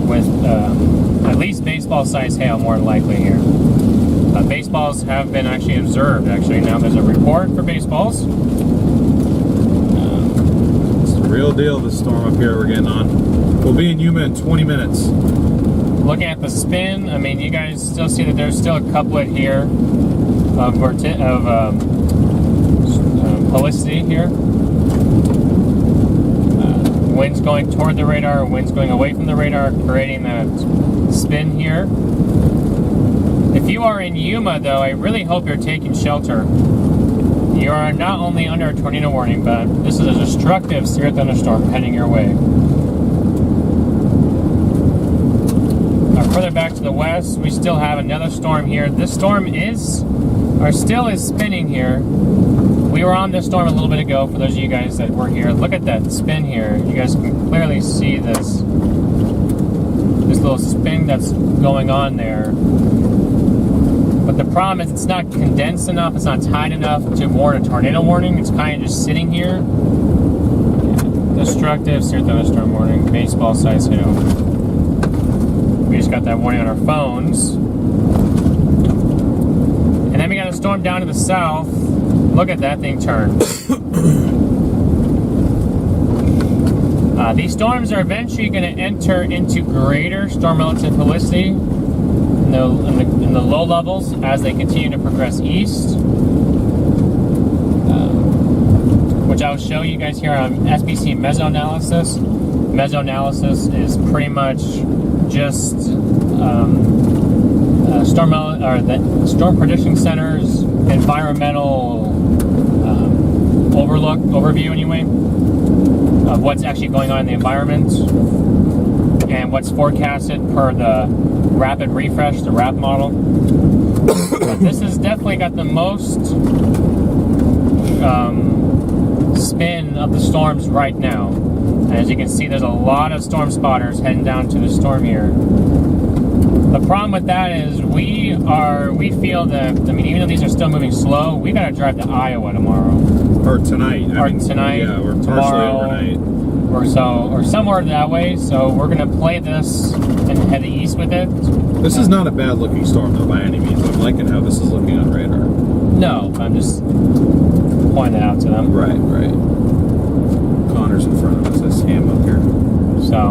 with at least baseball-sized hail, more than likely here. Baseballs have been actually observed. Actually, now there's a report for baseballs. It's the real deal, this storm up here we're getting on. We'll be in Yuma in 20 minutes. Looking at the spin, I mean, you guys still see that there's still a couplet here of helicity here. Winds going toward the radar, winds going away from the radar, creating that spin here. If you are in Yuma, though, I really hope you're taking shelter. You are not only under a tornado warning, but this is a destructive severe thunderstorm heading your way. Further back to the west, we still have another storm here. This storm still is spinning here. We were on this storm a little bit ago, for those of you guys that were here. Look at that spin here. You guys can clearly see this little spin that's going on there. But the problem is it's not condensed enough, it's not tight enough to warrant a tornado warning. It's kind of just sitting here. Destructive severe thunderstorm warning, baseball size hail. We just got that warning on our phones. And then we got a storm down to the south. Look at that thing turn. These storms are eventually going to enter into greater storm relative helicity in the low levels as they continue to progress east. Which I'll show you guys here on SPC mesoanalysis. Mesoanalysis is pretty much just the Storm Prediction Center's environmental overview anyway, of what's actually going on in the environment and what's forecasted per the rapid refresh, the RAP model. But this has definitely got the most spin of the storms right now. And as you can see, there's a lot of storm spotters heading down to the storm here. The problem with that is we feel that, I mean, even though these are still moving slow, we gotta drive to Iowa tomorrow. Or tonight. Tonight. Yeah, or tomorrow, overnight. Or somewhere that way. So we're gonna play this and head east with it. This is not a bad looking storm though by any means. I'm liking how this is looking on radar. No, I'm just pointing it out to them. Right. Connor's in front of us. I see him up here. So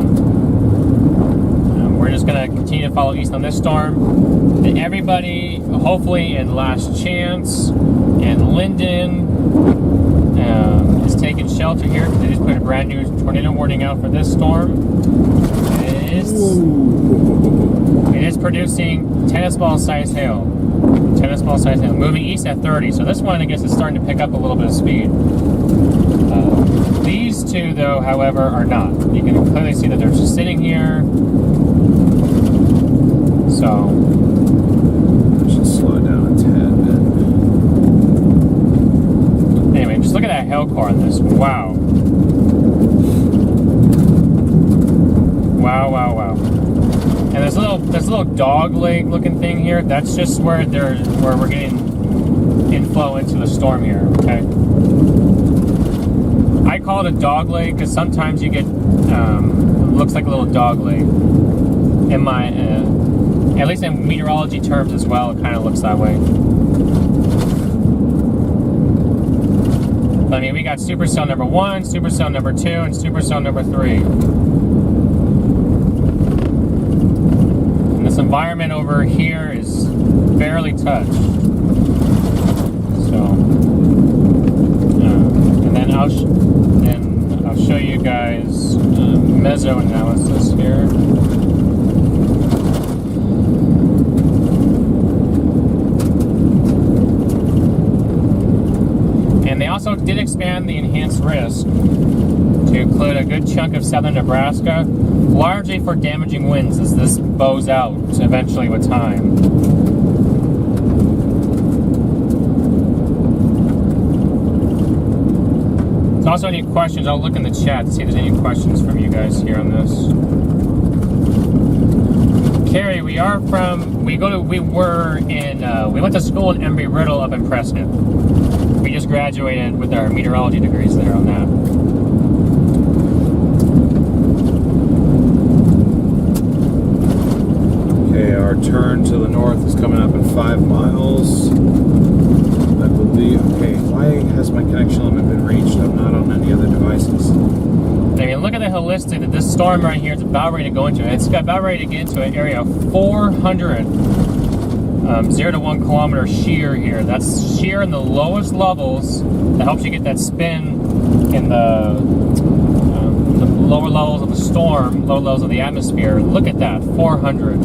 we're just gonna continue to follow east on this storm. And everybody, hopefully in Last Chance and Linden, is taking shelter here because they just put a brand new tornado warning out for this storm. It is producing tennis ball size hail. Moving east at 30. So this one, I guess, is starting to pick up a little bit of speed. These two, though, however, are not. You can clearly see that they're just sitting here. So should slow it down a tad bit. Anyway, just look at that hail core on this. Wow. And this little dog leg looking thing here, that's just where we're getting inflow into the storm here, okay? I call it a dog leg because sometimes you get it looks like a little dog leg. In my at least in meteorology terms as well, it kind of looks that way. I mean, we got supercell number 1, supercell number 2, and supercell number 3. And this environment over here is barely touched. So, and then I'll show you guys meso analysis here. And they also did expand the enhanced risk to include a good chunk of southern Nebraska, largely for damaging winds as this bows out eventually with time. There's also any questions, I'll look in the chat to see if there's any questions from you guys here on this. Carrie, we went to school in Embry-Riddle up in Prescott. We just graduated with our meteorology degrees there on that. Okay, our turn to the north is coming up in 5 miles. I believe. Okay, why has my connection limit been reached? I'm not on any other devices. I mean, look at the holistic that this storm right here is about ready to go into. It's about ready to get into an area of 400 0 to 1 kilometer shear here. That's shear in the lowest levels that helps you get that spin in the lower levels of the storm, lower levels of the atmosphere. Look at that, 400.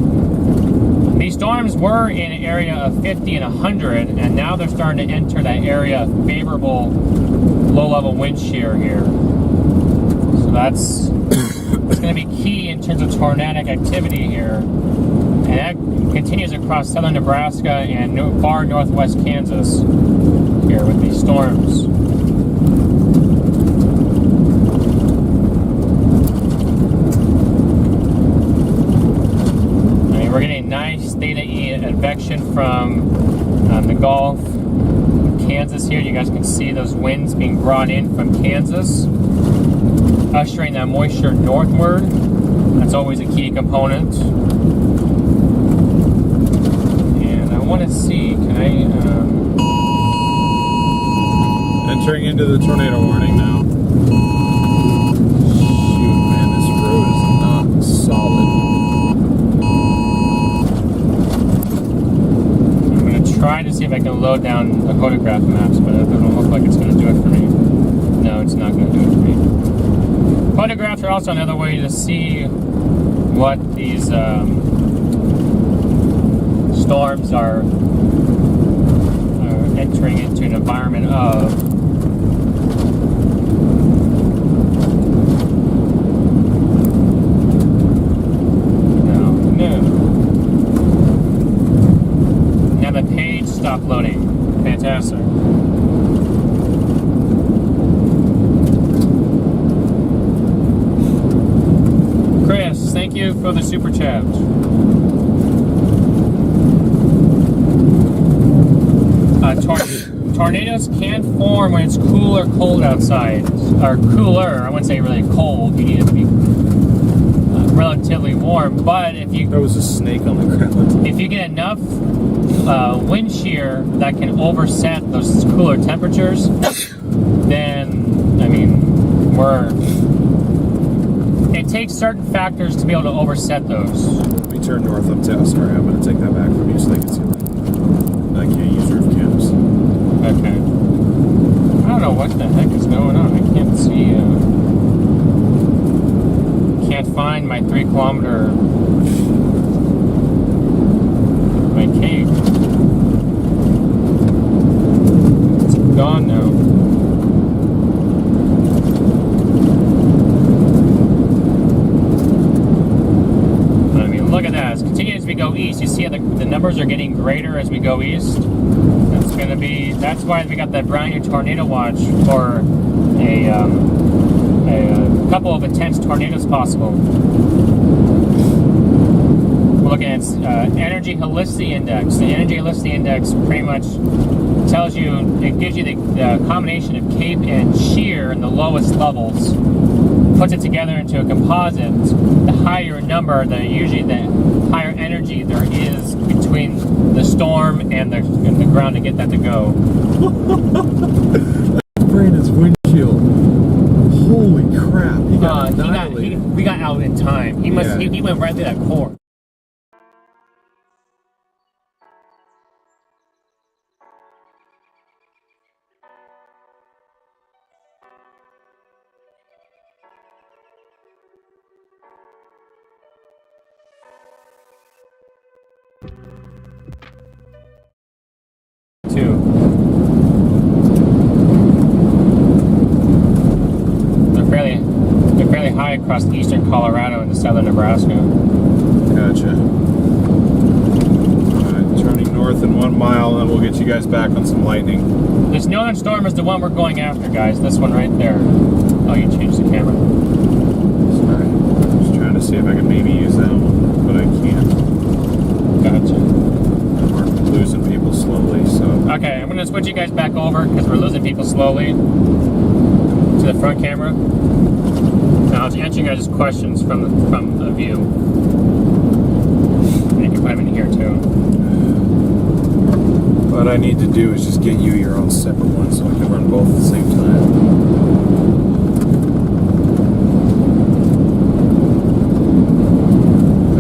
These storms were in an area of 50 and 100, and now they're starting to enter that area of favorable low-level wind shear here. So that's going to be key in terms of tornadic activity here. And that continues across southern Nebraska and far northwest Kansas here with these storms. I mean, we're getting nice theta E advection from the Gulf, Kansas here. You guys can see those winds being brought in from Kansas, ushering that moisture northward. That's always a key component. And I want to see, can I... Entering into the tornado warning now. Shoot, man, this road is not solid. I'm going to try to see if I can load down the photograph maps, but it doesn't look like it's going to do it for me. No, it's not going to do it for me. Photographs are also another way to see what these storms are entering into an environment of. No. Now the page stopped loading. Fantastic. Chris, thank you for the super chat. Tornadoes can form when it's cool or cold outside. Or cooler, I wouldn't say really cold. You need it to be relatively warm. But if you There was a snake on the ground. if you get enough wind shear that can overset those cooler temperatures, then I mean it takes certain factors to be able to overset those. Let me turn north up to. Sorry, I'm going to take that back from you so they can see that. I can't use roof cams. Okay. I don't know what the heck is going on. I can't see. Can't find my 3-kilometer my cave. It's gone now. I mean, look at that. It's continuing as we go east. You see how the numbers are getting greater as we go east. That's why we got that brand new tornado watch for a couple of intense tornadoes possible. We're looking at energy helicity index. The energy helicity index pretty much tells you, it gives you the combination of cape and shear in the lowest levels, puts it together into a composite. The higher number, the higher energy there is between the storm and the ground to get that to go. Brandon's windshield. Holy crap! He got annihilated. We got out in time. He went right through that core. They're fairly high across eastern Colorado and southern Nebraska. Gotcha. Alright, turning north in 1 mile, and then we'll get you guys back on some lightning. This northern storm is the one we're going after, guys. This one right there. Oh, you changed the camera. Sorry. I'm just trying to see if I can maybe use that one, but I can't. Gotcha. We're losing people slowly, so. Okay, I'm going to switch you guys back over because we're losing people slowly to the front camera. Now, I was answering you guys' questions from the view. You can put them in here too. What I need to do is just get you your own separate one so I can run both at the same time.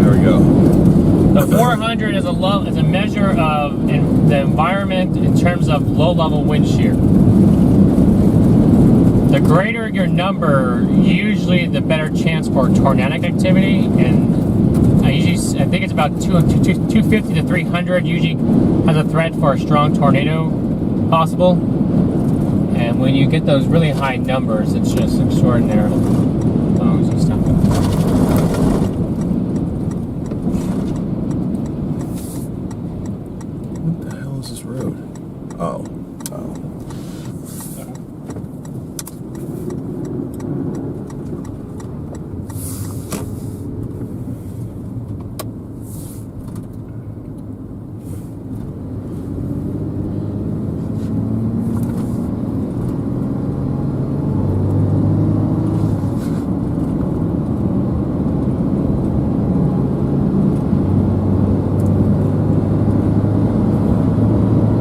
There we go. The 400 is a measure of the environment in terms of low-level wind shear. The greater your number, usually the better chance for tornadic activity, and I think it's about 250 to 300 usually has a threat for a strong tornado possible. And when you get those really high numbers, it's just extraordinary. Oh, is he stopping? What the hell is this road? Oh.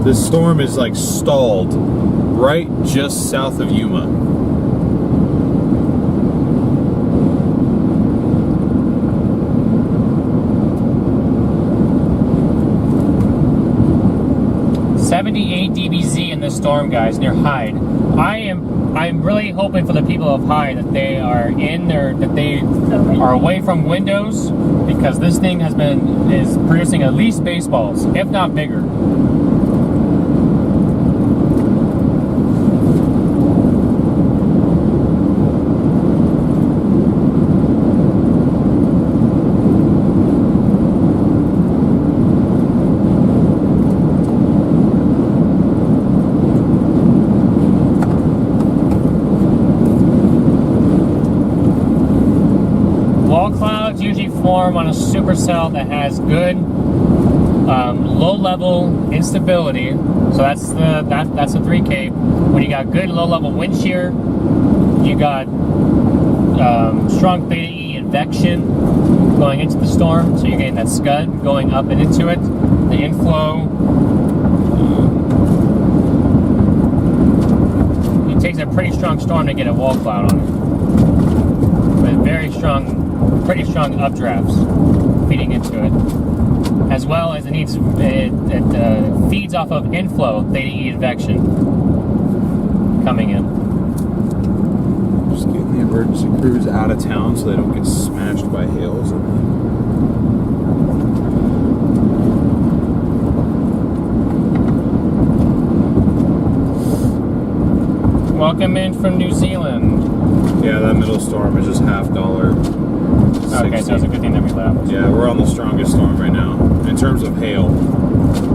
This storm is like stalled right just south of Yuma. .78 dBz in this storm, guys, near Hyde. I'm really hoping for the people of Hyde that they are that they are away from windows, because this thing is producing at least baseballs, if not bigger. On a supercell that has good low-level instability, so that's the 3K. When you got good low-level wind shear, you got strong theta E advection going into the storm, so you're getting that scud going up and into it. The inflow, it takes a pretty strong storm to get a wall cloud on it, with pretty strong updrafts feeding into it, as well as it feeds off of inflow theta E advection coming in. Just getting the emergency crews out of town so they don't get smashed by hails. Welcome in from New Zealand. Yeah, that middle storm is just $half. Okay, so it's a good thing that we left. Yeah, we're on the strongest storm right now in terms of hail.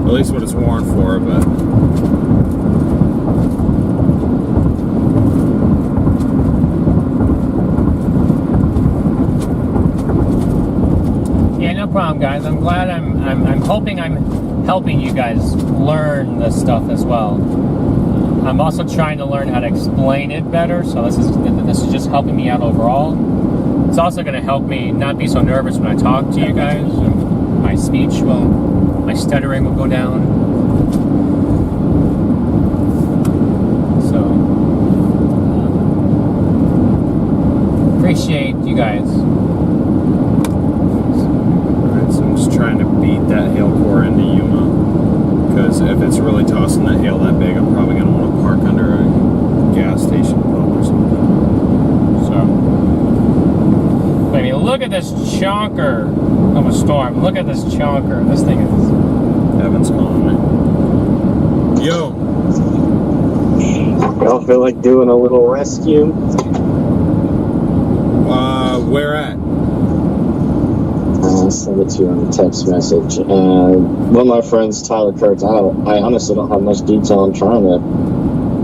At least what it's warned for, but yeah, no problem, guys. I'm glad. I'm hoping I'm helping you guys learn this stuff as well. I'm also trying to learn how to explain it better, so this is just helping me out overall. It's also going to help me not be so nervous when I talk to you guys. My stuttering will go down. So, appreciate you guys. alright, so I'm just trying to beat that hail core into Yuma, because if it's really tossing that hail that big, I'm probably going to want to park under a gas station pump or something. I mean, look at this chonker of a storm. Look at this chonker. This thing is... Evan's calling me. Yo! Y'all feel like doing a little rescue? Where at? I'll send it to you on a text message. One of my friends, Tyler Kurtz, I honestly don't have much detail. I'm trying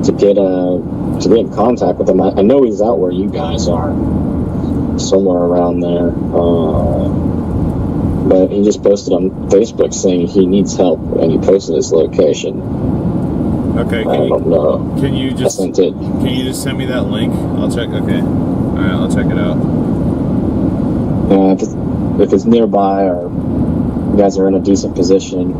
to get in contact with him. I know he's out where you guys are. Somewhere around there, but he just posted on Facebook saying he needs help, and he posted his location. Okay, I don't know. Can you just send it. Can you just send me that link? I'll check. Okay, all right, I'll check it out. If it's nearby or you guys are in a decent position,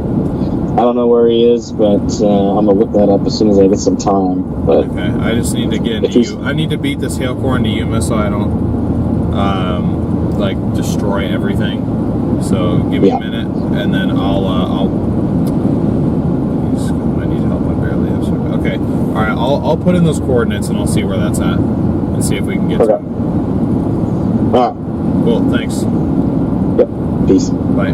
I don't know where he is, but I'm gonna look that up as soon as I get some time. But okay, I just need to get into I need to beat this hail core into Yuma so I don't like destroy everything. So give me a minute, and then I'll I need help. I barely have some. Okay, all right. I'll put in those coordinates and I'll see where that's at and see if we can get to it. All right. Cool. Thanks. Yep. Peace. Bye.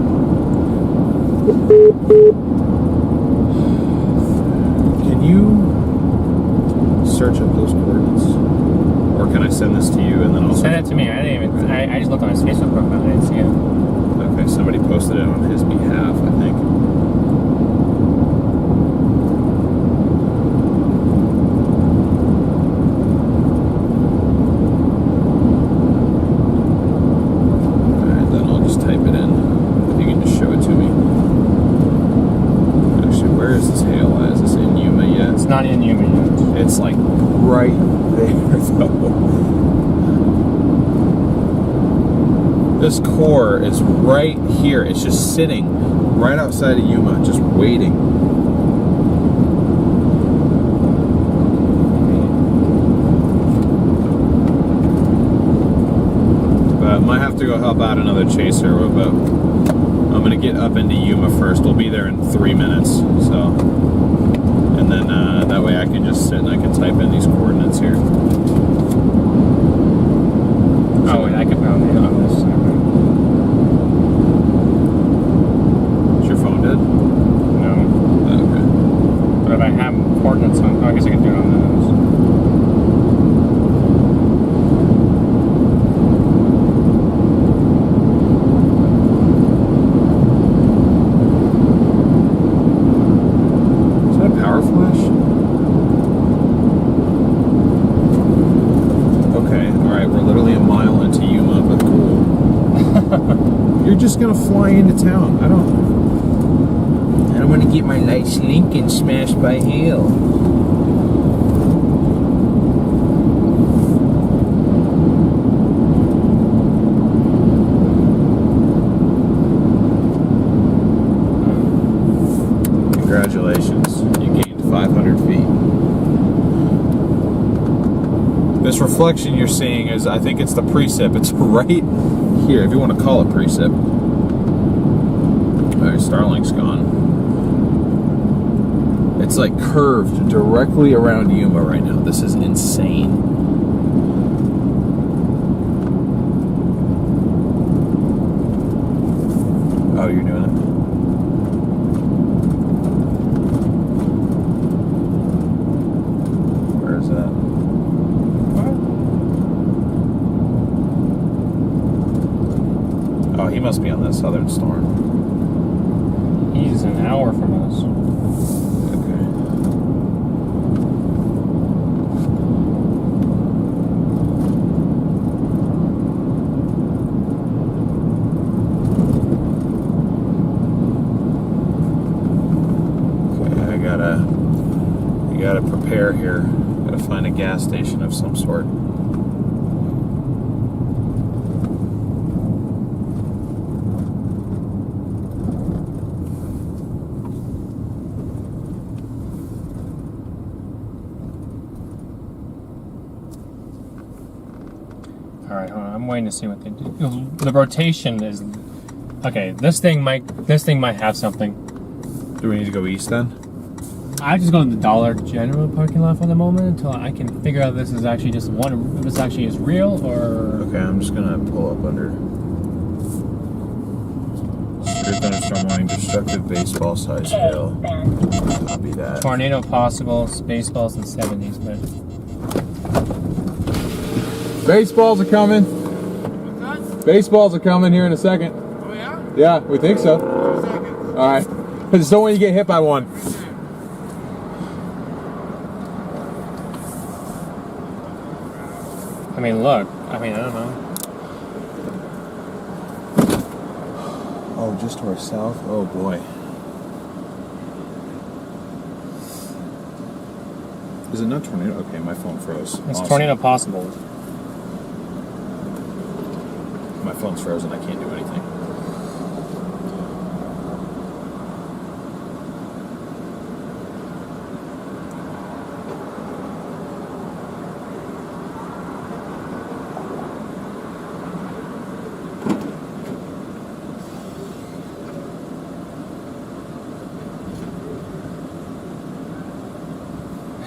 Can you search up those coordinates? Or can I send this to you and then I'll send it to me? I didn't even. I just looked on his Facebook profile. I didn't see it. Okay, somebody posted it on his behalf, I think. Alright, then I'll just type it in. If you can just show it to me. Actually, where is this hail at? Is this in Yuma yet? It's not in Yuma yet. It's like right there, though. This core is right here. It's just sitting right outside of Yuma, just waiting. But might have to go help out another chaser, but I'm gonna get up into Yuma first. We'll be there in 3 minutes, so. And then that way I can just sit and I can type in these coordinates here. Oh, wait, I could put on this. Is your phone dead? No. Okay. But if I have coordinates on, I guess I can do it on those. Is that a power flash? Okay, alright, we're literally a mile into Yuma, but cool. You're just gonna fly into town. I don't want to get my lights Lincoln smashed by hail. Congratulations, you gained 500 feet. This reflection you're seeing is, I think it's the precip. It's right here, if you want to call it precip. Alright, Starlink's gone. It's like curved directly around Yuma right now. This is insane. Oh, you're doing it? Where is that? Oh, he must be on that southern storm. He's an hour from us. Okay. Okay, I gotta prepare here. Gotta find a gas station of some sort. Alright, hold on. I'm waiting to see what they do. The rotation is okay. This thing might have something. Do we need to go east then? I just go to the Dollar General parking lot for the moment until I can figure out if this is actually just if this actually is real or. Okay, I'm just gonna pull up under. Severe thunderstorm warning, destructive baseball size hail. Copy that. Tornado possible, baseballs in 70s, but. Baseballs are coming. Baseballs are coming here in a second. Oh yeah? Yeah, we think so. All right. Just don't want you to get hit by one. I mean, look. I don't know. Oh, just to our south? Oh, boy. Is it not tornado? Okay, my phone froze. It's Awesome. tornado possible. My phone's frozen. I can't do anything.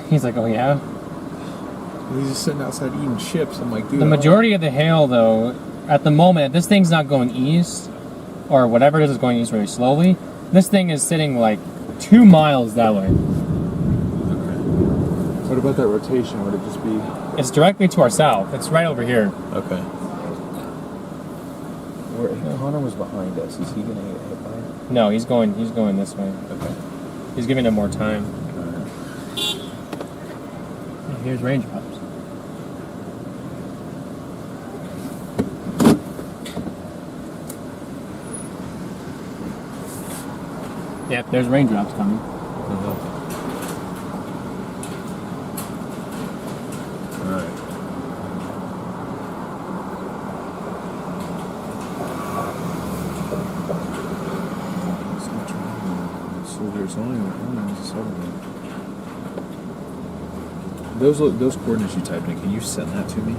He's like, oh yeah? He's just sitting outside eating chips. I'm like, dude. The majority of the hail, though, at the moment, this thing's not going east, or whatever it is going east very slowly. This thing is sitting like 2 miles that way. Okay. What about that rotation? Would it just be... It's directly to our south. It's right over here. Okay. Where Connor was behind us. Is he gonna get hit by it? No, he's going this way. Okay. He's giving it more time. Alright. Here's raindrops. Yep, there's raindrops coming. Alright. So there's only those coordinates you typed in, can you send that to me?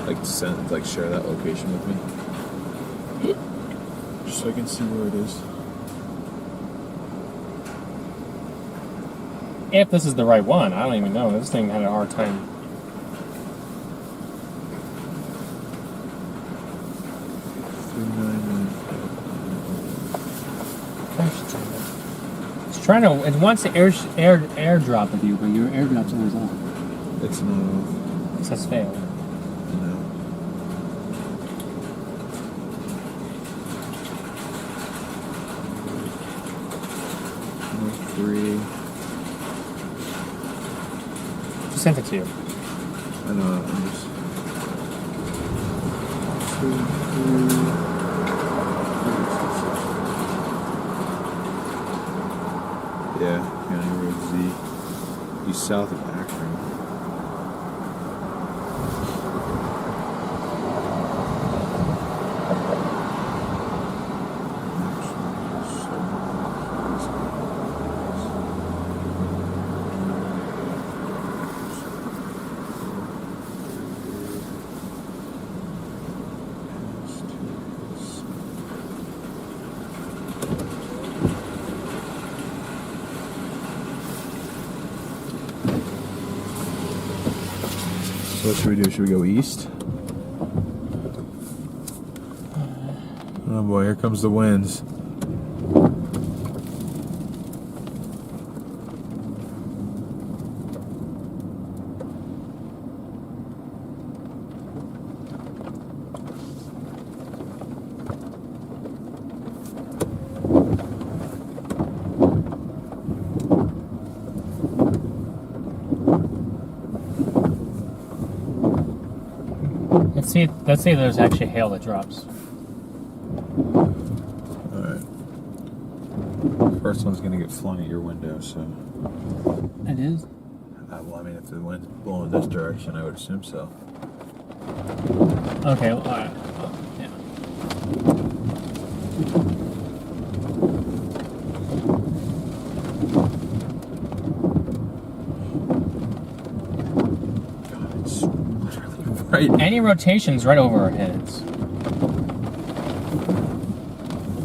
Like share that location with me? Just so I can see where it is. If this is the right one, I don't even know. This thing had a hard time. It's trying to. It wants to airdrop with you, but your airdrop's always off. It's not off. It says failed. No. North 3. Just sent it to you. I know, I'm just... 2, 3... Yeah, County Road Z. He's south of Akron. So what should we do? Should we go east? Oh boy, here comes the winds. Let's see if there's actually hail that drops. Alright. First one's gonna get flung at your window, so... It is? Well, I mean, if the wind's blowing this direction, I would assume so. Okay, well, alright. Well, yeah. God, it's literally right... Any rotations right over our heads.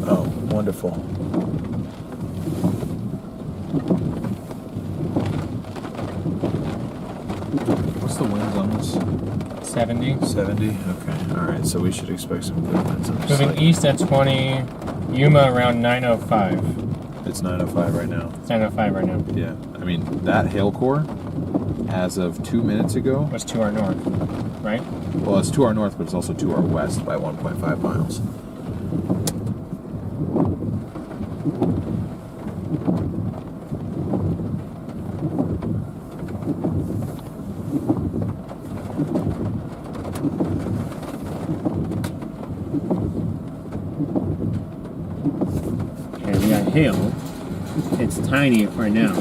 Oh, wonderful. What's the winds on this? 70. 70? Okay, alright, so we should expect some good winds on this Moving side. east at 20. Yuma around 905. It's 9:05 right now. It's 905 right now. Yeah, I mean, that hail core, as of 2 minutes ago, Was to our north, right? well, it's to our north, but it's also to our west by 1.5 miles. Okay, we got hail. It's tiny right now.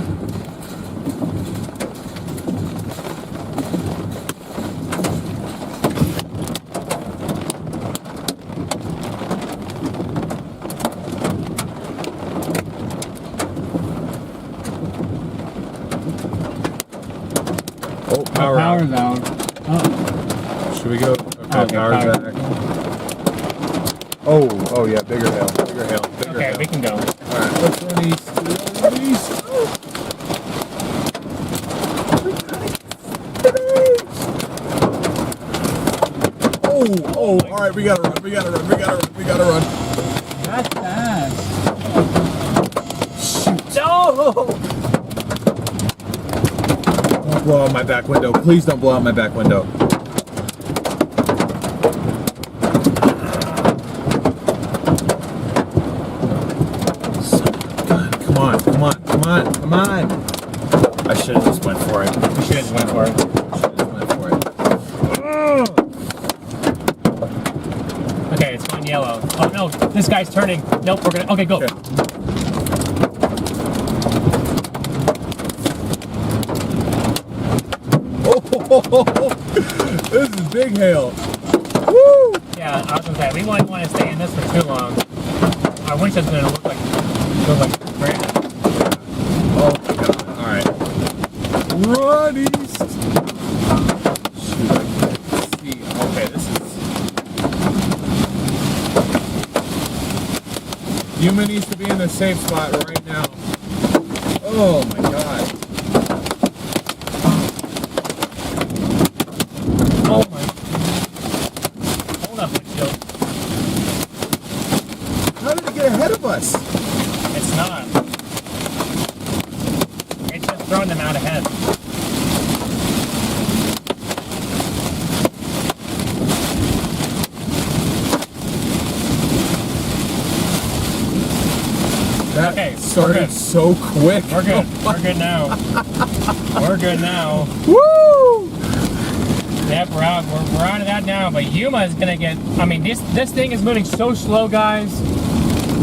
Oh, power out. Power's out. Oh, Should we go? Okay, Okay, power's power. back. Oh yeah, bigger hail, bigger hail, bigger okay, hail. we can go. Alright, let's run east. Run east. Oh, alright, we gotta run, we gotta run, we gotta run, we gotta run. That's fast. Shoot. No! Don't blow out my back window. Please don't blow out my back window. Come on, come on, come on, come on. I should have just went for it. We should have just went for it. Should have just went for it. Okay, it's on yellow. Oh no, this guy's turning. Nope, we're gonna. Okay, go. Okay. Oh, this is big hail. Woo! Yeah, I was gonna say we wouldn't want to stay in this for too long. Our windshield's gonna look like Brandon. Oh my god. Alright. Run east! Shoot, I can't see. Okay, this is... Yuma needs to be in the safe spot right now. Oh my god. Okay, we're started good. so quick. We're good. We're good now. We're good now. Woo! Yep, we're out. We're out of that now. But Yuma is gonna get. I mean, this thing is moving so slow, guys.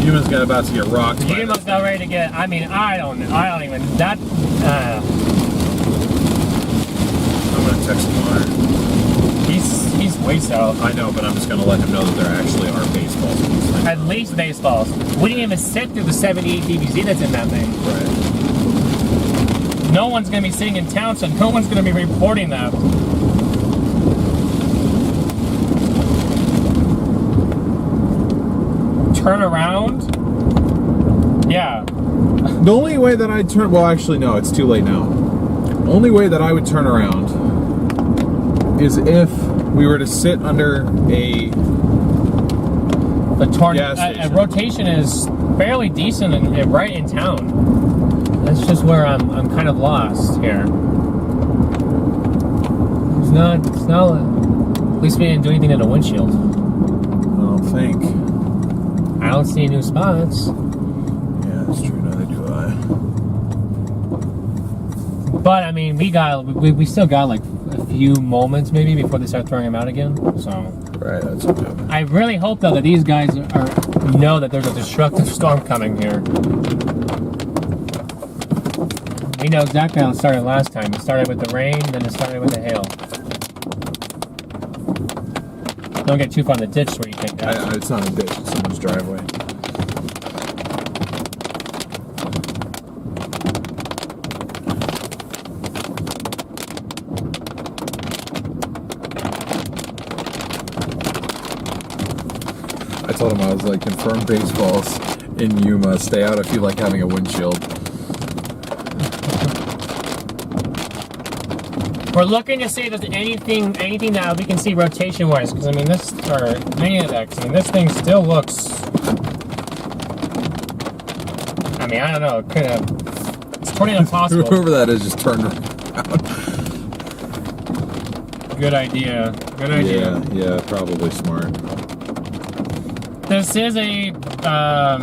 Yuma's about to get rocked. by Yuma's this not thing. ready to get. I mean, I don't even. That. I'm gonna text Connor. He's way south. I know, but I'm just gonna let him know that there actually are baseballs in this thing. At least baseballs. We didn't even sit through the 78 DBZ that's in that thing. Right. No one's gonna be sitting in town, so no one's gonna be reporting that. Turn around? Yeah. The only way that I'd turn, well, actually, no, it's too late now. The only way that I would turn around is if we were to sit under a gas A station. rotation is fairly decent and right in town. That's just where I'm kind of lost here. It's not. At least we didn't do anything in the windshield. I don't think. I don't see new spots. Yeah, that's true. Neither do I. But I mean, we still got like a few moments maybe before they start throwing them out again. So Right, that's okay. I really hope though that these guys know that there's a destructive storm coming here. We know exactly how it started last time. It started with the rain, then it started with the hail. Don't get too far in the ditch where you think that. It's not a ditch, it's someone's driveway. I told him I was like, confirm baseballs in Yuma. Stay out if you like having a windshield. We're looking to see if there's anything that we can see rotation-wise, because I mean this, or any of that, 'cause, I mean this thing still looks. I mean, I don't know. It could have. It's totally impossible. Whoever that is just turned around. Good idea. Good idea. Yeah, probably smart. This is a. I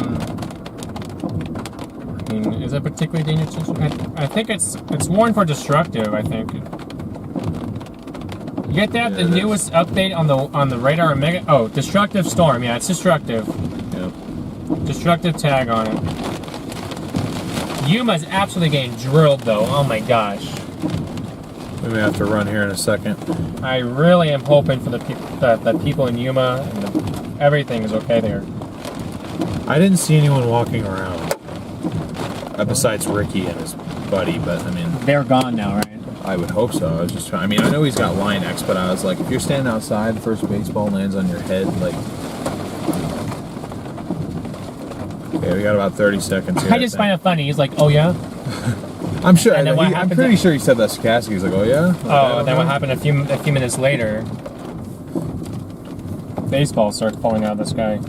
mean, is it particularly dangerous? I think it's warned for destructive. I think. You get that? Yeah, The newest update on the radar mega. Oh, destructive storm. Yeah, it's destructive. Yep. Destructive tag on it. Yuma's absolutely getting drilled though. Oh my gosh. We may have to run here in a second. I really am hoping for the that people in Yuma and everything is okay there. I didn't see anyone walking around. Besides Ricky and his buddy, but I mean, They're gone now, right? I would hope so. I was just trying. I mean, I know he's got line X, but I was like, if you're standing outside, the first baseball lands on your head, like. Okay, we got about 30 seconds here. I just find it funny. He's like, oh yeah? I'm sure. And then what I'm happened pretty to- sure he said that to Cassie. He's like, oh yeah. Oh, then what happened a few minutes later? Baseballs start falling out of the sky.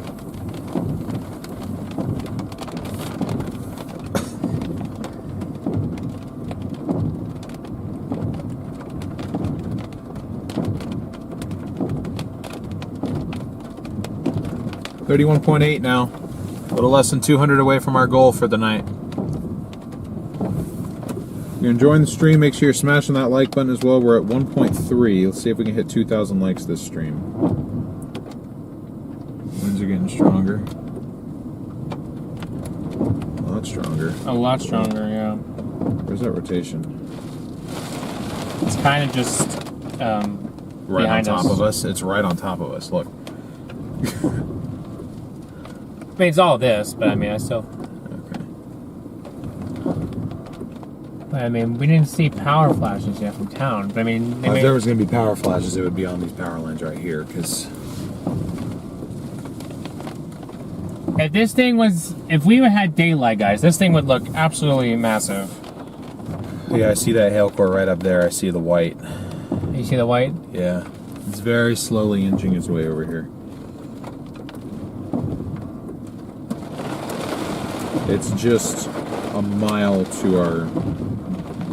$31.8 now. A little less than 200 away from our goal for the night. If you're enjoying the stream, make sure you're smashing that like button as well. We're at 1.3. Let's see if we can hit 2,000 likes this stream. Winds are getting stronger. A lot stronger. A lot stronger, yeah. Where's that rotation? It's kind of just Right on behind top us. of us. It's right on top of us. Look. I mean, it's all this, but I mean, I still. Okay. I mean, we didn't see power flashes yet from town, but I mean, If there was going to be power flashes, it would be on these power lines right here, because if this thing was, if we had daylight, guys, this thing would look absolutely massive. yeah, I see that hail core right up there. I see the white. You see the white? Yeah, it's very slowly inching its way over here. It's just a mile to our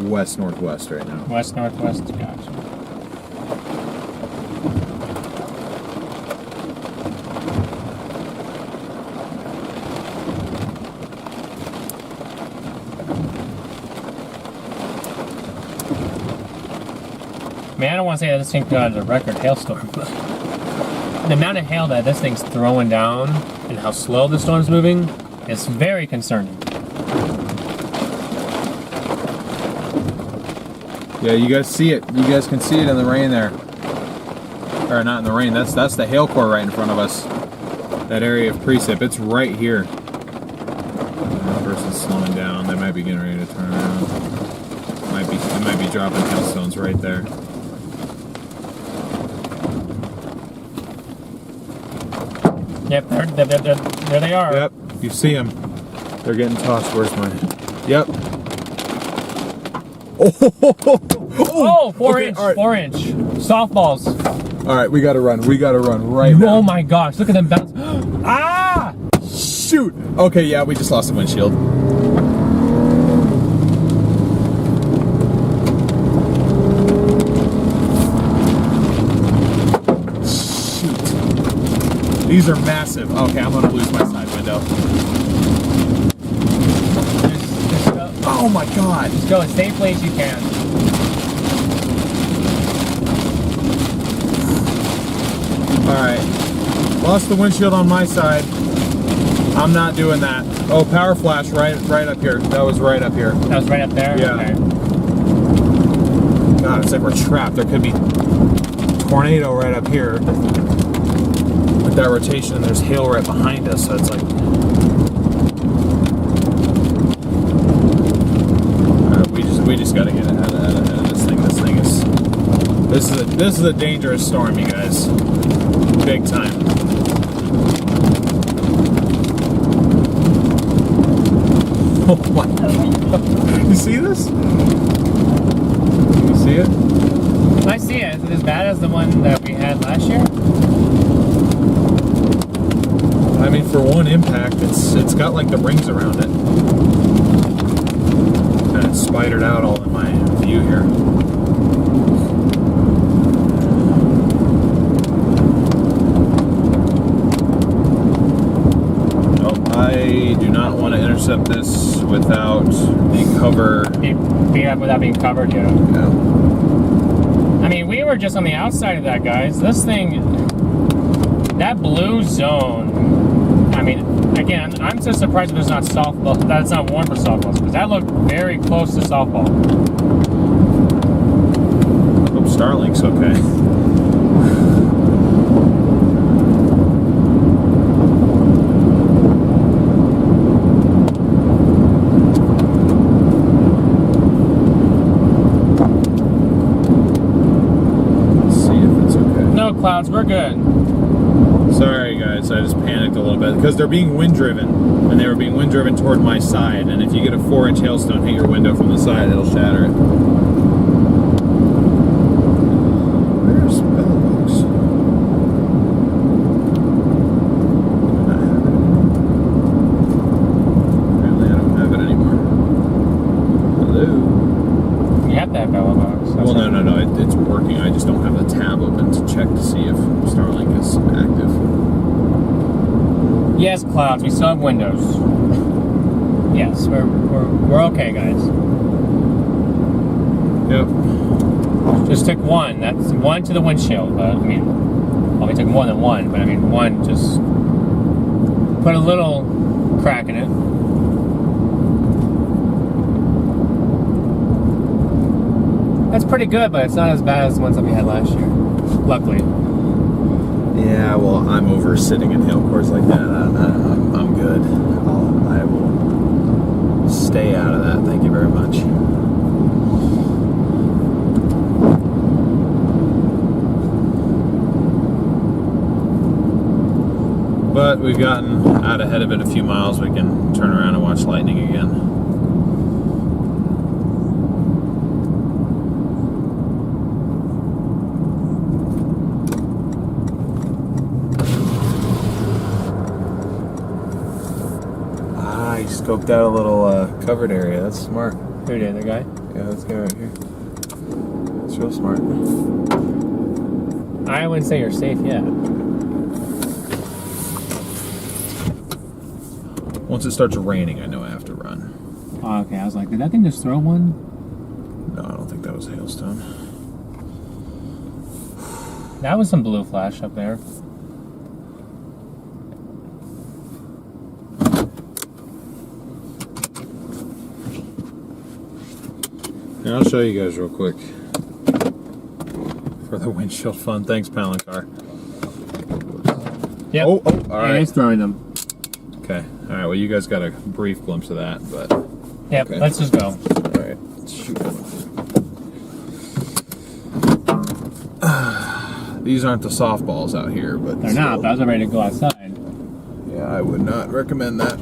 west-northwest right now. West-northwest, gotcha. I mean, I don't want to say that this thing got a record hailstorm, but the amount of hail that this thing's throwing down and how slow the storm's moving is very concerning. Yeah, you guys see it. You guys can see it in the rain there. Or not in the rain. That's the hail core right in front of us. That area of precip. It's right here. That person's slowing down. They might be getting ready to turn around. It might be dropping hailstones right there. Yep, there they are. Yep, you see them. They're getting tossed. Where's my? Yep. Oh, 4 okay, inch, all right. 4 inch. Softballs. All right, we gotta run. We gotta run right now. Oh my gosh, look at them bounce. Ah! Shoot. Okay, yeah, we just lost the windshield. Shoot. These are massive. Okay, I'm gonna lose my side window. Just go, Oh my god. just go as safely as you can. Alright. Lost the windshield on my side. I'm not doing that. Oh, power flash right up here. That was right up here. That was right up there? Yeah. Okay. God, it's like we're trapped. There could be tornado right up here. With that rotation, and there's hail right behind us, so it's like... we just gotta get ahead of this thing. This is a dangerous storm, you guys. Big time. Oh my god. You see this? You see it? I see it. Is it as bad as the one that we had last year? I mean, for one impact, it's got like the rings around it. And it's spidered out all in my view here. I do not want to intercept this without the cover. Without being covered, yeah. Yeah. I mean, we were just on the outside of that, guys. This thing, that blue zone, I mean, again, I'm so surprised that it's not softball, that it's not warm for softballs, because that looked very close to softball. Hope Starlink's okay. Clouds, we're good. Sorry guys, I just panicked a little bit because they're being wind driven, and they were being wind driven toward my side, and if you get a 4-inch hailstone hit your window from the side, it'll shatter it. Where's Bellbox? Apparently I don't have it anymore. Hello? You have to have Bellbox. Well, no, it's working. I just don't have the tab open to check to see if Starlink is active. Yes, Clouds, we still have windows. Yes, we're okay, guys. Yep. Just took one. That's one to the windshield. But I mean, well, we took more than one. But I mean, one just put a little crack in it. That's pretty good, but it's not as bad as the ones that we had last year. Luckily. Yeah, well, I'm over sitting in hail cores like that. I'm good. I will stay out of that. Thank you very much. But we've gotten out ahead of it a few miles. We can turn around and watch lightning again. Scoped out a little covered area. That's smart. Who did, the guy? Yeah, this guy right here. It's real smart. I wouldn't say you're safe yet. Once it starts raining, I know I have to run. Oh, okay, I was like, did that thing just throw one? No, I don't think that was a hailstone. That was some blue flash up there. And I'll show you guys real quick for the windshield fun. Thanks, Palancar. Yep. Oh, all right. He's throwing them. Okay. All right. Well, you guys got a brief glimpse of that, but Yep. okay. Let's just go. All right. Let's shoot. These aren't the softballs out here, but They're not, but I was ready to go outside. yeah, I would not recommend that.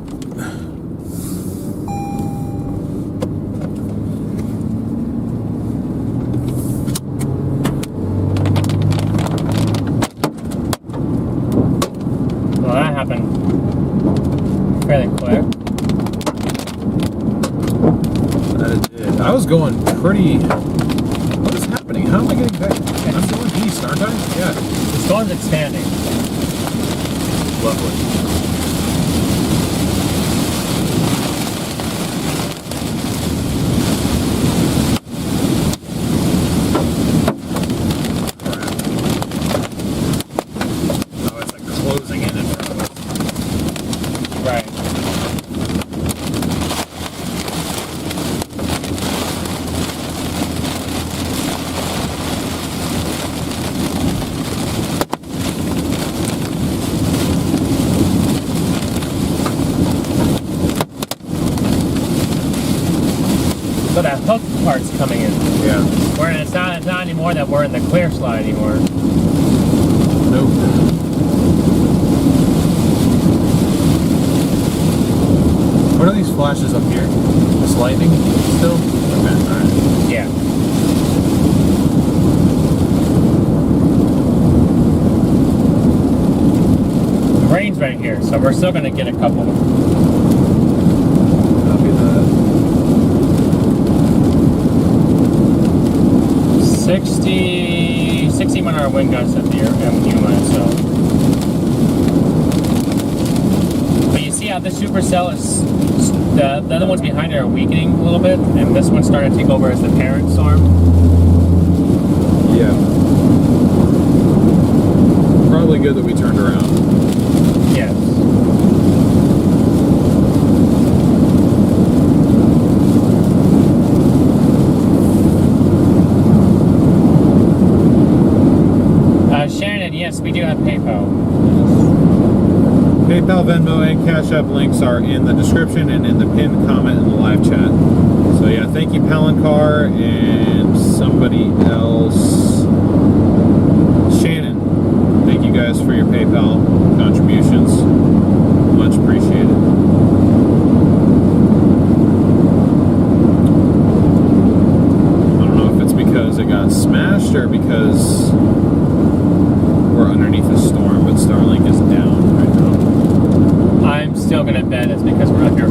Well, that happened fairly quick. That it did. I was going pretty. What is happening? How am I getting back? I'm going east, aren't I? Yeah. The storm's expanding. Lovely. Oh, it's like closing in front of us. Right. So that hook part's coming in. Yeah. It's not anymore that we're in the clear slide anymore. Nope. What are these flashes up here? This lightning still? Okay, alright. Yeah. The rain's right here, so we're still gonna get a couple. Copy that. 60 mile wind gusts up here, Yuma, so. But you see how the Supercell is, the other ones behind it are weakening a little bit, and this one's starting to take over as the parent storm. Yeah. Probably good that we turned around. Yes. Shannon, yes, we do have PayPal. PayPal, Venmo, and Cash App links are in the description and in the pinned comment in the live chat. So yeah, thank you, Palancar, and somebody else. Shannon, thank you guys for your PayPal contributions. Much appreciated. I don't know if it's because it got smashed or because we're underneath a storm, but Starlink is down right now. I'm still gonna bet it's because we're under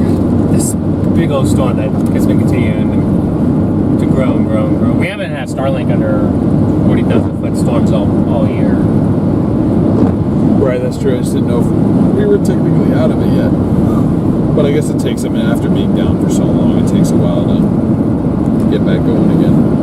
this big old storm that has been continuing to grow and grow and grow. We haven't had Starlink under 40,000 foot storms all year. Right, that's true. I just didn't know if we were technically out of it yet. But I guess it takes a minute. After being down for so long, it takes a while to get back going again.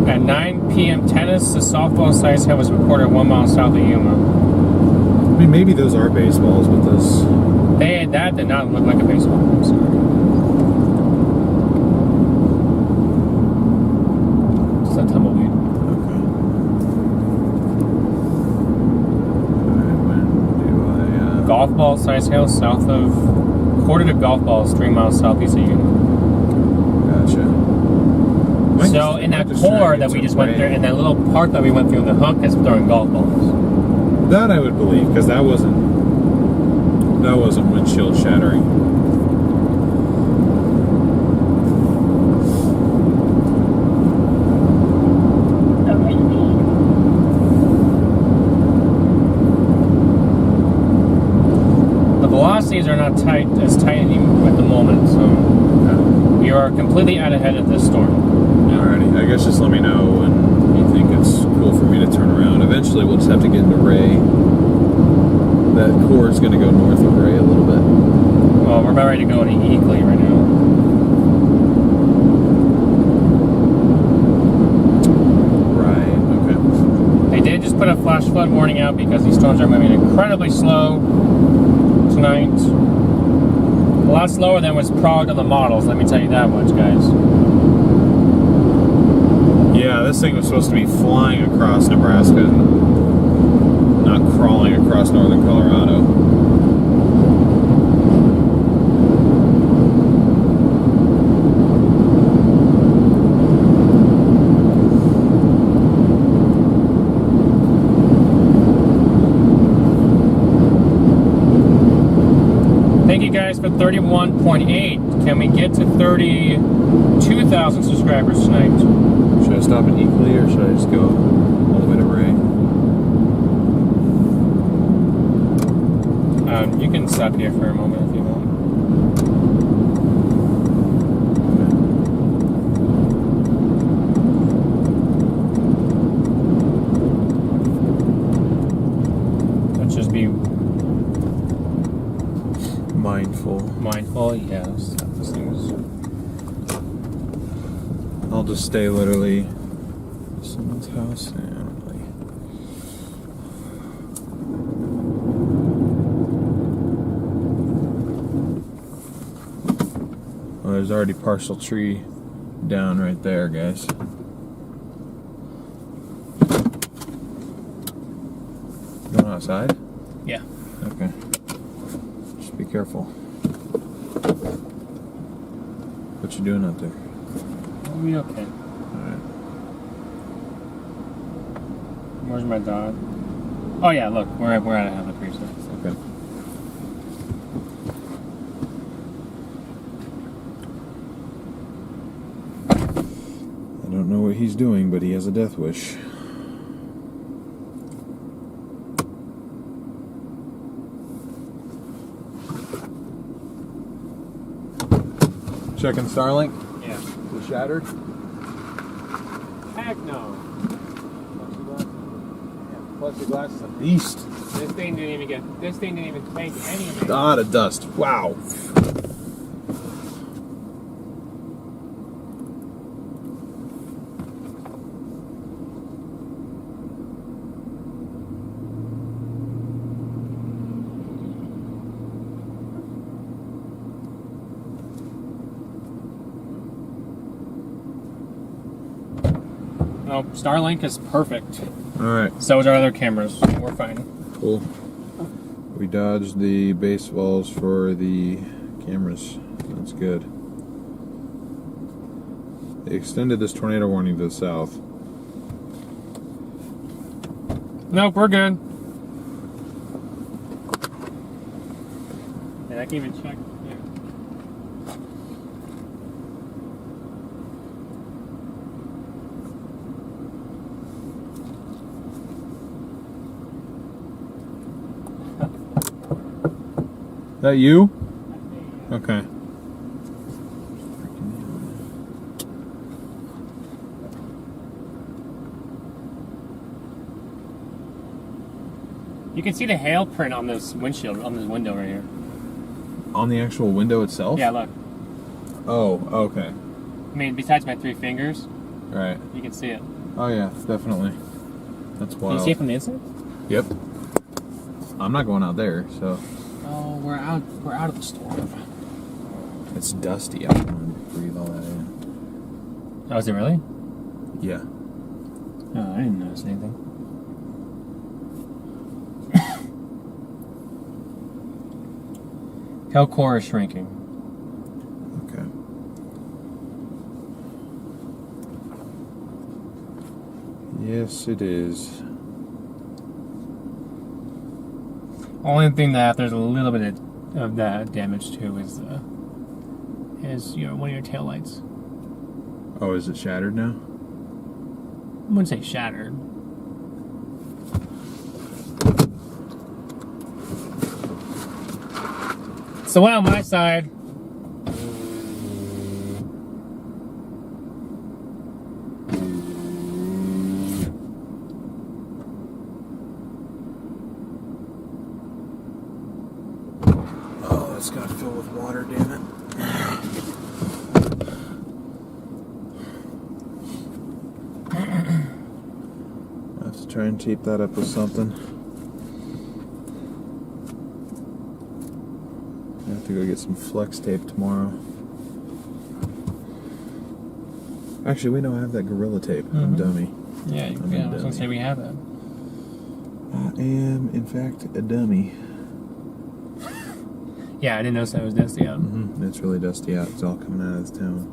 At 9 p.m. tennis, the softball size hit was reported 1 mile south of Yuma. I mean, maybe those are baseballs, but this... That did not look like a baseball. I'm sorry. Just a tumbleweed. Okay. Alright, when do I... Golf ball size hail south of quarter to golf balls 3 miles southeast of Yuma. Gotcha. So in that core that we just went through, in that little part that we went through, the hook is throwing golf balls. That I would believe, because that wasn't windshield shattering. The velocities are not tight is tightening at the moment, so we are completely out ahead of this storm. Alrighty, I guess just let me know when you think it's cool for me to turn around. Eventually we'll just have to get into Ray. That core is going to go north of Ray a little bit. Well, we're about ready to go into Eagley right now. Right, okay. They did just put a flash flood warning out because these storms are moving incredibly slow tonight. A lot slower than was progged on the models, let me tell you that much, guys. Yeah, this thing was supposed to be flying across Nebraska, not crawling across northern Colorado. Thank you guys for 31.8. Can we get to 32,000 subscribers tonight? Should I stop in Eagley or should I just go all the way to Ray? You can stop here for a moment if you want. Let's just be mindful. Yes, these things. I'll just stay literally at someone's house and well, there's already partial tree down right there, guys. Going outside? Yeah. Okay. Just be careful. What you doing out there? We'll be okay. Alright. Where's my dog? Oh yeah, look, we're out of the precinct. Okay. I don't know what he's doing, but he has a death wish. Checking Starlink? Yeah. Is it shattered? Heck no. Plexiglass is a beast. This thing didn't even take any of it. God of dust. Wow. No, Starlink is perfect. Alright, So is our other cameras. We're fine. cool. We dodged the base walls for the cameras. That's good. They extended this tornado warning to the south. Nope, we're good. And I can even check. Yeah. That you? Okay. You can see the hail print on this windshield, on this window right here. On the actual window itself? Yeah, look. Oh, okay. I mean, besides my 3 fingers, Right. you can see it. Oh yeah, definitely. That's Can wild. you see it from the inside? Yep. I'm not going out there, so Oh, we're out of the storm. it's dusty. I don't want to breathe all that in. Oh, is it really? Yeah. Oh, I didn't notice anything. Tail core is shrinking. Okay. Yes, it is. Only thing that there's a little bit of that damage to is one of your tail lights. Oh, is it shattered now? I wouldn't say shattered. the one on my side. Oh, that's gonna fill with water, damn it. I have to try and tape that up with something. I have to go get some flex tape tomorrow. Actually, we don't have that Gorilla tape. I'm dummy. Yeah, I was gonna say we have that. I am, in fact, a dummy. Yeah, I didn't notice that it was dusty out. It's really dusty out. It's all coming out of this town.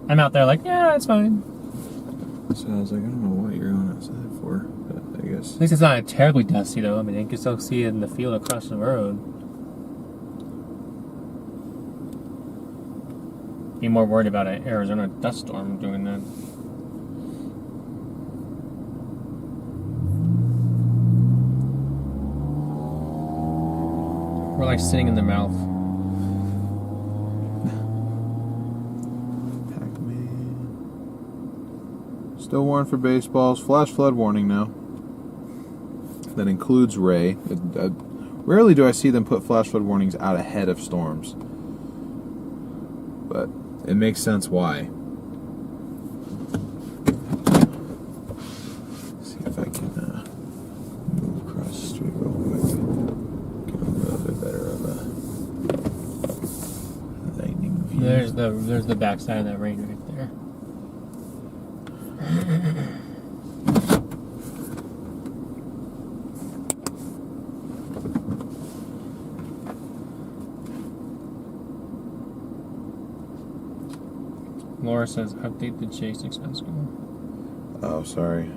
I'm out there like, yeah, it's fine. So I was like, I don't know what you're going outside for, but I guess. At least it's not terribly dusty though. I mean, you can still see it in the field across the road. Be more worried about an Arizona dust storm doing that. We're like sitting in the mouth. Pac-Man. Still warned for baseballs. Flash flood warning now. That includes Ray. Rarely do I see them put flash flood warnings out ahead of storms. But it makes sense why. Let's see if I can move across the street real quick. Get a little bit better of a lightning view. There's the backside of that rain right there. Laura says, update the Chase expense goal. Oh, sorry.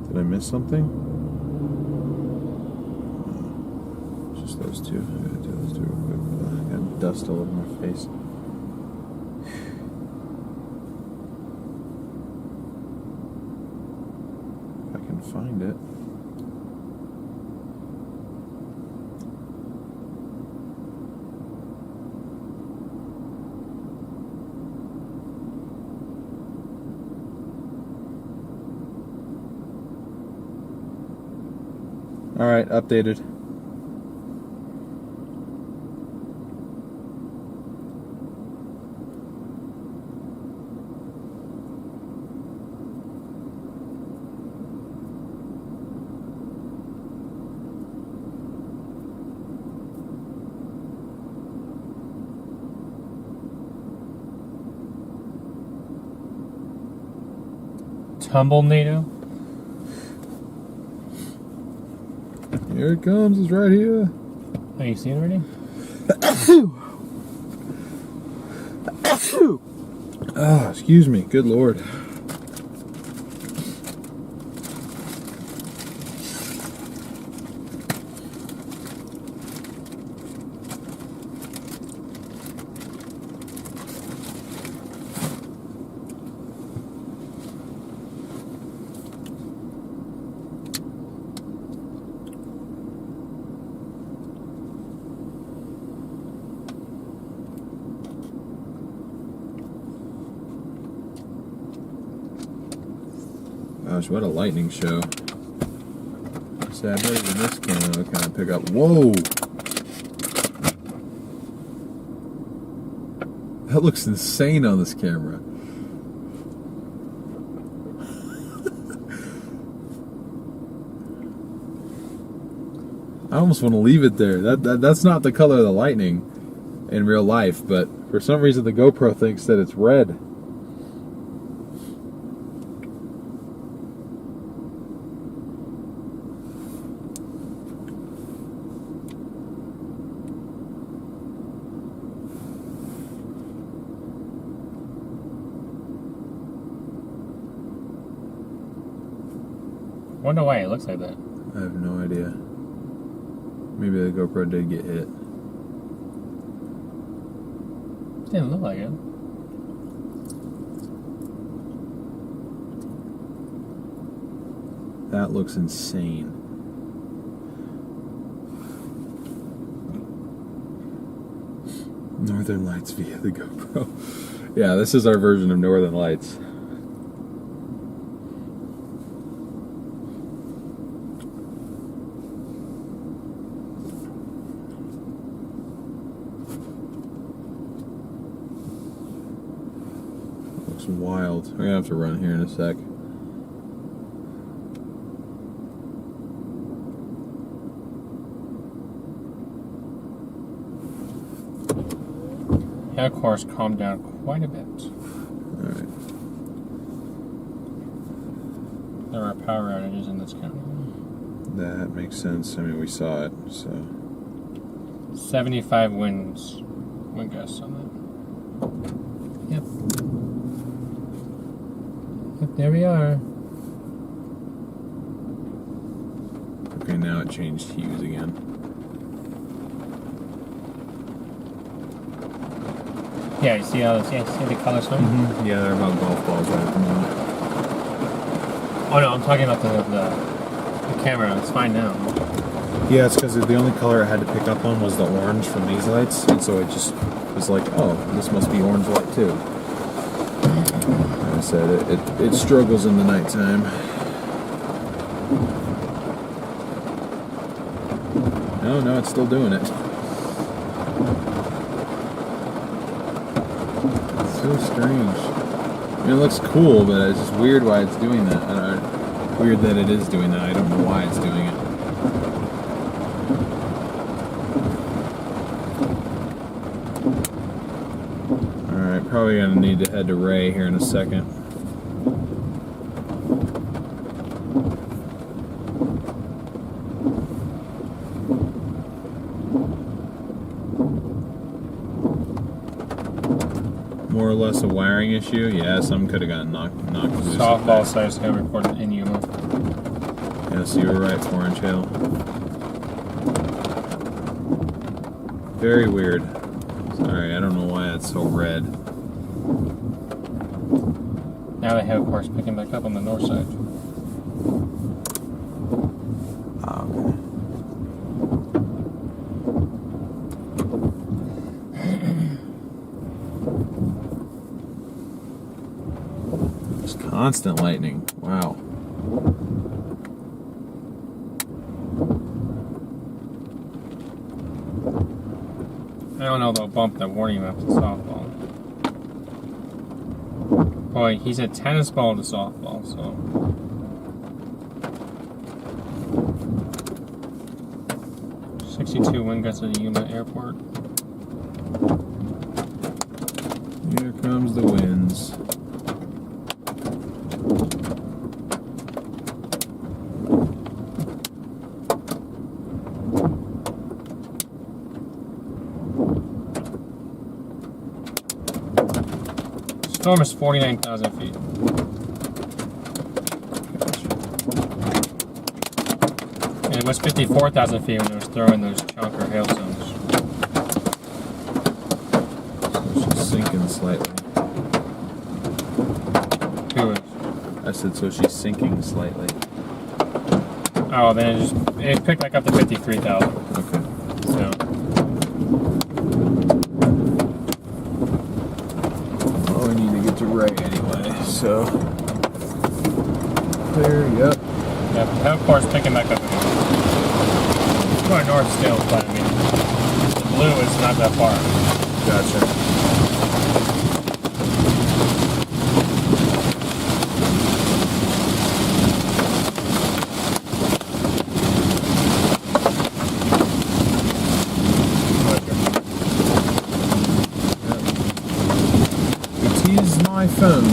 Did I miss something? Just those two. I gotta do those two real quick. I got dust all over my face. If I can find it. All right, updated. Tumblenado? Here it comes. It's right here. Oh, you seen it already? Ah, excuse me. Good Lord. Gosh, what a lightning show. See, I bet even this camera will kind of pick up. Whoa! That looks insane on this camera. I almost want to leave it there. That's not the color of the lightning in real life, but for some reason the GoPro thinks that it's red. Wonder why it looks like that. I have no idea. Maybe the GoPro did get hit. Didn't look like it. That looks insane. Northern Lights via the GoPro. Yeah, this is our version of Northern Lights. Looks wild. We're gonna have to run here in a sec. Yeah, of course, calmed down quite a bit. Alright. There are power outages in this county. That makes sense. I mean, we saw it, so. 75 wind gusts on that. Yep. Yep, there we are. Okay, now it changed hues again. Yeah, you see how see the color swing? Mm-hmm. Yeah, they're about golf balls right at the moment. Oh no, I'm talking about the camera. It's fine now. Yeah, it's because the only color I had to pick up on was the orange from these lights, and so it just was like, oh, this must be orange light too. Like I said, it struggles in the nighttime. No, it's still doing it. It's so strange. I mean, it looks cool, but it's just weird why it's doing that. Weird that it is doing that. I don't know why it's doing it. Alright, probably gonna need to head to Ray here in a second. More or less a wiring issue. Yeah, some could have gotten knocked loose. Softball size got recorded in Yuma. Yeah, so you were right, Orange Hill. Very weird. Sorry, I don't know why it's so red. Now they have, of course, picking back up on the north side. Just constant lightning. Wow. I don't know, they'll bump the warning up to softball. Boy, he's a tennis ball to softball, so. .62 wind gusts at the Yuma Airport. Here comes the winds. Storm is 49,000 feet. And it was 54,000 feet when it was throwing those chunker hailstones. So she's sinking slightly. Who is? I said, so she's sinking slightly. Oh, then it picked back up to 53,000. Okay. So. Well, we need to get to Ray anyway, so. Clear, yep. Yeah, of course, picking back up again. It's going north still, but I mean, the blue is not that far. Gotcha. It is my phone.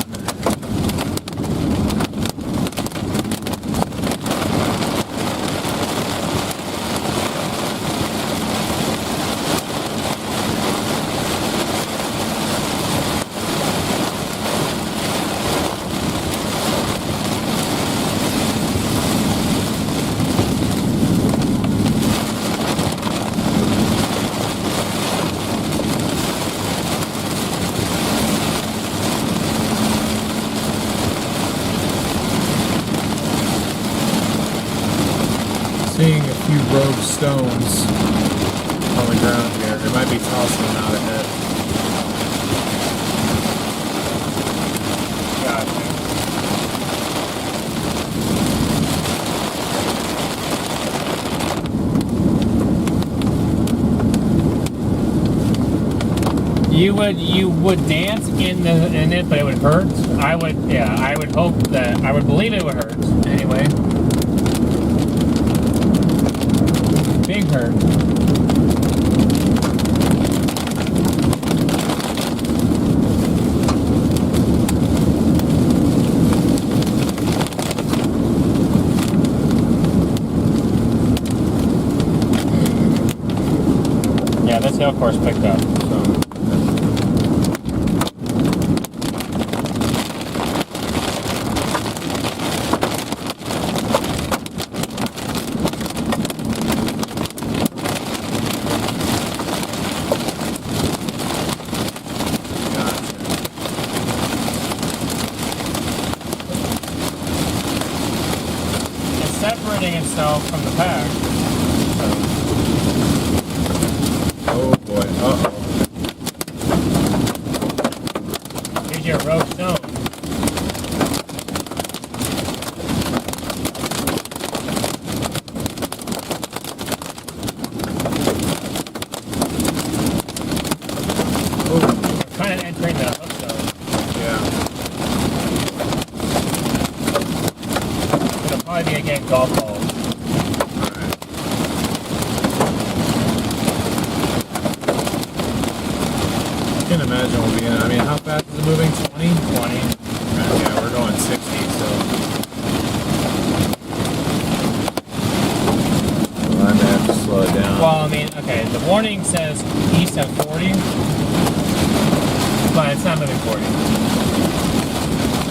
Seeing a few rogue stones on the ground here. It might be tossing them out ahead. You would dance in it, but it would hurt. I would hope that I would believe it would hurt anyway. Big hurt. Yeah, this hill course picked up. So. Separating itself from the pack. Oh boy. Uh-oh. Here's your rogue zone. Oh, We're kind of entering the hook zone. yeah. It'll probably be again golf balls. I can't imagine we'll be in. I mean, how fast is it moving? 20? 20. Yeah, we're going 60, so. Well, I may have to slow it down. Well, I mean, okay, the warning says east at 40, but it's not moving 40.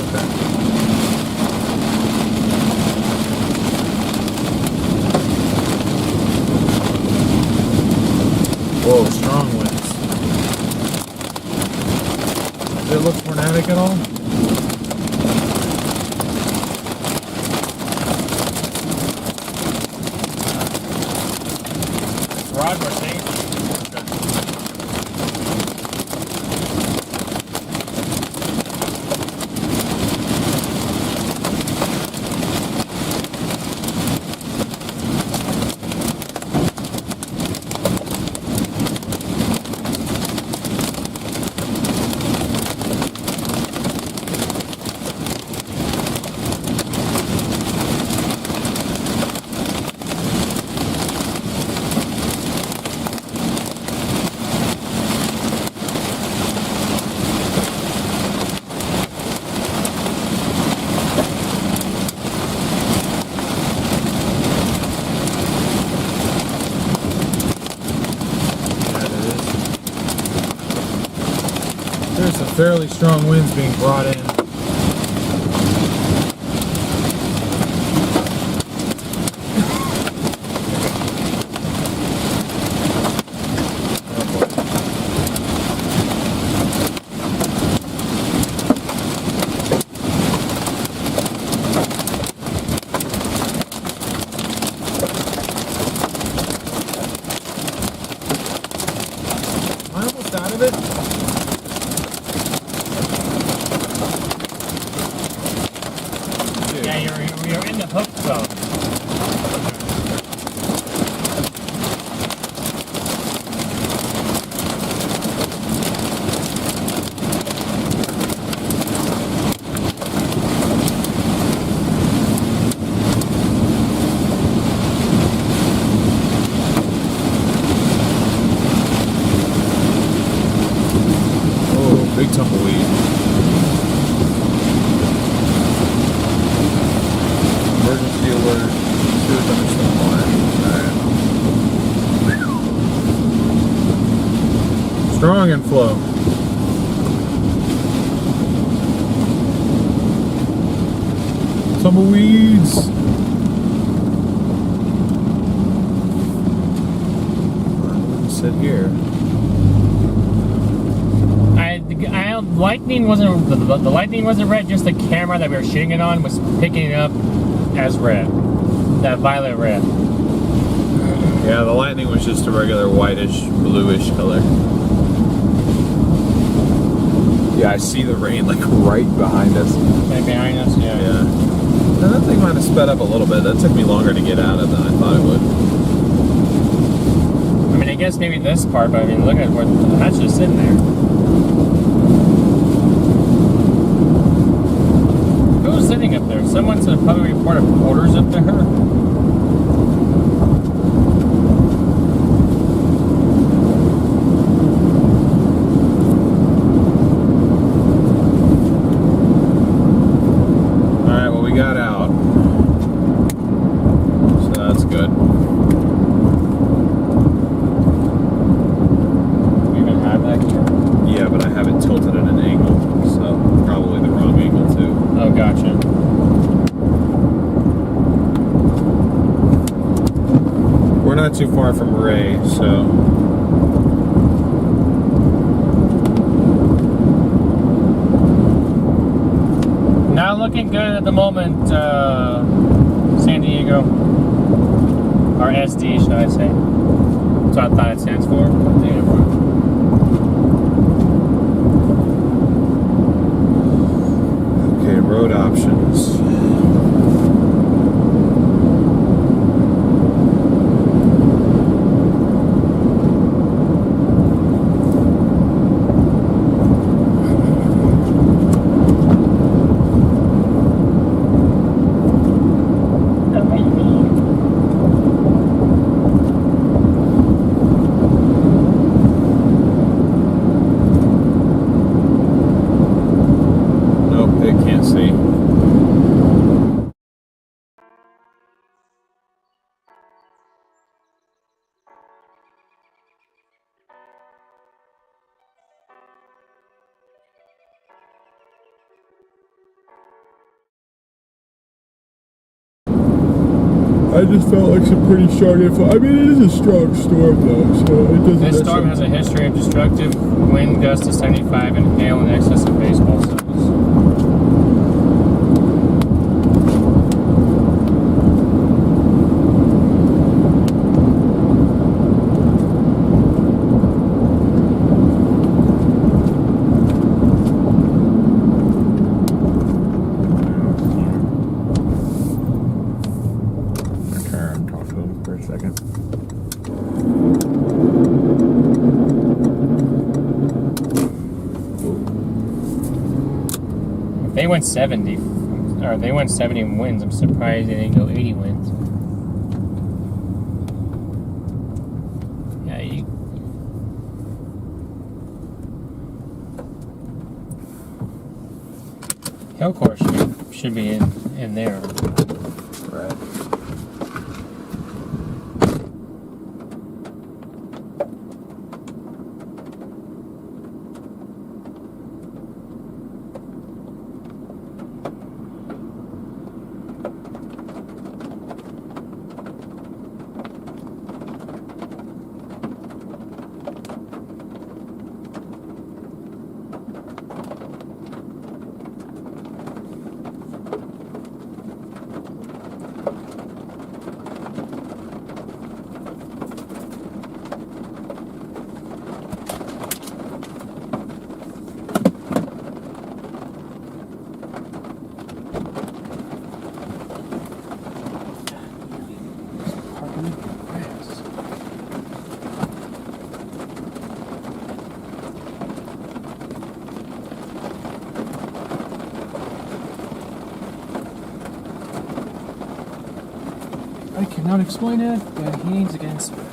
Okay. Whoa, strong winds. Does it look tornadic at all? Rod, we're safe. There's some fairly strong winds being brought in. Am I almost out of it? Yeah, you're in the hook zone. Oh, big tumbleweed. Emergency alert. Serious thunderstorm warning. Alright. Strong inflow. Tumbleweeds. I wouldn't sit here. Lightning wasn't the lightning wasn't red. Just the camera that we were shooting it on was picking it up as red, that violet red. Yeah, the lightning was just a regular whitish, bluish color. Yeah, I see the rain like right behind us. Right behind us, yeah. Yeah. Now, that thing might have sped up a little bit. That took me longer to get out of than I thought it would. I mean, I guess maybe this part, but I mean, look at where that's just sitting there. Someone said probably reported porters up to her. Alright, well, we got out. So that's good. We even have that here. Yeah, but I have it tilted at an angle, so probably the wrong angle too. Oh, gotcha. We're not too far from Ray, so Not looking good at the moment, San Diego. Or SD, should I say. That's what I thought it stands for. okay, road options. Nope, it can't see. I just felt like some pretty strong info. I mean, it is a strong storm, though, so it doesn't. This storm has a history of destructive wind gusts to 75 and hail in excess of baseball size. Talk to him for a second. If they went 70, or they went 70 winds, I'm surprised they didn't go 80 winds. Yeah, Hill course should be in there. Right. I cannot explain it, but he needs against me.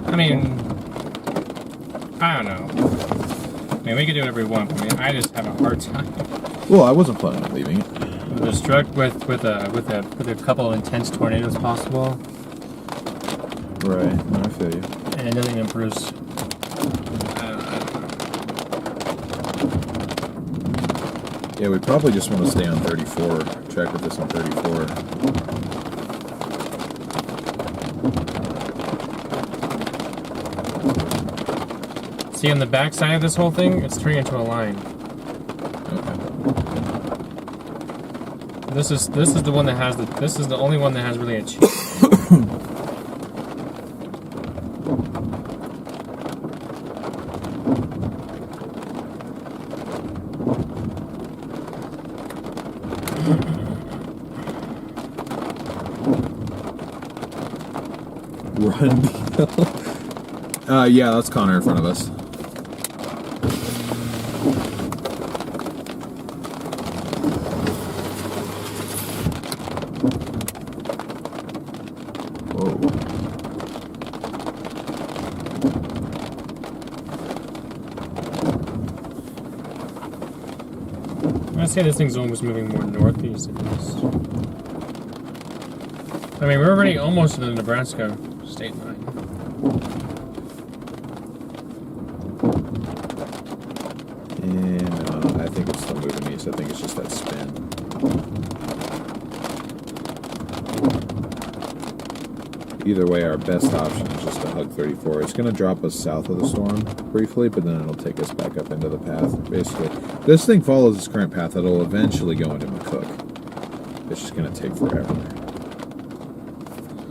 I mean, I don't know. I mean, we can do whatever we want. I mean, I just have a hard time. Well, I wasn't planning on leaving it. We're struck with a couple of intense tornadoes possible, Right, no, I feel you. and nothing improves. Yeah, we probably just want to stay on 34. Check with this on 34. See, on the back side of this whole thing, it's turning into a line. Okay. This is the one that has the. This is the only one that has really a chance. Run. Yeah, that's Connor in front of us. I'd say this thing's almost moving more northeast than this. I mean, we're already almost to the Nebraska state line. And I think it's still moving east. I think it's just that spin. Either way, our best option is just to hug 34. It's going to drop us south of the storm briefly, but then it'll take us back up into the path. Basically, this thing follows its current path. It'll eventually go into McCook. It's just going to take forever. I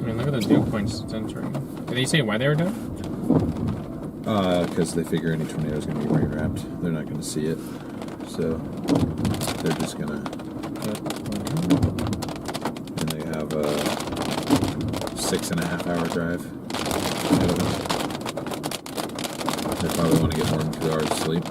mean, look at the dew points it's entering. Did they say why they were done? Because they figure any tornado is going to be rain wrapped. They're not going to see it. So they're just going to... And they have a 6.5 hour drive. They probably want to get more than 2 hours of sleep.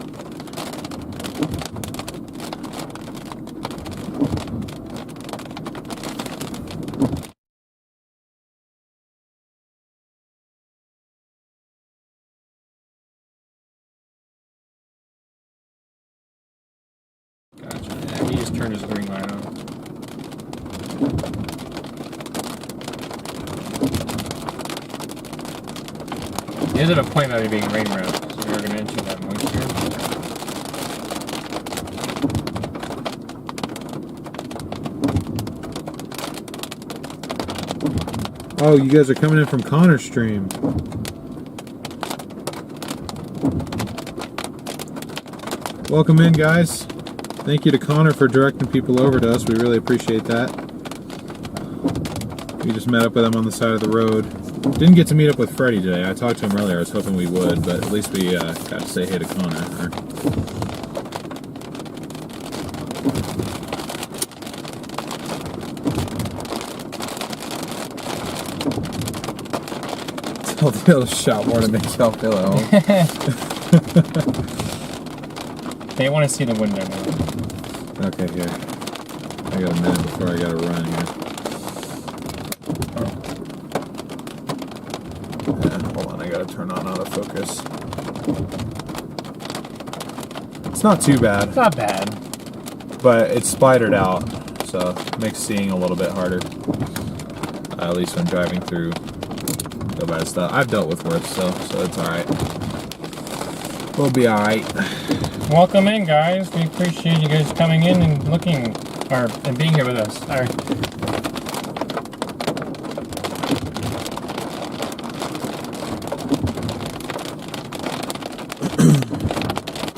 Gotcha. Yeah, he just turned his green light on. He is at a point about it being rain wrapped, so we were going to enter that moisture. Oh, you guys are coming in from Connor's stream. Welcome in, guys. Thank you to Connor for directing people over to us. We really appreciate that. We just met up with him on the side of the road. Didn't get to meet up with Freddie today. I talked to him earlier. I was hoping we would, but at least we got to say hey to Connor. Tell the other shot more to make y'all feel at home. They want to see the window now. Okay, here. I got a minute before I got to run here. Hold on, I got to turn on autofocus. It's not too bad. It's not bad. But it's spidered out, so it makes seeing a little bit harder. At least when driving through the bad stuff. I've dealt with worse, so it's alright. We'll be alright. Welcome in, guys. We appreciate you guys coming in and looking, and being here with us. All right.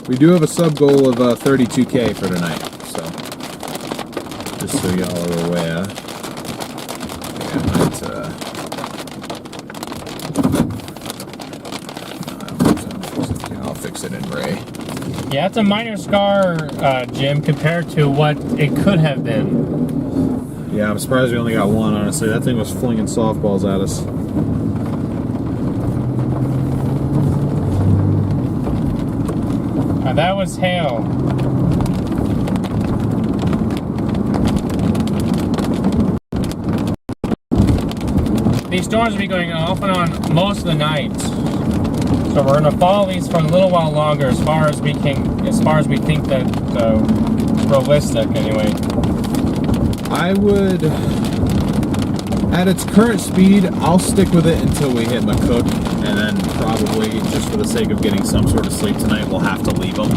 We do have a sub goal of 32K for tonight, so just so y'all are aware. I might, I'll fix it in Ray. Yeah, it's a minor scar, Jim, compared to what it could have been. Yeah, I'm surprised we only got one, honestly. That thing was flinging softballs at us. That was hail. These storms will be going off and on most of the night. So we're gonna follow these for a little while longer, as far as we think that realistic anyway. I would, at its current speed, I'll stick with it until we hit McCook, and then probably, just for the sake of getting some sort of sleep tonight, we'll have to leave them.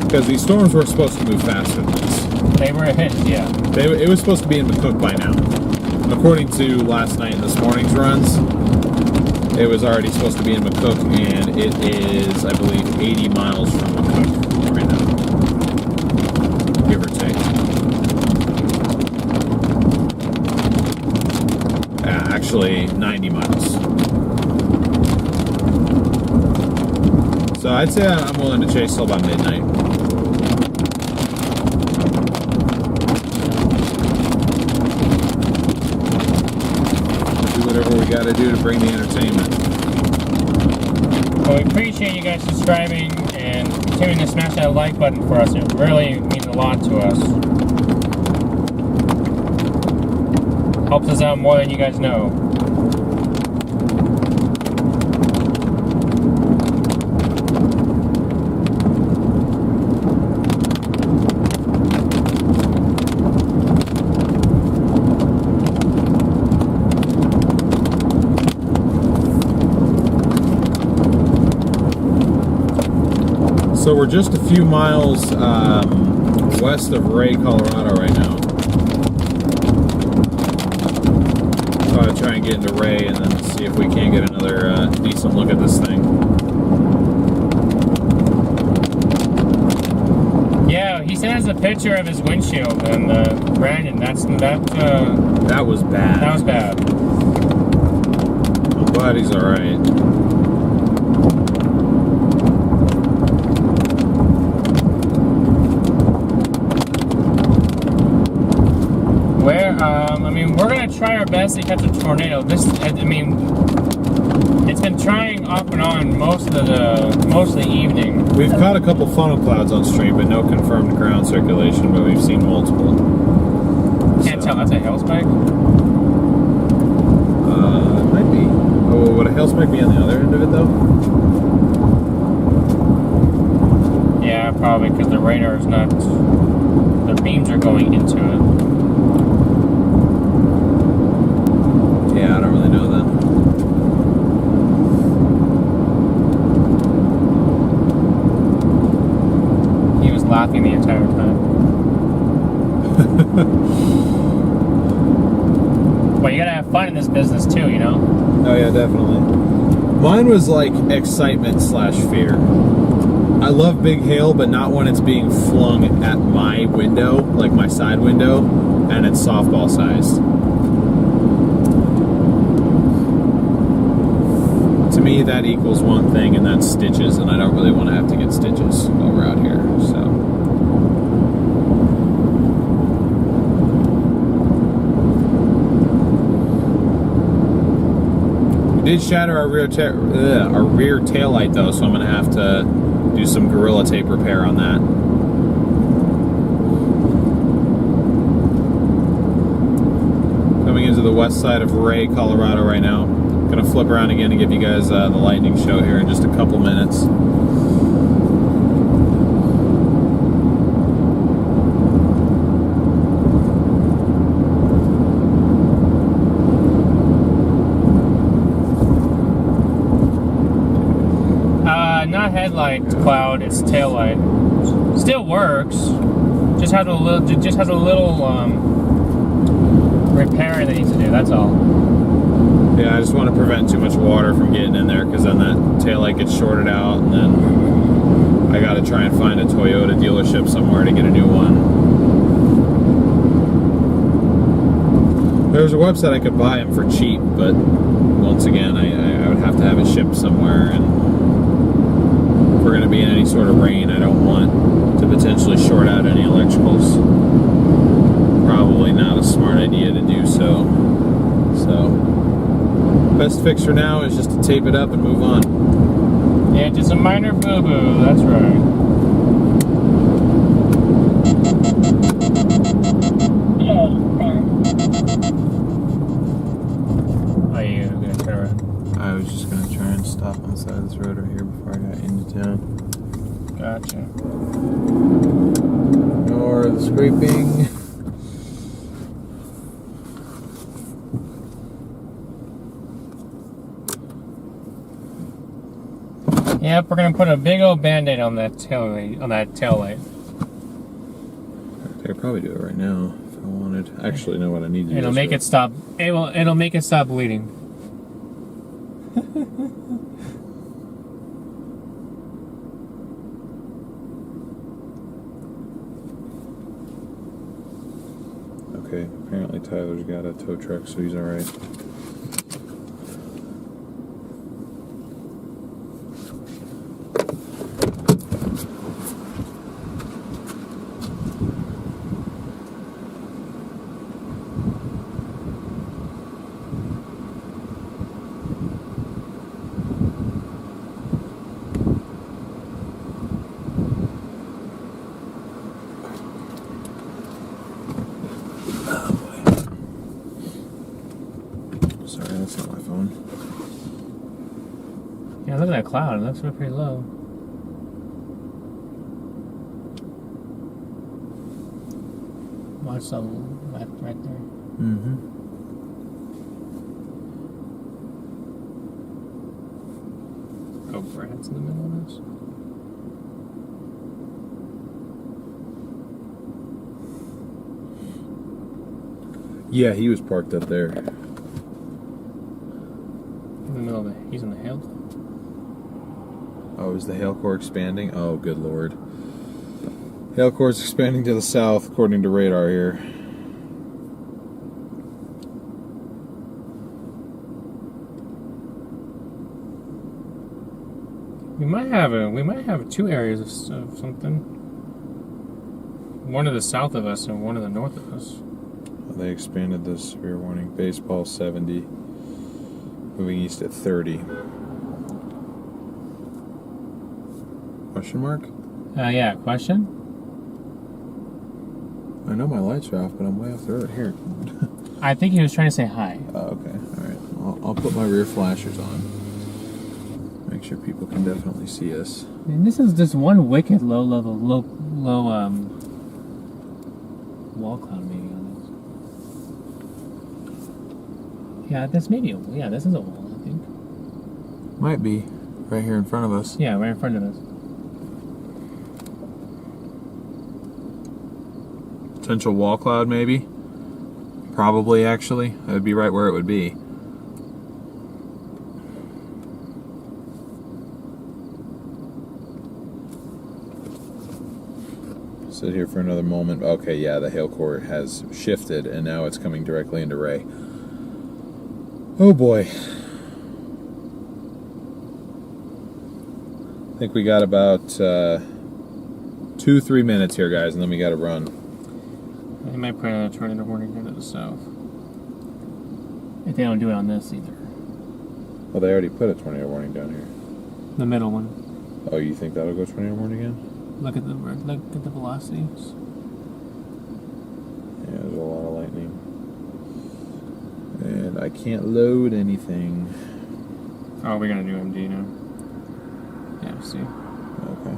Because these storms were supposed to move faster than this. They were hit, yeah. It was supposed to be in McCook by now. According to last night and this morning's runs, it was already supposed to be in McCook, and it is, I believe, 80 miles from McCook right now. give or take. Actually, 90 miles. So I'd say I'm willing to chase till about midnight. Do whatever we got to do to bring the entertainment. Well, we appreciate you guys subscribing and continuing to smash that like button for us. It really means a lot to us. Helps us out more than you guys know. So we're just a few miles west of Ray, Colorado right now. So I'll try and get into Ray and then see if we can't get another decent look at this thing. Yeah, he sent us a picture of his windshield, and Brandon, that was bad. That was bad. I'm glad he's all right. We're gonna try our best to catch a tornado. It's been trying off and on most of the evening. We've caught a couple funnel clouds on stream, but no confirmed ground circulation, but we've seen multiple. Can't tell, that's a hail spike? It might be. Oh, would a hail spike be on the other end of it, though? Yeah, probably, because the radar is not... The beams are going into it. Yeah, I don't really know that. He was laughing the entire time. Well, you gotta have fun in this business too, you know? Oh yeah, definitely. Mine was like excitement / fear. I love big hail, but not when it's being flung at my window, like my side window, and it's softball sized. To me, that equals one thing, and that's stitches, and I don't really want to have to get stitches while we're out here, so. We did shatter our rear taillight, though, so I'm going to have to do some Gorilla Tape repair on that. Coming into the west side of Ray, Colorado right now. Gonna flip around again to give you guys the lightning show here in just a couple minutes. Not headlight cloud, it's tail light. Still works. Just has a little repair that needs to do, that's all. Yeah, I just want to prevent too much water from getting in there, because then that taillight gets shorted out, and then I got to try and find a Toyota dealership somewhere to get a new one. There's a website I could buy them for cheap, but once again, I would have to have it shipped somewhere, and if we're going to be in any sort of rain, I don't want to potentially short out any electricals. Probably not a smart idea to do so. Best fix for now is just to tape it up and move on. Yeah, just a minor boo-boo, that's right. Are you gonna turn around? I was just going to try and stop on the side of this road right here before I got into town. Gotcha. Ignore the scraping. Yep, we're gonna put a big old band-aid on that tail light. I could probably do it right now if I wanted. Actually, know what I need to do. It'll make it stop. It'll make it stop bleeding. Apparently Tyler's got a tow truck, so he's alright. Sorry, that's not my phone. Yeah, look at that cloud. It looks pretty low. Watch the left right there. Mm-hmm. Oh, Brad's in the middle of this. Yeah, he was parked up there. In the middle of it. He's in the hail. Oh, is the hail core expanding? Oh, good lord. Hail core's expanding to the south, according to radar here. We might have two areas of something. One to the south of us and one to the north of us. They expanded the severe warning. Baseball 70. Moving east at 30. Question mark? Yeah, question? I know my lights are off, but I'm way off the road. Here. I think he was trying to say hi. Oh, okay. Alright. I'll put my rear flashers on. Make sure people can definitely see us. And this is just one wicked low wall cloud maybe on this. Yeah, this is a wall, I think. Might be. Right here in front of us. Yeah, right in front of us. Potential wall cloud, maybe? Probably, actually. That would be right where it would be. Sit here for another moment. Okay, yeah, the hail core has shifted, and now it's coming directly into Ray. Oh boy. I think we got about 2-3 minutes here, guys, and then we got to run. They might put a tornado warning here to the south. If they don't do it on this either. Well, they already put a tornado warning down here. The middle one. Oh, you think that'll go tornado warning again? Look at the velocities. Yeah, there's a lot of lightning. And I can't load anything. Oh, we're gonna do MD now. Yeah, see. Okay.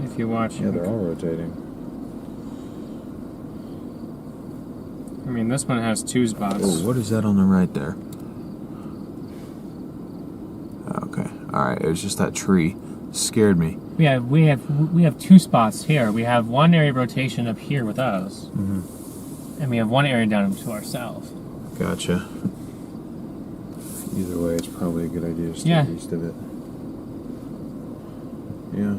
If you watch. Yeah, they're all rotating. I mean, this one has 2 spots. Oh, what is that on the right there? Okay. Alright, it was just that tree. Scared me. We have 2 spots here. We have one area of rotation up here with us, and we have one area down to our south. Gotcha. Either way, it's probably a good idea to stay east of it. Yeah.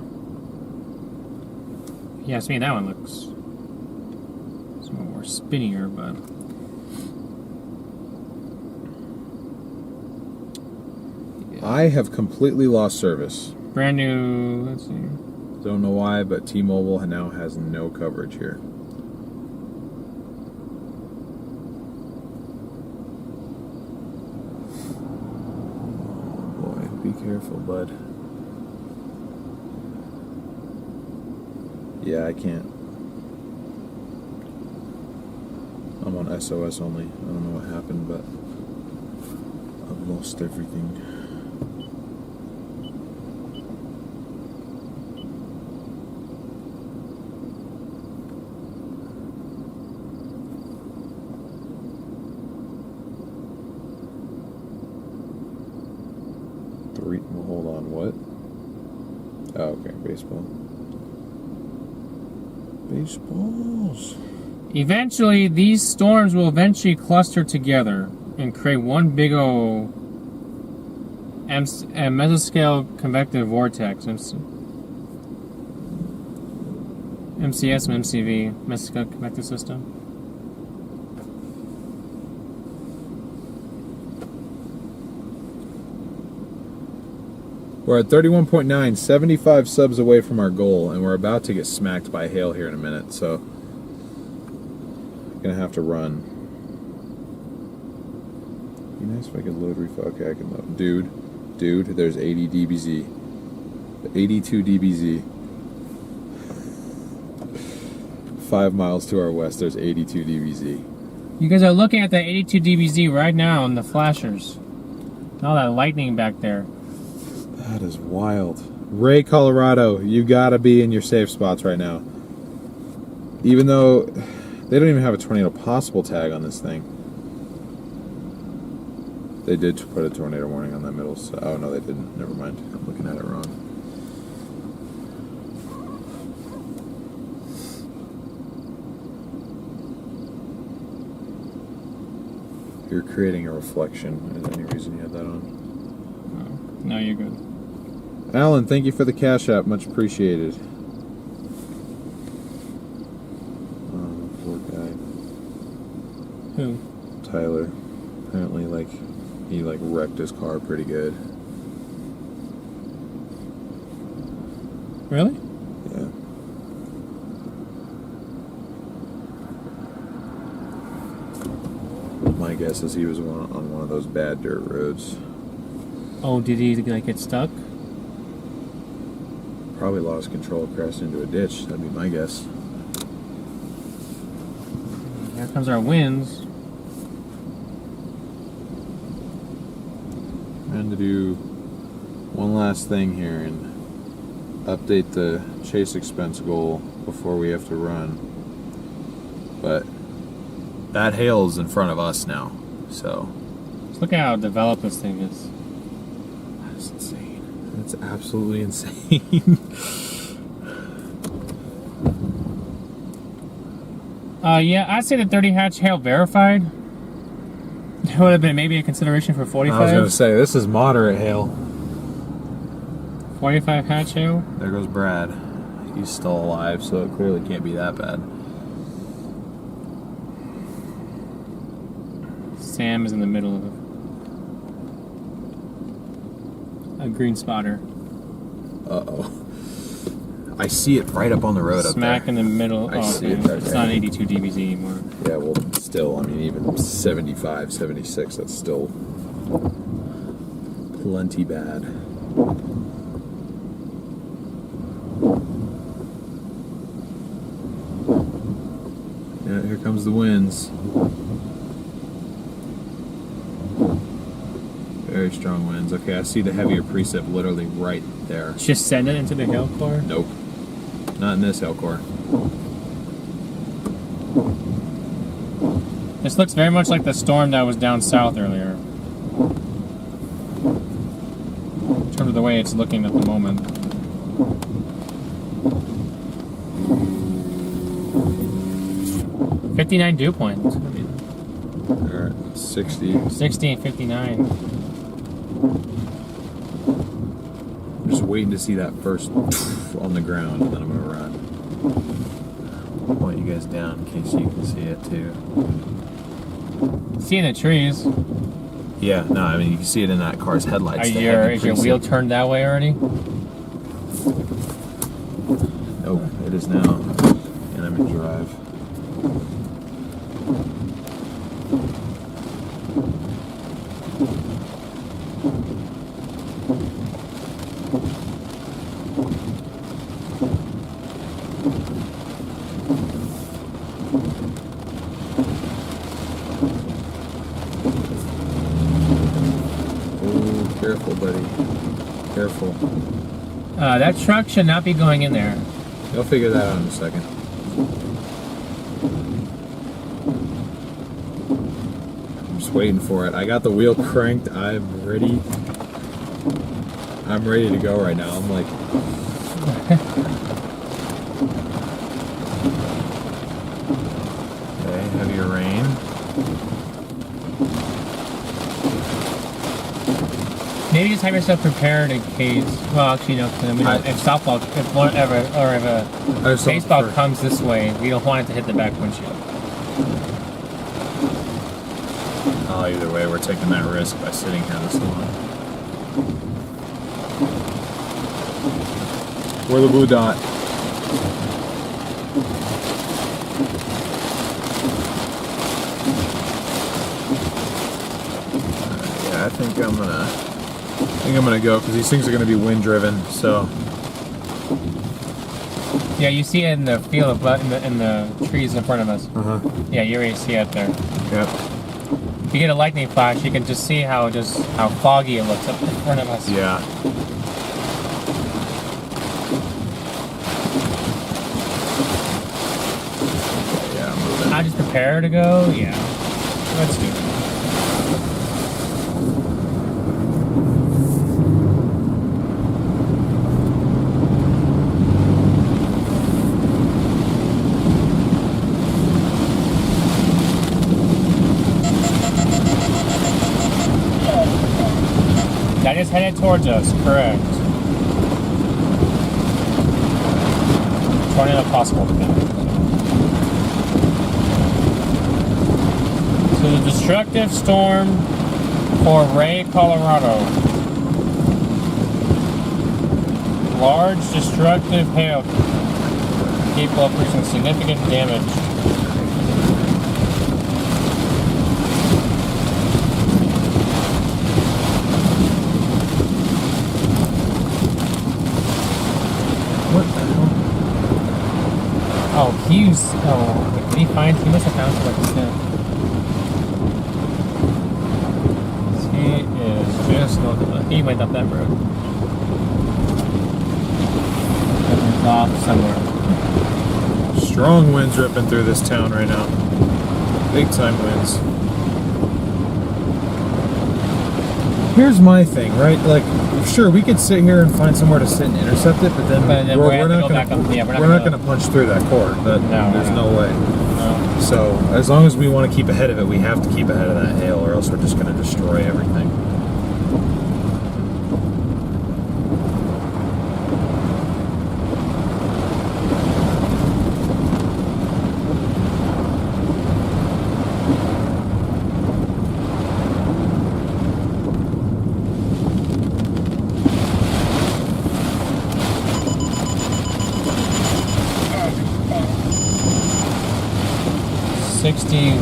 Yeah, to me that one looks more spinnier, but I have completely lost service. brand new. Let's see. Don't know why, but T-Mobile now has no coverage here. Boy, be careful, bud. Yeah, I can't. I'm on SOS only. I don't know what happened, but I've lost everything. Hold on, what? Oh, okay, baseball. Baseballs. Eventually, these storms will eventually cluster together and create one big old mesoscale convective vortex. MCS and MCV, mesoscale convective system. We're at 31.9, 75 subs away from our goal, and we're about to get smacked by hail here in a minute, so gonna have to run. Be nice if I could load refill. Okay, I can load. Dude, there's 80 dBz. 82 dBz. 5 miles to our west, there's 82 dBz. You guys are looking at that 82 dBz right now in the flashers. All that lightning back there. That is wild. Ray, Colorado, you gotta be in your safe spots right now. Even though they don't even have a tornado possible tag on this thing. They did put a tornado warning on that middle. So, oh no, they didn't. Never mind. I'm looking at it wrong. You're creating a reflection. Is there any reason you had that on? No, you're good. Alan, thank you for the cash app. Much appreciated. Poor guy. Who? Tyler. Apparently, he wrecked his car pretty good. Really? Yeah. My guess is he was on one of those bad dirt roads. Oh, did he get stuck? Probably lost control, crashed into a ditch. That'd be my guess. Here comes our winds. And to do one last thing here and update the chase expense goal before we have to run. But that hail is in front of us now, so Just look at how developed this thing is. that's insane. That's absolutely insane. Yeah, I'd say the 30 hatch hail verified. It would have been maybe a consideration for 45. I was going to say, this is moderate hail. 45 hatch hail. There goes Brad. He's still alive, so it clearly can't be that bad. Sam is in the middle of a green spotter. Uh-oh. I see it right up on the road Smack up in there. the middle. I Oh, see okay. it right It's there. not 82 dBz anymore. Yeah, well, still, I mean, even 75, 76, that's still plenty bad. Yeah, here comes the winds. Very strong winds. Okay, I see the heavier precip literally right there. Just send it into the hail core. Nope. Not in this hail core. This looks very much like the storm that was down south earlier. In terms of the way it's looking at the moment. $59 dew points. Alright, 60. 60 and 59. I'm just waiting to see that first on the ground, and then I'm gonna run. I'll point you guys down in case you can see it too. Seeing the trees. Yeah, no, I mean you can see it in that car's headlights. Is your wheel turned that way already? Nope, it is now, and I'm in drive. Oh, careful, buddy. Careful. That truck should not be going in there. You'll figure that out in a second. I'm just waiting for it. I got the wheel cranked. I'm ready. I'm ready to go right now. I'm like... Okay, heavier rain. Maybe just have yourself prepared in case. Well, actually, no. If softball, if a baseball comes this way, we don't want it to hit the back windshield. Oh, either way, we're taking that risk by sitting here this long. We're the blue dot. Yeah, I think I'm gonna go because these things are gonna be wind driven. So Yeah, you see it in the field, in the trees in front of us. Yeah, you already see it there. yep. If you get a lightning flash, you can just see how foggy it looks up in front of us. Yeah. Yeah, I'm moving. I just prepare to go. Yeah, let's do it. That is headed towards us, correct. Tornado possible today. So the destructive storm for Ray, Colorado. Large destructive hail capable of producing significant damage. Oh, Hughes. Oh, did he find? He must have found something. He is just north of the. He went up that road. He's off somewhere. Strong winds ripping through this town right now. Big time winds. Here's my thing, right? Like, sure, we could sit here and find somewhere to sit and intercept it, but then, we're not going to punch through that cord. There's no way. No. So, as long as we want to keep ahead of it, we have to keep ahead of that hail, or else we're just going to destroy everything.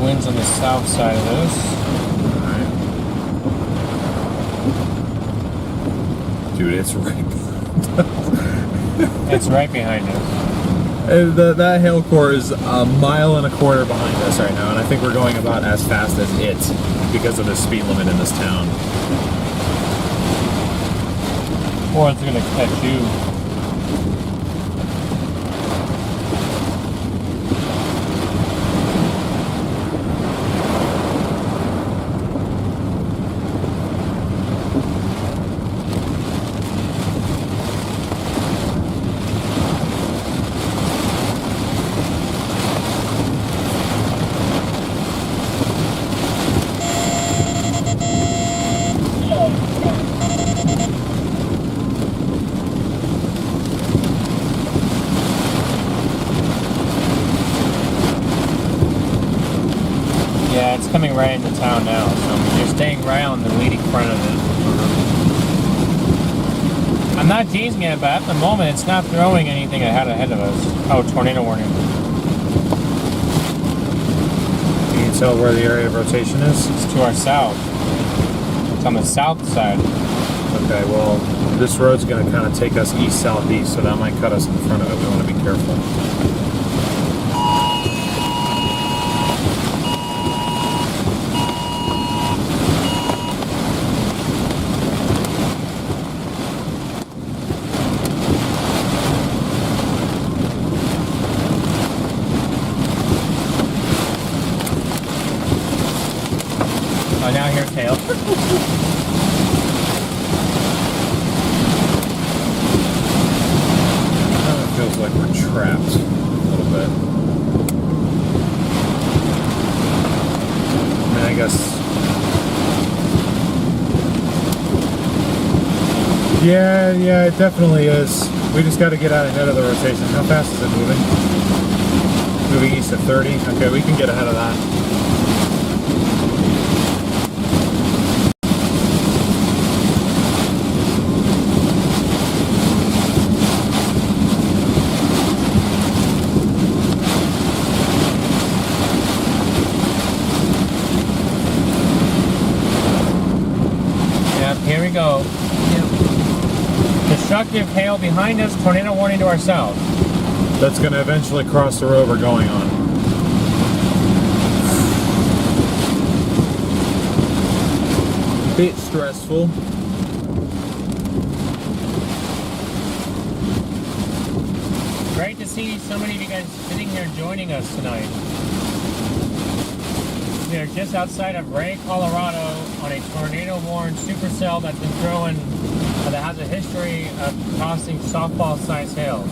Winds on the south side of this. Right. Dude, it's right. It's right behind us. That hail core is a mile and a quarter behind us right now, and I think we're going about as fast as it because of the speed limit in this town. Or it's gonna catch you. Coming right into town now, so you're staying right on the leading front of it. I'm not teasing it, but at the moment it's not throwing anything ahead of us. Oh, tornado warning. Can you tell where the area of rotation is? It's to our south. It's on the south side. Okay, well, this road's going to kind of take us east-southeast, so that might cut us in front of it. We want to be careful. Oh, now here's hail. It feels like we're trapped a little bit. I mean, I guess. Yeah, it definitely is. We just got to get out ahead of the rotation. How fast is it moving? Moving east at 30. Okay, we can get ahead of that. here we go. Destructive hail behind us, tornado warning to our south. That's going to eventually cross the road we're going on. Bit stressful. Great to see so many of you guys sitting here joining us tonight. We are just outside of Ray, Colorado on a tornado-warned supercell that's been throwing, that has a history of tossing softball-sized hail.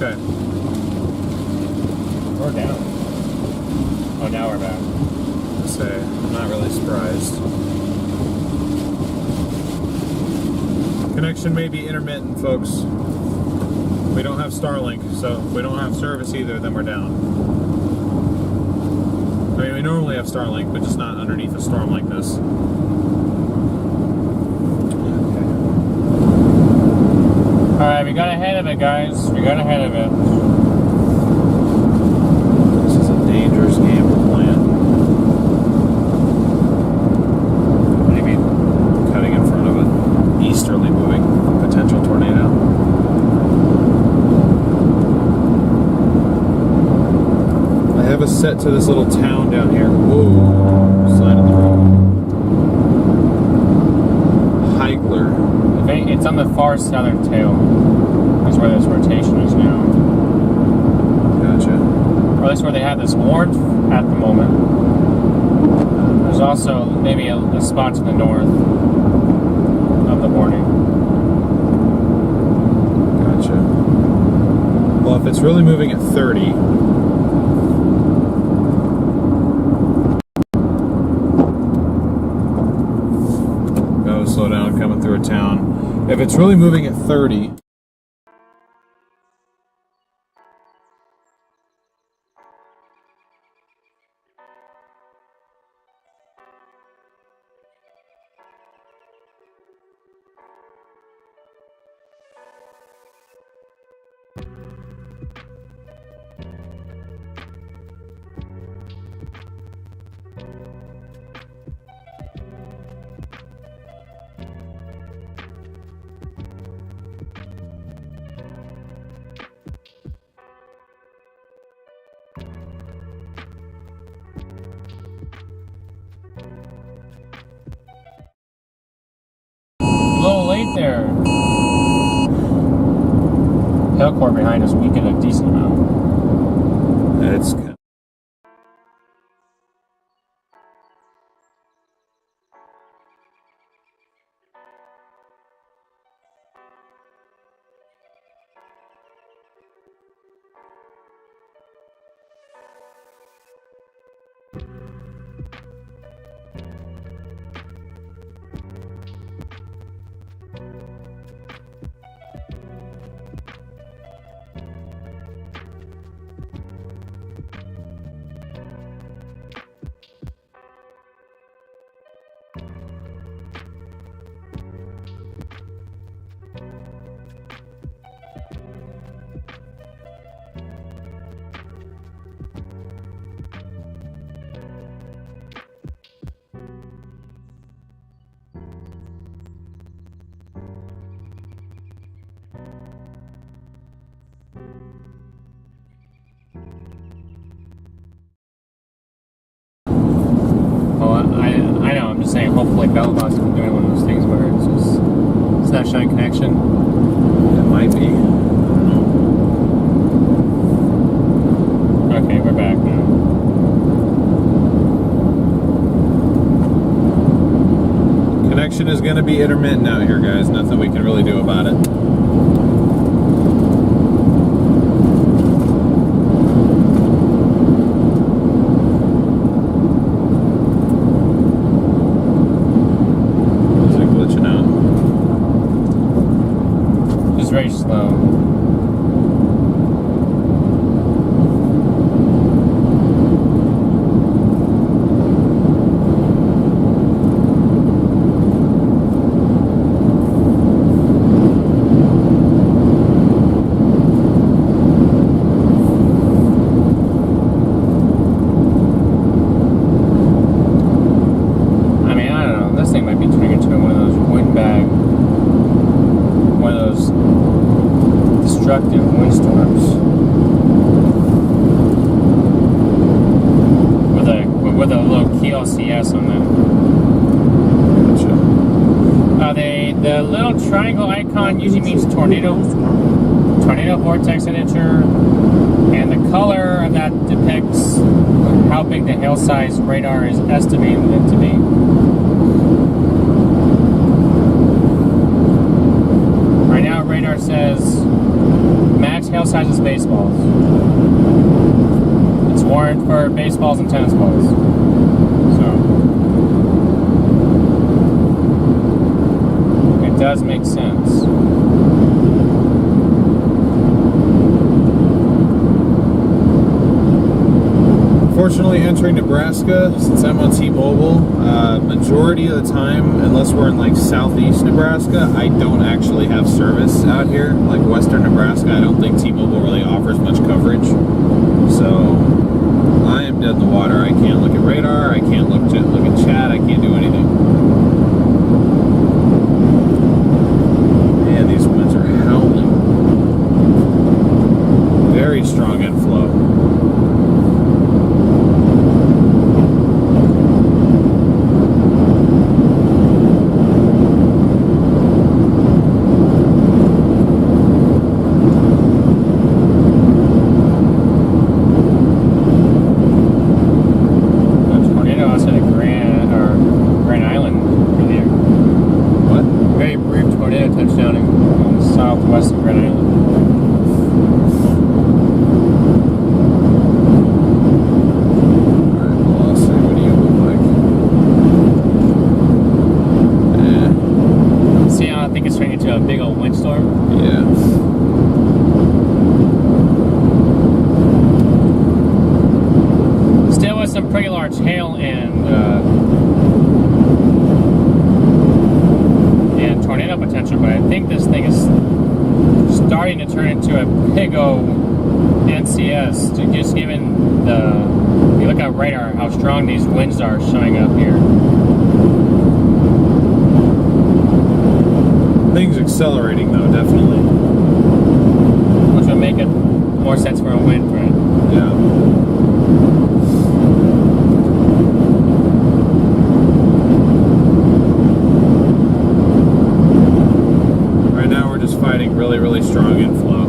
Okay. We're down. Oh, now we're back. Say, I'm not really surprised. Connection may be intermittent, folks. We don't have Starlink, so if we don't have service either, then we're down. I mean, we normally have Starlink, but just not underneath a storm like this. Alright, we got ahead of it, guys. We got ahead of it. This is a dangerous game we're playing. Maybe cutting in front of an easterly moving potential tornado. I have us set to this little town down here. Whoa, side of the road. Heigler. It's on the far southern tail. That's where this rotation is now. Gotcha. Or at least where they have this warrant at the moment. There's also maybe a spot to the north of the warning. Gotcha. Well, if it's really moving at 30, gotta slow down coming through a town. If it's really moving at 30, hill core behind us weakened a decent amount. It's I know, I'm just saying, hopefully Bellboss isn't doing one of those things where it's not showing connection. it might be. Okay, we're back now. Connection is going to be intermittent out here, guys. Nothing we can really do about it. Very slow. I mean, I don't know. This thing might be turning into one of those windbag, one of those destructive windstorms with a little KLCS on that. The little triangle icon usually means tornado vortex signature, and the color of that depicts how big the hail size radar is estimating it to be. Right now, radar says max hail size is baseballs. It's warranted for baseballs and tennis balls. So it does make sense. Unfortunately, entering Nebraska, since I'm on T-Mobile, majority of the time, unless we're in like southeast Nebraska, I don't actually have service out here. Like western Nebraska, I don't think T-Mobile really offers much coverage. So I am dead in the water. I can't look at radar. I can't look at chat. I can't do anything. Man, these winds are howling. Very strong inflow. Hail and tornado potential, but I think this thing is starting to turn into a big old NCS. To just given if you look at radar, how strong these winds are showing up here. Things accelerating though, definitely. Which would make it more sense for a wind threat. Yeah. Fighting really, really strong inflow.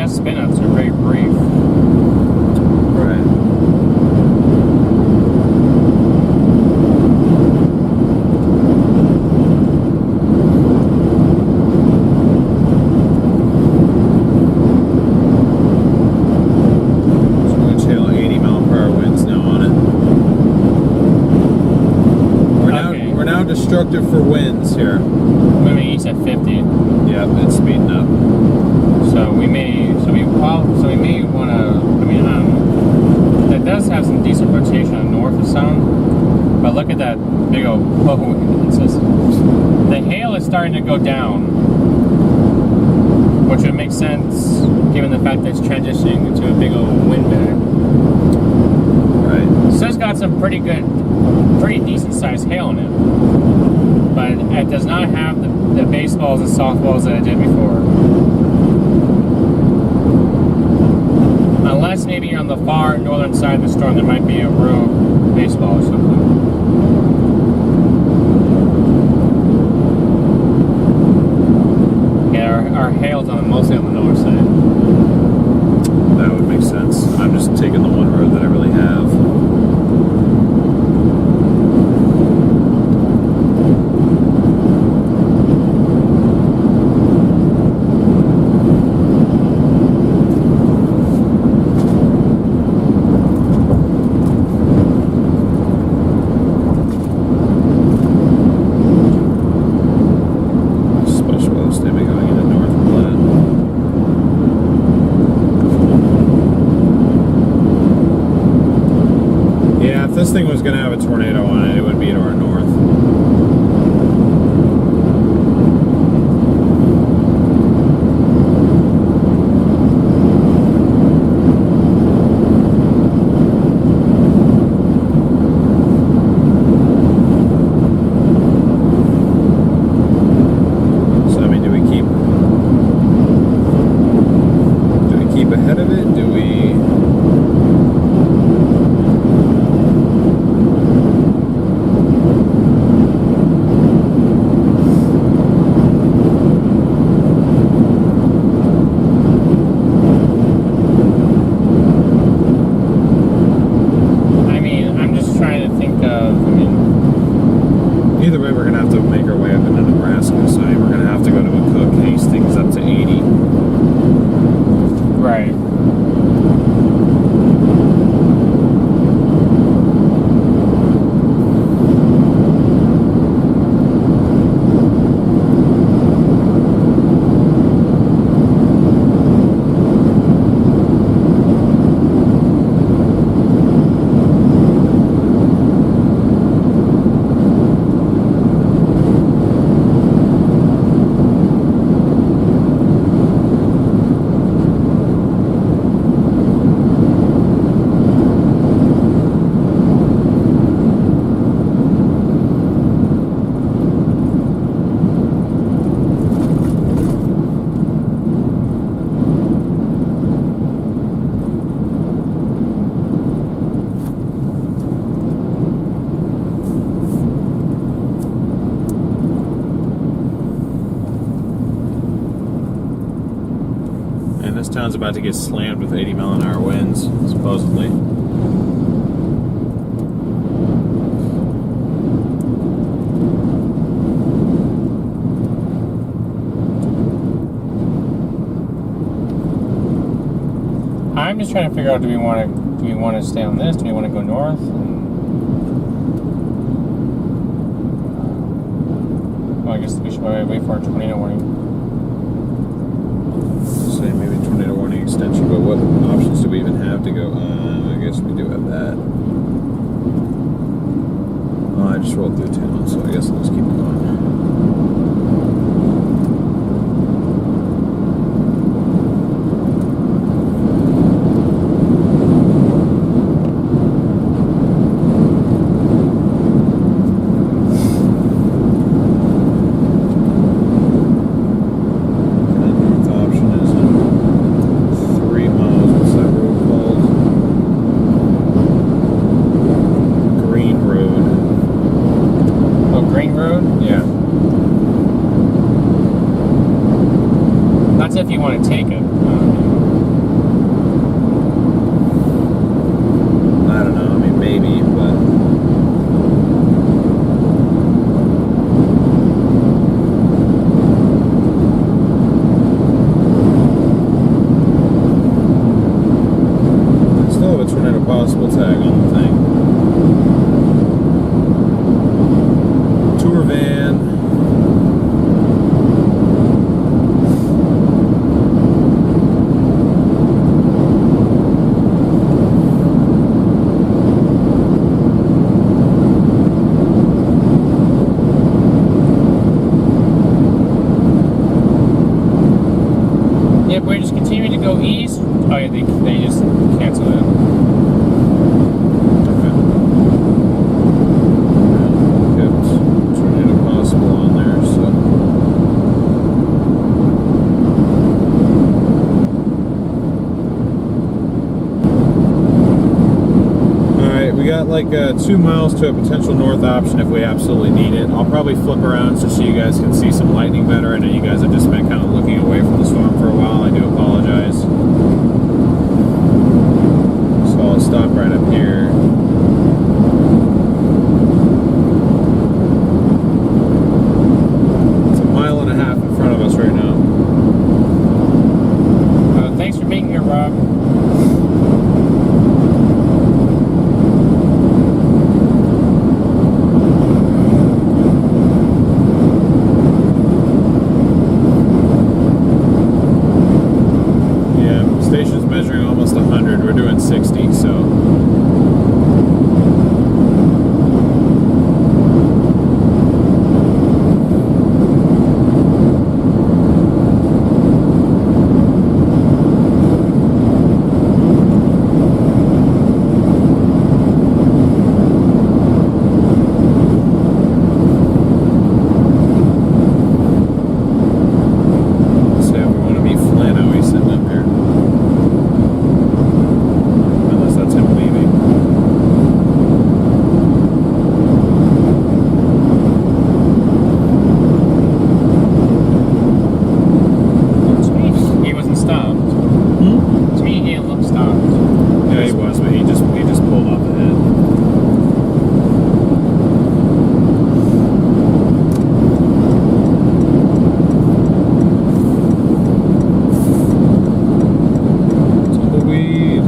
fast spin ups are very brief. Right. So wind channel 80 mile per hour winds now on it. Okay. We're now destructive for winds here. Moving east at 50. Yeah, it's speeding up. So we may want to. I mean, I don't know. That does have some decent rotation on north of Sound, but look at that big old whoa! It's just, the hail is starting to go down, which would make sense given the fact that it's transitioning into a big old windbag. Right. So it's got some pretty decent sized hail in it, but it does not have the baseballs and softballs that it did before. Unless maybe you're on the far northern side of the storm, there might be a rogue baseball or something. Yeah, our hail's mostly on the north side. That would make sense. I'm just taking the one road that I really have. Special weather statement going into North Platte. Yeah, if this thing was going to have a tornado on it, it would be to our north. So, I mean, do we keep ahead of it? Do we... I mean, I'm just trying to think of. I mean, Either way, we're going to have to make our way up into Nebraska, so I mean, we're going to have to go to a Cook, Hastings up to 80. right. And this town's about to get slammed with 80 mile an hour winds, supposedly. I'm just trying to figure out: do we want to stay on this? Do we want to go north? Well, I guess we should wait for a tornado warning. Say maybe tornado warning extension, but what options do we even have to go? I guess we do have that. Oh, I just rolled through town, so I guess I'll just keep going. Green Road? Yeah. possible tag on the thing. Tour van. Yep, we're just continuing to go east. Oh yeah, they just canceled it. Okay. Kept tornado possible on there, so. Alright, we got like 2 miles to a potential north option if we absolutely need it. I'll probably flip around just so you guys can see some lightning better. I know you guys have just been kind of looking away from the storm for a while. I do apologize. So I'll stop right up here. It's 1.5 miles in front of us right now. Thanks for being here, Rob. Yeah, station's measuring almost 100. We're doing 60, so. Let's say if we want to be Flano, he's sitting up here. Unless that's him leaving. To me, he wasn't stopped. To me, he didn't look stopped. Yeah, he was, but he just pulled off ahead. Tumbleweed.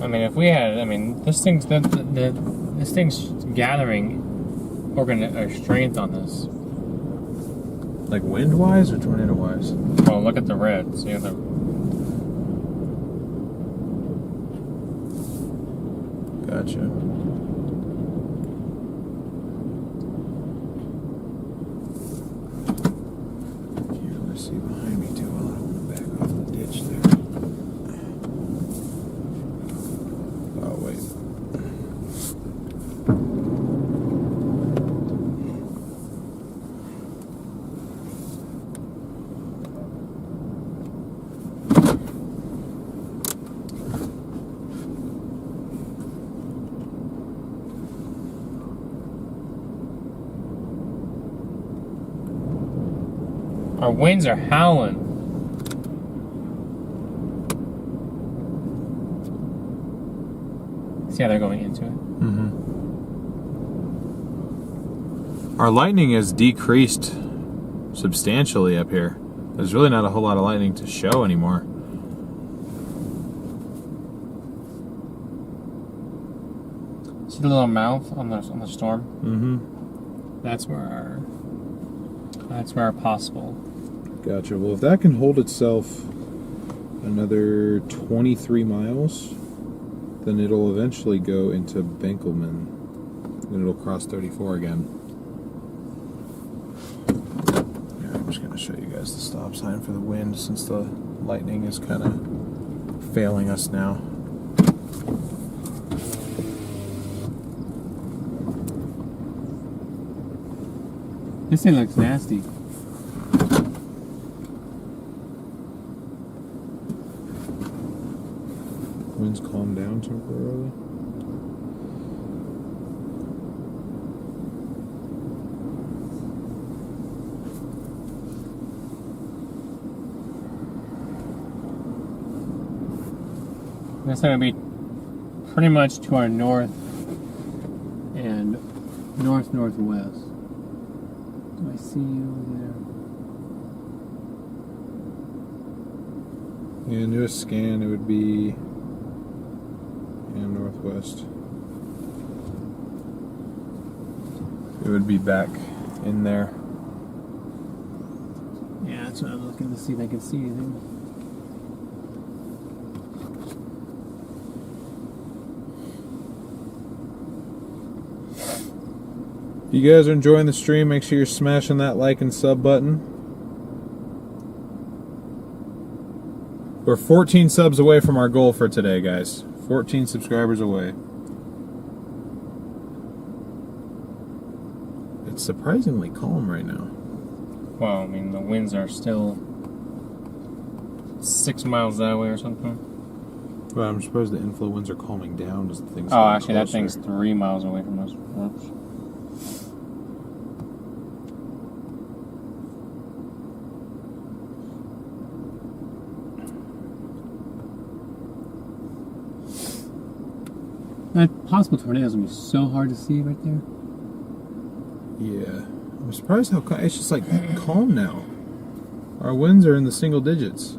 I mean, if we had, this thing's this thing's gathering strength on this. Like wind-wise or tornado-wise? Oh, look at the red. See the. Gotcha. Can't really see behind me too well. I don't want to back off the ditch there. Oh, wait. Our winds are howling. See how they're going into it? Our lightning has decreased substantially up here. There's really not a whole lot of lightning to show anymore. See the little mouth on the storm? Mm-hmm. That's where our possible. Gotcha. Well, if that can hold itself another 23 miles, then it'll eventually go into Benkelman. Then it'll cross 34 again. Yeah, I'm just going to show you guys the stop sign for the wind since the lightning is kind of failing us now. This thing looks nasty. Winds calm down temporarily. That's not gonna be pretty much to our north and northwest. Do I see you over there? Yeah, do a scan, it would be northwest. It would be back in there. Yeah, that's what I'm looking to see if I can see anything. If you guys are enjoying the stream, make sure you're smashing that like and sub button. We're 14 subs away from our goal for today, guys. 14 subscribers away. It's surprisingly calm right now. Well, I mean, the winds are still 6 miles that way or something. Well, I'm surprised the inflow winds are calming down as the thing's Oh, getting actually, that closer. thing's 3 miles away from us. Whoops. That possible tornado is going to be so hard to see right there. Yeah. I'm surprised how it's just like calm now. Our winds are in the single digits. I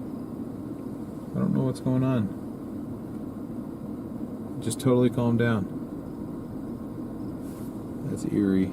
don't know what's going on. Just totally calmed down. That's eerie.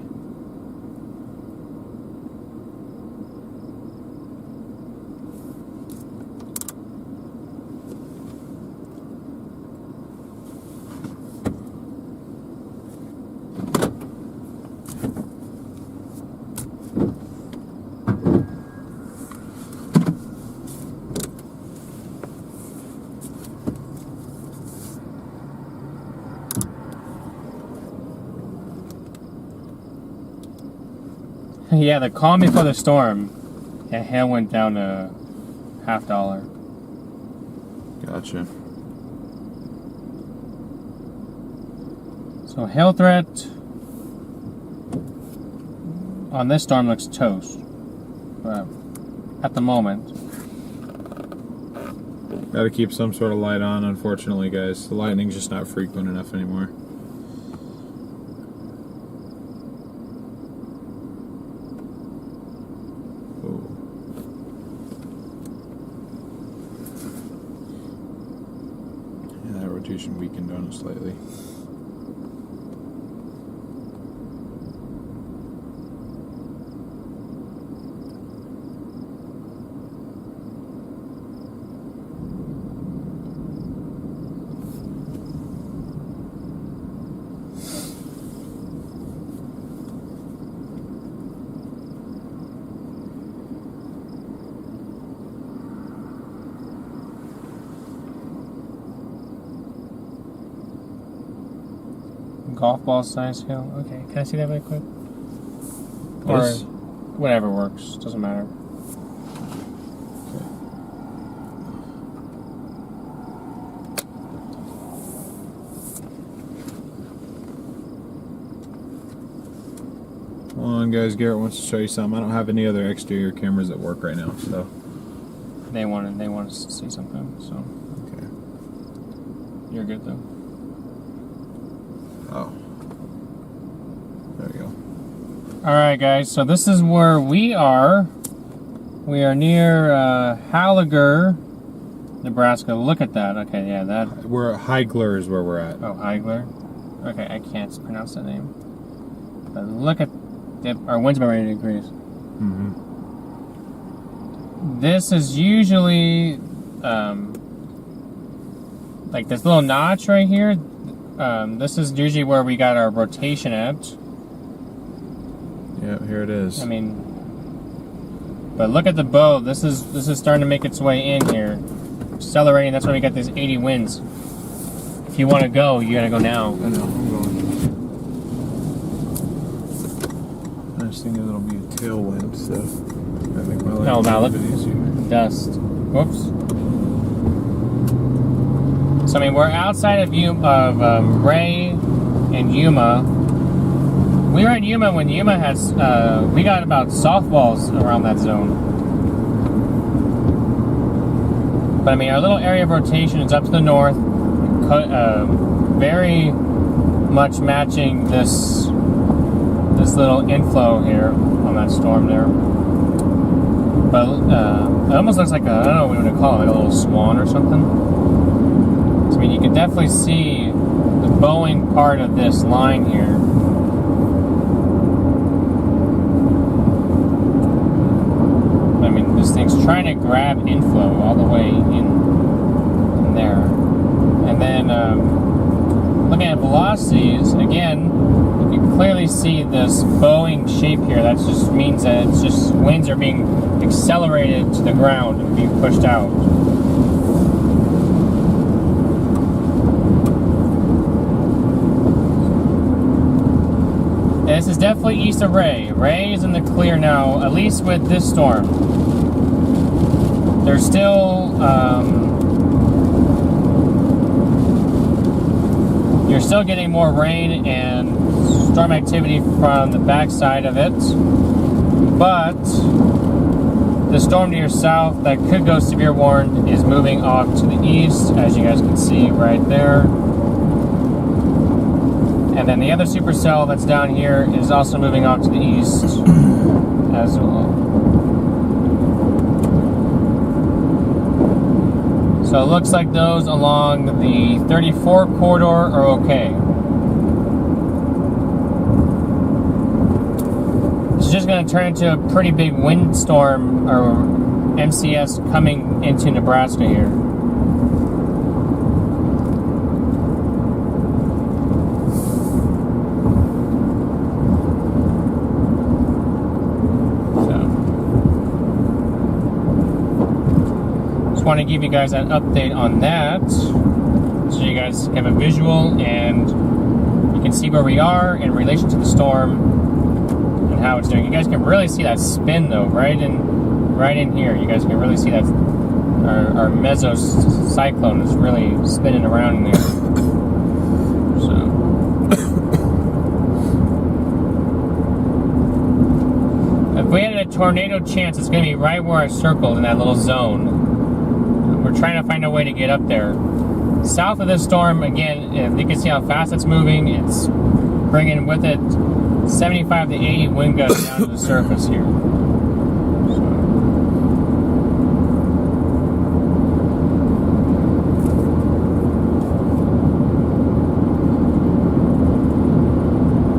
Yeah, the calm before the storm, the hail went down to $50. Gotcha. So hail threat on this storm looks toast. At the moment. Gotta keep some sort of light on, unfortunately, guys. The lightning's just not frequent enough anymore. Rotation weakened on it slightly. Golf ball size hail. Okay, can I see that really quick? Yes. Or whatever works. Doesn't matter. Hold on, guys. Garrett wants to show you something. I don't have any other exterior cameras that work right now, so. They want us to see something, so Okay. you're good though. Oh. There we go. Alright guys, so this is where we are. We are near Halliger, Nebraska. Look at that. Okay, yeah, that. We're at Heigler is where we're at. Oh, Heigler. Okay, I can't pronounce that name. But look at our wind's been ready to increase. Mm-hmm. This is usually like this little notch right here. This is usually where we got our rotation at. Yeah, here it is. I mean, but look at the bow. This is starting to make its way in here, accelerating. That's why we got these 80 winds. If you want to go, you gotta go now. I know, I'm going. Nice thing is it'll be a tailwind, so I think my life Oh, now a look, bit easier. dust. Whoops. So I mean, we're outside of Ray and Yuma. We were in Yuma when Yuma had, we got about softballs around that zone. But I mean, our little area of rotation is up to the north, very much matching this little inflow here on that storm there. But it almost looks like I don't know what you would call it, like a little swan or something. So, I mean, you can definitely see the bowing part of this line here. I mean, this thing's trying to grab inflow all the way in there. And then looking at velocities, again, you can clearly see this bowing shape here. That just means that it's just winds are being accelerated to the ground and being pushed out. And this is definitely east of Ray. Ray is in the clear now, at least with this storm. There's still you're still getting more rain and storm activity from the backside of it, but the storm to your south that could go severe warned is moving off to the east, as you guys can see right there. And then the other supercell that's down here is also moving off to the east as well. So it looks like those along the 34 corridor are okay. It's just going to turn into a pretty big windstorm or MCS coming into Nebraska here. Want to give you guys an update on that so you guys have a visual and you can see where we are in relation to the storm and how it's doing. You guys can really see that spin though, right in here. You guys can really see that our mesocyclone is really spinning around in there. So if we had a tornado chance, it's going to be right where I circled in that little zone. We're trying to find a way to get up there. South of this storm, again, if you can see how fast it's moving, it's bringing with it 75 to 80 wind gusts down to the surface here.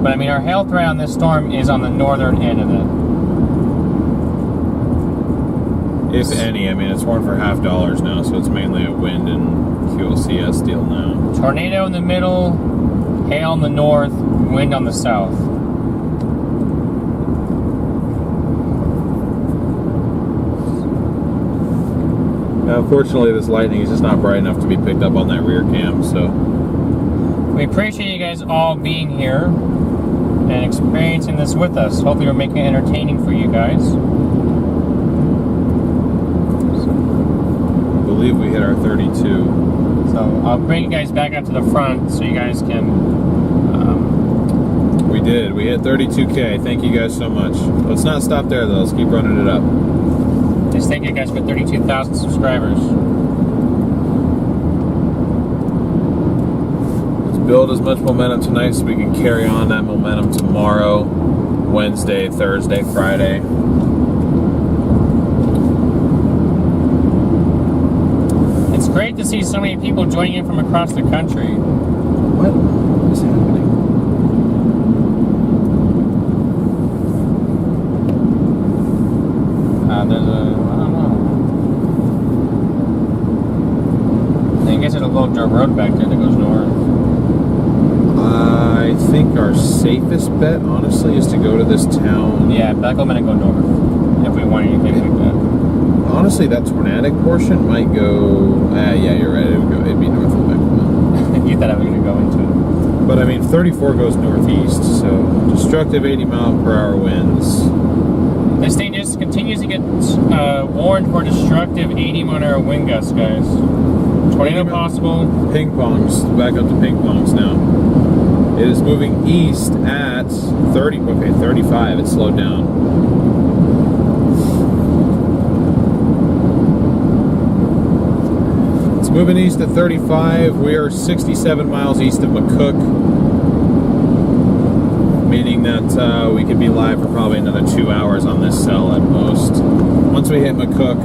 But I mean, our hail threat on this storm is on the northern end of it. If any, I mean, it's warned for $50 now, so it's mainly a wind and QLCS deal now. Tornado in the middle, hail in the north, wind on the south. Now, unfortunately, this lightning is just not bright enough to be picked up on that rear cam, so. We appreciate you guys all being here and experiencing this with us. Hopefully we're making it entertaining for you guys. I believe we hit our 32. So I'll bring you guys back up to the front so you guys can... We did. We hit 32K. Thank you guys so much. Let's not stop there, though. Let's keep running it up. Just thank you guys for 32,000 subscribers. Let's build as much momentum tonight so we can carry on that momentum tomorrow, Wednesday, Thursday, Friday. It's great to see so many people joining in from across the country. What is happening? There's a, I don't know. I guess there's a little dirt road back there that goes north. I think our safest bet, honestly, is to go to this town. Yeah, back home and go north if we want anything like that. Honestly, that tornadic portion might go. Yeah, you're right. It'd be north of Beckman. You thought I was going to go into it. But I mean, 34 goes northeast, so destructive 80-mile-per-hour winds. This thing just continues to get warned for destructive 80-mile-per-hour wind gusts, guys. Tornado possible. Ping pongs. Back up to ping pongs now. It is moving east at 30. Okay, 35. It slowed down. moving east at 35. We are 67 miles east of McCook, meaning that we could be live for probably another 2 hours on this cell at most. Once we hit McCook,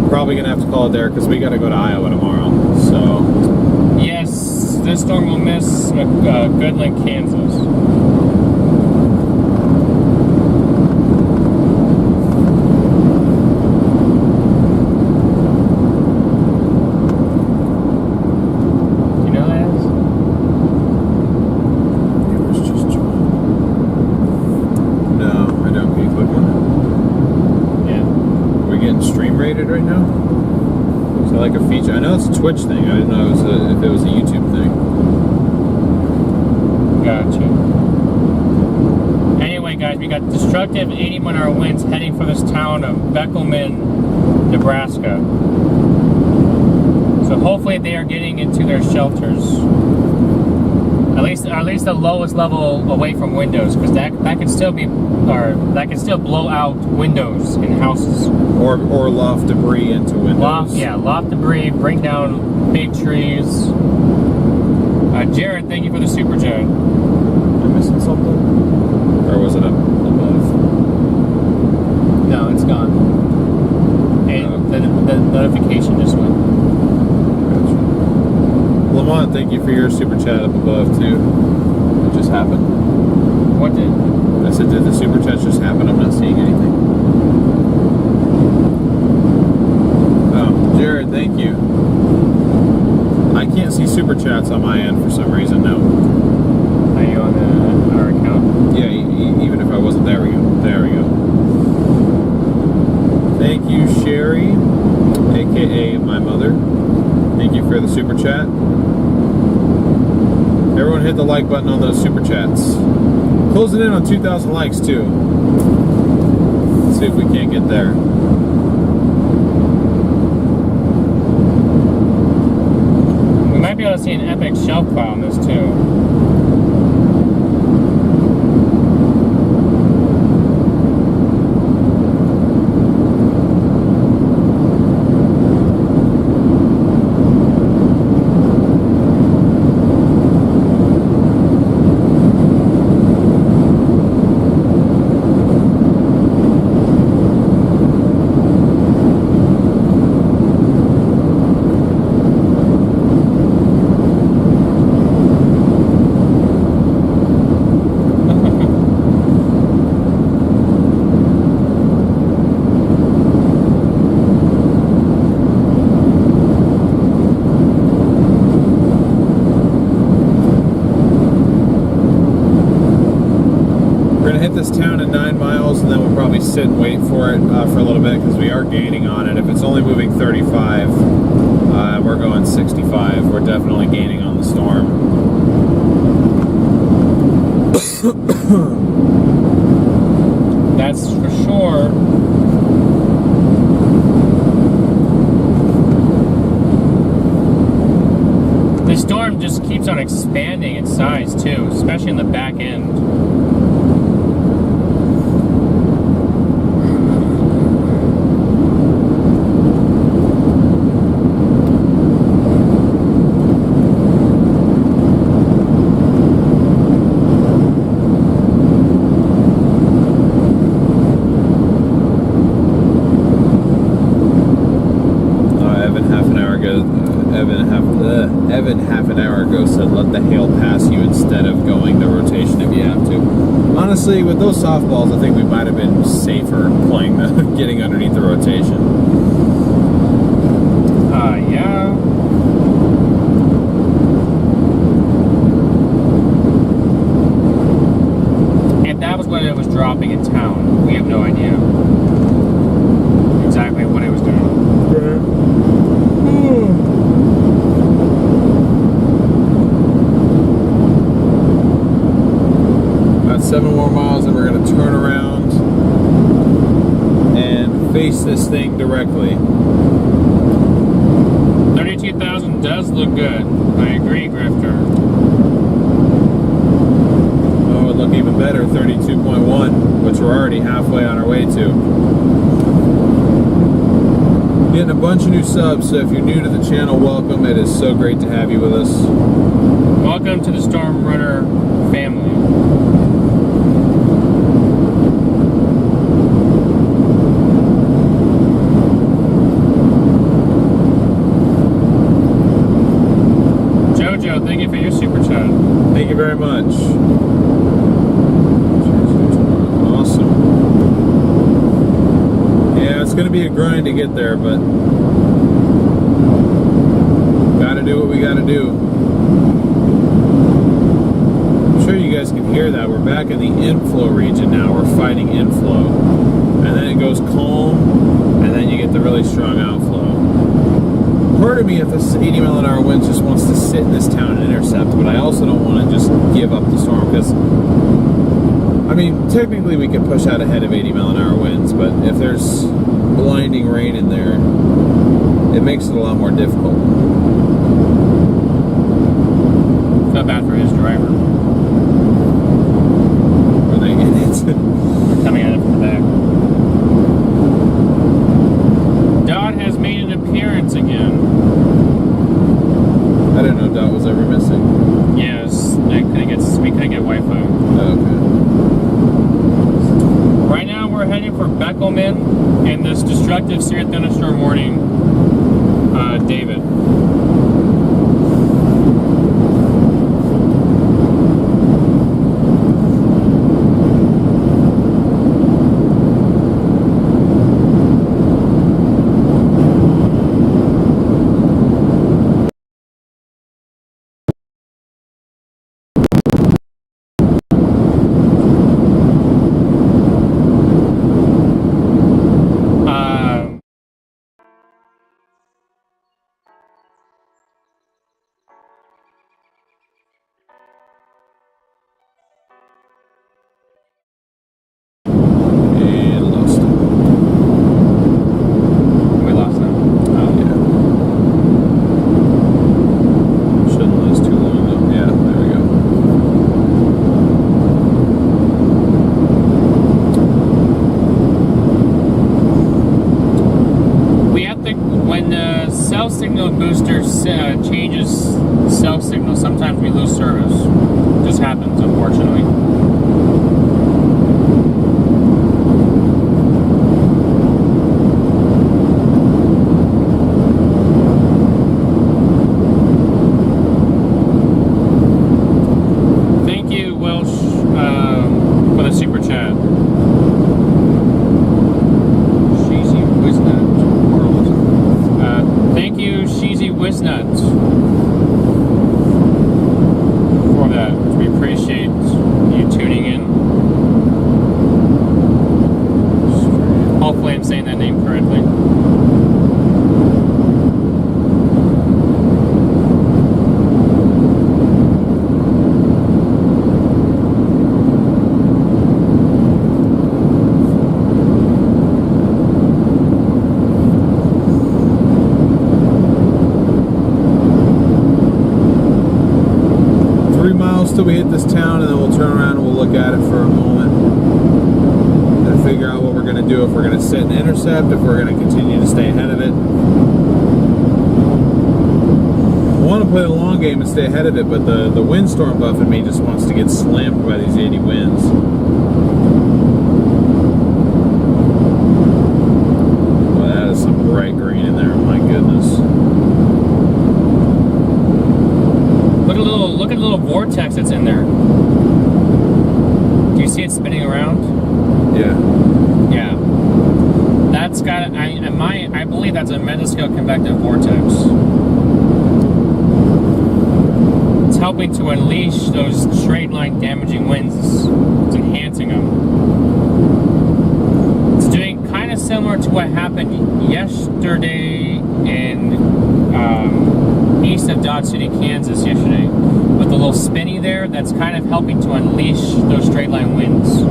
probably gonna have to call it there because we got to go to Iowa tomorrow. So Yes, this storm will miss Goodland, Kansas. You know that is? it was just no, I don't. Can you click one? Yeah. Are we getting stream rated right now? Is that like a feature? I know it's a Twitch thing. I didn't know if it was a YouTube thing. Gotcha. Anyway, guys, we got destructive 80-mile-an-hour winds heading for this town of Beckelman, Nebraska. So hopefully they are getting into their shelters. At least the lowest level away from windows, because that can still be, or that can still blow out windows in houses. Or loft debris into windows. Loft debris, bring down big trees. Jared, thank you for the super chat. Am I missing something? Or was it up above? No, it's gone. And the notification just went. Gotcha. Lamont, thank you for your super chat up above too. It just happened. What did? I said, did the super chat just happen? I'm not seeing anything. Oh, Jared, thank you. I can't see super chats on my end for some reason now. Are you on our account? Yeah, even if I wasn't, there we go. There we go. Thank you, Sherry, aka my mother. Thank you for the super chat. Everyone hit the like button on those super chats. Closing in on 2,000 likes too. Let's see if we can't get there. We might be able to see an epic shelf pile on this too. This town in 9 miles, and then we'll probably sit and wait for it for a little bit because we are gaining on it. If it's only moving 35, we're going 65. We're definitely gaining on the storm. That's for sure. The storm just keeps on expanding in size too, especially in the back end. Evan half an hour ago said let the hail pass you instead of going the rotation if you have to. Honestly, with those softballs, I think we might have been safer playing the getting underneath the rotation. Yeah. If that was what it was dropping in town, we have no idea exactly what it was doing. About 7 more miles, and we're going to turn around and face this thing directly. 32,000 does look good. I agree, Grifter. Oh, it would look even better, 32.1, which we're already halfway on our way to. Getting a bunch of new subs, so if you're new to the channel, welcome. It is so great to have you with us. Welcome to the StormRunner family. Jojo, thank you for your super chat. Thank you very much. Awesome. Yeah, it's going to be a grind to get there, but gotta do what we gotta do. I'm sure you guys can hear that. We're back in the inflow region now. We're fighting inflow. And then it goes calm, and then you get the really strong outflow. Part of me, if this 80 mile an hour wind, just wants to sit in this town and intercept, but I also don't want to just give up the storm, because I mean, technically we can push out ahead of 80 mile an hour winds, but if there's blinding rain in there, it makes it a lot more difficult. Not bad for his driver. Are they in it? We're coming at it from the back. Dot has made an appearance again. I didn't know Dot was ever missing. Yes, we couldn't get Wi-Fi. Oh, okay. Right now we're heading for Beckelman in this destructive severe thunderstorm warning, David. 3 miles till we hit this town, and then we'll turn around and we'll look at it for a moment and figure out what we're going to do, if we're going to sit and intercept, if we're going to continue to stay ahead of it. I want to play the long game and stay ahead of it, but the windstorm buff in me just wants to get slammed by these 80 winds. Well, that is some bright green in there, my goodness. Look at the little vortex that's in there. Do you see it spinning around? Yeah. Yeah. That's got, I believe that's a mesoscale convective vortex. It's helping to unleash those straight line damaging winds. It's enhancing them. It's doing kind of similar to what happened yesterday in east of Dodge City, Kansas yesterday. With the little spinny there, that's kind of helping to unleash those straight line winds.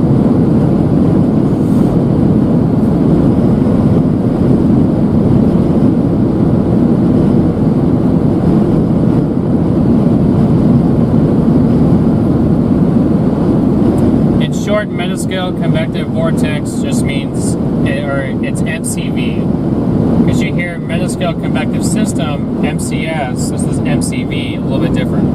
short, metascale convective vortex just means, it's MCV. Because you hear metascale convective system, MCS, this is MCV, a little bit different.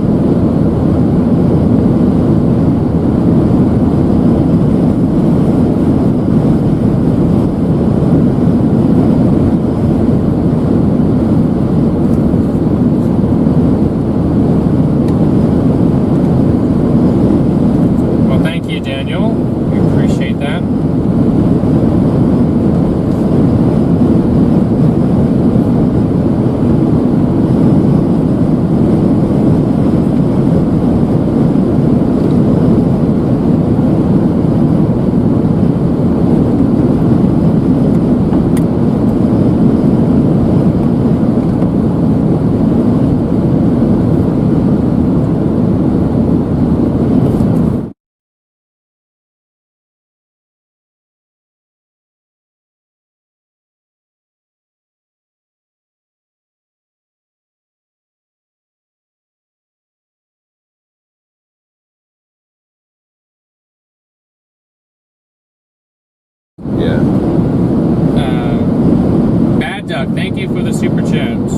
Yeah. Bad Duck, thank you for the super chats.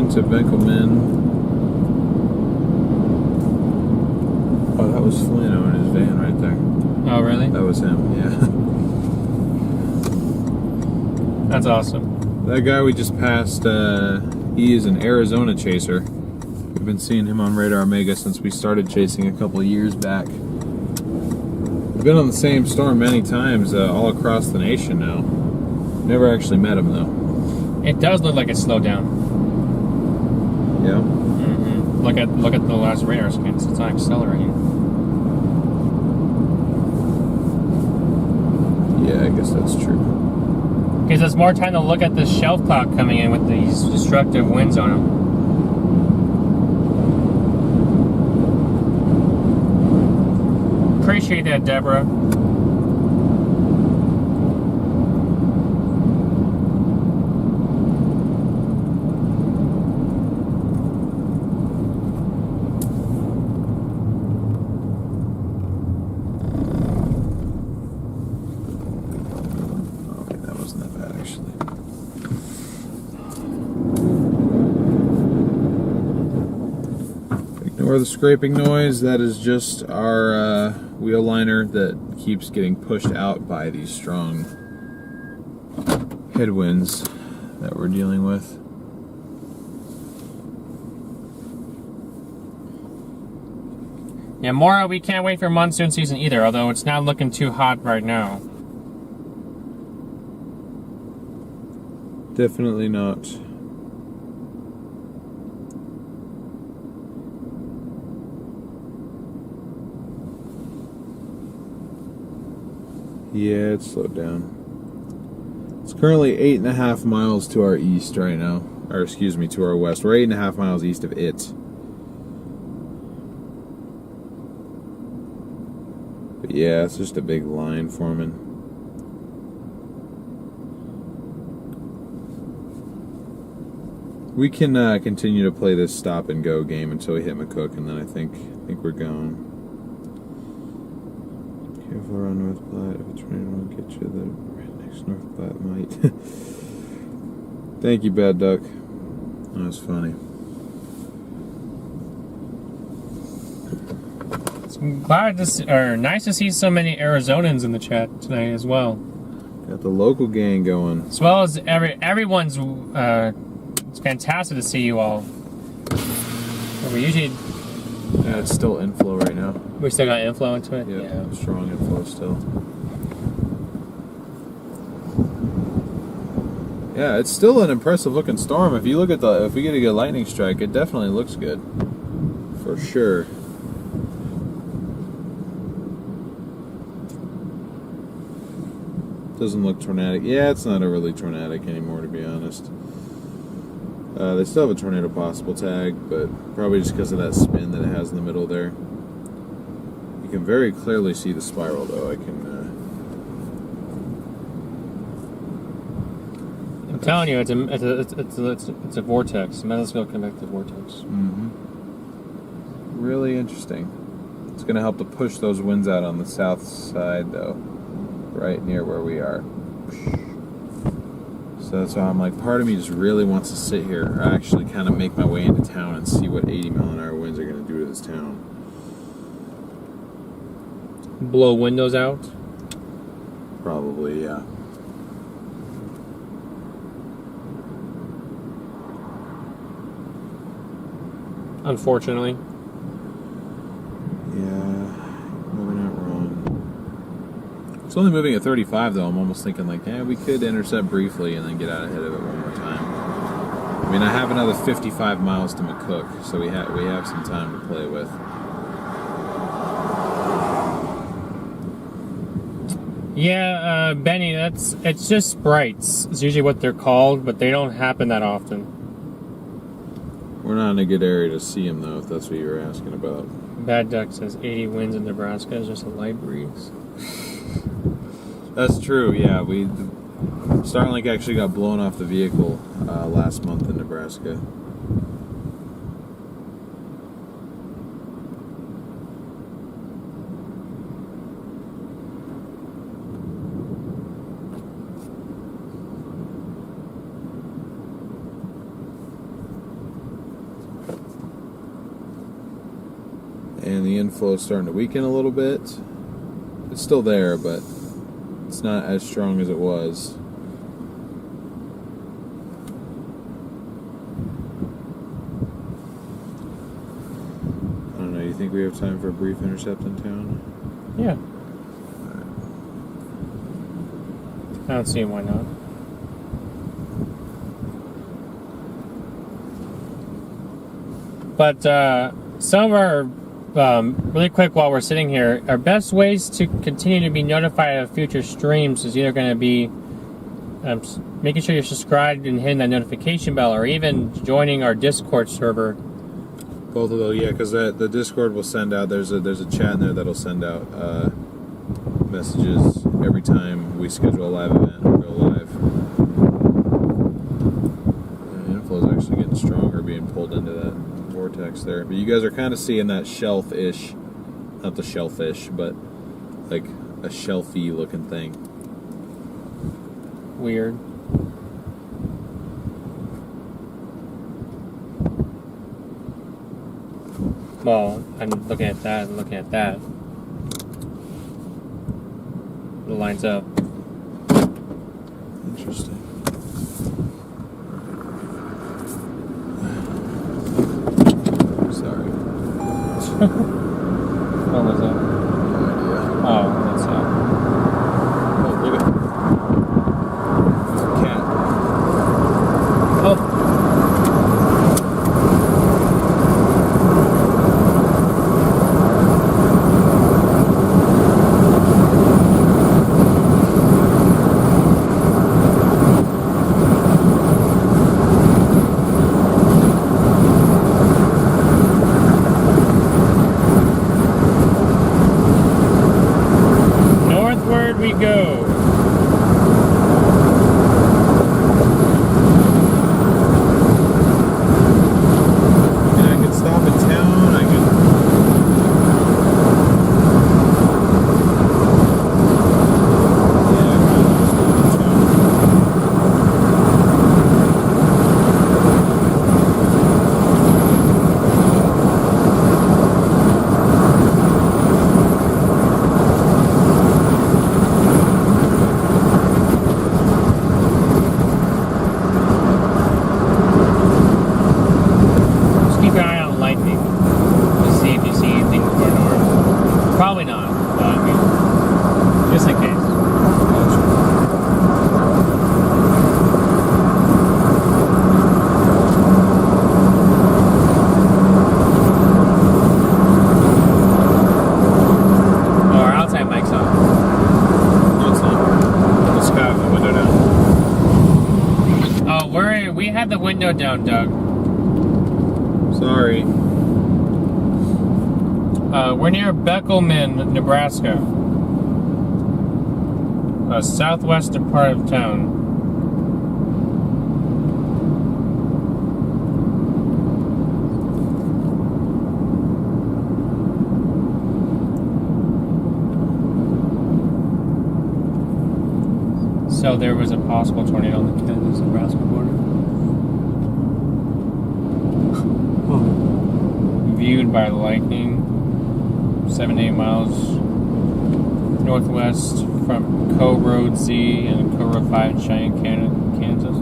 To Benkelman. Oh, that was Flano in his van right there. Oh, really? That was him, yeah. That's awesome. That guy we just passed, he is an Arizona chaser. We've been seeing him on Radar Omega since we started chasing a couple of years back. We've been on the same storm many times all across the nation now. Never actually met him, though. It does look like it slowed down. Yeah. Mm-hmm. Look at the last radar scans. It's not accelerating. Yeah, I guess that's true. Because it's more time to look at this shelf cloud coming in with these destructive winds on them. Appreciate that, Deborah. Ignore the scraping noise. That is just our wheel liner that keeps getting pushed out by these strong headwinds that we're dealing with. Yeah, Maura, we can't wait for monsoon season either, although it's not looking too hot right now. Definitely not. Yeah, it's slowed down. It's currently 8.5 miles to our east right now. Or excuse me, to our west. We're 8.5 miles east of it. But yeah, it's just a big line forming. We can continue to play this stop and go game until we hit McCook, and then I think we're going. Careful around North Platte. If it's raining, we'll get you. The next North Platte might. Thank you, Bad Duck. That was funny. It's glad to see, or nice to see so many Arizonans in the chat tonight as well. Got the local gang going. As well as everyone's. It's fantastic to see you all. We usually. Yeah, it's still inflow right now. We still got inflow into it? Yep, yeah, strong inflow still. Yeah, it's still an impressive looking storm. If you look at if we get a good lightning strike, it definitely looks good. For sure. Doesn't look tornadic. Yeah, it's not a really tornadic anymore, to be honest. They still have a tornado possible tag, but probably just because of that spin that it has in the middle there. You can very clearly see the spiral, though. I can. I'm telling you, it's a vortex. Mesoscale convective vortex. Mm-hmm. Really interesting. It's going to help to push those winds out on the south side, though, right near where we are. So that's why I'm like, part of me just really wants to sit here, or actually kind of make my way into town and see what 80-mile-an-hour winds are going to do to this town. Blow windows out. Probably, yeah. Unfortunately. Yeah, we're not wrong. It's only moving at 35, though. I'm almost thinking, like, yeah, we could intercept briefly and then get out ahead of it one more time. I mean, I have another 55 miles to McCook, so we have some time to play with. Yeah, Benny, it's just sprites. It's usually what they're called, but they don't happen that often. We're not in a good area to see them, though, if that's what you were asking about. Bad Duck says 80 winds in Nebraska is just a light breeze. That's true, yeah. Starlink actually got blown off the vehicle last month in Nebraska. And the inflow is starting to weaken a little bit. It's still there, but it's not as strong as it was. I don't know, you think we have time for a brief intercept in town? Yeah. I don't see why not. But some of our, really quick while we're sitting here, our best ways to continue to be notified of future streams is either going to be making sure you're subscribed and hitting that notification bell, or even joining our Discord server. Both of those, yeah, because the Discord will send out, there's a chat in there that'll send out messages every time we schedule a live event or go live. The inflow is actually getting stronger, being pulled into that vortex there. But you guys are kind of seeing that shelf-ish, not the shellfish, but like a shelfy looking thing. Weird. Well, I'm looking at that and looking at that. It lines up. Interesting. Sorry. What was that? No idea. Oh, that's Oh, look at there's a cat. Oh. you had the window down, Doug. Sorry. We're near Beckelman, Nebraska. Southwestern part of town. So there was a possible tornado on the Kansas-Nebraska border. Viewed by lightning, 7 to 8 miles northwest from Co Road Z and Co Road 5 in Cheyenne, Kansas.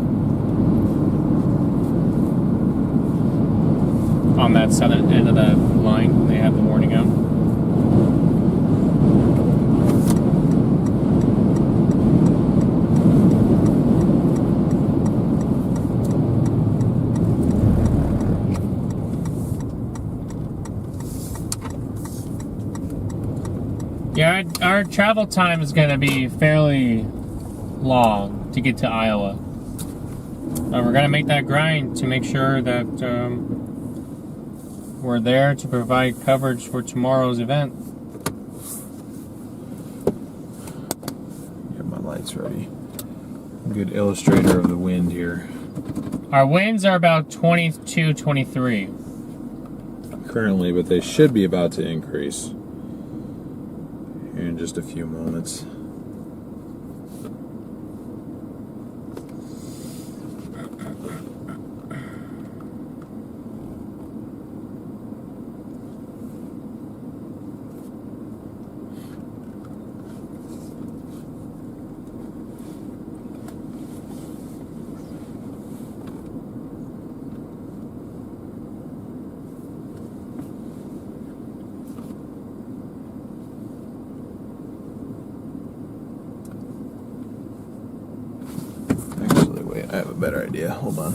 On that southern end of the line, they have the warning out. Yeah, our travel time is going to be fairly long to get to Iowa. We're going to make that grind to make sure that we're there to provide coverage for tomorrow's event. Get my lights ready. Good illustrator of the wind here. Our winds are about 22, 23. Currently, but they should be about to increase here in just a few moments. I have a better idea. Hold on.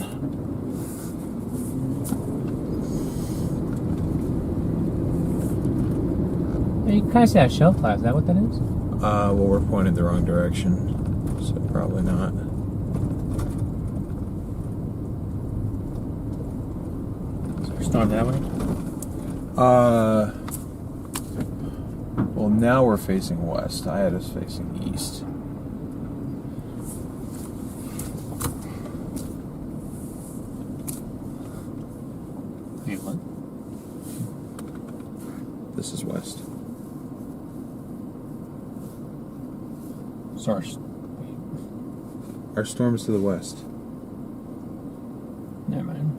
You can kind of see that shell flag. Is that what that is? Well, we're pointed the wrong direction, so probably not. Storm that way? Well, now we're facing west. I had us facing east. Wait, what? This is west. Source. Our storm's to the west. Never mind.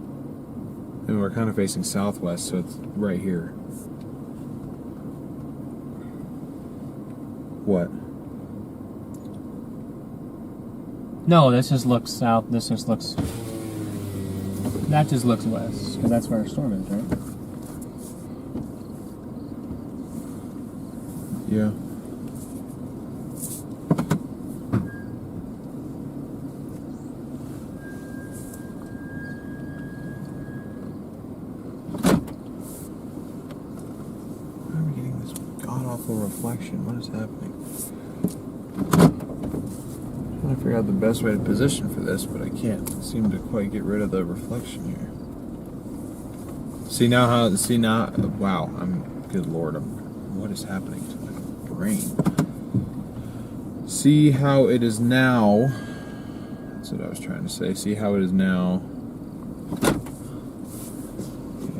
And we're kind of facing southwest, so it's right here. What? No, this just looks south. This just looks. That just looks west, because that's where our storm is, right? Yeah. Why are we getting this god-awful reflection? What is happening? I'm trying to figure out the best way to position for this, but I can't seem to quite get rid of the reflection here. See now how? See now? Wow! Good Lord! What is happening to my brain? See how it is now. That's what I was trying to say. See how it is now.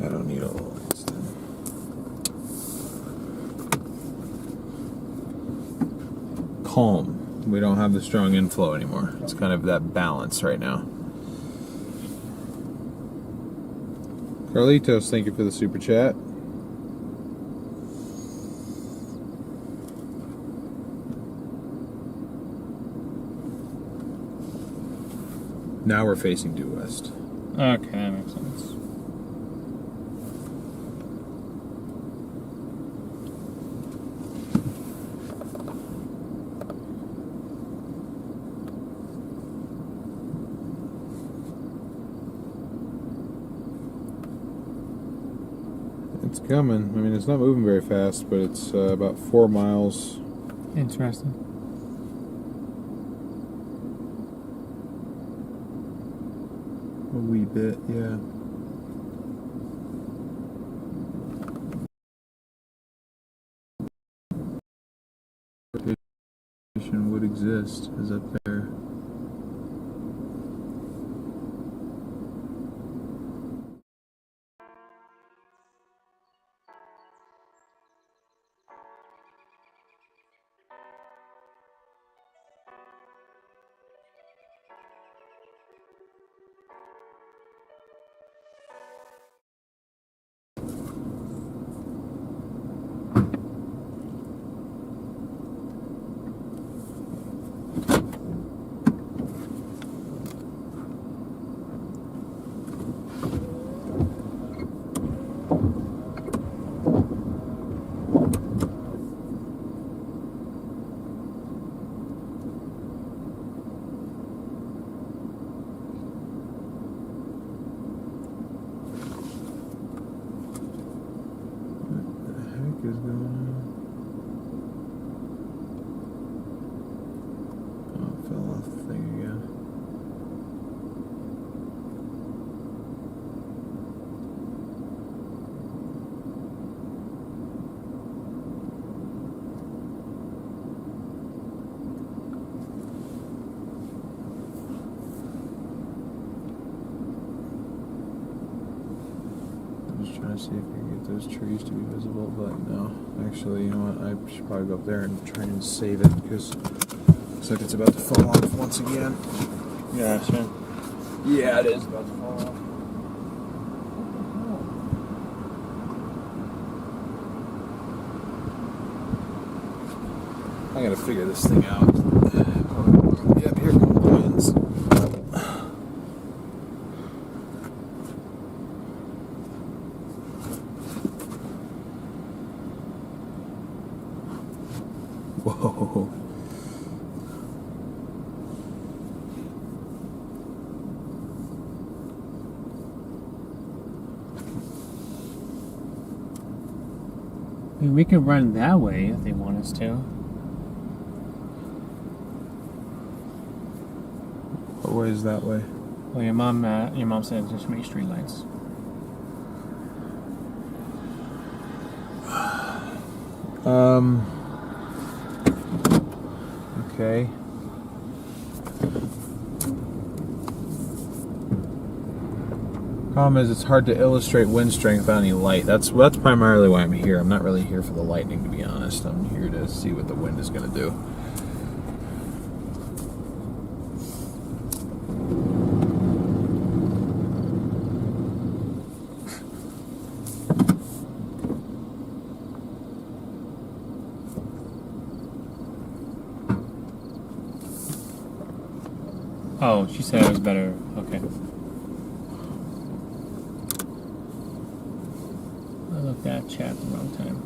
I don't need all of this then. Calm. We don't have the strong inflow anymore. It's kind of that balance right now. Carlitos, thank you for the super chat. Now we're facing due west. Okay, that makes sense. It's coming. I mean, it's not moving very fast, but it's about 4 miles. Interesting. A wee bit, yeah. Would exist is up there. Is going on? Oh, it fell off the thing again. I'm just trying to see if we can get those trees to be visible, but no. Actually, you know what? I should probably go up there and try and save it because it looks like it's about to fall off once again. Yeah, sure. Yeah, it is about to fall off. I gotta figure this thing out. Yep, here come the winds. Whoa. I mean, we could run that way if they want us to. What way is that way? Well, your mom said just make street lights. Okay. Problem is, it's hard to illustrate wind strength without any light. That's primarily why I'm here. I'm not really here for the lightning, to be honest. I'm here to see what the wind is going to do. Oh, she said it was better. Okay. I looked at chat at the wrong time.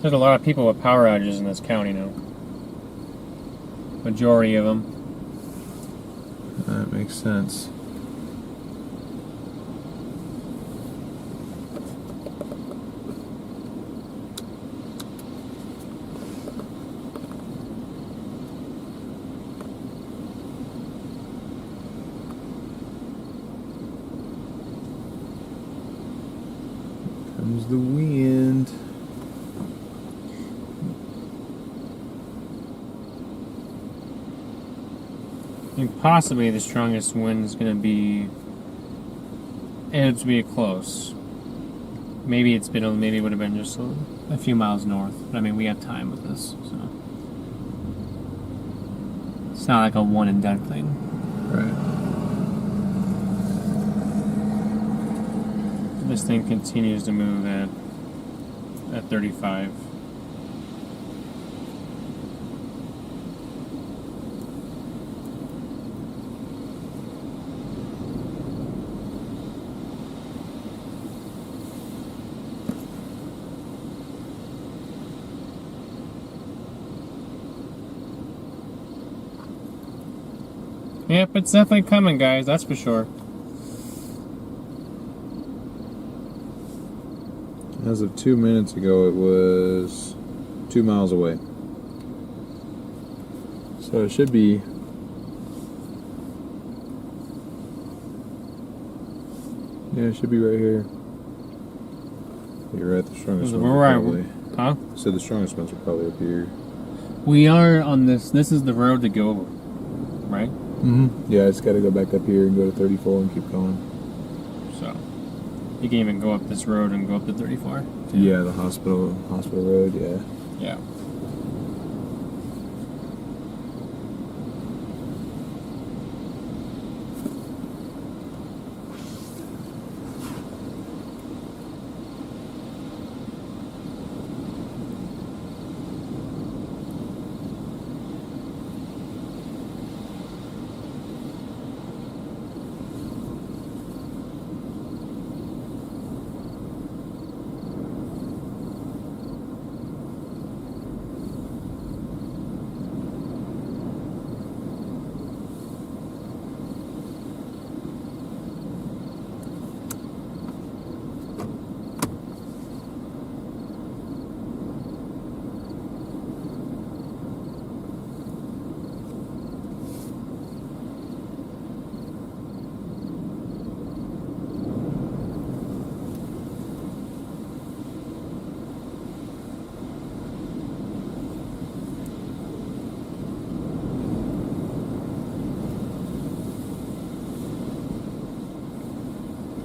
There's a lot of people with power outages in this county now. Majority of them. That makes sense. Comes the wind. I think possibly the strongest wind is going to be. It would be close. Maybe it would have been just a few miles north. But I mean, we have time with this, so it's not like a one and done thing. Right. This thing continues to move at 35. Yep, it's definitely coming, guys, that's for sure. As of 2 minutes ago, it was 2 miles away. So it should be. Yeah, it should be right here. You're right, the strongest ones are probably. Huh? So the strongest ones are probably up here. We are on this. This is the road to go over, right? Mm-hmm. Yeah, it's got to go back up here and go to 34 and keep going. So you can even go up this road and go up to 34. Yeah, the hospital road. Yeah. Yeah.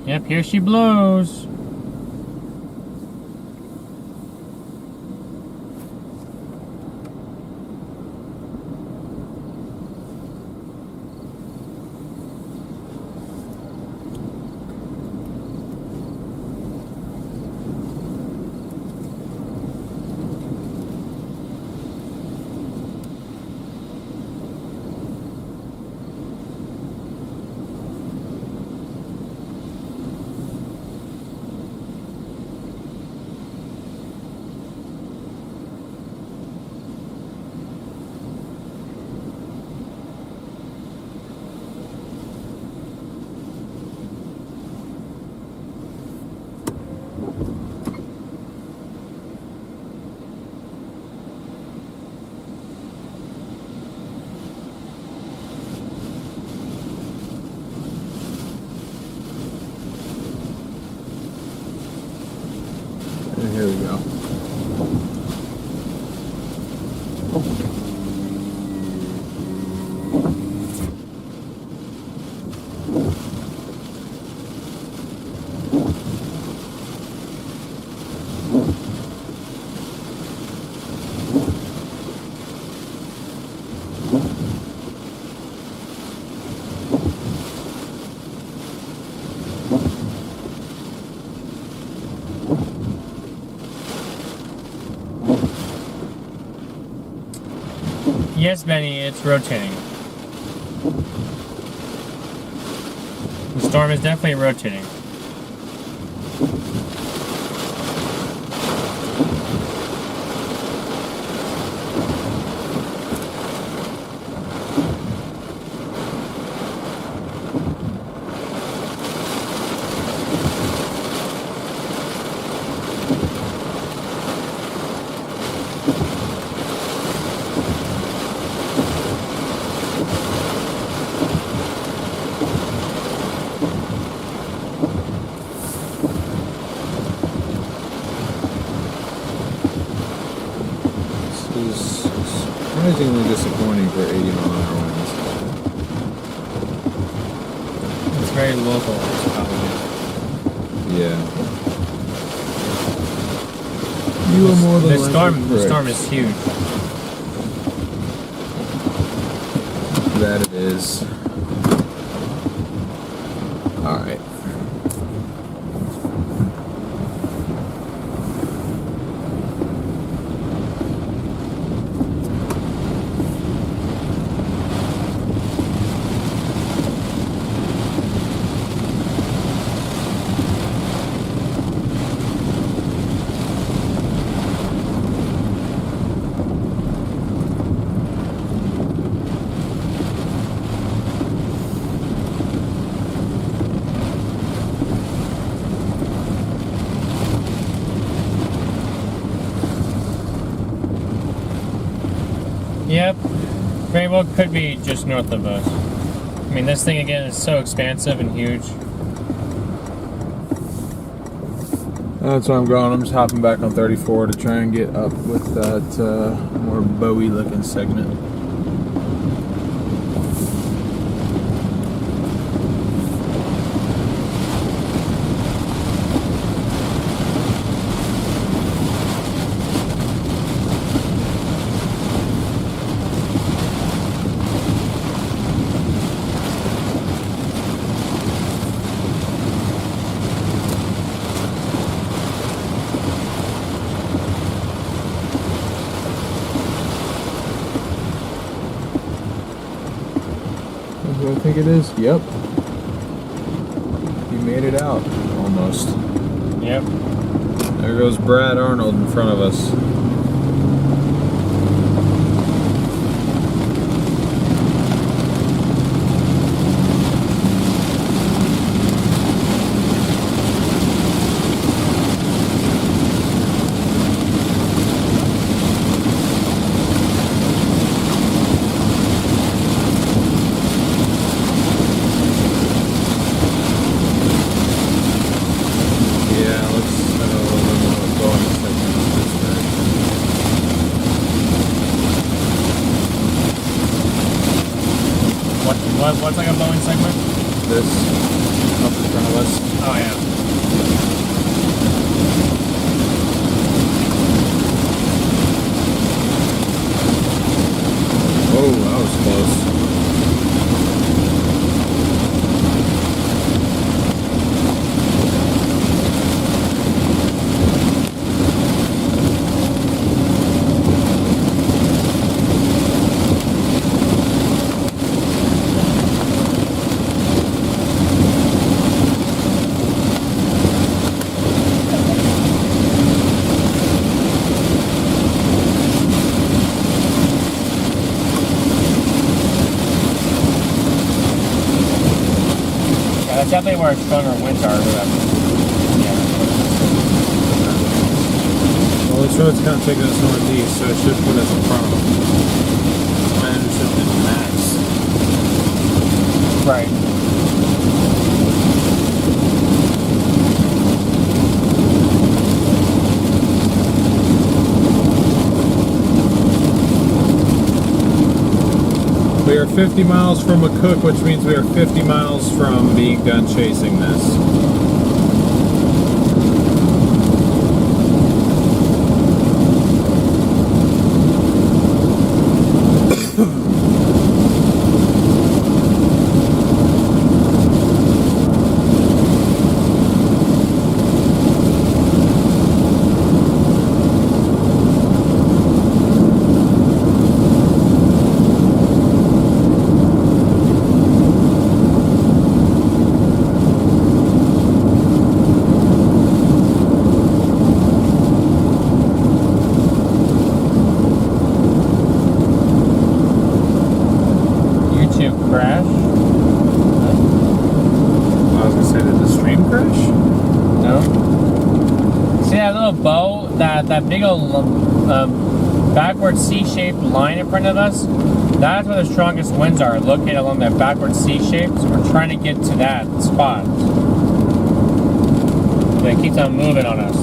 Yep, here she blows. And here we go. Yes, Benny, it's rotating. The storm is definitely rotating. Surprisingly disappointing for 80-mile-an-hour winds. It's very local, probably. Yeah. You are more than The likely storm correct. is huge. That it is. All right. Yep. Very well could be just north of us. I mean, this thing again is so expansive and huge. That's where I'm going. I'm just hopping back on 34 to try and get up with that more Bowie looking segment. I think it is. Yep. You made it out. Almost. Yep. There goes Brad Arnold in front of us. What's like a Boeing segment? This up in front of us. Oh yeah. Oh, that was close. That's definitely where stronger winds are. Yeah. Well, this road's kind of taking us northeast, so it should put us in front of them. My intercept is max. Right. We are 50 miles from McCook, which means we are 50 miles from being done chasing this. That big old backward C-shaped line in front of us, that's where the strongest winds are, located along that backward C-shape. So we're trying to get to that spot. But it keeps on moving on us.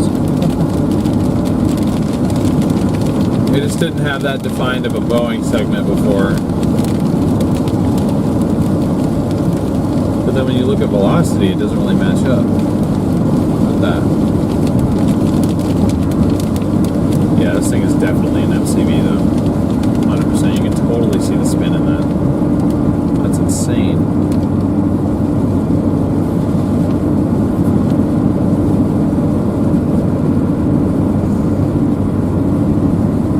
We just didn't have that defined of a Boeing segment before. But then when you look at velocity, it doesn't really match up with that. Yeah, this thing is definitely an MCV though. 100%. You can totally see the spin in that. That's insane.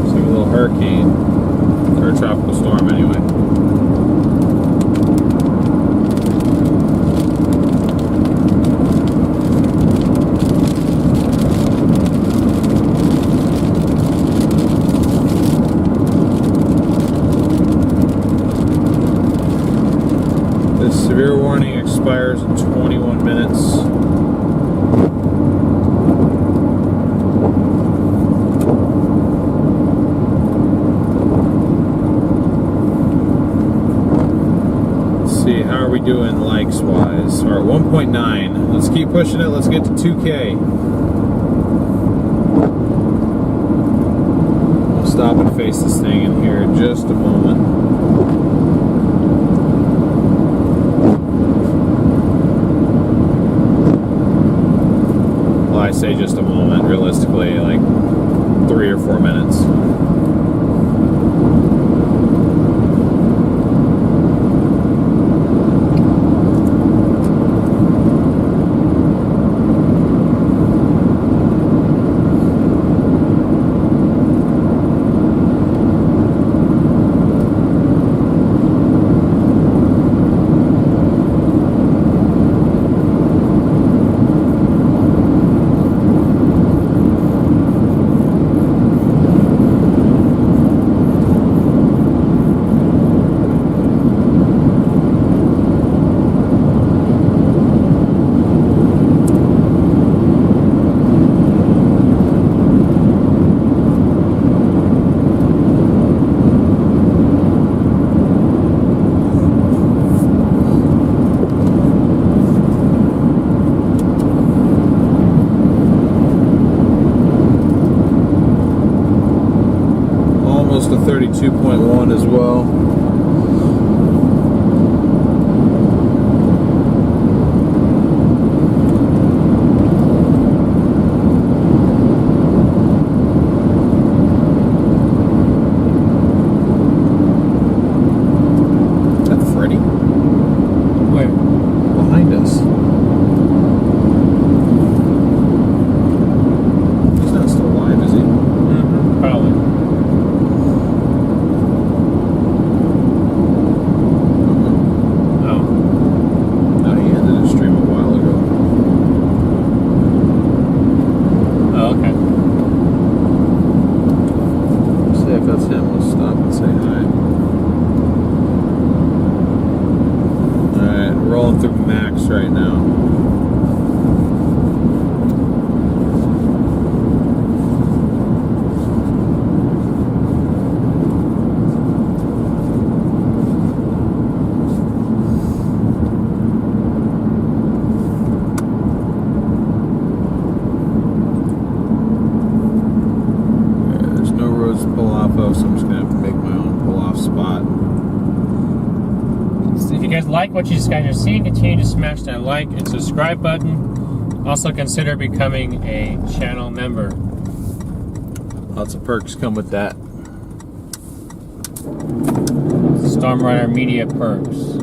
So a little hurricane, or a tropical storm anyway. Severe warning expires in 21 minutes. doing likes wise? Or 1.9. Let's keep pushing it. Let's get to 2K. We'll stop and face this thing in here in just a moment. Well, I say just a moment. Realistically, like 3 or 4 minutes. Almost a 32.1 as well. Is that Freddy? Wait. Behind us. He's not still alive, is he? Mm-hmm, probably. No, he ended his stream a while ago. Oh, okay. See if that's him. We'll stop and say hi. Alright, rolling through Max right now. There's no roads to pull off of, so I'm just going to have to make my own pull-off spot. So if you guys like what you guys are seeing, continue to smash that like and subscribe button. Also consider becoming a channel member. Lots of perks come with that. StormRunner Media Perks.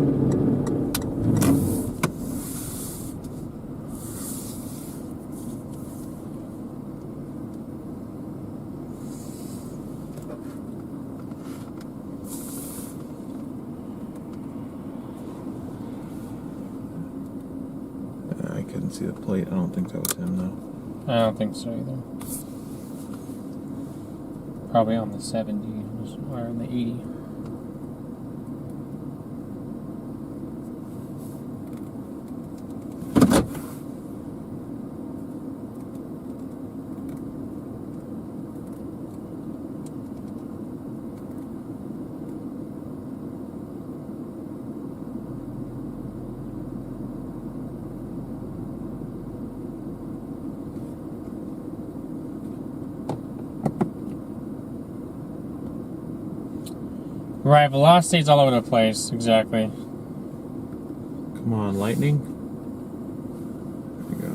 I couldn't see the plate. I don't think that was him, though. I don't think so either. Probably on the 70 or in the 80. Right, velocity's all over the place, exactly. Come on, lightning. There we go.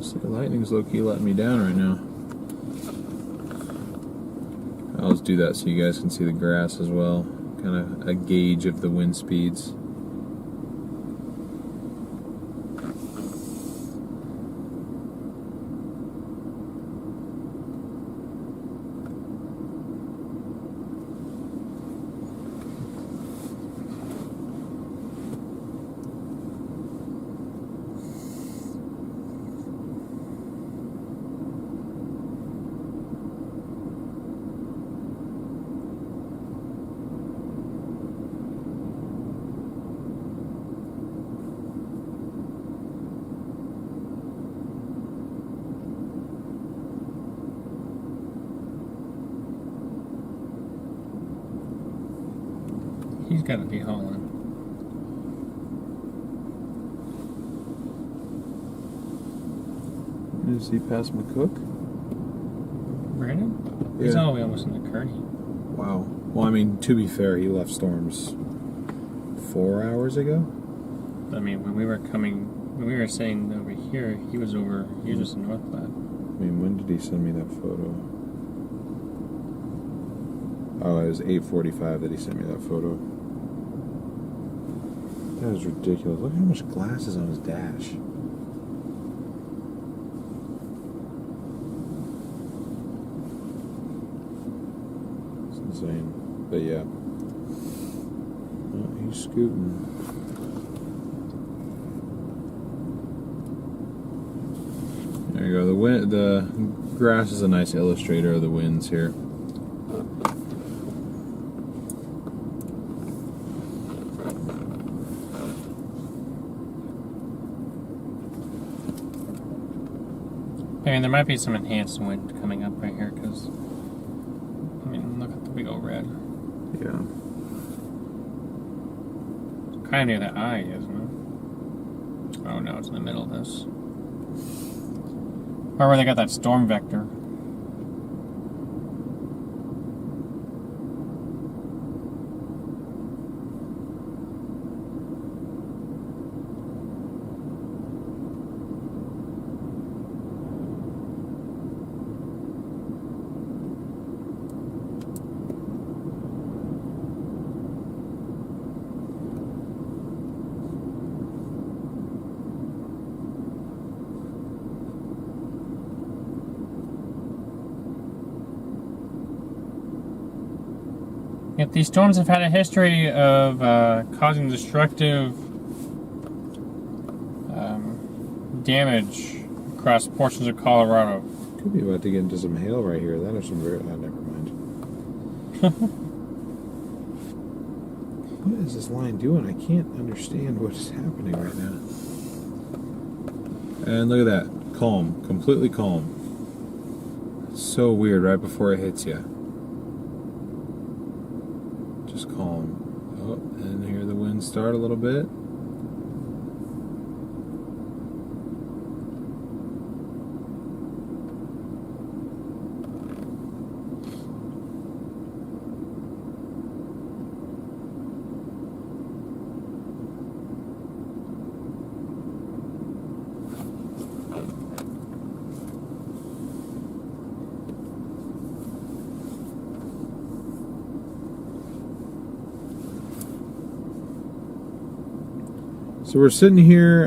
See, lightning's low-key letting me down right now. I'll just do that so you guys can see the grass as well. Kind of a gauge of the wind speeds. He's got to be hauling. Is he past McCook? Brandon? He's Yeah. all the way almost into Kearney. Wow. Well, I mean, to be fair, he left Storms 4 hours ago. I mean, when we were sitting over here, he was just in North Platte. I mean, when did he send me that photo? Oh, it was 8:45 that he sent me that photo. That is ridiculous. Look how much glass is on his dash. It's insane. But yeah. Oh, he's scooting. There you go. The grass is a nice illustrator of the winds here. And there might be some enhanced wind coming up right here because, I mean, look at the big old red. Yeah. It's kind of near the eye, isn't it? Oh no, it's in the middle of this. Or where they got that storm vector. Yet these storms have had a history of causing destructive damage across portions of Colorado. Could be about to get into some hail right here. That or some very... never mind. What is this line doing? I can't understand what is happening right now. And look at that. Calm. Completely calm. It's so weird right before it hits you. Just calm. Oh, and hear the wind start a little bit. So we're sitting here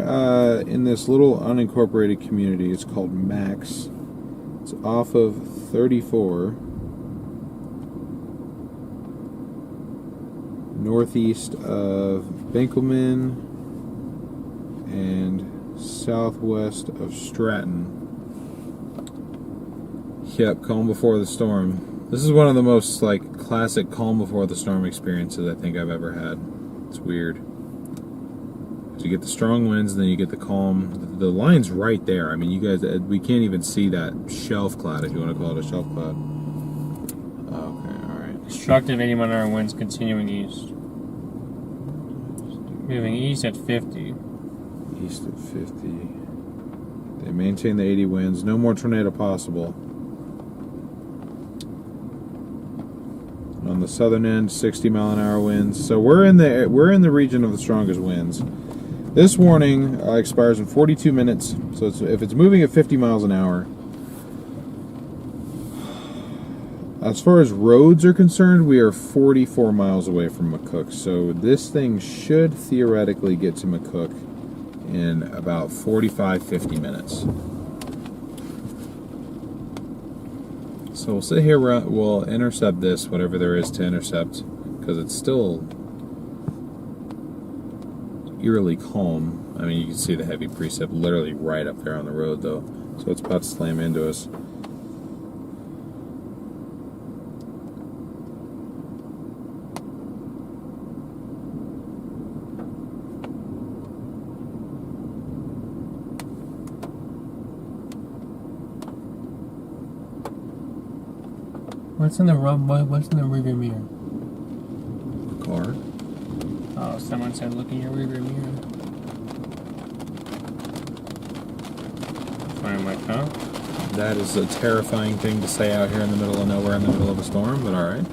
in this little unincorporated community. It's called Max. It's off of 34, northeast of Benkelman and southwest of Stratton. Yep, calm before the storm. This is one of the most like classic calm before the storm experiences I think I've ever had. It's weird. So you get the strong winds, and then you get the calm. The line's right there. I mean, you guys, we can't even see that shelf cloud, if you want to call it a shelf cloud. Okay, all right. Destructive 80-mile-an-hour winds continuing east. Moving east at 50. East at 50. They maintain the 80 winds. No more tornado possible. On the southern end, 60-mile-an-hour winds. So we're in the region of the strongest winds. This warning expires in 42 minutes, so if it's moving at 50 miles an hour. As far as roads are concerned, we are 44 miles away from McCook, so this thing should theoretically get to McCook in about 45-50 minutes. So we'll sit here, we'll intercept this, whatever there is to intercept, because it's still eerily calm. I mean, you can see the heavy precip literally right up there on the road, though. So it's about to slam into us. What's in the rearview mirror? Car. Oh, someone said look in your rearview mirror. So I'm like, huh? That is a terrifying thing to say out here in the middle of nowhere in the middle of a storm, but alright.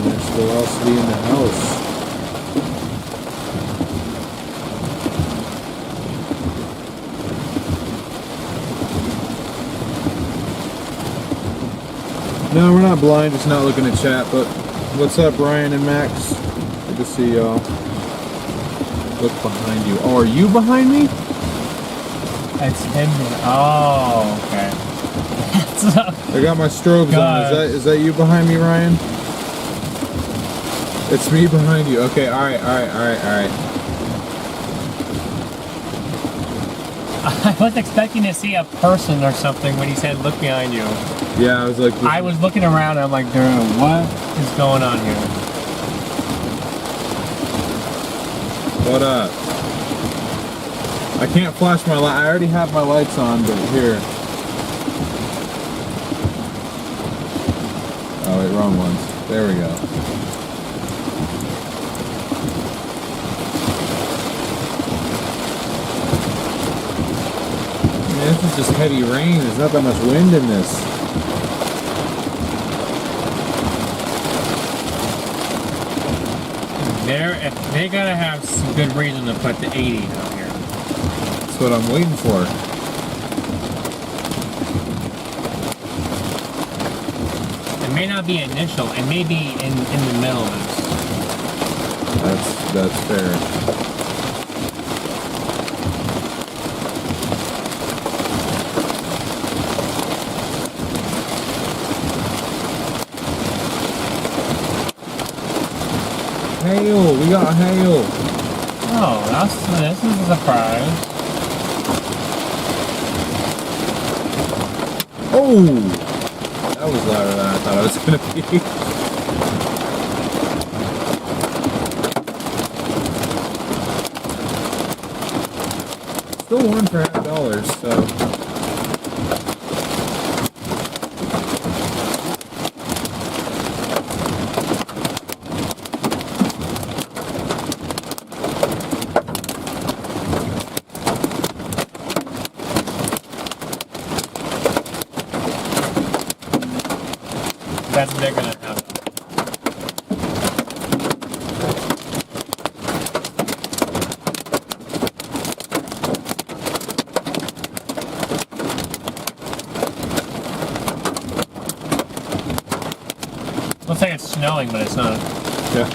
There's velocity in the house. No, we're not blind, just not looking at chat, but what's up, Ryan and Max? Good to see y'all. Look behind you. Oh, are you behind me? It's him. Oh, okay. I got my strobes on. Is that you behind me, Ryan? It's me behind you. Okay, alright. I was expecting to see a person or something when he said look behind you. Yeah, I was like... I was looking around and I'm like, dude, what is going on here? What up? I can't flash my light. I already have my lights on, but here. Oh, wait, wrong ones. There we go. Man, this is just heavy rain. There's not that much wind in this. They gotta have some good reason to put the 80 out here. That's what I'm waiting for. It may not be initial, it may be in the middle of this. That's fair. Hail! We got hail! Oh, this is a surprise. Oh! That was louder than I thought it was gonna be. Still one for $50, so... That's what they're gonna have. Looks like it's snowing, but it's not. Yeah.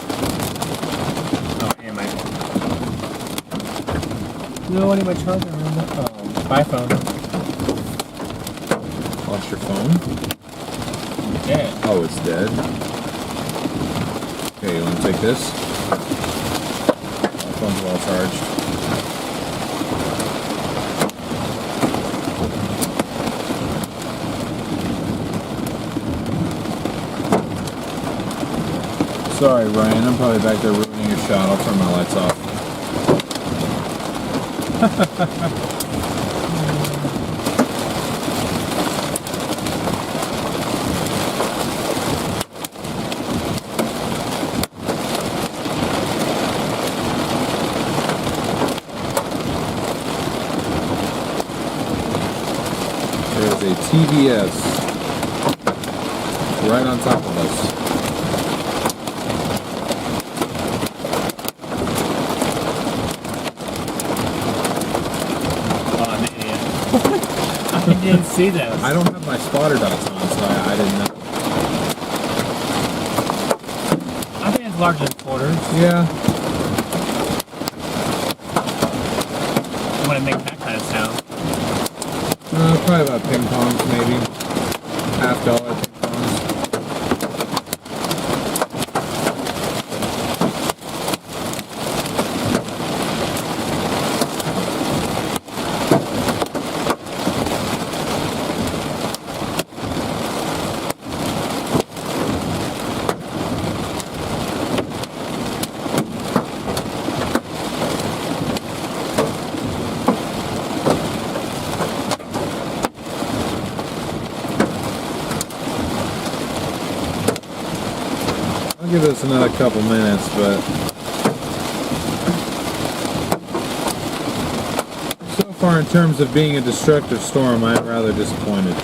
Oh, and my phone. No, I need my charger. Oh, my phone. Lost your phone? Dead. Oh, it's dead. Okay, you want to take this? My phone's well charged. Sorry, Ryan. I'm probably back there ruining your shot. I'll turn my lights off. There's a TVS right on top of us. I didn't see those. I don't have my spotter dots on, so I didn't know. I think it's larger than quarters. Yeah. I want to make that kind of sound. Probably about ping pongs, maybe. $50 ping pongs. give this another couple minutes, but so far in terms of being a destructive storm, I'm rather disappointed.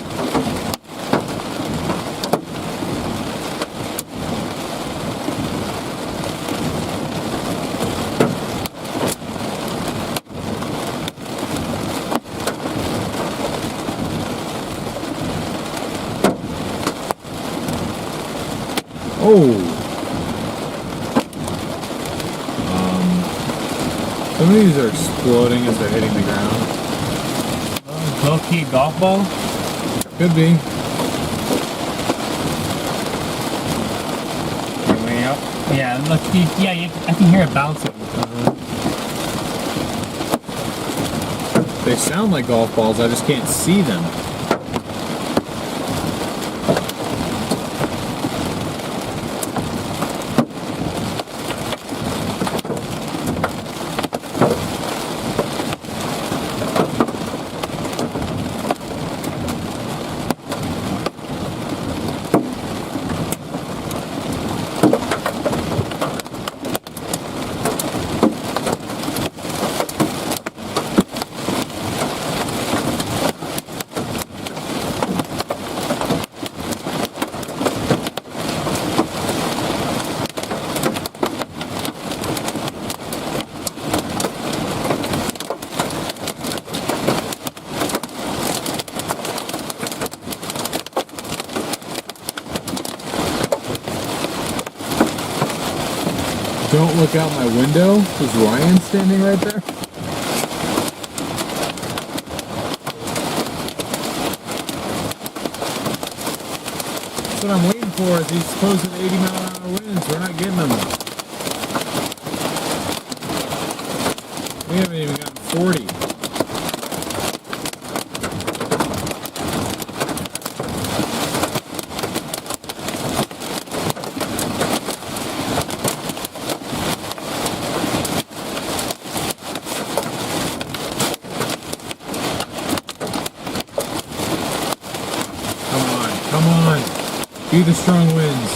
Oh! Some of these are exploding as they're hitting the ground. Low-key golf ball? Could be. Way up. Yeah, look, I can hear it bouncing. They sound like golf balls, I just can't see them. Don't look out my window. Is Ryan standing right there? That's what I'm waiting for, is these supposed 80-mile-an-hour winds. We're not getting them. We haven't even gotten 40. Come on. Be the strong winds.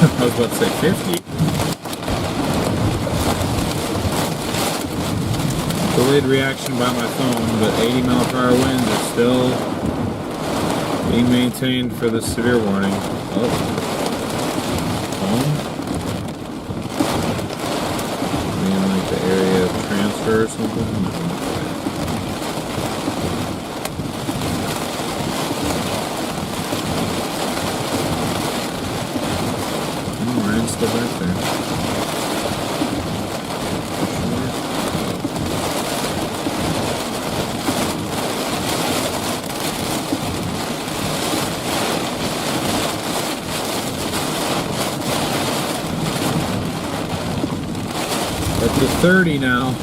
I was about to say 50. Delayed reaction by my phone, but 80-mile-per-hour winds are still being maintained for the severe warning. Oh. Home? Maybe like the area of transfer or something? Still back there. Up to 30 now.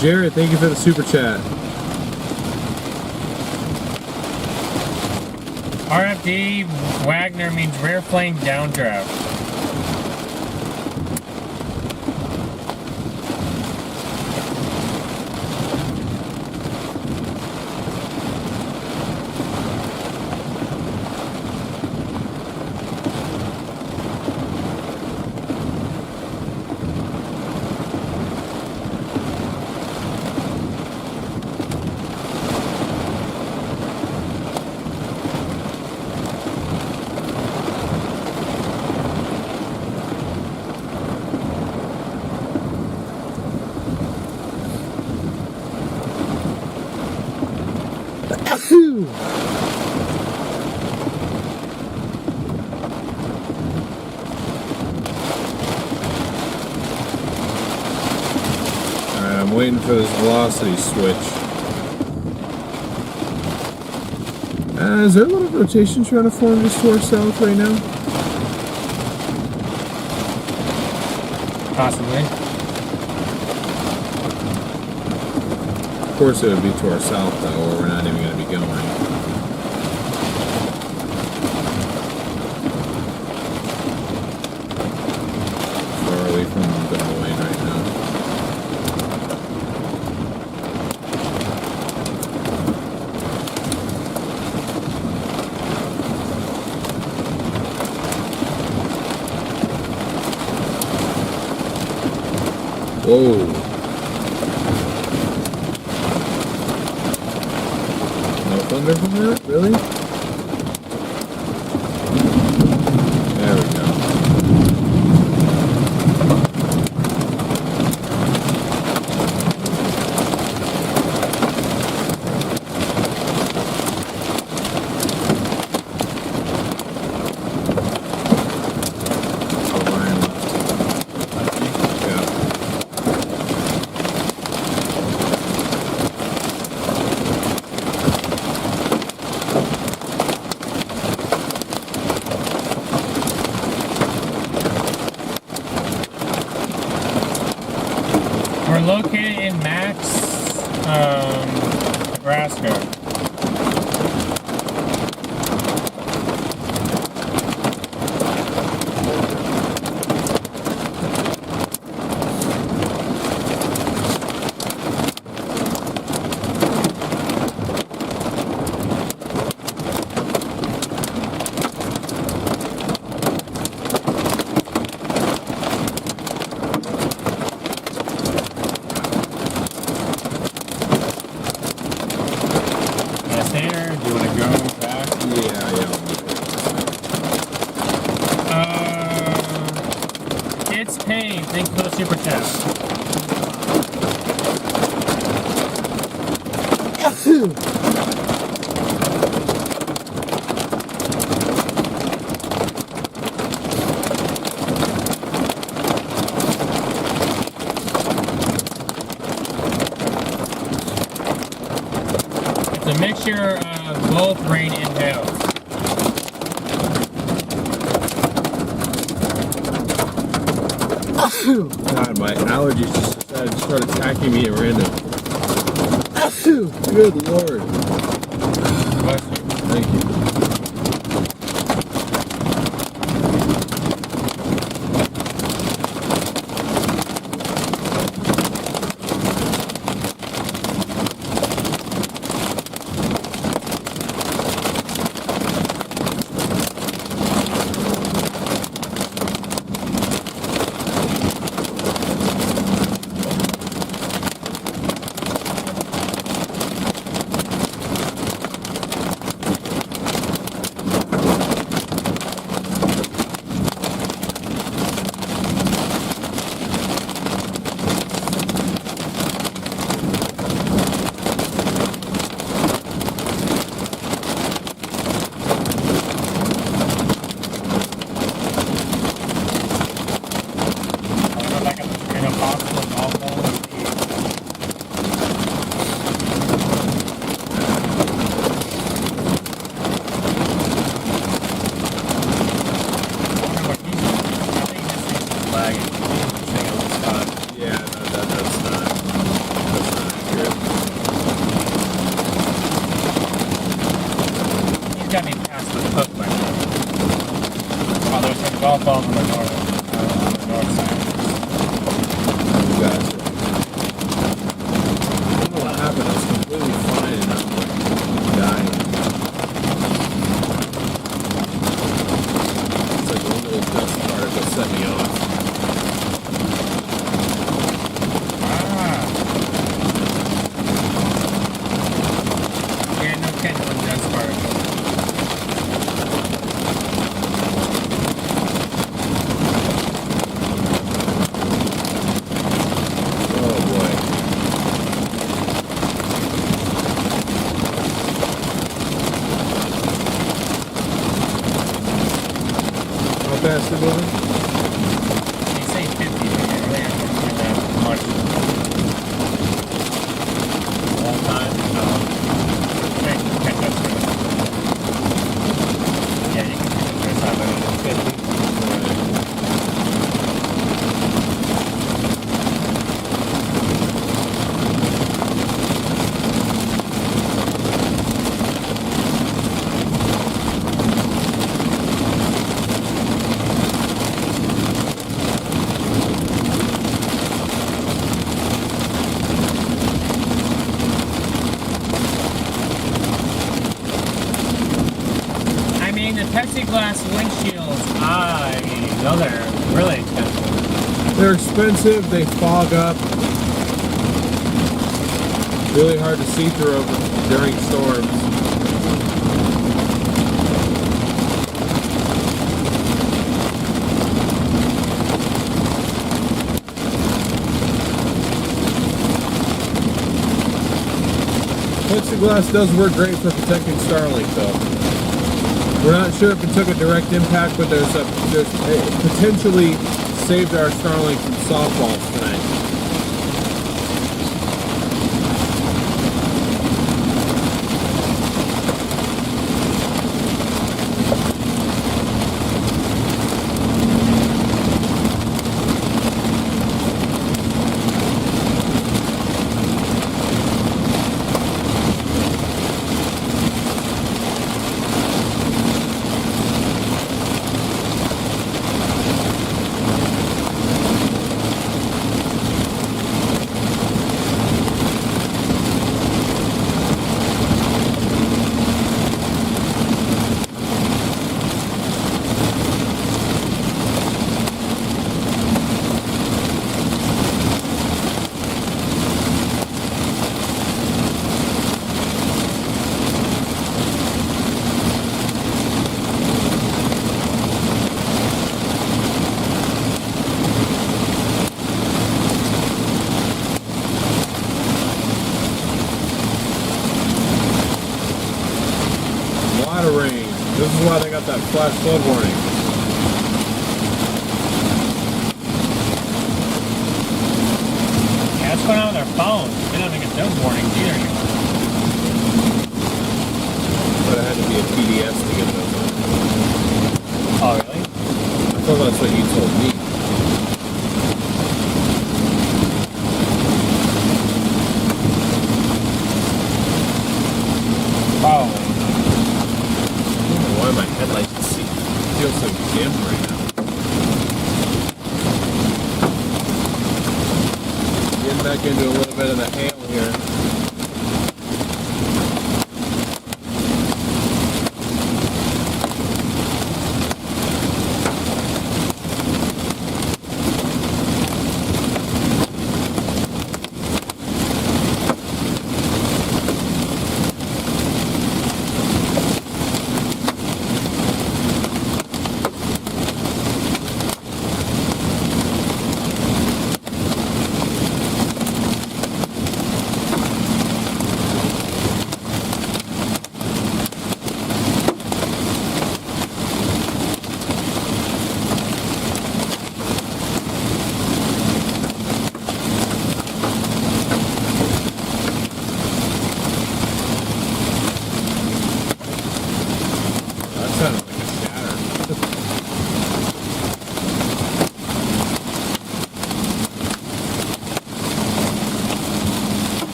Garrett, thank you for the super chat. RFD Wagner means rear flank downdraft. I'm waiting for this velocity switch. Is there a lot of rotation trying to form just to our south right now? Possibly. Of course, it would be to our south, though, or we're not even going to be going. Far away from Des Moines right now. Whoa. No thunder from that? Really? There we go. Orion left. Yeah. We're located in Max, Nebraska. There. Do you want to go back? Yeah. It's paid. Thanks for the super chat. It's a mixture of both rain and hail. God, my allergies just decided to start attacking me at random. Good Lord. Bless you. Thank you. got me past the hook right now. Oh, there's some golf balls on the north side. Gotcha. I don't know what happened. I was completely fine and I'm like dying. It's like one little dust particle set me off. Yeah, no kidding, one dust particle. Oh boy. How fast is it moving? They say 50, but you're really not that much. All time, catch up to it. They're expensive, they fog up. Really hard to see through them during storms. Plexiglass does work great for protecting Starlink though. We're not sure if it took a direct impact, but it potentially saved our Starlink from softballs tonight. This is why they got that flash flood warning. Yeah, what's going on with their phones? They don't even get those warnings either anymore. But it had to be a PDS to get those. Oh, really? I thought that's what you told me. Probably. I don't know why my headlights feel so dim right now. Getting back into a little bit of the hail here.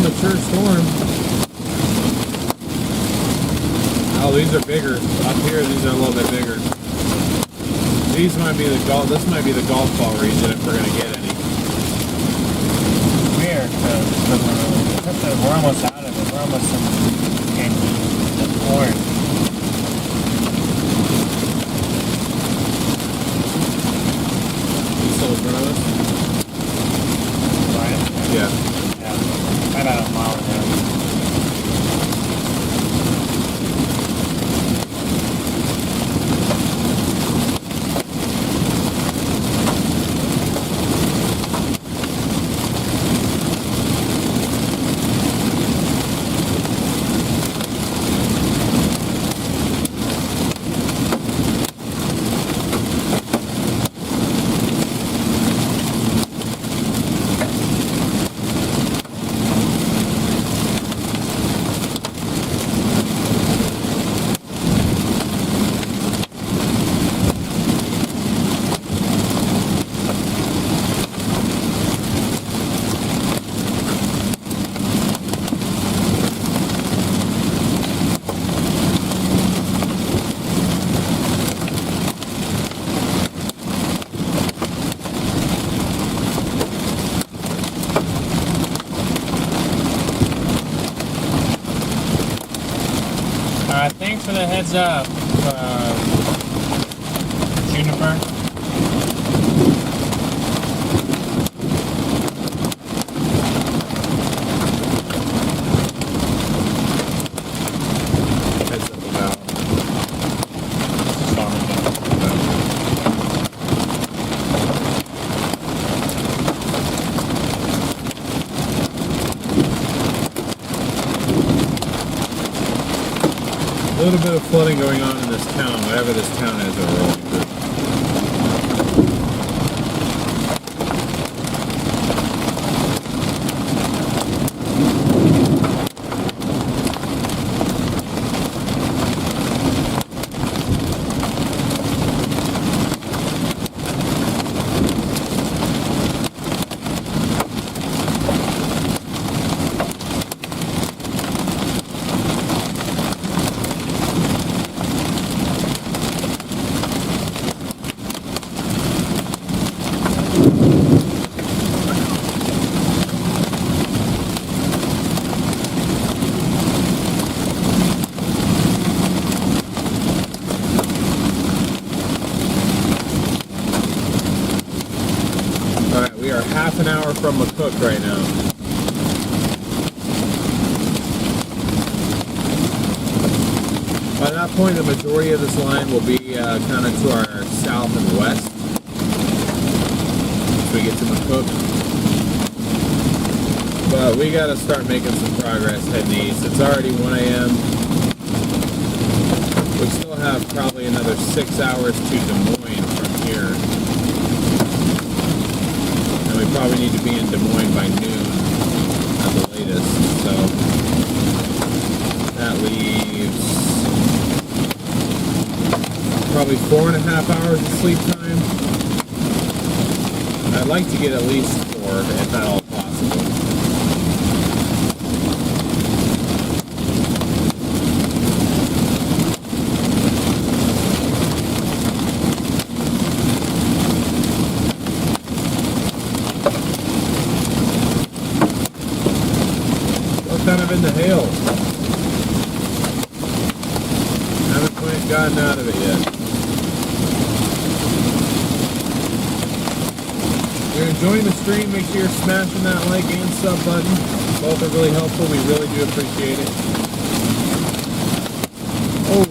mature storm. Oh, these are bigger. Up here, these are a little bit bigger. These might be the golf. This might be the golf ball region if we're gonna get any. Weird, because we're almost out of it. We're almost in the orange. You still in front of us? Right? Yeah. Yeah. About a mile and a half. Thanks for the heads up, Juniper. Heads up about. A little bit of flooding going on in this town, whatever this town is that we're rolling through. We are half an hour from McCook right now. By that point, the majority of this line will be kind of to our south and west. Once we get to McCook. But we got to start making some progress heading east. It's already 1 a.m. We still have probably another 6 hours to Des Moines from here. We probably need to be in Des Moines by noon at the latest, so that leaves probably 4.5 hours of sleep time. I'd like to get at least 4, if at all possible. Kind of in the hail. Haven't quite gotten out of it yet. If you're enjoying the stream, make sure you're smashing that like and sub button. Both are really helpful. We really do appreciate it. Oh.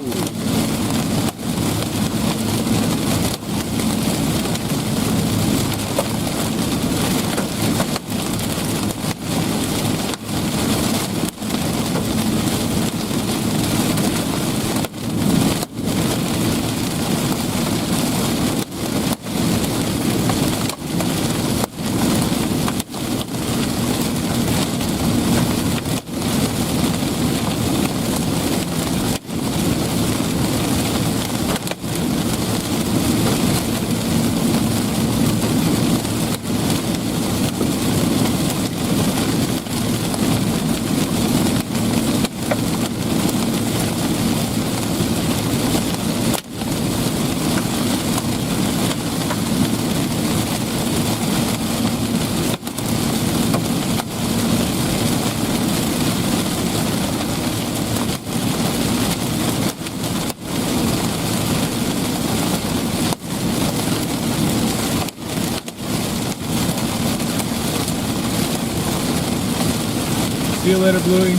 See you later, Bluey.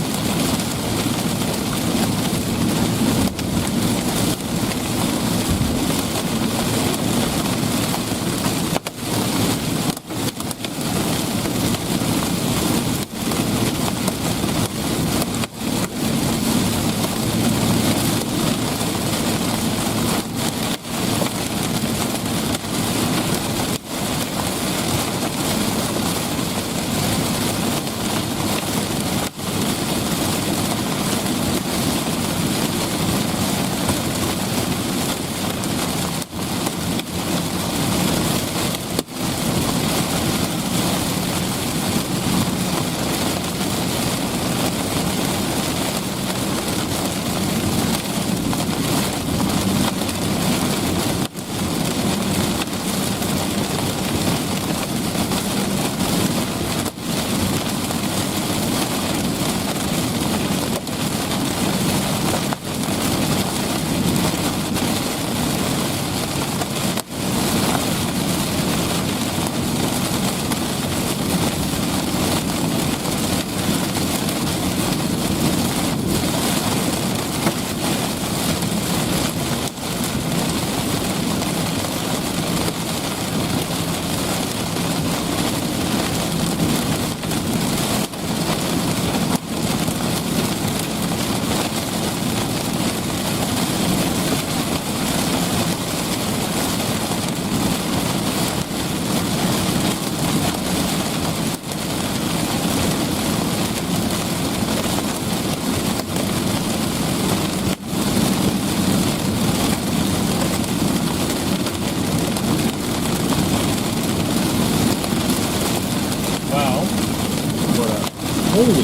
Holy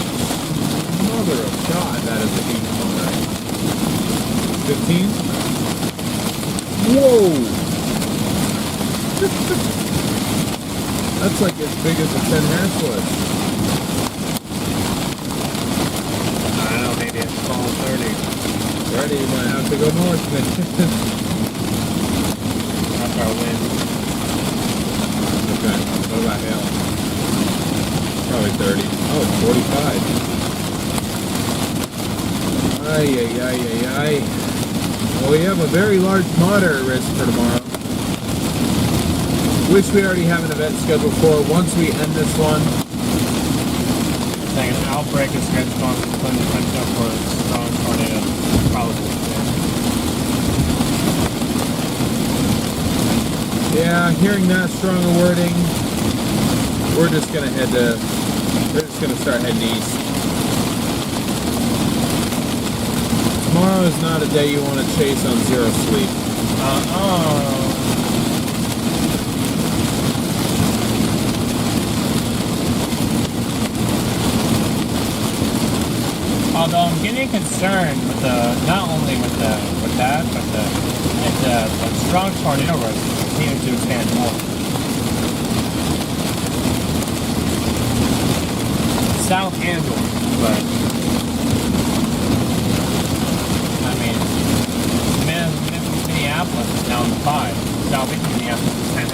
mother of God, that is a huge motor. 15? Whoa! That's like as big as a 10 hair split. I don't know, maybe it's fall 30. Ready, you might have to go north, man. That's our wind. Okay, what about hail? Probably 30. Oh, it's 45. Ay, ay, ay, ay, ay. Well, we have a very large moderate risk for tomorrow, which we already have an event scheduled for. Once we end this one, Saying an outbreak is scheduled on the potential for a strong tornado. Probably. yeah, hearing that strong a wording, we're just gonna start heading east. Tomorrow is not a day you want to chase on zero sleep. Although I'm getting concerned with not only with that, but the strong tornado risk continuing to expand more. South and north, but I mean, Minneapolis is down to 5. Southeast Minneapolis is 10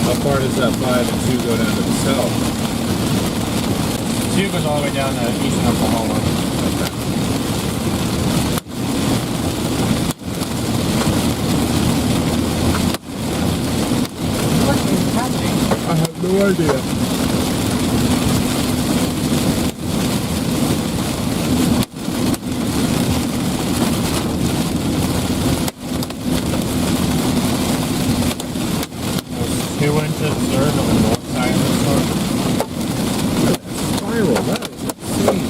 How far does that 5 and 2 go down to the south? 2 goes all the way down to eastern Oklahoma. Okay. What is happening? I have no idea. There's 2 inches observed on the north side of the storm. Spiral, that is insane.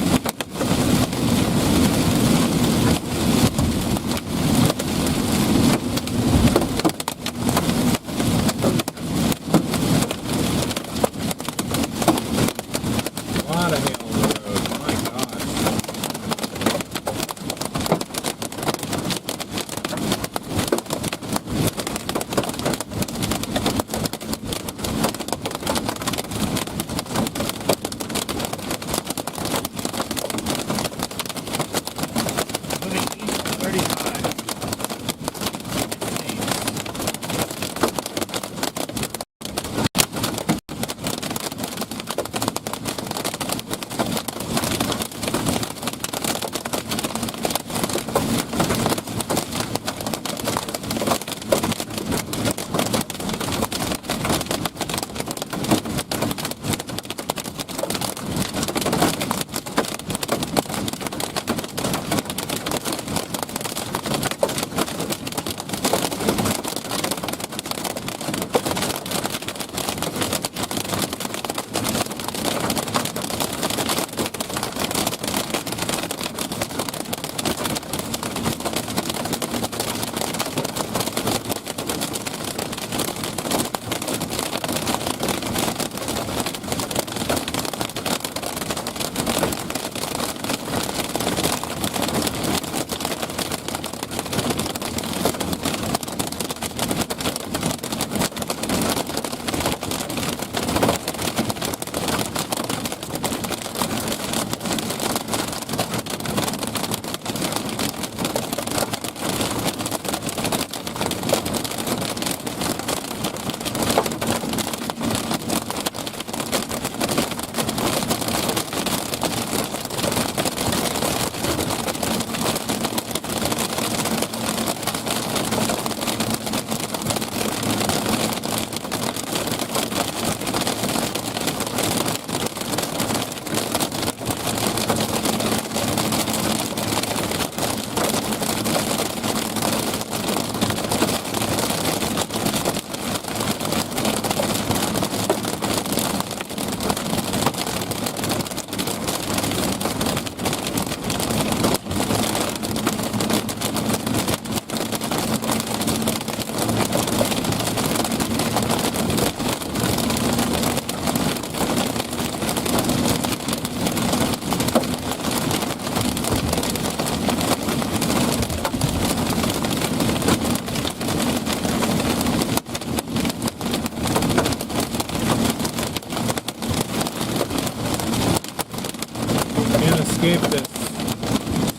escape this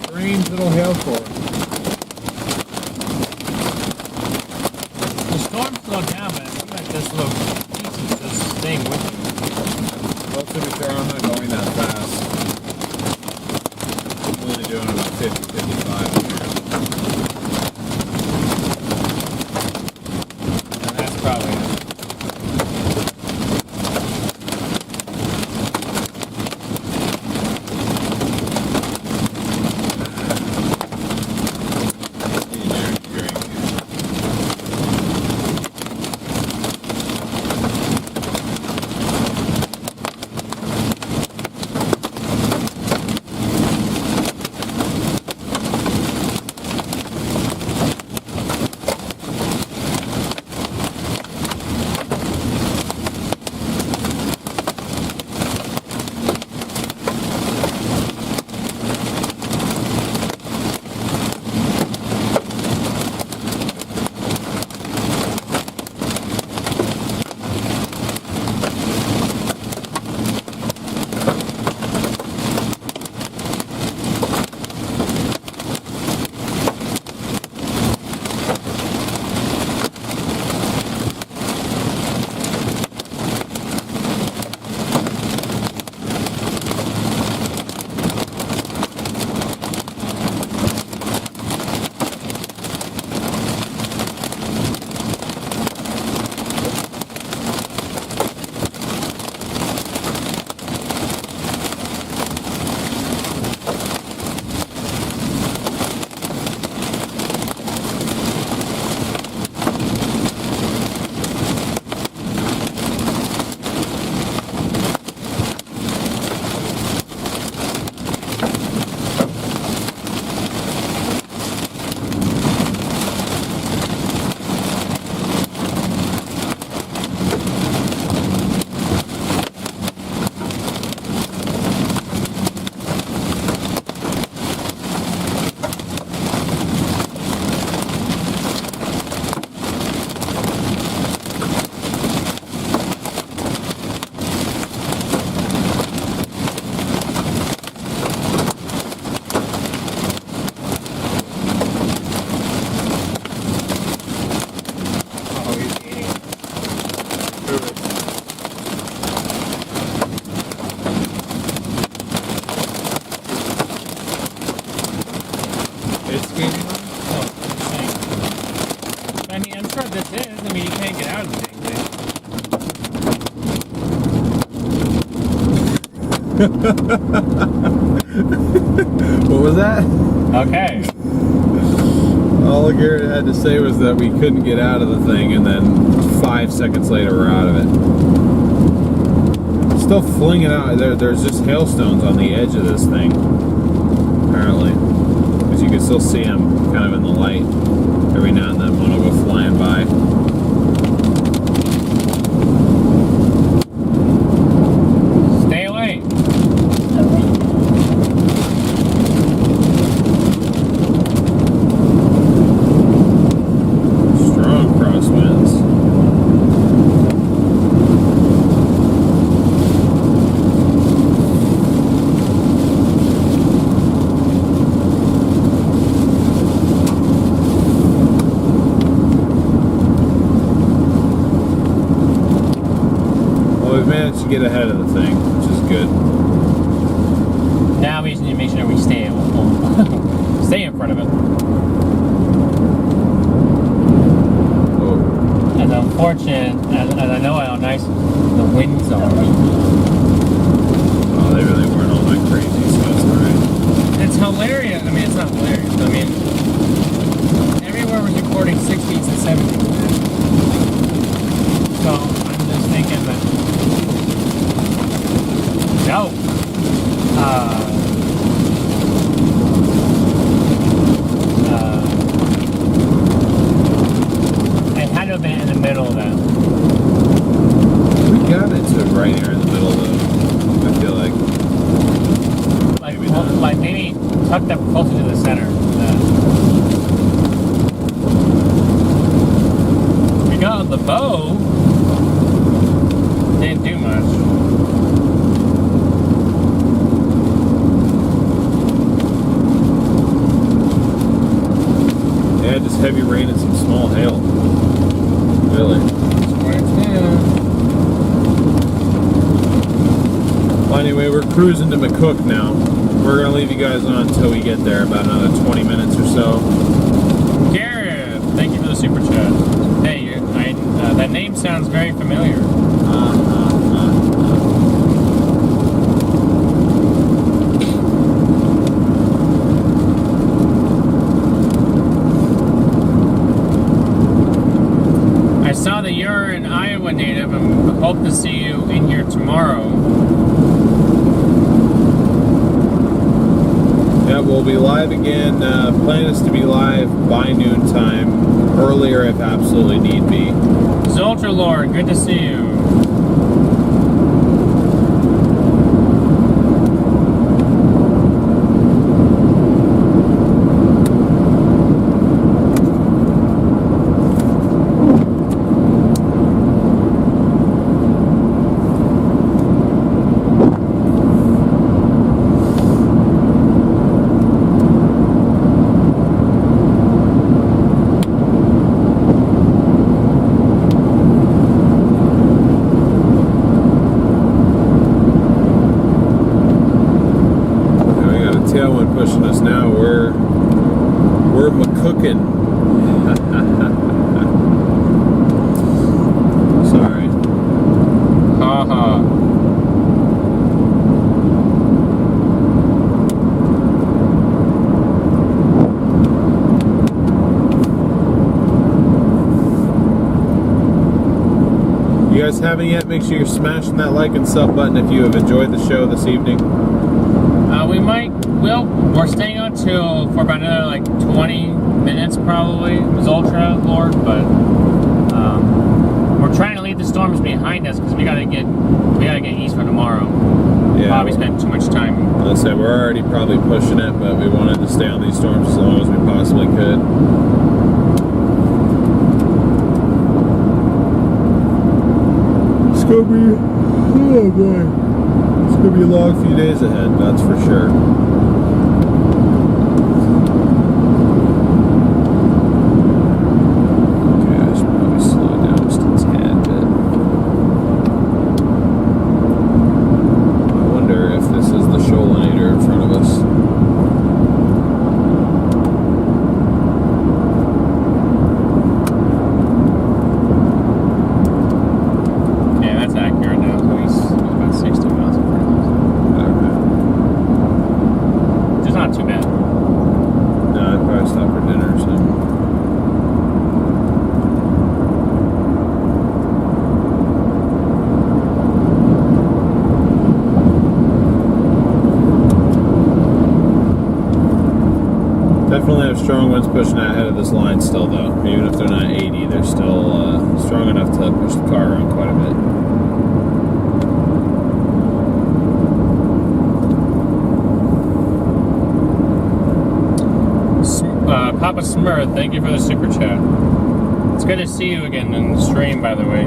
strange little hailstorm. The storm slowed down, but I feel like this little piece is just staying with me. Well, to be fair, I'm not going that fast. I'm only doing about 50, 55 here. And that's probably it. What was that? Okay. All Garrett had to say was that we couldn't get out of the thing, and then 5 seconds later we're out of it. Still flinging out. There's just hailstones on the edge of this thing, apparently. Because you can still see them kind of in the light. Every now and then one will go flying by. Stay away. Strong crosswinds. To get ahead of the thing, which is good. Now we just need to make sure we stay stay in front of it. Oh. And unfortunate, as I know how nice the winds are. Oh, they really weren't all that crazy, so it's alright. It's hilarious. I mean, it's not hilarious. I mean, everywhere was recording 60s and 70s. So I'm just thinking that. No. It had to have been in the middle of that. We got it to right here in the middle, though. I feel like. Like maybe tucked up closer to the center. We got the bow. Didn't do much. Yeah, just heavy rain and some small hail. Really. Well, anyway, we're cruising to McCook now. We're going to leave you guys on until we get there, about another 20 minutes or so. Garrett, thank you for the super chat. Hey, that name sounds very familiar. I saw that you're an Iowa native and hope to see you in here tomorrow. Yeah, we'll be live again. Plan is to be live by noontime, earlier if absolutely need be. Zoltra Lord, good to see you. Pushing us now. We're McCookin. Sorry. Haha. You guys haven't yet? Make sure you're smashing that like and sub button if you have enjoyed the show this evening. We're staying on till for about another like 20 minutes probably. It was Ultra Lord, but we're trying to leave the storms behind us because we gotta get east for tomorrow. Yeah. Probably spent too much time. Let's say we're already probably pushing it, but we wanted to stay on these storms as long as we possibly could. It's gonna be, oh boy, it's gonna be a long few days ahead, that's for sure. winds pushing out ahead of this line still, though. Even if they're not 80, they're still strong enough to push the car around quite a bit. Papa Smurf, thank you for the super chat. It's good to see you again in the stream, by the way.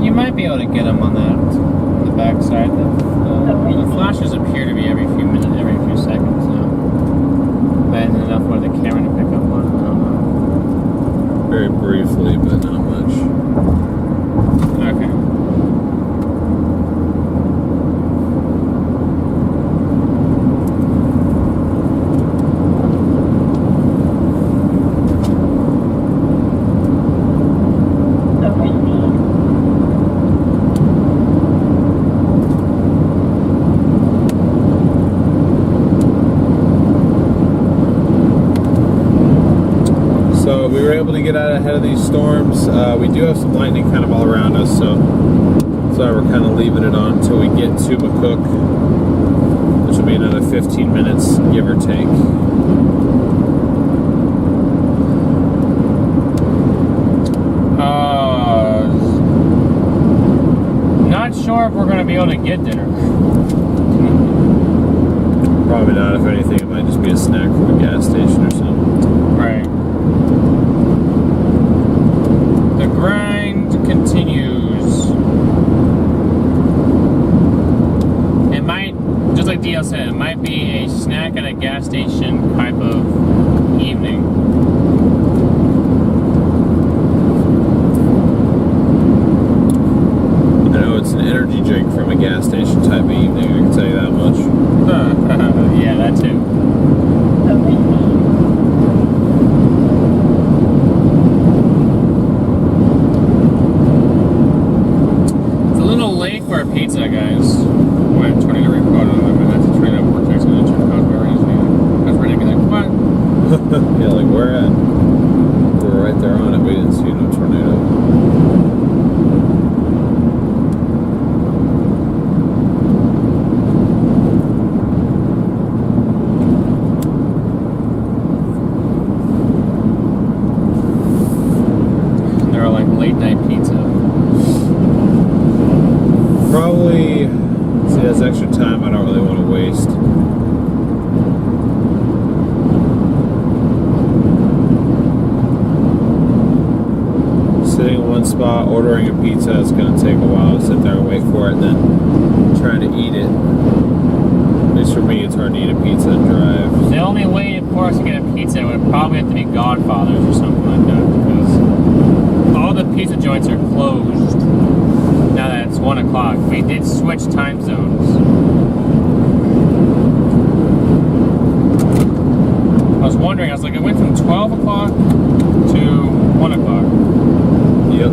You might be able to get them on that, on the backside. The flashes appear to be every few minutes, every few seconds now. But enough for the camera to pick up on. I don't know. Very briefly, but not much. Okay. So we were able to get out ahead of these storms. We do have some lightning kind of all around us, so that's why we're kind of leaving it on until we get to McCook, which will be another 15 minutes, give or take. Not sure if we're going to be able to get dinner. Probably not. If anything, it might just be a snack from a gas station or something. Right. The grind continues. It might, just like DL said, it might be a snack at a gas station type of evening. I know it's an energy drink from a gas station type of evening, I can tell you that much. Yeah, that too. It's a little late for a pizza, guys. When tornado report on them, and that's a tornado vortex and it's very easy. Because we're gonna be like, what? Yeah, like where at? We're right there on it. We didn't see no tornado. They're like late night pizza. Probably, see, that's extra time I don't really want to waste. Sitting in one spot, ordering a pizza, it's going to take a while to sit there and wait for it, then trying to eat it. At least for me, it's hard to eat a pizza and drive. The only way for us to get a pizza would probably have to be Godfather's or something like that, because all the pizza joints are closed now that it's 1 o'clock. We did switch time zones. I was wondering, I was like, it went from 12 o'clock to 1 o'clock. Yep.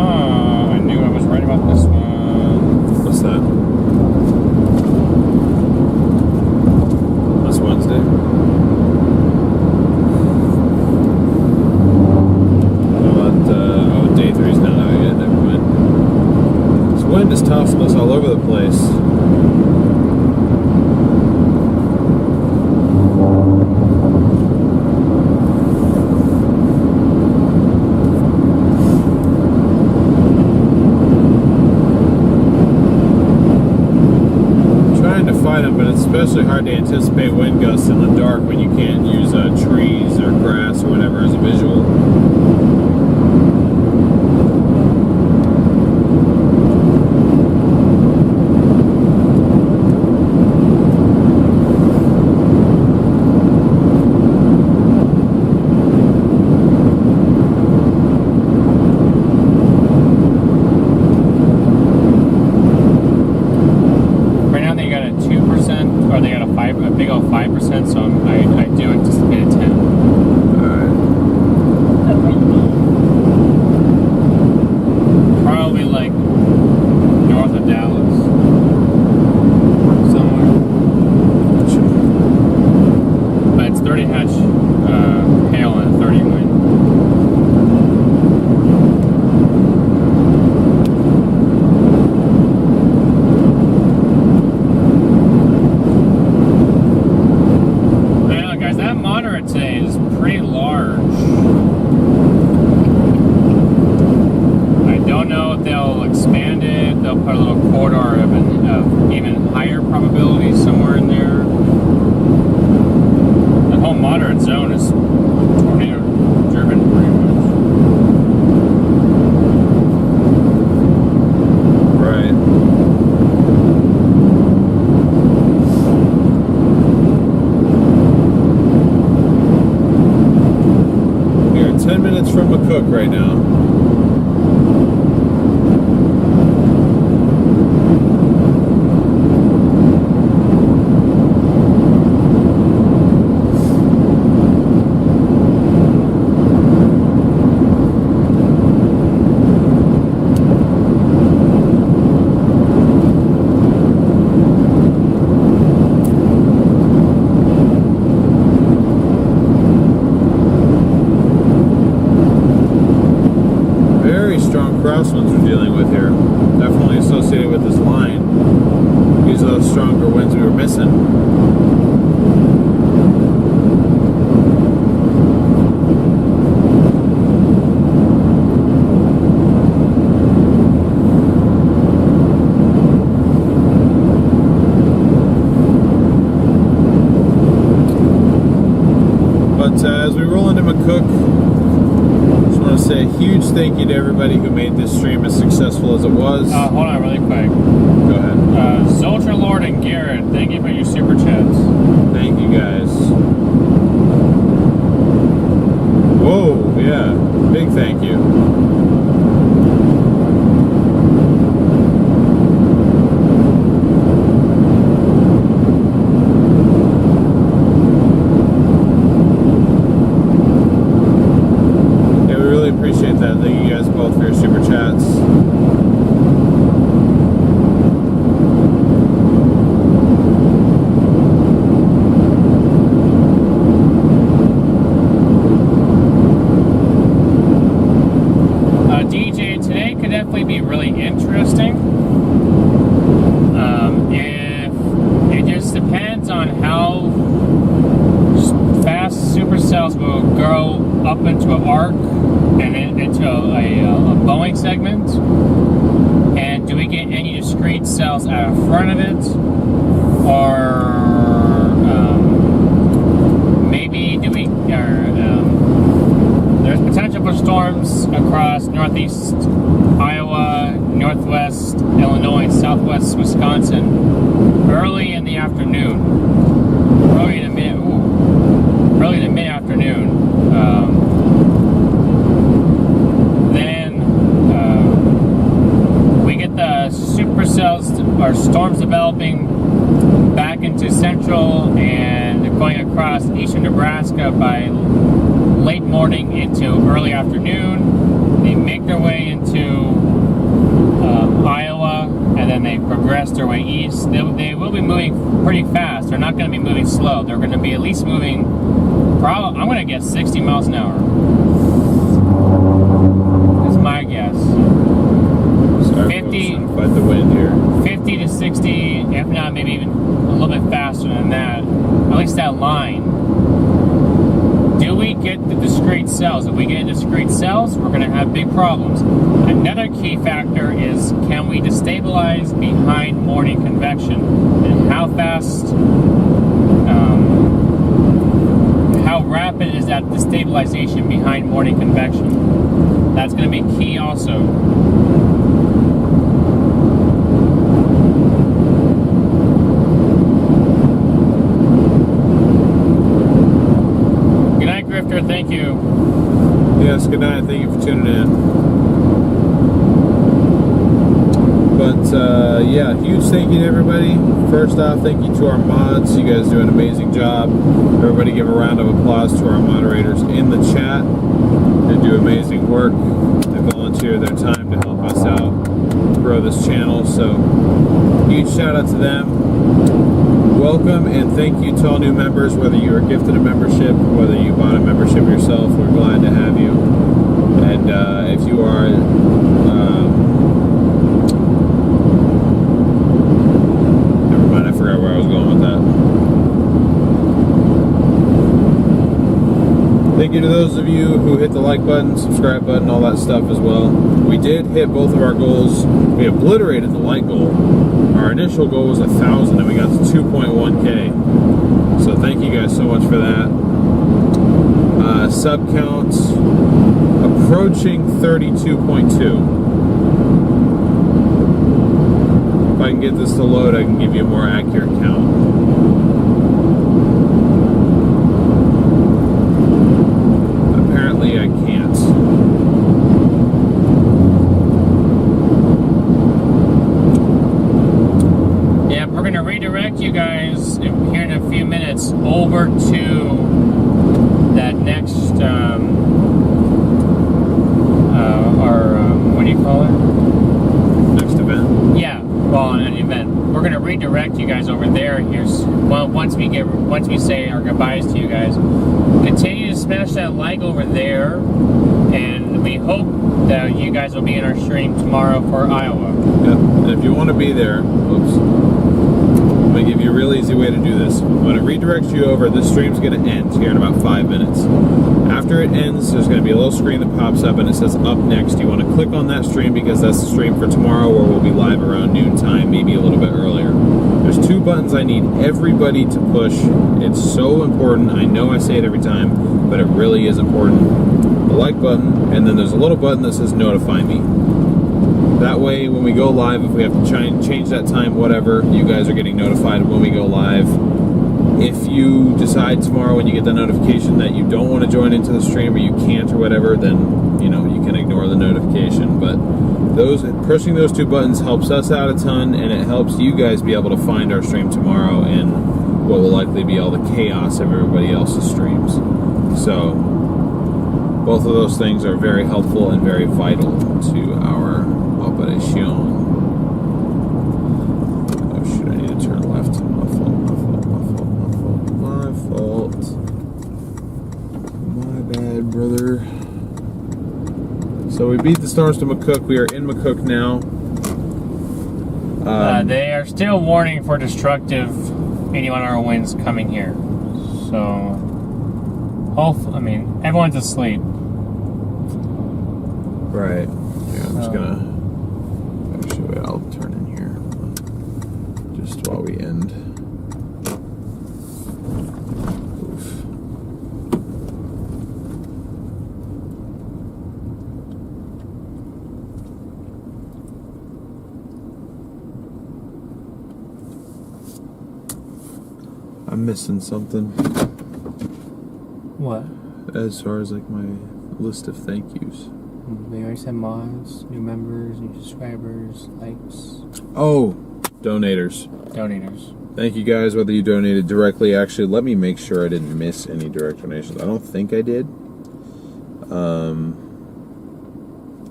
I knew I was right about this one. What's that? That's Wednesday. Day 3's not out yet. Never mind. This wind is tossing us all over the place. But it's especially hard to anticipate wind gusts in the dark when you can't use trees or grass or whatever as a visual. 11, so I do anticipate a 10. Alright. Probably like north of Dallas. Somewhere. But it's 30 hatch hail and a 30 wind. Today is pretty large. I don't know if they'll expand it. They'll put a little corridor of even higher probability somewhere in there. The whole moderate zone is tornado driven pretty much. Right. We are 10 minutes from McCook right now. Crosswinds we're dealing with here, definitely associated with this line. These are those stronger winds we were missing. But as we roll into McCook, I want to say a huge thank you to everybody who made this stream as successful as it was. Hold on really quick. Go ahead. Soldier Lord and Garrett, thank you for your super chats. Thank you guys. Whoa, yeah. Big thank you. Appreciate that. Thank you guys both for your super chats. DJ, today could definitely be really interesting. If it just depends on how fast supercells will go up into an arc and into a Boeing segment, and do we get any discrete cells out of front of it, or maybe do we? There's potential for storms across northeast Iowa, northwest Illinois, and southwest Wisconsin early in the afternoon, early to mid-afternoon. Supercells or storms developing back into central and going across eastern Nebraska by late morning into early afternoon. They make their way into Iowa, and then they progress their way east. They will be moving pretty fast. They're not going to be moving slow. They're going to be at least moving, I'm going to guess 60 miles an hour. That's my guess. 50, fight the wind here. 50 to 60, if not maybe even a little bit faster than that, at least that line. Do we get the discrete cells? If we get discrete cells, we're going to have big problems. Another key factor is, can we destabilize behind morning convection? And how fast, how rapid is that destabilization behind morning convection? That's going to be key also. Thank you. Yes, good night. Thank you for tuning in. But yeah, huge thank you to everybody. First off, thank you to our mods. You guys do an amazing job. Everybody give a round of applause to our moderators in the chat. They do amazing work. They volunteer their time to help us out grow this channel. So huge shout out to them. Welcome and thank you to all new members, whether you are gifted a membership, whether you bought a membership yourself. We're glad to have you. And if you are never mind, I forgot where I was going with that. Thank you to those of you who hit the like button, subscribe button, all that stuff as well. We did hit both of our goals. We obliterated the like goal. Our initial goal was 1,000 and we got to 2.1K. So thank you guys so much for that. Sub counts approaching 32.2. If I can get this to load, I can give you a more accurate count. Apparently I can't. Yeah, we're going to redirect you guys here in a few minutes over to that next, what do you call it? Next event? Yeah, well, an event. We're going to redirect you guys over there. Here's, well, once we say our goodbyes to you guys, continue to smash that like over there, and we hope that you guys will be in our stream tomorrow for Iowa. Yep. And if you want to be there, oops. I'm going to give you a real easy way to do this. I'm going to redirect you over. This stream's going to end here in about 5 minutes. After it ends, there's going to be a little screen that pops up and it says up next. You want to click on that stream because that's the stream for tomorrow, where we'll be live around noon time, maybe a little bit earlier. There's 2 buttons I need everybody to push. It's so important. I know I say it every time, but it really is important. The like button, and then there's a little button that says notify me. That way, when we go live, if we have to change that time, whatever, you guys are getting notified when we go live. If you decide tomorrow when you get the notification that you don't want to join into the stream or you can't or whatever, then, you know, you can ignore the notification. But pushing those 2 buttons helps us out a ton, and it helps you guys be able to find our stream tomorrow in what will likely be all the chaos of everybody else's streams. So both of those things are very helpful and very vital to our operation. Oh shoot, I need to turn left. My fault. My bad, brother. So we beat the Storms to McCook. We are in McCook now. They are still warning for destructive 81-hour winds coming here. So, everyone's asleep. Right. Yeah, I'm just gonna. Actually, I'll turn in here just while we end. Oof. I'm missing something. What? As far as like my list of thank yous. We already said mods, new members, new subscribers, likes. Oh, donators. Donators. Thank you guys, whether you donated directly. Actually, let me make sure I didn't miss any direct donations. I don't think I did.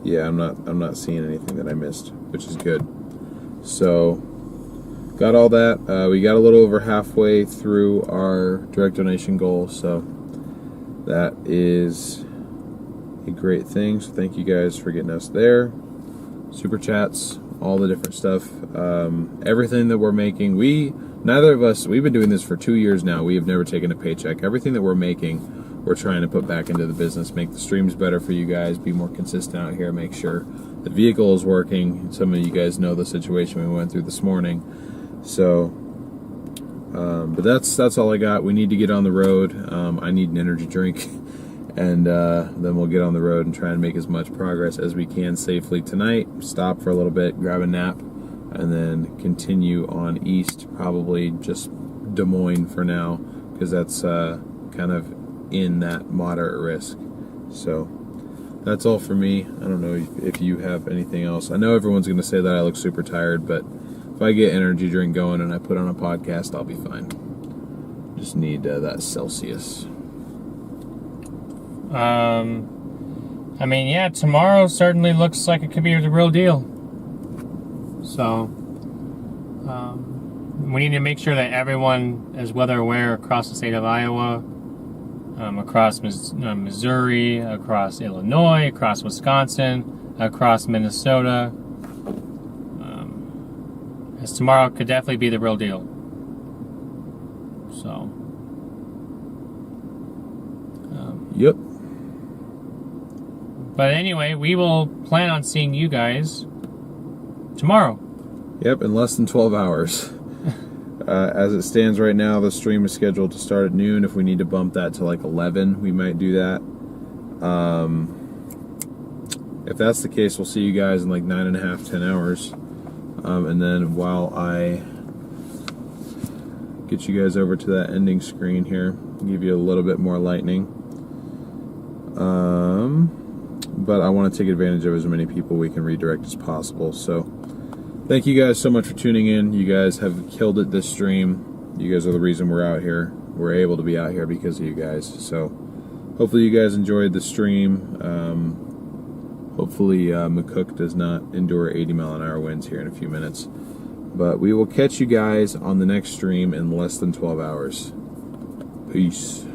Yeah, I'm not seeing anything that I missed, which is good. So, got all that. We got a little over halfway through our direct donation goal, so that is a great thing. So thank you guys for getting us there. Super chats, all the different stuff, everything that we're making. Neither of us, we've been doing this for 2 years now. We have never taken a paycheck. Everything that we're making, we're trying to put back into the business, make the streams better for you guys, be more consistent out here, make sure the vehicle is working. Some of you guys know the situation we went through this morning. So, but that's all I got. We need to get on the road. I need an energy drink, and then we'll get on the road and try and make as much progress as we can safely tonight. Stop for a little bit, grab a nap, and then continue on east, probably just Des Moines for now, because that's kind of in that moderate risk. So that's all for me. I don't know if you have anything else. I know everyone's going to say that I look super tired, but if I get energy drink going and I put on a podcast, I'll be fine. Just need that Celsius. I mean, yeah, tomorrow certainly looks like it could be the real deal. So, we need to make sure that everyone is weather aware across the state of Iowa, across Missouri, across Illinois, across Wisconsin, across Minnesota. As tomorrow could definitely be the real deal. So. Yep. But anyway, we will plan on seeing you guys tomorrow. Yep, in less than 12 hours. As it stands right now, the stream is scheduled to start at noon. If we need to bump that to like 11, we might do that. If that's the case, we'll see you guys in like 9.5, 10 hours. And then while I get you guys over to that ending screen here, give you a little bit more lightning. But I want to take advantage of as many people we can redirect as possible. So thank you guys so much for tuning in. You guys have killed it this stream. You guys are the reason we're out here. We're able to be out here because of you guys. So hopefully you guys enjoyed the stream. Hopefully McCook does not endure 80-mile-an-hour winds here in a few minutes. But we will catch you guys on the next stream in less than 12 hours. Peace.